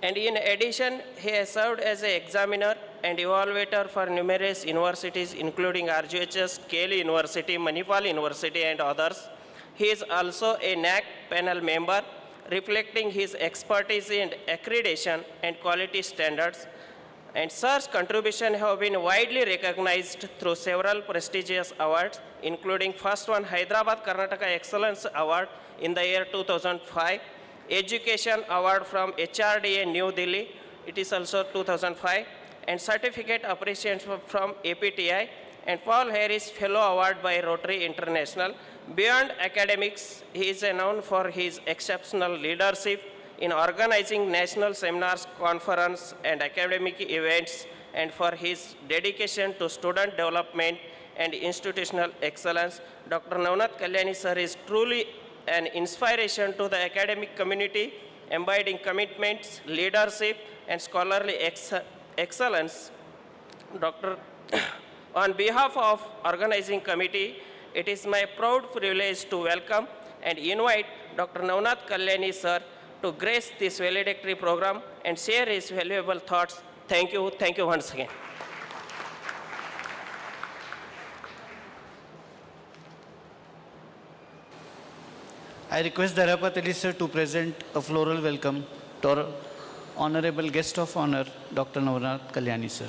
S19: And in addition, he has served as an examiner and evaluator for numerous universities, including RGHS, Kale University, Manipal University, and others. He is also a NAC panel member, reflecting his expertise in accreditation and quality standards. And sir's contribution have been widely recognized through several prestigious awards, including first one, Hyderabad Karnataka Excellence Award in the year 2005, Education Award from HRDA New Delhi, it is also 2005, and Certificate Appreciation from APTI, and Paul Harris Fellow Award by Rotary International. Beyond academics, he is known for his exceptional leadership in organizing national seminars, conferences, and academic events, and for his dedication to student development and institutional excellence. Dr. Navnath Kalyani sir is truly an inspiration to the academic community, embodying commitments, leadership, and scholarly excellence. Dr. On behalf of organizing committee, it is my proud privilege to welcome and invite Dr. Navnath Kalyani sir to grace this valedictory program and share his valuable thoughts. Thank you once again.
S2: I request the Rapatali sir to present a floral welcome to our honorable guest of honor, Dr. Navnath Kalyani sir.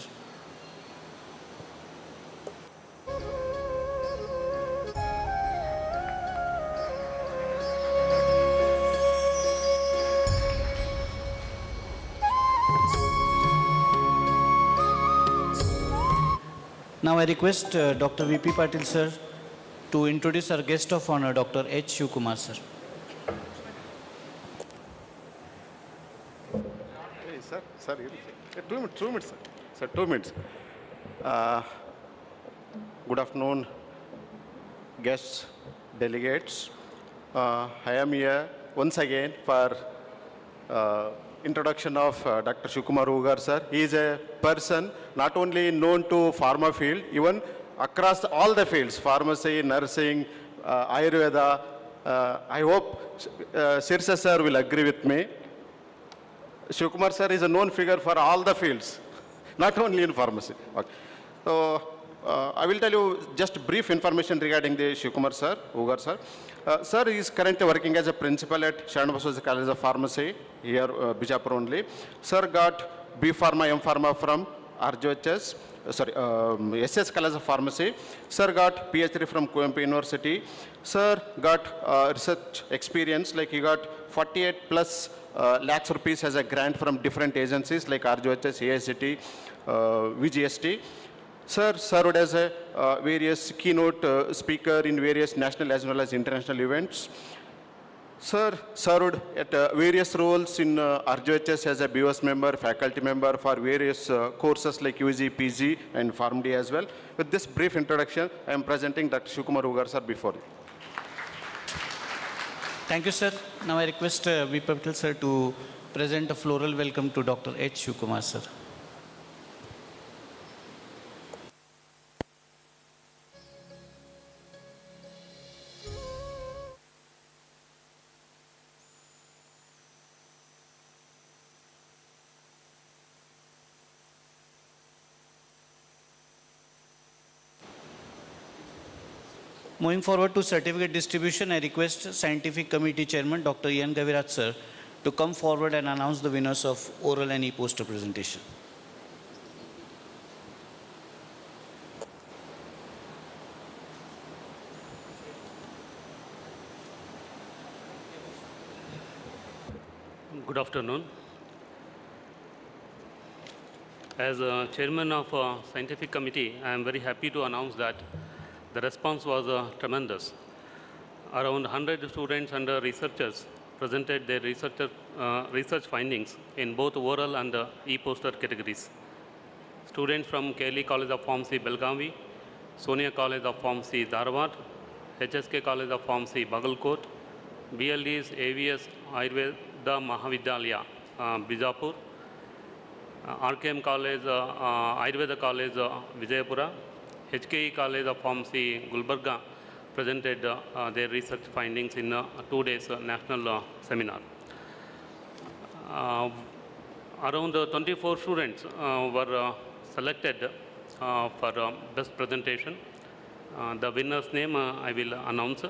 S2: Now I request Dr. V.P. Patil sir to introduce our guest of honor, Dr. H. Shivkumar sir.
S20: Hey, sir, 2 minutes, sir. 2 minutes. Good afternoon, guests, delegates. I am here once again for introduction of Dr. Shivakumar Ugar sir. He is a person not only known to pharma field, even across all the fields, pharmacy, nursing, Ayurveda. I hope Sirsa sir will agree with me. Shivakumar sir is a known figure for all the fields, not only in pharmacy. Okay. So I will tell you just brief information regarding the Shivakumar sir, Ugar sir. Sir is currently working as a principal at Sharanbaswaj College of Pharmacy, here Bijapur only. Sir got B Pharma, M Pharma from RJHS, SS College of Pharmacy. Sir got PhD from Kuvempu University. Sir got research experience, like he got 48 plus lakhs rupees as a grant from different agencies like RJHS, AICT, VGST. Sir served as a various keynote speaker in various national as well as international events. Sir served at various roles in RJHS as a BOS member, faculty member for various courses like UG, PG and PharmD as well. With this brief introduction, I am presenting Dr. Shivakumar Ugar sir before you.
S2: Thank you, sir. Now I request V. Patel sir to present a floral welcome to Dr. H. Shivakumar sir. Moving forward to certificate distribution, I request Scientific Committee Chairman Dr. N. Gaviraj sir to come forward and announce the winners of oral and e-poster presentation.
S13: Good afternoon. As chairman of scientific committee, I am very happy to announce that the response was tremendous. Around 100 students and researchers presented their research findings in both oral and e-poster categories. Students from Kelly College of Pharmacy, Belgavi, Sonia College of Pharmacy, Dharwad, HSK College of Pharmacy, Bagalkot, BLD's AVS Ayurveda Mahavidyalaya, Bijapur, RKM College, Ayurveda College, Vijayapura, HKE College of Pharmacy, Gulbarga, presented their research findings in a 2 days national seminar. Around 24 students were selected for best presentation. The winner's name I will announce.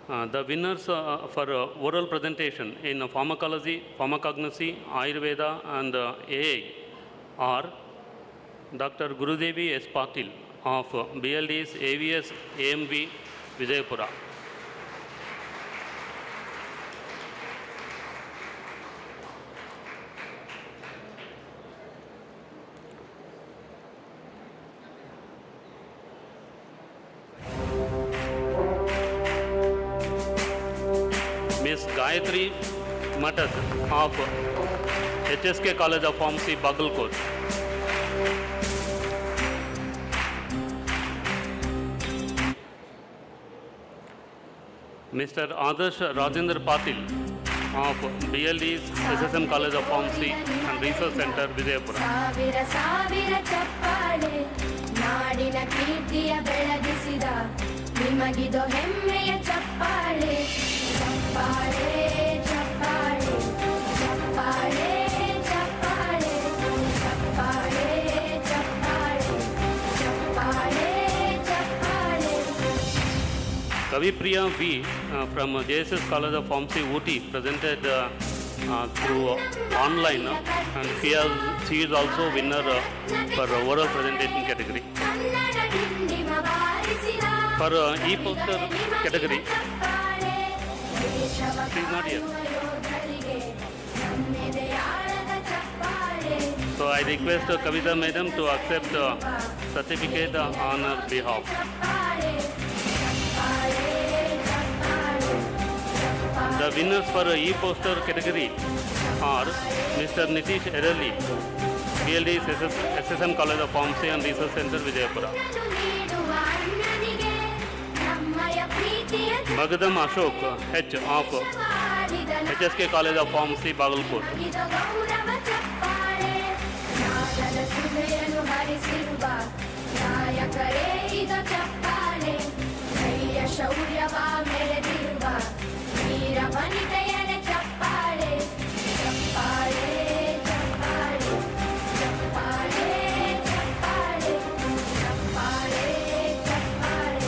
S13: The winners for oral presentation in pharmacology, pharmacognosy, Ayurveda and AA are Dr. Gurudevi S. Patil of BLD's AVS AMV Vijayapura. Ms. Gayatri Matad of HSK College of Pharmacy, Bagalkot. Mr. Adarsh Rajendra Patil of BLD's SSM College of Pharmacy and Research Center, Vijayapura. Kavipriya V from JSS College of Pharmacy, Ooty, presented through online and she is also winner for oral presentation category. For e-poster category, she is not here. So I request Kavita Madam to accept certificate on her behalf. The winners for e-poster category are Mr. Nitish Erali, BLD SSM College of Pharmacy and Research Center, Vijayapura. Magadam Ashok H of HSK College of Pharmacy, Bagalkot.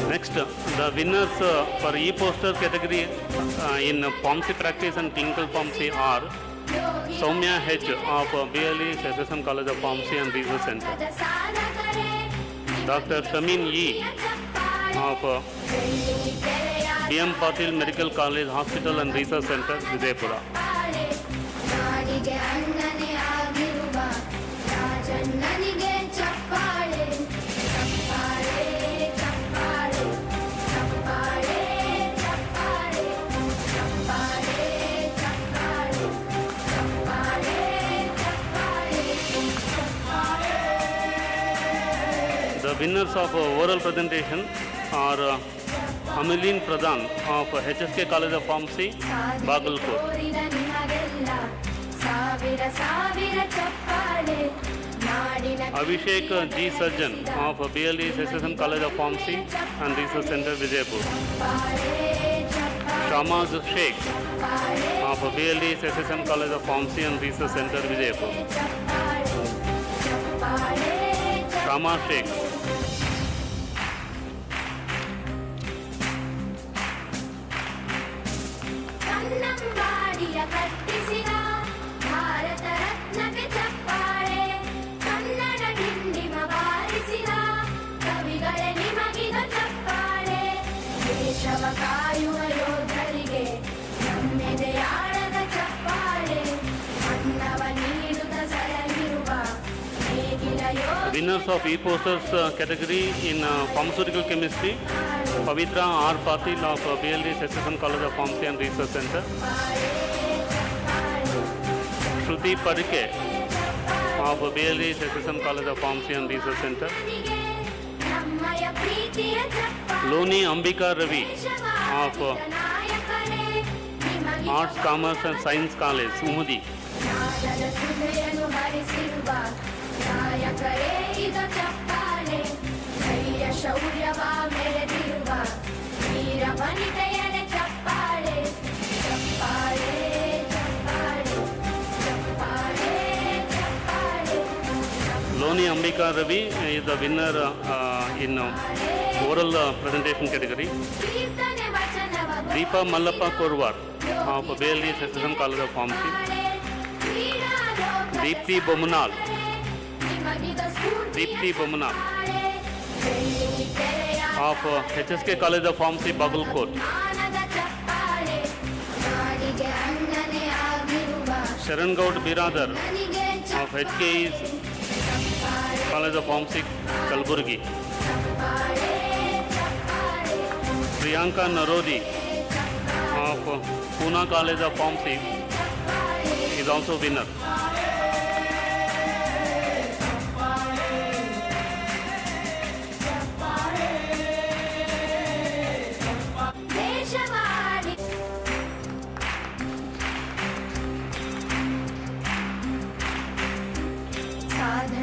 S13: Next, the winners for e-poster category in pharmacy practice and clinical pharmacy are Soumya H of BLE SSM College of Pharmacy and Research Center, Dr. Shamin E of BM Patil Medical College Hospital and Research Center, Vijaypura. The winners of oral presentation are Ameline Pradhan of HSK College of Pharmacy, Bagalkot. Abhishek G. Surgeon of BLE SSM College of Pharmacy and Research Center, Vijaypur. Shamaz Sheikh of BLE SSM College of Pharmacy and Research Center, Vijaypur. Shama Sheikh. Winners of e-posters category in pharmaceutical chemistry, Pavitra R. Patil of BLD SSM College of Pharmacy and Research Center, Shruti Parike of BLD SSM College of Pharmacy and Research Center, Loni Ambika Ravi of Arts, Commerce and Science College, Umudi. Loni Ambika Ravi is the winner in oral presentation category. Deepa Mallappa Korwar of BLD SSM College of Pharmacy. Deepthi Bomanal of HSK College of Pharmacy, Bagalkot. Sharan Gaud Biradar of HKE's College of Pharmacy, Kalburgi. Priyanka Narodi of Pune College of Pharmacy is also winner.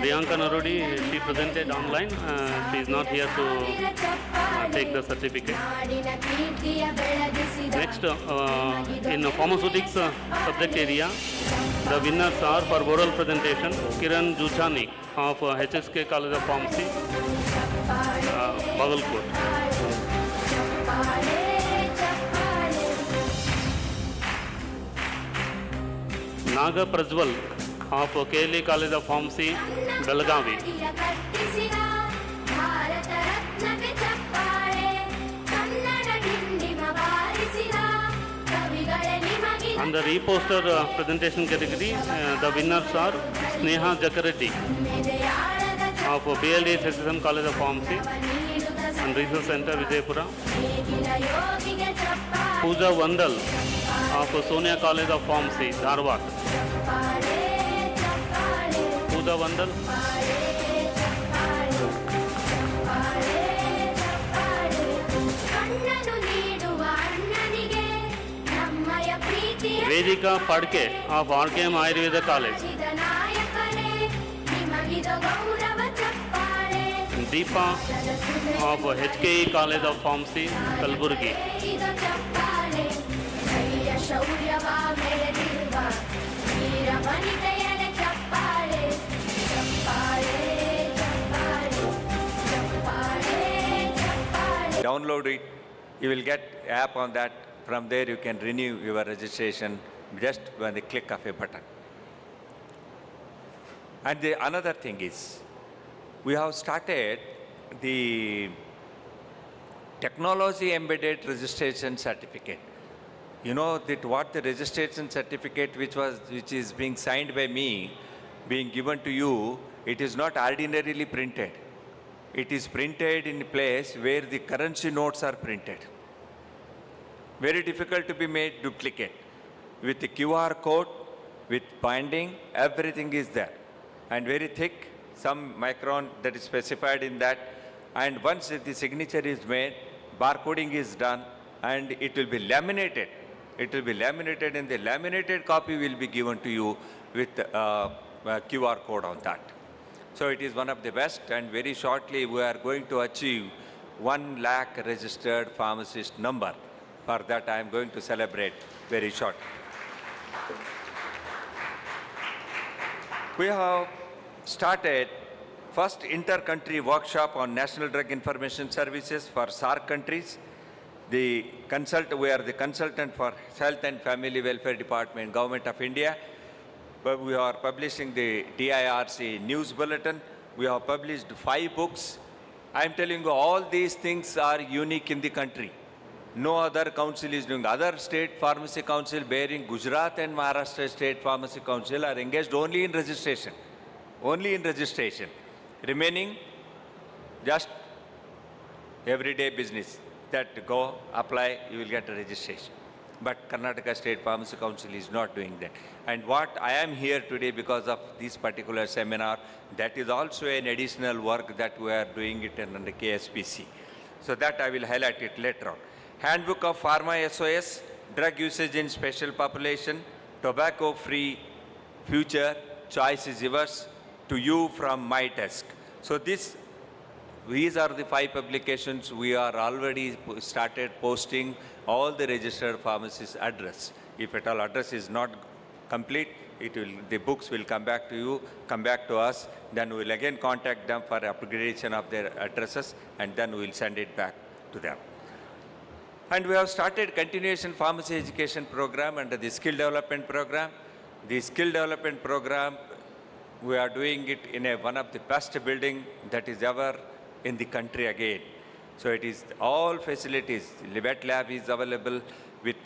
S13: Priyanka Narodi, she presented online. She is not here to take the certificate. Next, in pharmaceutics subject area, the winners are for oral presentation, Kiran Juchani of HSK College of Pharmacy, Bagalkot. Naga Prajwal of KLE College of Pharmacy, Belagavi. Under e-poster presentation category, the winners are Sneha Jakareddy of BLD SSM College of Pharmacy and Research Center, Vijaypura. Pooja Vandal of Sonia College of Pharmacy, Dharwad. Pooja Vandal.
S21: Niveka Padke of RKM Ayurveda College. Deepa of HKE College of Pharmacy, Kalburgi.
S12: Download it. You will get app on that. From there you can renew your registration just when the click of a button. And another thing is, we have started the technology embedded registration certificate. You know that what the registration certificate which is being signed by me, being given to you, it is not ordinarily printed. It is printed in a place where the currency notes are printed. Very difficult to be made duplicate. With the QR code, with binding, everything is there. And very thick, some micron that is specified in that. And once the signature is made, barcoding is done, and it will be laminated. It will be laminated, and the laminated copy will be given to you with a QR code on that. So it is one of the best, and very shortly we are going to achieve 1 lakh registered pharmacist number. For that I am going to celebrate very shortly. We have started first inter-country workshop on National Drug Information Services for SAARC countries. We are the consultant for Health and Family Welfare Department, Government of India. But we are publishing the DIRC news bulletin. We have published 5 books. I am telling you, all these things are unique in the country. No other council is doing. Other state pharmacy council bearing Gujarat and Maharashtra state pharmacy council are engaged only in registration. Only in registration. Remaining, just everyday business. That go, apply, you will get a registration. But Karnataka State Pharmacy Council is not doing that. And what I am here today because of this particular seminar, that is also an additional work that we are doing it under KSPC. So that I will highlight it later on. Handbook of Pharma SOS, Drug Usage in Special Population, Tobacco-Free Future, Choice is Yours, to you from my desk. So these are the 5 publications we are already started posting all the registered pharmacists' address. If at all address is not complete, the books will come back to you, come back to us, then we will again contact them for upgradation of their addresses, and then we will send it back to them. And we have started continuation pharmacy education program under the skill development program. The skill development program, we are doing it in one of the best building that is ever in the country again. So it is all facilities. The wet lab is available with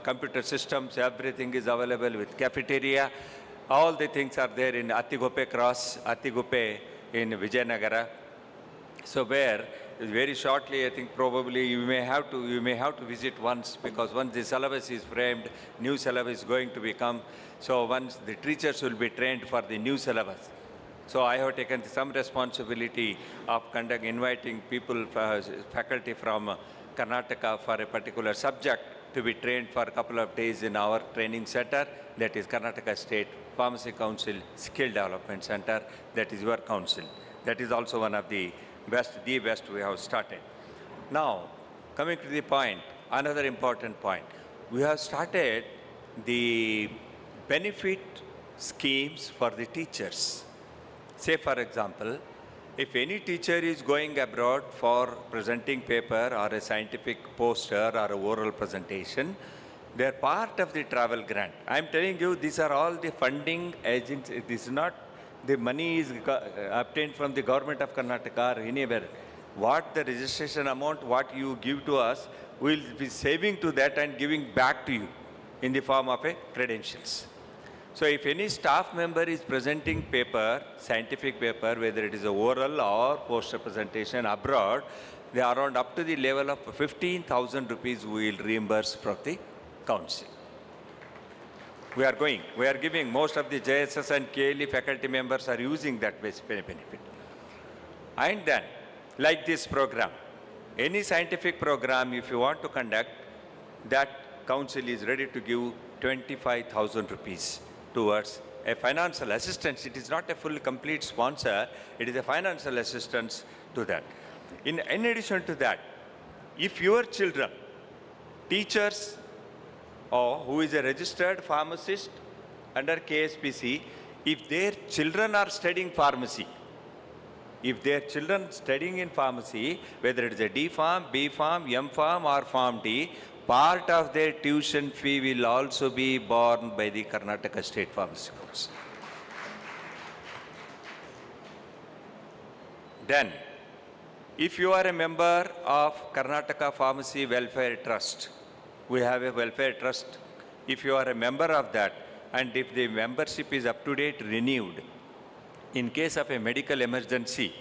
S12: computer systems, everything is available with cafeteria. All the things are there in Atigope Cross, Atigope in Vijayanagara. So where very shortly, I think probably you may have to visit once, because once the syllabus is framed, new syllabus is going to become. So once the teachers will be trained for the new syllabus. So I have taken some responsibility of inviting people, faculty from Karnataka for a particular subject to be trained for a couple of days in our training center, that is Karnataka State Pharmacy Council Skill Development Center, that is your council. That is also one of the best we have started. Now, coming to the point, another important point. We have started the benefit schemes for the teachers. Say, for example, if any teacher is going abroad for presenting paper or a scientific poster or a oral presentation, they are part of the travel grant. I am telling you, these are all the funding agents. This is not the money is obtained from the government of Karnataka or anywhere. What the registration amount, what you give to us, we will be saving to that and giving back to you in the form of a credentials. So if any staff member is presenting paper, scientific paper, whether it is a oral or poster presentation abroad, they are around up to the level of 15,000 rupees we will reimburse from the council. We are giving, most of the JSS and KLE faculty members are using that benefit. And then, like this program, any scientific program if you want to conduct, that council is ready to give 25,000 rupees towards a financial assistance. It is not a full complete sponsor, it is a financial assistance to that. In addition to that, if your children, teachers, or who is a registered pharmacist under KSPC, if their children are studying pharmacy, if their children studying in pharmacy, whether it is a D Pharm, B Pharm, M Pharm or Pharm D, part of their tuition fee will also be borne by the Karnataka State Pharmacy Council. Then, if you are a member of Karnataka Pharmacy Welfare Trust, we have a welfare trust. If you are a member of that, and if the membership is up to date, renewed, in case of a medical emergency,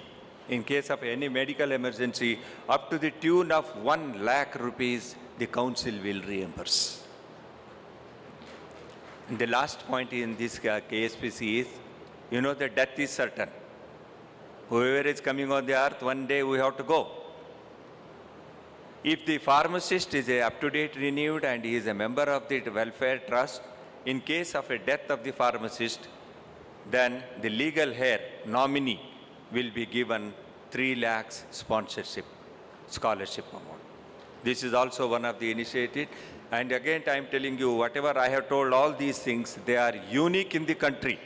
S12: in case of any medical emergency, up to the tune of 1 lakh rupees, the council will reimburse. And the last point in this KSPC is, you know that death is certain. Whoever is coming on the earth, one day we have to go. If the pharmacist is up to date, renewed, and he is a member of the welfare trust, in case of a death of the pharmacist, then the legal heir nominee will be given 3 lakhs sponsorship, scholarship amount. This is also one of the initiatives. And again, I am telling you, whatever I have told, all these things, they are unique in the country.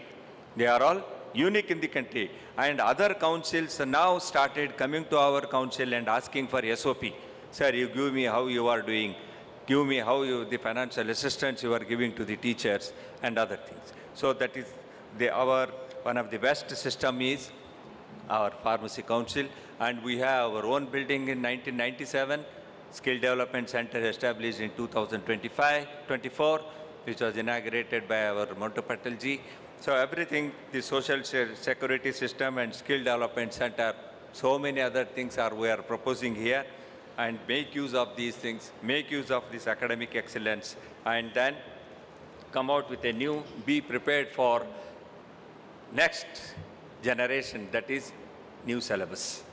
S12: They are all unique in the country. And other councils now started coming to our council and asking for SOP. Sir, you give me how you are doing. Give me how the financial assistance you are giving to the teachers and other things. So that is one of the best system is our pharmacy council, and we have our own building in 1997, skill development center established in 2024, which was inaugurated by our Montu Patel ji. So everything, the social security system and skill development center, so many other things we are proposing here, and make use of these things, make use of this academic excellence, and then come out with a new, be prepared for next generation, that is new syllabus.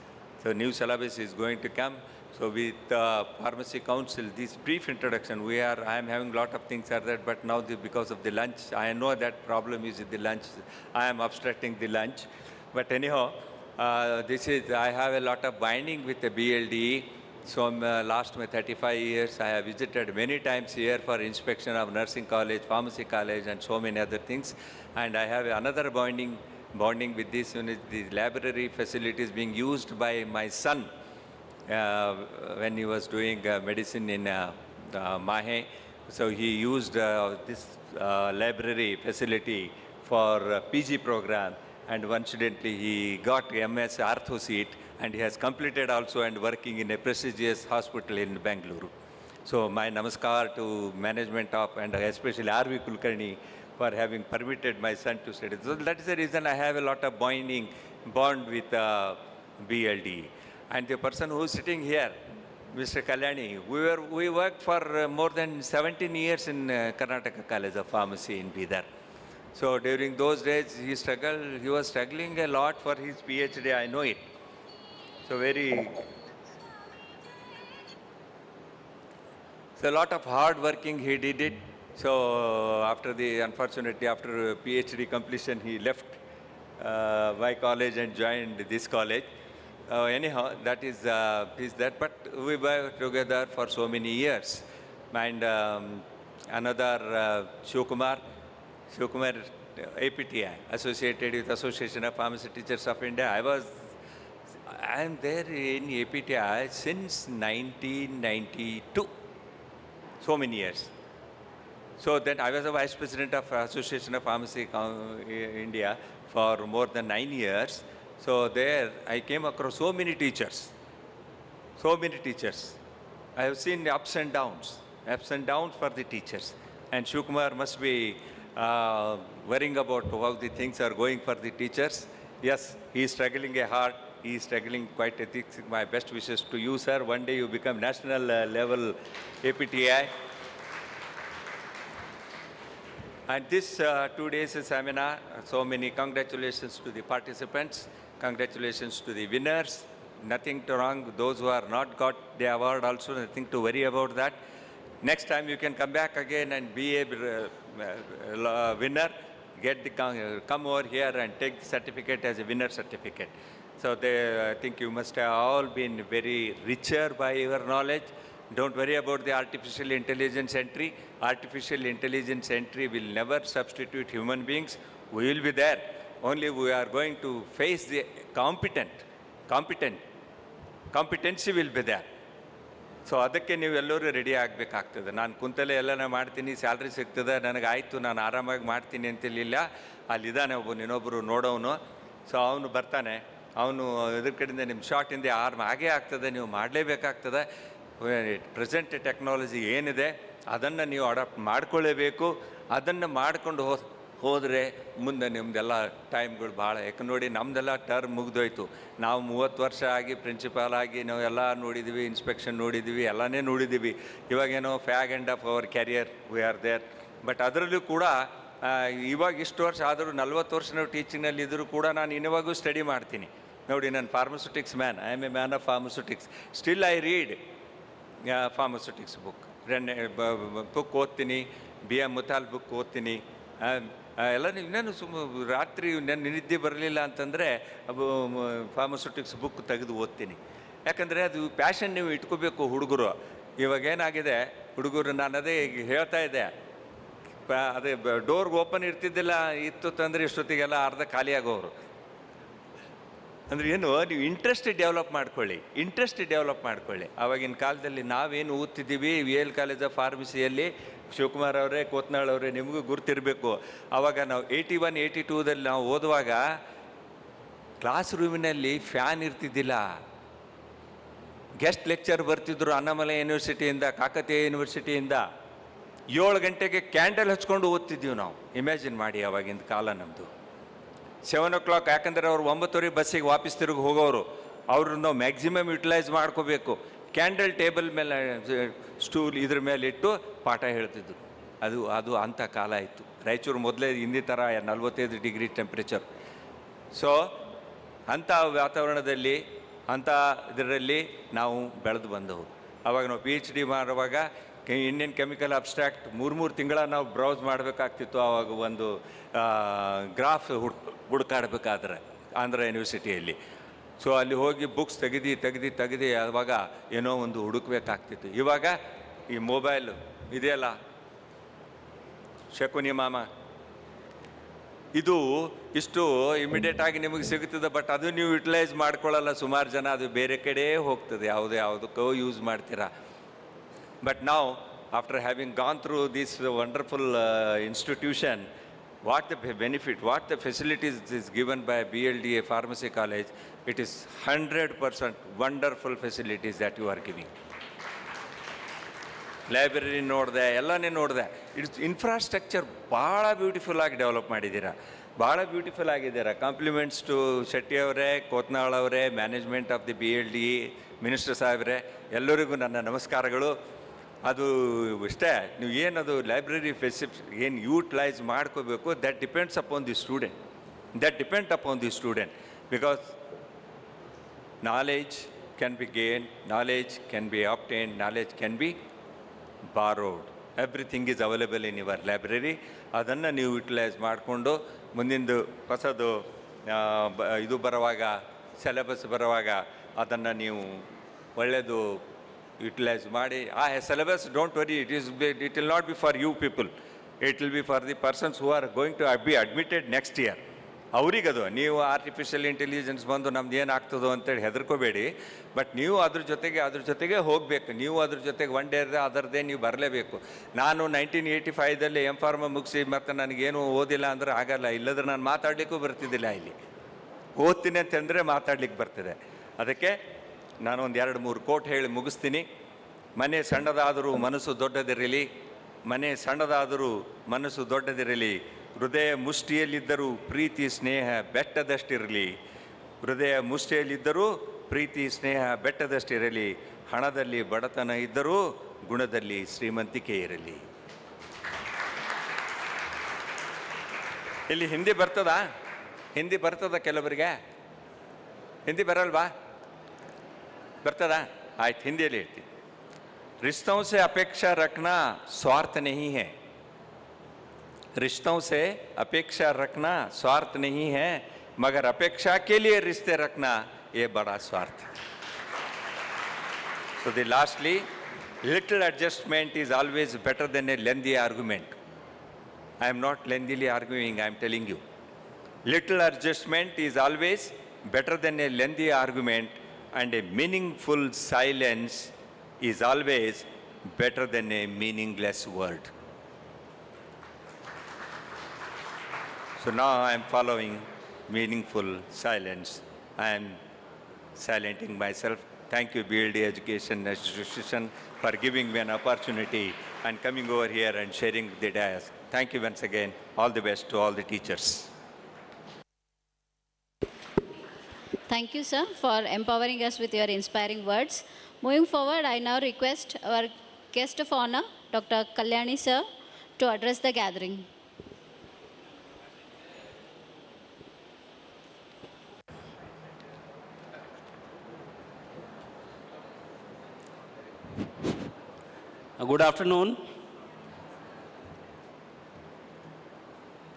S12: So new syllabus is going to come. So with Pharmacy Council, this brief introduction, I am having a lot of things are there, but now because of the lunch, I know that problem is the lunch. I am obstructing the lunch. But anyhow, I have a lot of binding with the BLDE. So last 35 years, I have visited many times here for inspection of nursing college, pharmacy college, and so many other things. And I have another bonding with this unit, the library facilities being used by my son when he was doing medicine in Mahe. So he used this library facility for PG program, and incidentally he got MS Artho seat, and he has completed also and working in a prestigious hospital in Bangalore. So my namaskar to management of, and especially R.V. Kulkarni, for having permitted my son to study. So that is the reason I have a lot of bond with BLD. And the person who is sitting here, Mr. Kalyani, we worked for more than 17 years in Karnataka College of Pharmacy in Bidar. So during those days, he was struggling a lot for his PhD, I know it. So so a lot of hard working he did it. So unfortunately, after PhD completion, he left my college and joined this college. Anyhow, that is that. But we were together for so many years. And another Shivkumar, APTI, associated with Association of Pharmacy Teachers of India. I am there in APTI since 1992. So many years. So then I was a vice president of Association of Pharmacy India for more than 9 years. So there I came across so many teachers. I have seen ups and downs for the teachers. And Shivkumar must be worrying about how the things are going for the teachers. Yes, he is struggling hard. He is struggling quite a bit. My best wishes to you, sir. One day you become national level APTI. And this 2 days seminar, so many congratulations to the participants, congratulations to the winners. Nothing wrong. Those who are not got the award also, nothing to worry about that. Next time you can come back again and be a winner. Come over here and take the certificate as a winner certificate. So I think you must have all been very richer by your knowledge. Don't worry about the artificial intelligence entry. Artificial intelligence entry will never substitute human beings. We will be there. Only we are going to face the competency will be there. So ಅದಕ್ಕೆ ನೀವೆಲ್ಲರೂ ready ಆಗಬೇಕಾಗ್ತದೆ. ನಾನು ಕುಂತಲೇ ಎಲ್ಲನ ಮಾಡ್ತೀನಿ, salary ಸಿಗ್ತದೆ, ನನಗೆ ಆಯಿತು, ನಾನು ಆರಾಮಾಗಿ ಮಾಡ್ತೀನಿ ಅಂತೇಳಿಲ್ಲ. ಅಲ್ಲಿದ್ದಾನೆ ಇನ್ನೊಬ್ಬರು ನೋಡೋನು. ಸೊ ಅವನು ಬರ್ತಾನೆ, ಅವನು ಇದ್ರ ಕಡೆಯಿಂದ ನಿಮ್ಮ ಶಾರ್ಟಿಂದ ಆರ್ಮ್ ಆಗೇ ಆಗ್ತದೆ, ನೀವು ಮಾಡಲೇಬೇಕಾಗ್ತದೆ. ಪ್ರೆಸೆಂಟ್ ಟೆಕ್ನಾಲಜಿ ಏನಿದೆ ಅದನ್ನು ನೀವು ಅಡಾಪ್ಟ್ ಮಾಡ್ಕೊಳ್ಳೇಬೇಕು. ಅದನ್ನು ಮಾಡ್ಕೊಂಡು ಹೋದರೆ ಮುಂದೆ ನಿಮ್ಮದೆಲ್ಲ ಟೈಮ್ಗಳು ಭಾಳ, ಯಾಕೆ ನೋಡಿ ನಮ್ಮದೆಲ್ಲ ಟರ್ಮ್ ಮುಗಿದೋಯ್ತು. ನಾವು 30 ವರ್ಷ ಆಗಿ ಪ್ರಿನ್ಸಿಪಾಲ್ ಆಗಿ ನಾವು ಎಲ್ಲ ನೋಡಿದ್ದೀವಿ, ಇನ್ಸ್ಪೆಕ್ಷನ್ ನೋಡಿದ್ದೀವಿ, ಎಲ್ಲನೇ ನೋಡಿದ್ದೀವಿ. ಇವಾಗೇನೋ fag end of our career we are there. But ಅದರಲ್ಲೂ ಕೂಡ ಇವಾಗ ಇಷ್ಟು ವರ್ಷ ಆದರೂ 40 ವರ್ಷ ನಾವು ಟೀಚಿಂಗ್ನಲ್ಲಿ ಇದ್ದರೂ ಕೂಡ ನಾನು ಇನ್ನಿವಾಗೂ ಸ್ಟಡಿ ಮಾಡ್ತೀನಿ. ನೋಡಿ, ನಾನು pharmaceutics man, I am a man of pharmaceutics. Still I read pharmaceutics book ಓದ್ತೀನಿ, BM ಮುತಾಲ್ ಬುಕ್ ಓದ್ತೀನಿ. ಎಲ್ಲ ಇನ್ನೇನು ರಾತ್ರಿ ನಿದ್ದೆ ಬರಲಿಲ್ಲ ಅಂತಂದರೆ ಫಾರ್ಮಸ್ಯೂಟಿಕ್ಸ್ ಬುಕ್ ತೆಗೆದು ಓದ್ತೀನಿ. ಯಾಕಂದರೆ ಅದು ಪ್ಯಾಷನ್ ನೀವು ಇಟ್ಕೋಬೇಕು ಹುಡುಗರು. ಇವಾಗೇನಾಗಿದೆ ಹುಡುಗರು, ನಾನು ಅದೇ ಹೇಳ್ತಾ ಇದ್ದೆ, ಅದೇ ಡೋರ್ಗೆ ಓಪನ್ ಇರ್ತಿದ್ದಿಲ್ಲ, ಇತ್ತು ತಂದರೆ ಇಷ್ಟೊತ್ತಿಗೆಲ್ಲ ಅರ್ಧ ಖಾಲಿ ಆಗೋರು. ಅಂದರೆ ಏನು, ನೀವು ಇಂಟ್ರೆಸ್ಟ್ ಡೆವಲಪ್ ಮಾಡ್ಕೊಳ್ಳಿ. ಆವಾಗಿನ ಕಾಲದಲ್ಲಿ ನಾವೇನು ಓದ್ತಿದ್ದೀವಿ, VL ಕಾಲೇಜ್ ಆಫ್ ಫಾರ್ಮಸಿಯಲ್ಲಿ ಶಿವಕುಮಾರ್ ಅವರೇ, ಕೋತ್ನಾಳ್ ಅವರೇ, ನಿಮಗೂ ಗುರ್ತಿರಬೇಕು. ಆವಾಗ ನಾವು 81, 82ದಲ್ಲಿ ನಾವು ಓದುವಾಗ ಕ್ಲಾಸ್ ರೂಮಿನಲ್ಲಿ ಫ್ಯಾನ್ ಇರ್ತಿದ್ದಿಲ್ಲ. ಗೆಸ್ಟ್ ಲೆಕ್ಚರ್ ಬರ್ತಿದ್ರು ಅಣ್ಣಾಮಲೈ ಯೂನಿವರ್ಸಿಟಿಯಿಂದ, ಕಾಕತೀಯ ಯೂನಿವರ್ಸಿಟಿಯಿಂದ. 7 ಗಂಟೆಗೆ ಕ್ಯಾಂಡಲ್ ಹಚ್ಕೊಂಡು ಓದ್ತಿದ್ದೀವಿ ನಾವು. ಇಮ್ಯಾಜಿನ್ ಮಾಡಿ ಆವಾಗಿನ ಕಾಲ ನಮ್ಮದು. 7 o'clock, ಯಾಕಂದರೆ ಅವ್ರು 9:30 ಬಸ್ಸಿಗೆ ವಾಪಸ್ ತಿರುಗಿ ಹೋಗೋರು. ಅವ್ರನ್ನ ನಾವು ಮ್ಯಾಕ್ಸಿಮಮ್ ಯುಟಿಲೈಸ್ ಮಾಡ್ಕೋಬೇಕು. ಕ್ಯಾಂಡಲ್ ಟೇಬಲ್ ಮೇಲೆ, ಸ್ಟೂಲ್ ಇದ್ರ ಮೇಲೆ ಇಟ್ಟು ಪಾಠ ಹೇಳ್ತಿದ್ರು. ಅದು ಅಂಥ ಕಾಲ ಇತ್ತು. ರಾಯಚೂರು ಮೊದಲೇ ಹಿಂದಿ ಥರ 45 ಡಿಗ್ರಿ ಟೆಂಪ್ರೇಚರ್. ಸೊ ಅಂಥ ವಾತಾವರಣದಲ್ಲಿ, ಅಂಥ ಇದರಲ್ಲಿ ನಾವು ಬೆಳೆದು ಬಂದವರು. ಆವಾಗ ನಾವು PhD ಮಾಡುವಾಗ ಇಂಡಿಯನ್ ಕೆಮಿಕಲ್ ಅಬ್ಸ್ಟ್ರಾಕ್ಟ್ 3 ತಿಂಗಳ ನಾವು ಬ್ರೌಸ್ ಮಾಡಬೇಕಾಗ್ತಿತ್ತು. ಆವಾಗ ಒಂದು ಗ್ರಾಫ್ ಹುಡುಕಾಡಬೇಕಾದ್ರೆ ಆಂಧ್ರ ಯೂನಿವರ್ಸಿಟಿಯಲ್ಲಿ. ಸೊ ಅಲ್ಲಿ ಹೋಗಿ ಬುಕ್ಸ್ ತೆಗೆದು ಆವಾಗ ಏನೋ ಒಂದು ಹುಡುಕಬೇಕಾಗ್ತಿತ್ತು. ಇವಾಗ ಈ ಮೊಬೈಲ್ ಇದೆಯಲ್ಲ, ಶಕುನಿ ಮಾಮ, ಇದು ಇಷ್ಟು ಇಮಿಡಿಯೇಟಾಗಿ ನಿಮಗೆ ಸಿಗುತ್ತದೆ. ಬಟ್ ಅದು ನೀವು ಯುಟಿಲೈಸ್ ಮಾಡ್ಕೊಳ್ಳಲ್ಲ ಸುಮಾರು ಜನ. ಅದು ಬೇರೆ ಕಡೆ ಹೋಗ್ತದೆ, ಯಾವುದಕ್ಕೋ ಯೂಸ್ ಮಾಡ್ತೀರಾ. But now, after having gone through this wonderful institution, what the benefit, what the facilities is given by BLDA Pharmacy College, it is 100% wonderful facilities that you are giving. Library ನೋಡಿದೆ, ಎಲ್ಲನೇ ನೋಡಿದೆ. It's infrastructure ಭಾಳ beautiful ಆಗಿ develop ಮಾಡಿದ್ದೀರಾ, ಭಾಳ beautiful ಆಗಿದ್ದೀರಾ. Compliments to Shetty ಅವರೇ, ಕೋತ್ನಾಳ್ ಅವರೇ, management of the BLDA, minister ಸಾಹೇಬ್ರೆ, ಎಲ್ಲರಿಗೂ ನನ್ನ ನಮಸ್ಕಾರಗಳು. ಅದು ಇಷ್ಟೇ, ನೀವು ಏನದು ಲೈಬ್ರರಿ ಏನು ಯೂಟಿಲೈಸ್ ಮಾಡ್ಕೋಬೇಕು, that depends upon the student, because knowledge can be gain, knowledge can be obtain, knowledge can be borrowed. Everything is available in your library. ಅದನ್ನು ನೀವು ಯುಟಿಲೈಸ್ ಮಾಡಿಕೊಂಡು ಮುಂದಿಂದು ಹೊಸದು ಇದು ಬರುವಾಗ, ಸಿಲೆಬಸ್ ಬರುವಾಗ ಅದನ್ನು ನೀವು ಒಳ್ಳೆಯದು ಯುಟಿಲೈಸ್ ಮಾಡಿ. ಆ syllabus, don't worry, it will not be for you people, it will be for the persons who are going to be admitted next year. ಅವರಿಗದು ನೀವು ಆರ್ಟಿಫಿಷಿಯಲ್ ಇಂಟೆಲಿಜೆನ್ಸ್ ಬಂದು ನಮ್ದು ಏನಾಗ್ತದೋ ಅಂತೇಳಿ ಹೆದರ್ಕೋಬೇಡಿ. ಬಟ್ ನೀವು ಅದ್ರ ಜೊತೆಗೆ ಹೋಗಬೇಕು. ನೀವು ಅದ್ರ ಜೊತೆಗೆ ಒನ್ ಡೇ ಅದರದೇ ನೀವು ಬರಲೇಬೇಕು. ನಾನು 1985ದಲ್ಲಿ M.Pharma ಮುಗಿಸಿ ಮತ್ತು ನನಗೇನು ಓದಿಲ್ಲ ಅಂದರೆ ಆಗಲ್ಲ. ಇಲ್ಲದ್ರೆ ನಾನು ಮಾತಾಡಲಿಕ್ಕೂ ಬರ್ತಿದ್ದಿಲ್ಲ. ಇಲ್ಲಿ ಓದ್ತೀನಿ ಅಂತಂದರೆ ಮಾತಾಡ್ಲಿಕ್ಕೆ ಬರ್ತದೆ. ಅದಕ್ಕೆ ನಾನು ಒಂದು 2-3 ಕೋಟ್ ಹೇಳಿ ಮುಗಿಸ್ತೀನಿ. ಮನೆ ಸಣ್ಣದಾದರೂ ಮನಸ್ಸು ದೊಡ್ಡದಿರಲಿ, ಹೃದಯ ಮುಷ್ಟಿಯಲ್ಲಿದ್ದರೂ ಪ್ರೀತಿ ಸ್ನೇಹ ಬೆಟ್ಟದಷ್ಟಿರಲಿ, ಹಣದಲ್ಲಿ ಬಡತನ ಇದ್ದರೂ ಗುಣದಲ್ಲಿ ಶ್ರೀಮಂತಿಕೆ ಇರಲಿ. ಇಲ್ಲಿ ಹಿಂದಿ ಬರ್ತದ ಕೆಲವರಿಗೆ? ಹಿಂದಿ ಬರಲ್ವಾ? ಬರ್ತದಾ? ಆಯ್ತು, ಹಿಂದಿಯಲ್ಲಿ ಹೇಳ್ತೀನಿ. रिश्तों से अपेक्षा रखना स्वार्थ नहीं है, रिश्तों से अपेक्षा रखना स्वार्थ नहीं है, मगर अपेक्षा के लिए रिश्ते रखना ये बड़ा स्वार्थ है. So lastly, little adjustment is always better than a lengthy argument. I am not lengthily arguing, I am telling you. Little adjustment is always better than a lengthy argument, and a meaningful silence is always better than a meaningless word. So now I am following meaningful silence. I am silencing myself. Thank you, BLD Education Association, for giving me an opportunity and coming over here and sharing the dais. Thank you once again. All the best to all the teachers.
S1: Thank you, sir, for empowering us with your inspiring words. Moving forward, I now request our guest of honor, Dr. Kalyani, sir, to address the gathering.
S21: Good afternoon.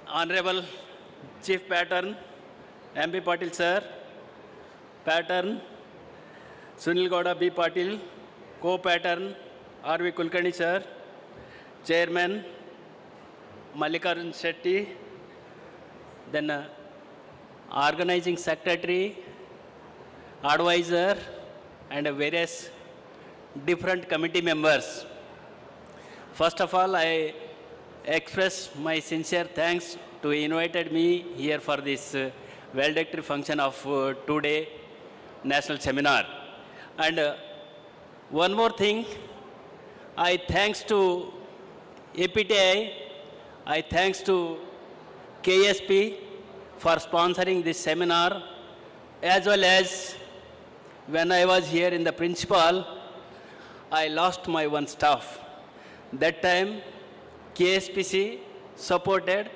S21: Honorable Chief Pattern, M.B. Patil sir, Pattern, Sunil Gowda B. Patil, Co-Pattern, R.V. Kulkarni sir, Chairman, Mallikarjun Shetty, then Organizing Secretary, Advisor, and various different committee members. First of all, I express my sincere thanks to invited me here for this valedictory function of today national seminar. And one more thing, I thanks to APTI, I thanks to KSP for sponsoring this seminar, as well as when I was here in the principal, I lost my one staff. That time, KSPC supported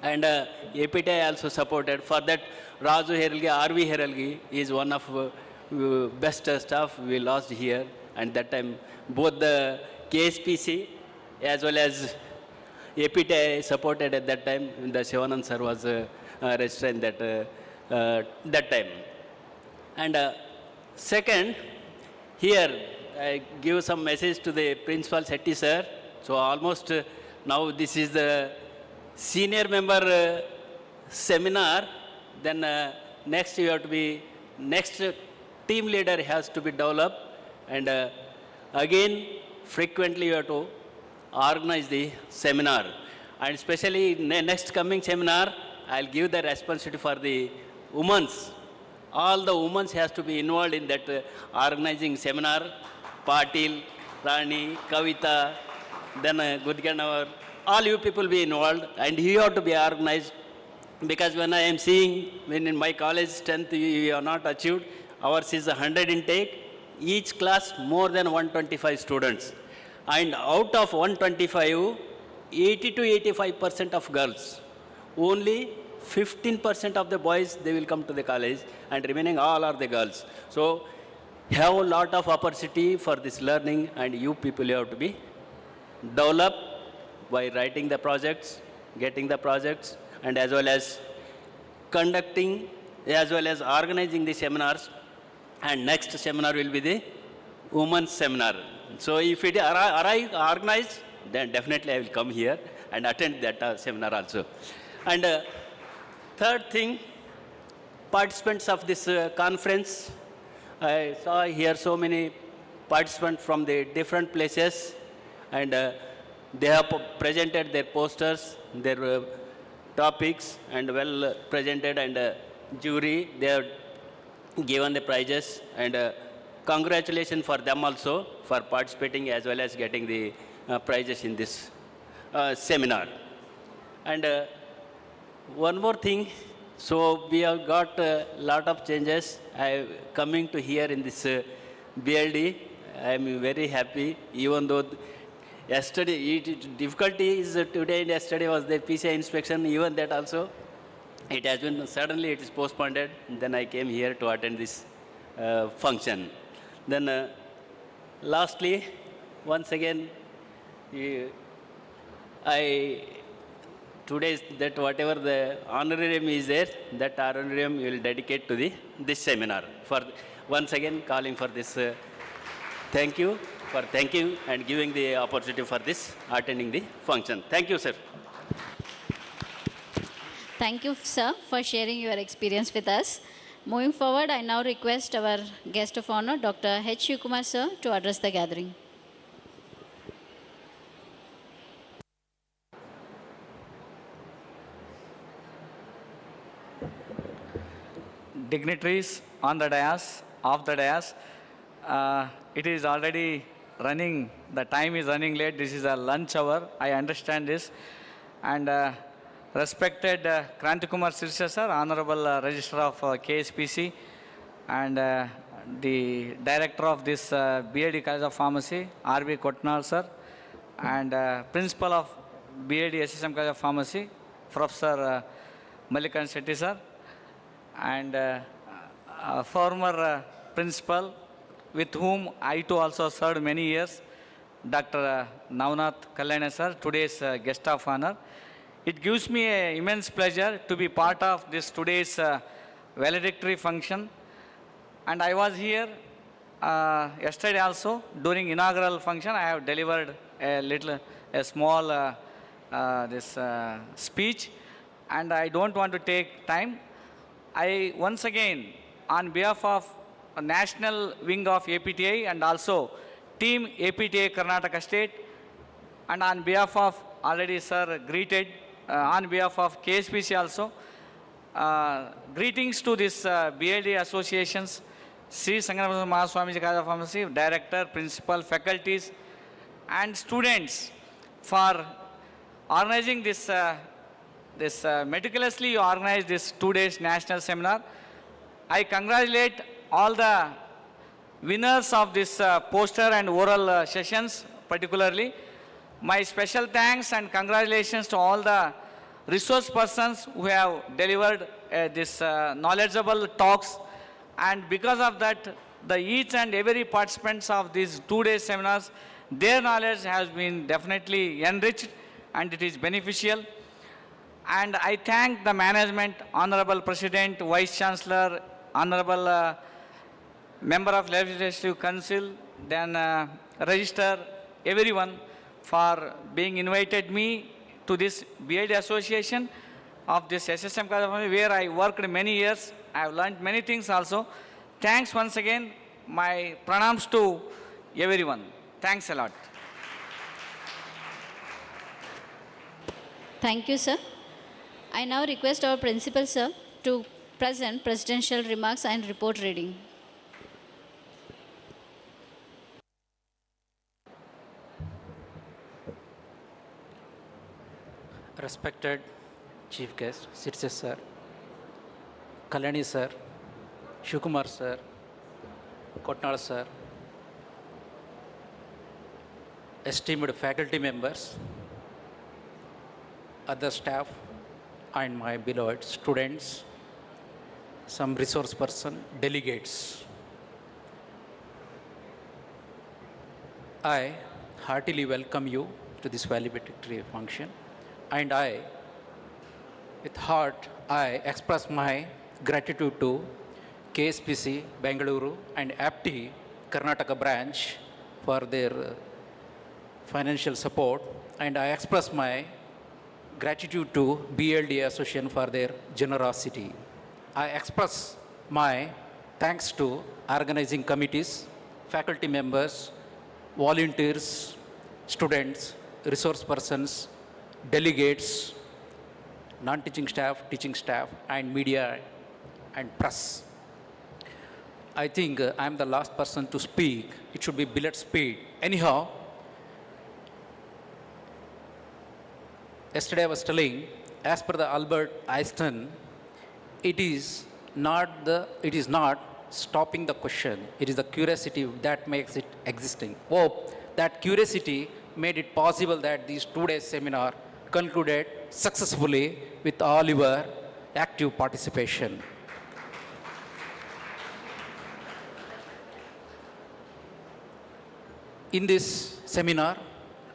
S21: and APTI also supported. For that, Raju Heralgi, RV Heralgi is one of best staff we lost here. And that time, both the KSPC as well as APTI supported at that time. The Shivanand sir was registered that time. And second, here, I give some message to the Principal Shetty sir. So almost now this is the senior member seminar. Then next you have to be, next team leader has to be developed. And again, frequently you have to organize the seminar. And especially next coming seminar, I'll give the responsibility for the women's. All the women has to be involved in that organizing seminar. Patil, Rani, Kavita, then Gudganawar, all you people be involved, and you have to be organized. Because when I am seeing, when in my college strength you are not achieved, ours is 100 intake, each class more than 125 students. And out of 125, 80 to 85% of girls. Only 15% of the boys, they will come to the college, and remaining all are the girls. So, have a lot of opportunity for this learning, and you people have to be developed by writing the projects, getting the projects, and as well as conducting, as well as organizing the seminars. And next seminar will be the women's seminar. So if it organized, then definitely I will come here and attend that seminar also. And third thing, participants of this conference, I saw here so many participants from the different places, and they have presented their posters, their topics, and well presented, and jury, they have given the prizes, and congratulations for them also for participating as well as getting the prizes in this seminar. And one more thing, so we have got a lot of changes. Coming to here in this BLD, I am very happy, even though yesterday, difficulty is today and yesterday was the PCI inspection, even that also, it has been, suddenly it is postponed, then I came here to attend this function. Then lastly, once again, I today's that whatever the honorarium is there, that honorarium will dedicate to this seminar. For once again calling for this. Thank you for thanking and giving the opportunity for this attending the function. Thank you, sir.
S1: Thank you, sir, for sharing your experience with us. Moving forward, I now request our guest of honor, Dr. H. Shivakumar, sir, to address the gathering.
S5: Dignitaries on the dais, off the dais. It is already running, the time is running late. This is a lunch hour. I understand this. And respected Krantikumar Sirsha sir, Honorable Registrar of KSPC, and the Director of this BAD College of Pharmacy, R.B. Kotnal sir, and Principal of BAD SSM College of Pharmacy, Professor Malikan Shetty sir, and former principal with whom I too also served many years, Dr. Navnath Kalyane sir, today's guest of honor. It gives me an immense pleasure to be part of this today's valedictory function. And I was here yesterday also during inaugural function. I have delivered a small speech, and I don't want to take time. I once again, on behalf of a national wing of APTI and also team APTI Karnataka State, and on behalf of already sir greeted, on behalf of KSPC also, greetings to this BLD associations, Sri Sanganam Mahaswamiji College of Pharmacy, Director, Principal, faculties, and students for organizing this meticulously organized this 2 days national seminar. I congratulate all the winners of this poster and oral sessions particularly. My special thanks and congratulations to all the resource persons who have delivered this knowledgeable talks, and because of that, each and every participants of these 2 day seminars, their knowledge has been definitely enriched and it is beneficial. And I thank the management, Honorable President, Vice Chancellor, Honorable Member of Legislative Council, then Register, everyone for being invited me to this BID association of this SSM College where I worked many years. I have learned many things also. Thanks once again. My pranams to everyone. Thanks a lot.
S1: Thank you, sir. I now request our principal, sir, to present presidential remarks and report reading.
S13: Respected Chief Guest, Sirse sir, Kalyani sir, Shivakumar sir, Kotnal sir, esteemed faculty members, other staff, and my beloved students, some resource person, delegates. I heartily welcome you to this valedictory function, and with heart, I express my gratitude to KSPC, Bengaluru, and APTI, Karnataka branch for their financial support, and I express my gratitude to BLD Association for their generosity. I express my thanks to organizing committees, faculty members, volunteers, students, resource persons, delegates, non-teaching staff, teaching staff, and media and press. I think I'm the last person to speak. It should be bullet speed. Anyhow, yesterday I was telling, as per the Albert Einstein, it is not stopping the question. It is the curiosity that makes it existing. Hope that curiosity made it possible that these 2 days seminar concluded successfully with all your active participation.
S6: in this seminar,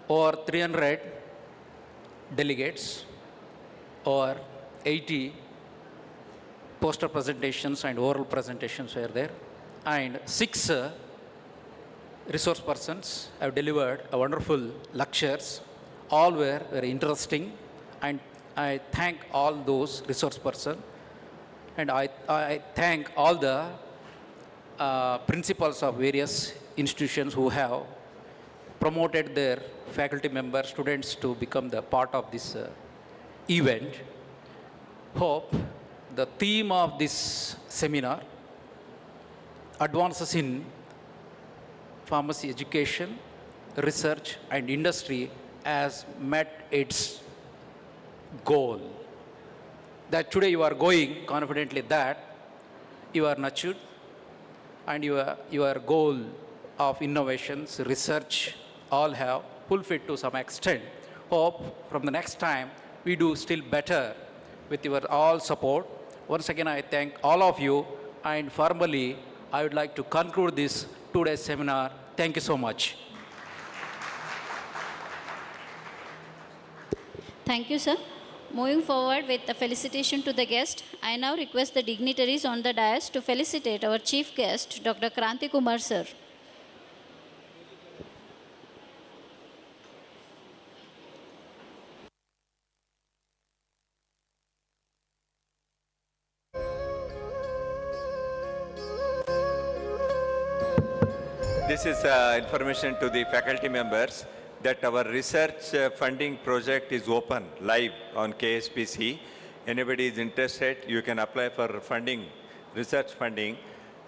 S6: over 300 delegates, or 80 poster presentations and oral presentations were there, and 6 resource persons have delivered a wonderful lectures. All were very interesting, and I thank all those resource persons, and I thank all the principals of various institutions who have promoted their faculty members, students to become the part of this event. Hope the theme of this seminar, advances in pharmacy education, research and industry, has met its goal. That today you are going confidently that you are nurtured and your goal of innovations, research, all have fulfilled to some extent. Hope from the next time we do still better with your all support. Once again, I thank all of you, and formally, I would like to conclude this today's seminar. Thank you so much.
S1: Thank you, sir. Moving forward with the felicitation to the guest, I now request the dignitaries on the dais to felicitate our chief guest, Dr. Kranti Kumar, sir.
S12: This is information to the faculty members that our research funding project is open live on KSPC. Anybody is interested, you can apply for funding, research funding.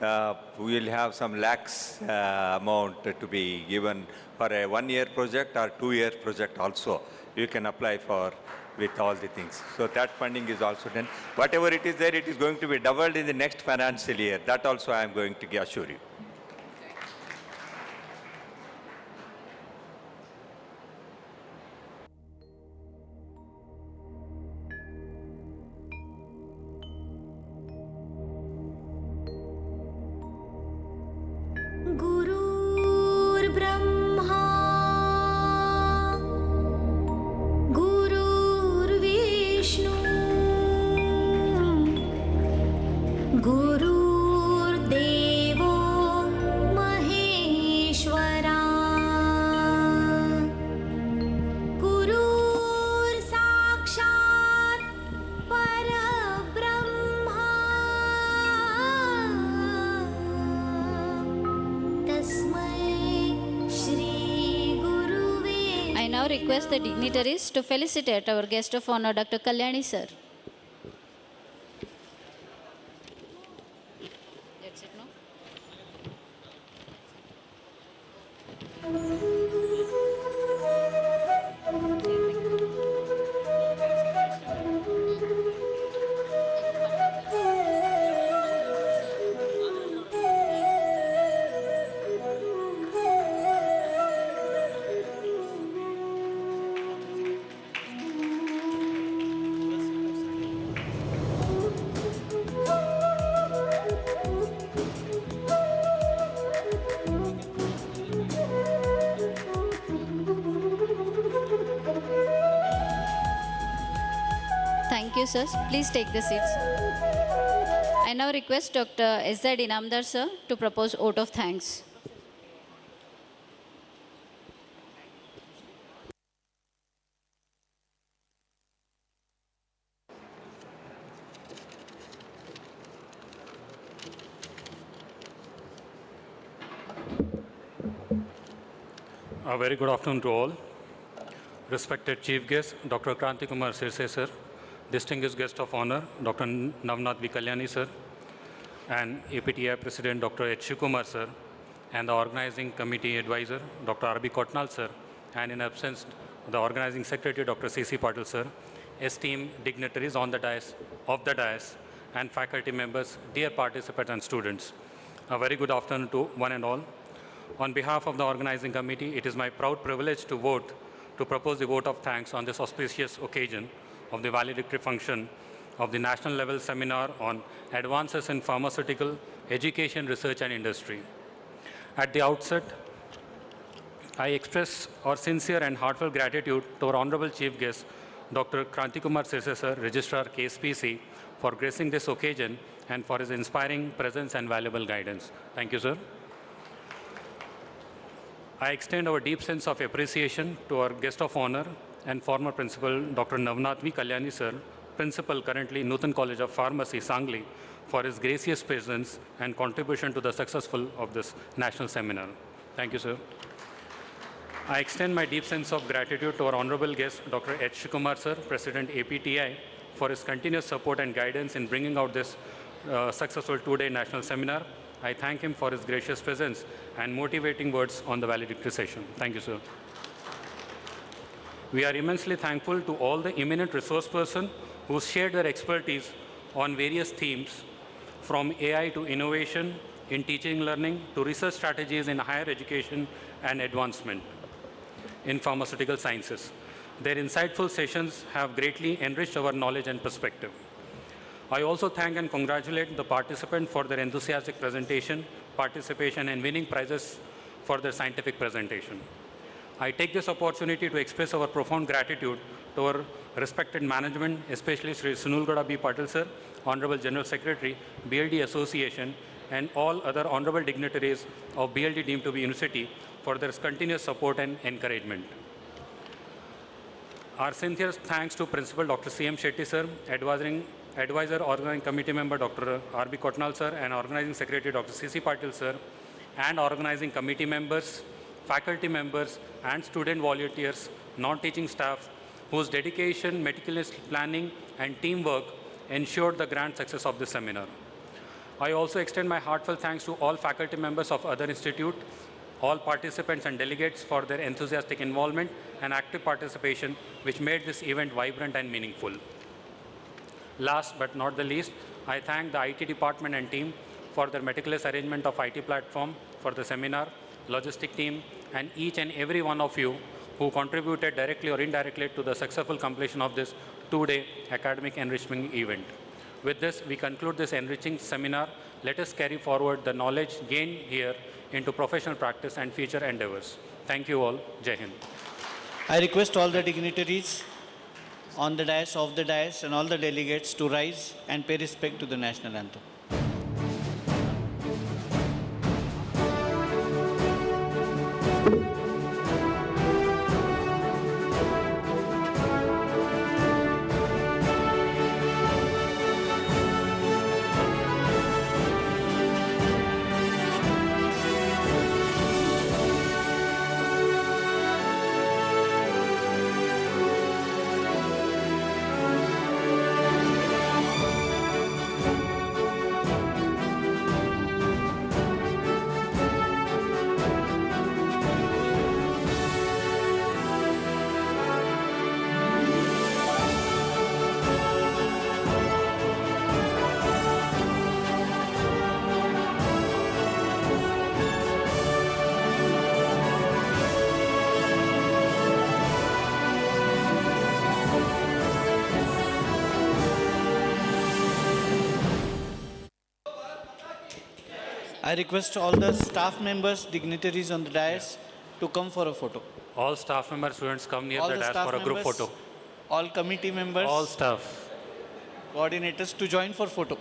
S12: We will have some lakhs amount to be given for a 1-year project or 2-year project also. You can apply for with all the things. So that funding is also done. Whatever it is there, it is going to be doubled in the next financial year. That also I am going to assure you.
S22: गुरुर्ब्रह्मा गुरुर्विष्णु गुरुर्देवो Maheshwara गुरुर्साक्षात् परब्रह्मा
S1: I now request the dignitaries to felicitate our guest of honor, Dr. Kalyani, sir. That's it, no? Thank you, sir. Please take the seats. I now request Dr. S.Z. Inamdar, sir, to propose vote of thanks.
S7: A very good afternoon to all. Respected Chief Guest, Dr. Kranti Kumar Sirse, sir. Distinguished Guest of Honor, Dr. Navnath V. Kalyani, sir. And APTI President, Dr. H. Kumar, sir. And the Organizing Committee Advisor, Dr. R.B. Kotnal, sir. And in absence, the Organizing Secretary, Dr. C.C. Patil, sir. Esteemed dignitaries on the dais, and faculty members, dear participants and students. A very good afternoon to one and all. On behalf of the Organizing Committee, it is my proud privilege to propose the vote of thanks on this auspicious occasion of the valedictory function of the national level seminar on advances in pharmaceutical education, research and industry. At the outset, I express our sincere and heartfelt gratitude to our Honorable Chief Guest, Dr. Krantikumar Sirse Sir, Registrar KSPC, for gracing this occasion and for his inspiring presence and valuable guidance. Thank you, sir. I extend our deep sense of appreciation to our guest of honor and former principal, Dr. Navnath V. Kalyani, sir, principal currently Nutan College of Pharmacy, Sangli, for his gracious presence and contribution to the successful of this national seminar. Thank you, sir. I extend my deep sense of gratitude to our honorable guest, Dr. H. Kumar, sir, President APTI, for his continuous support and guidance in bringing out this successful two-day national seminar. I thank him for his gracious presence and motivating words on the valedictory session. Thank you, sir. We are immensely thankful to all the eminent resource persons who shared their expertise on various themes, from AI to innovation in teaching and learning to research strategies in higher education and advancement in pharmaceutical sciences. Their insightful sessions have greatly enriched our knowledge and perspective. I also thank and congratulate the participants for their enthusiastic presentation, participation, and winning prizes for their scientific presentation. I take this opportunity to express our profound gratitude to our respected management, especially Sri Sunil Gowda B. Patil sir, Honorable General Secretary, BLD Association, and all other honorable dignitaries of BLD deemed to be university for their continuous support and encouragement. Our sincere thanks to Principal Dr. C.M. Shetty sir, Advisor Organizing Committee Member Dr. R.B. Kotnal sir, and Organizing Secretary Dr. C.C. Patil sir, and Organizing Committee members, faculty members, and student volunteers, non-teaching staff, whose dedication, meticulous planning, and teamwork ensured the grand success of this seminar. I also extend my heartfelt thanks to all faculty members of other institutes, all participants and delegates for their enthusiastic involvement and active participation, which made this event vibrant and meaningful. Last but not the least, I thank the IT department and team for their meticulous arrangement of IT platform for the seminar, logistic team, and each and every one of you who contributed directly or indirectly to the successful completion of this two-day academic enrichment event. With this, we conclude this enriching seminar. Let us carry forward the knowledge gained here into professional practice and future endeavors. Thank you all. Jai Hind.
S2: I request all the dignitaries on the dais, off the dais, and all the delegates to rise and pay respect to the national anthem. I request all the staff members, dignitaries on the dais to come for a photo.
S7: All staff members, students, come near
S2: All
S7: the
S2: the
S7: dais
S2: staff
S7: for a group
S2: members,
S7: photo.
S2: all committee members,
S7: All staff.
S2: coordinators to join for photo.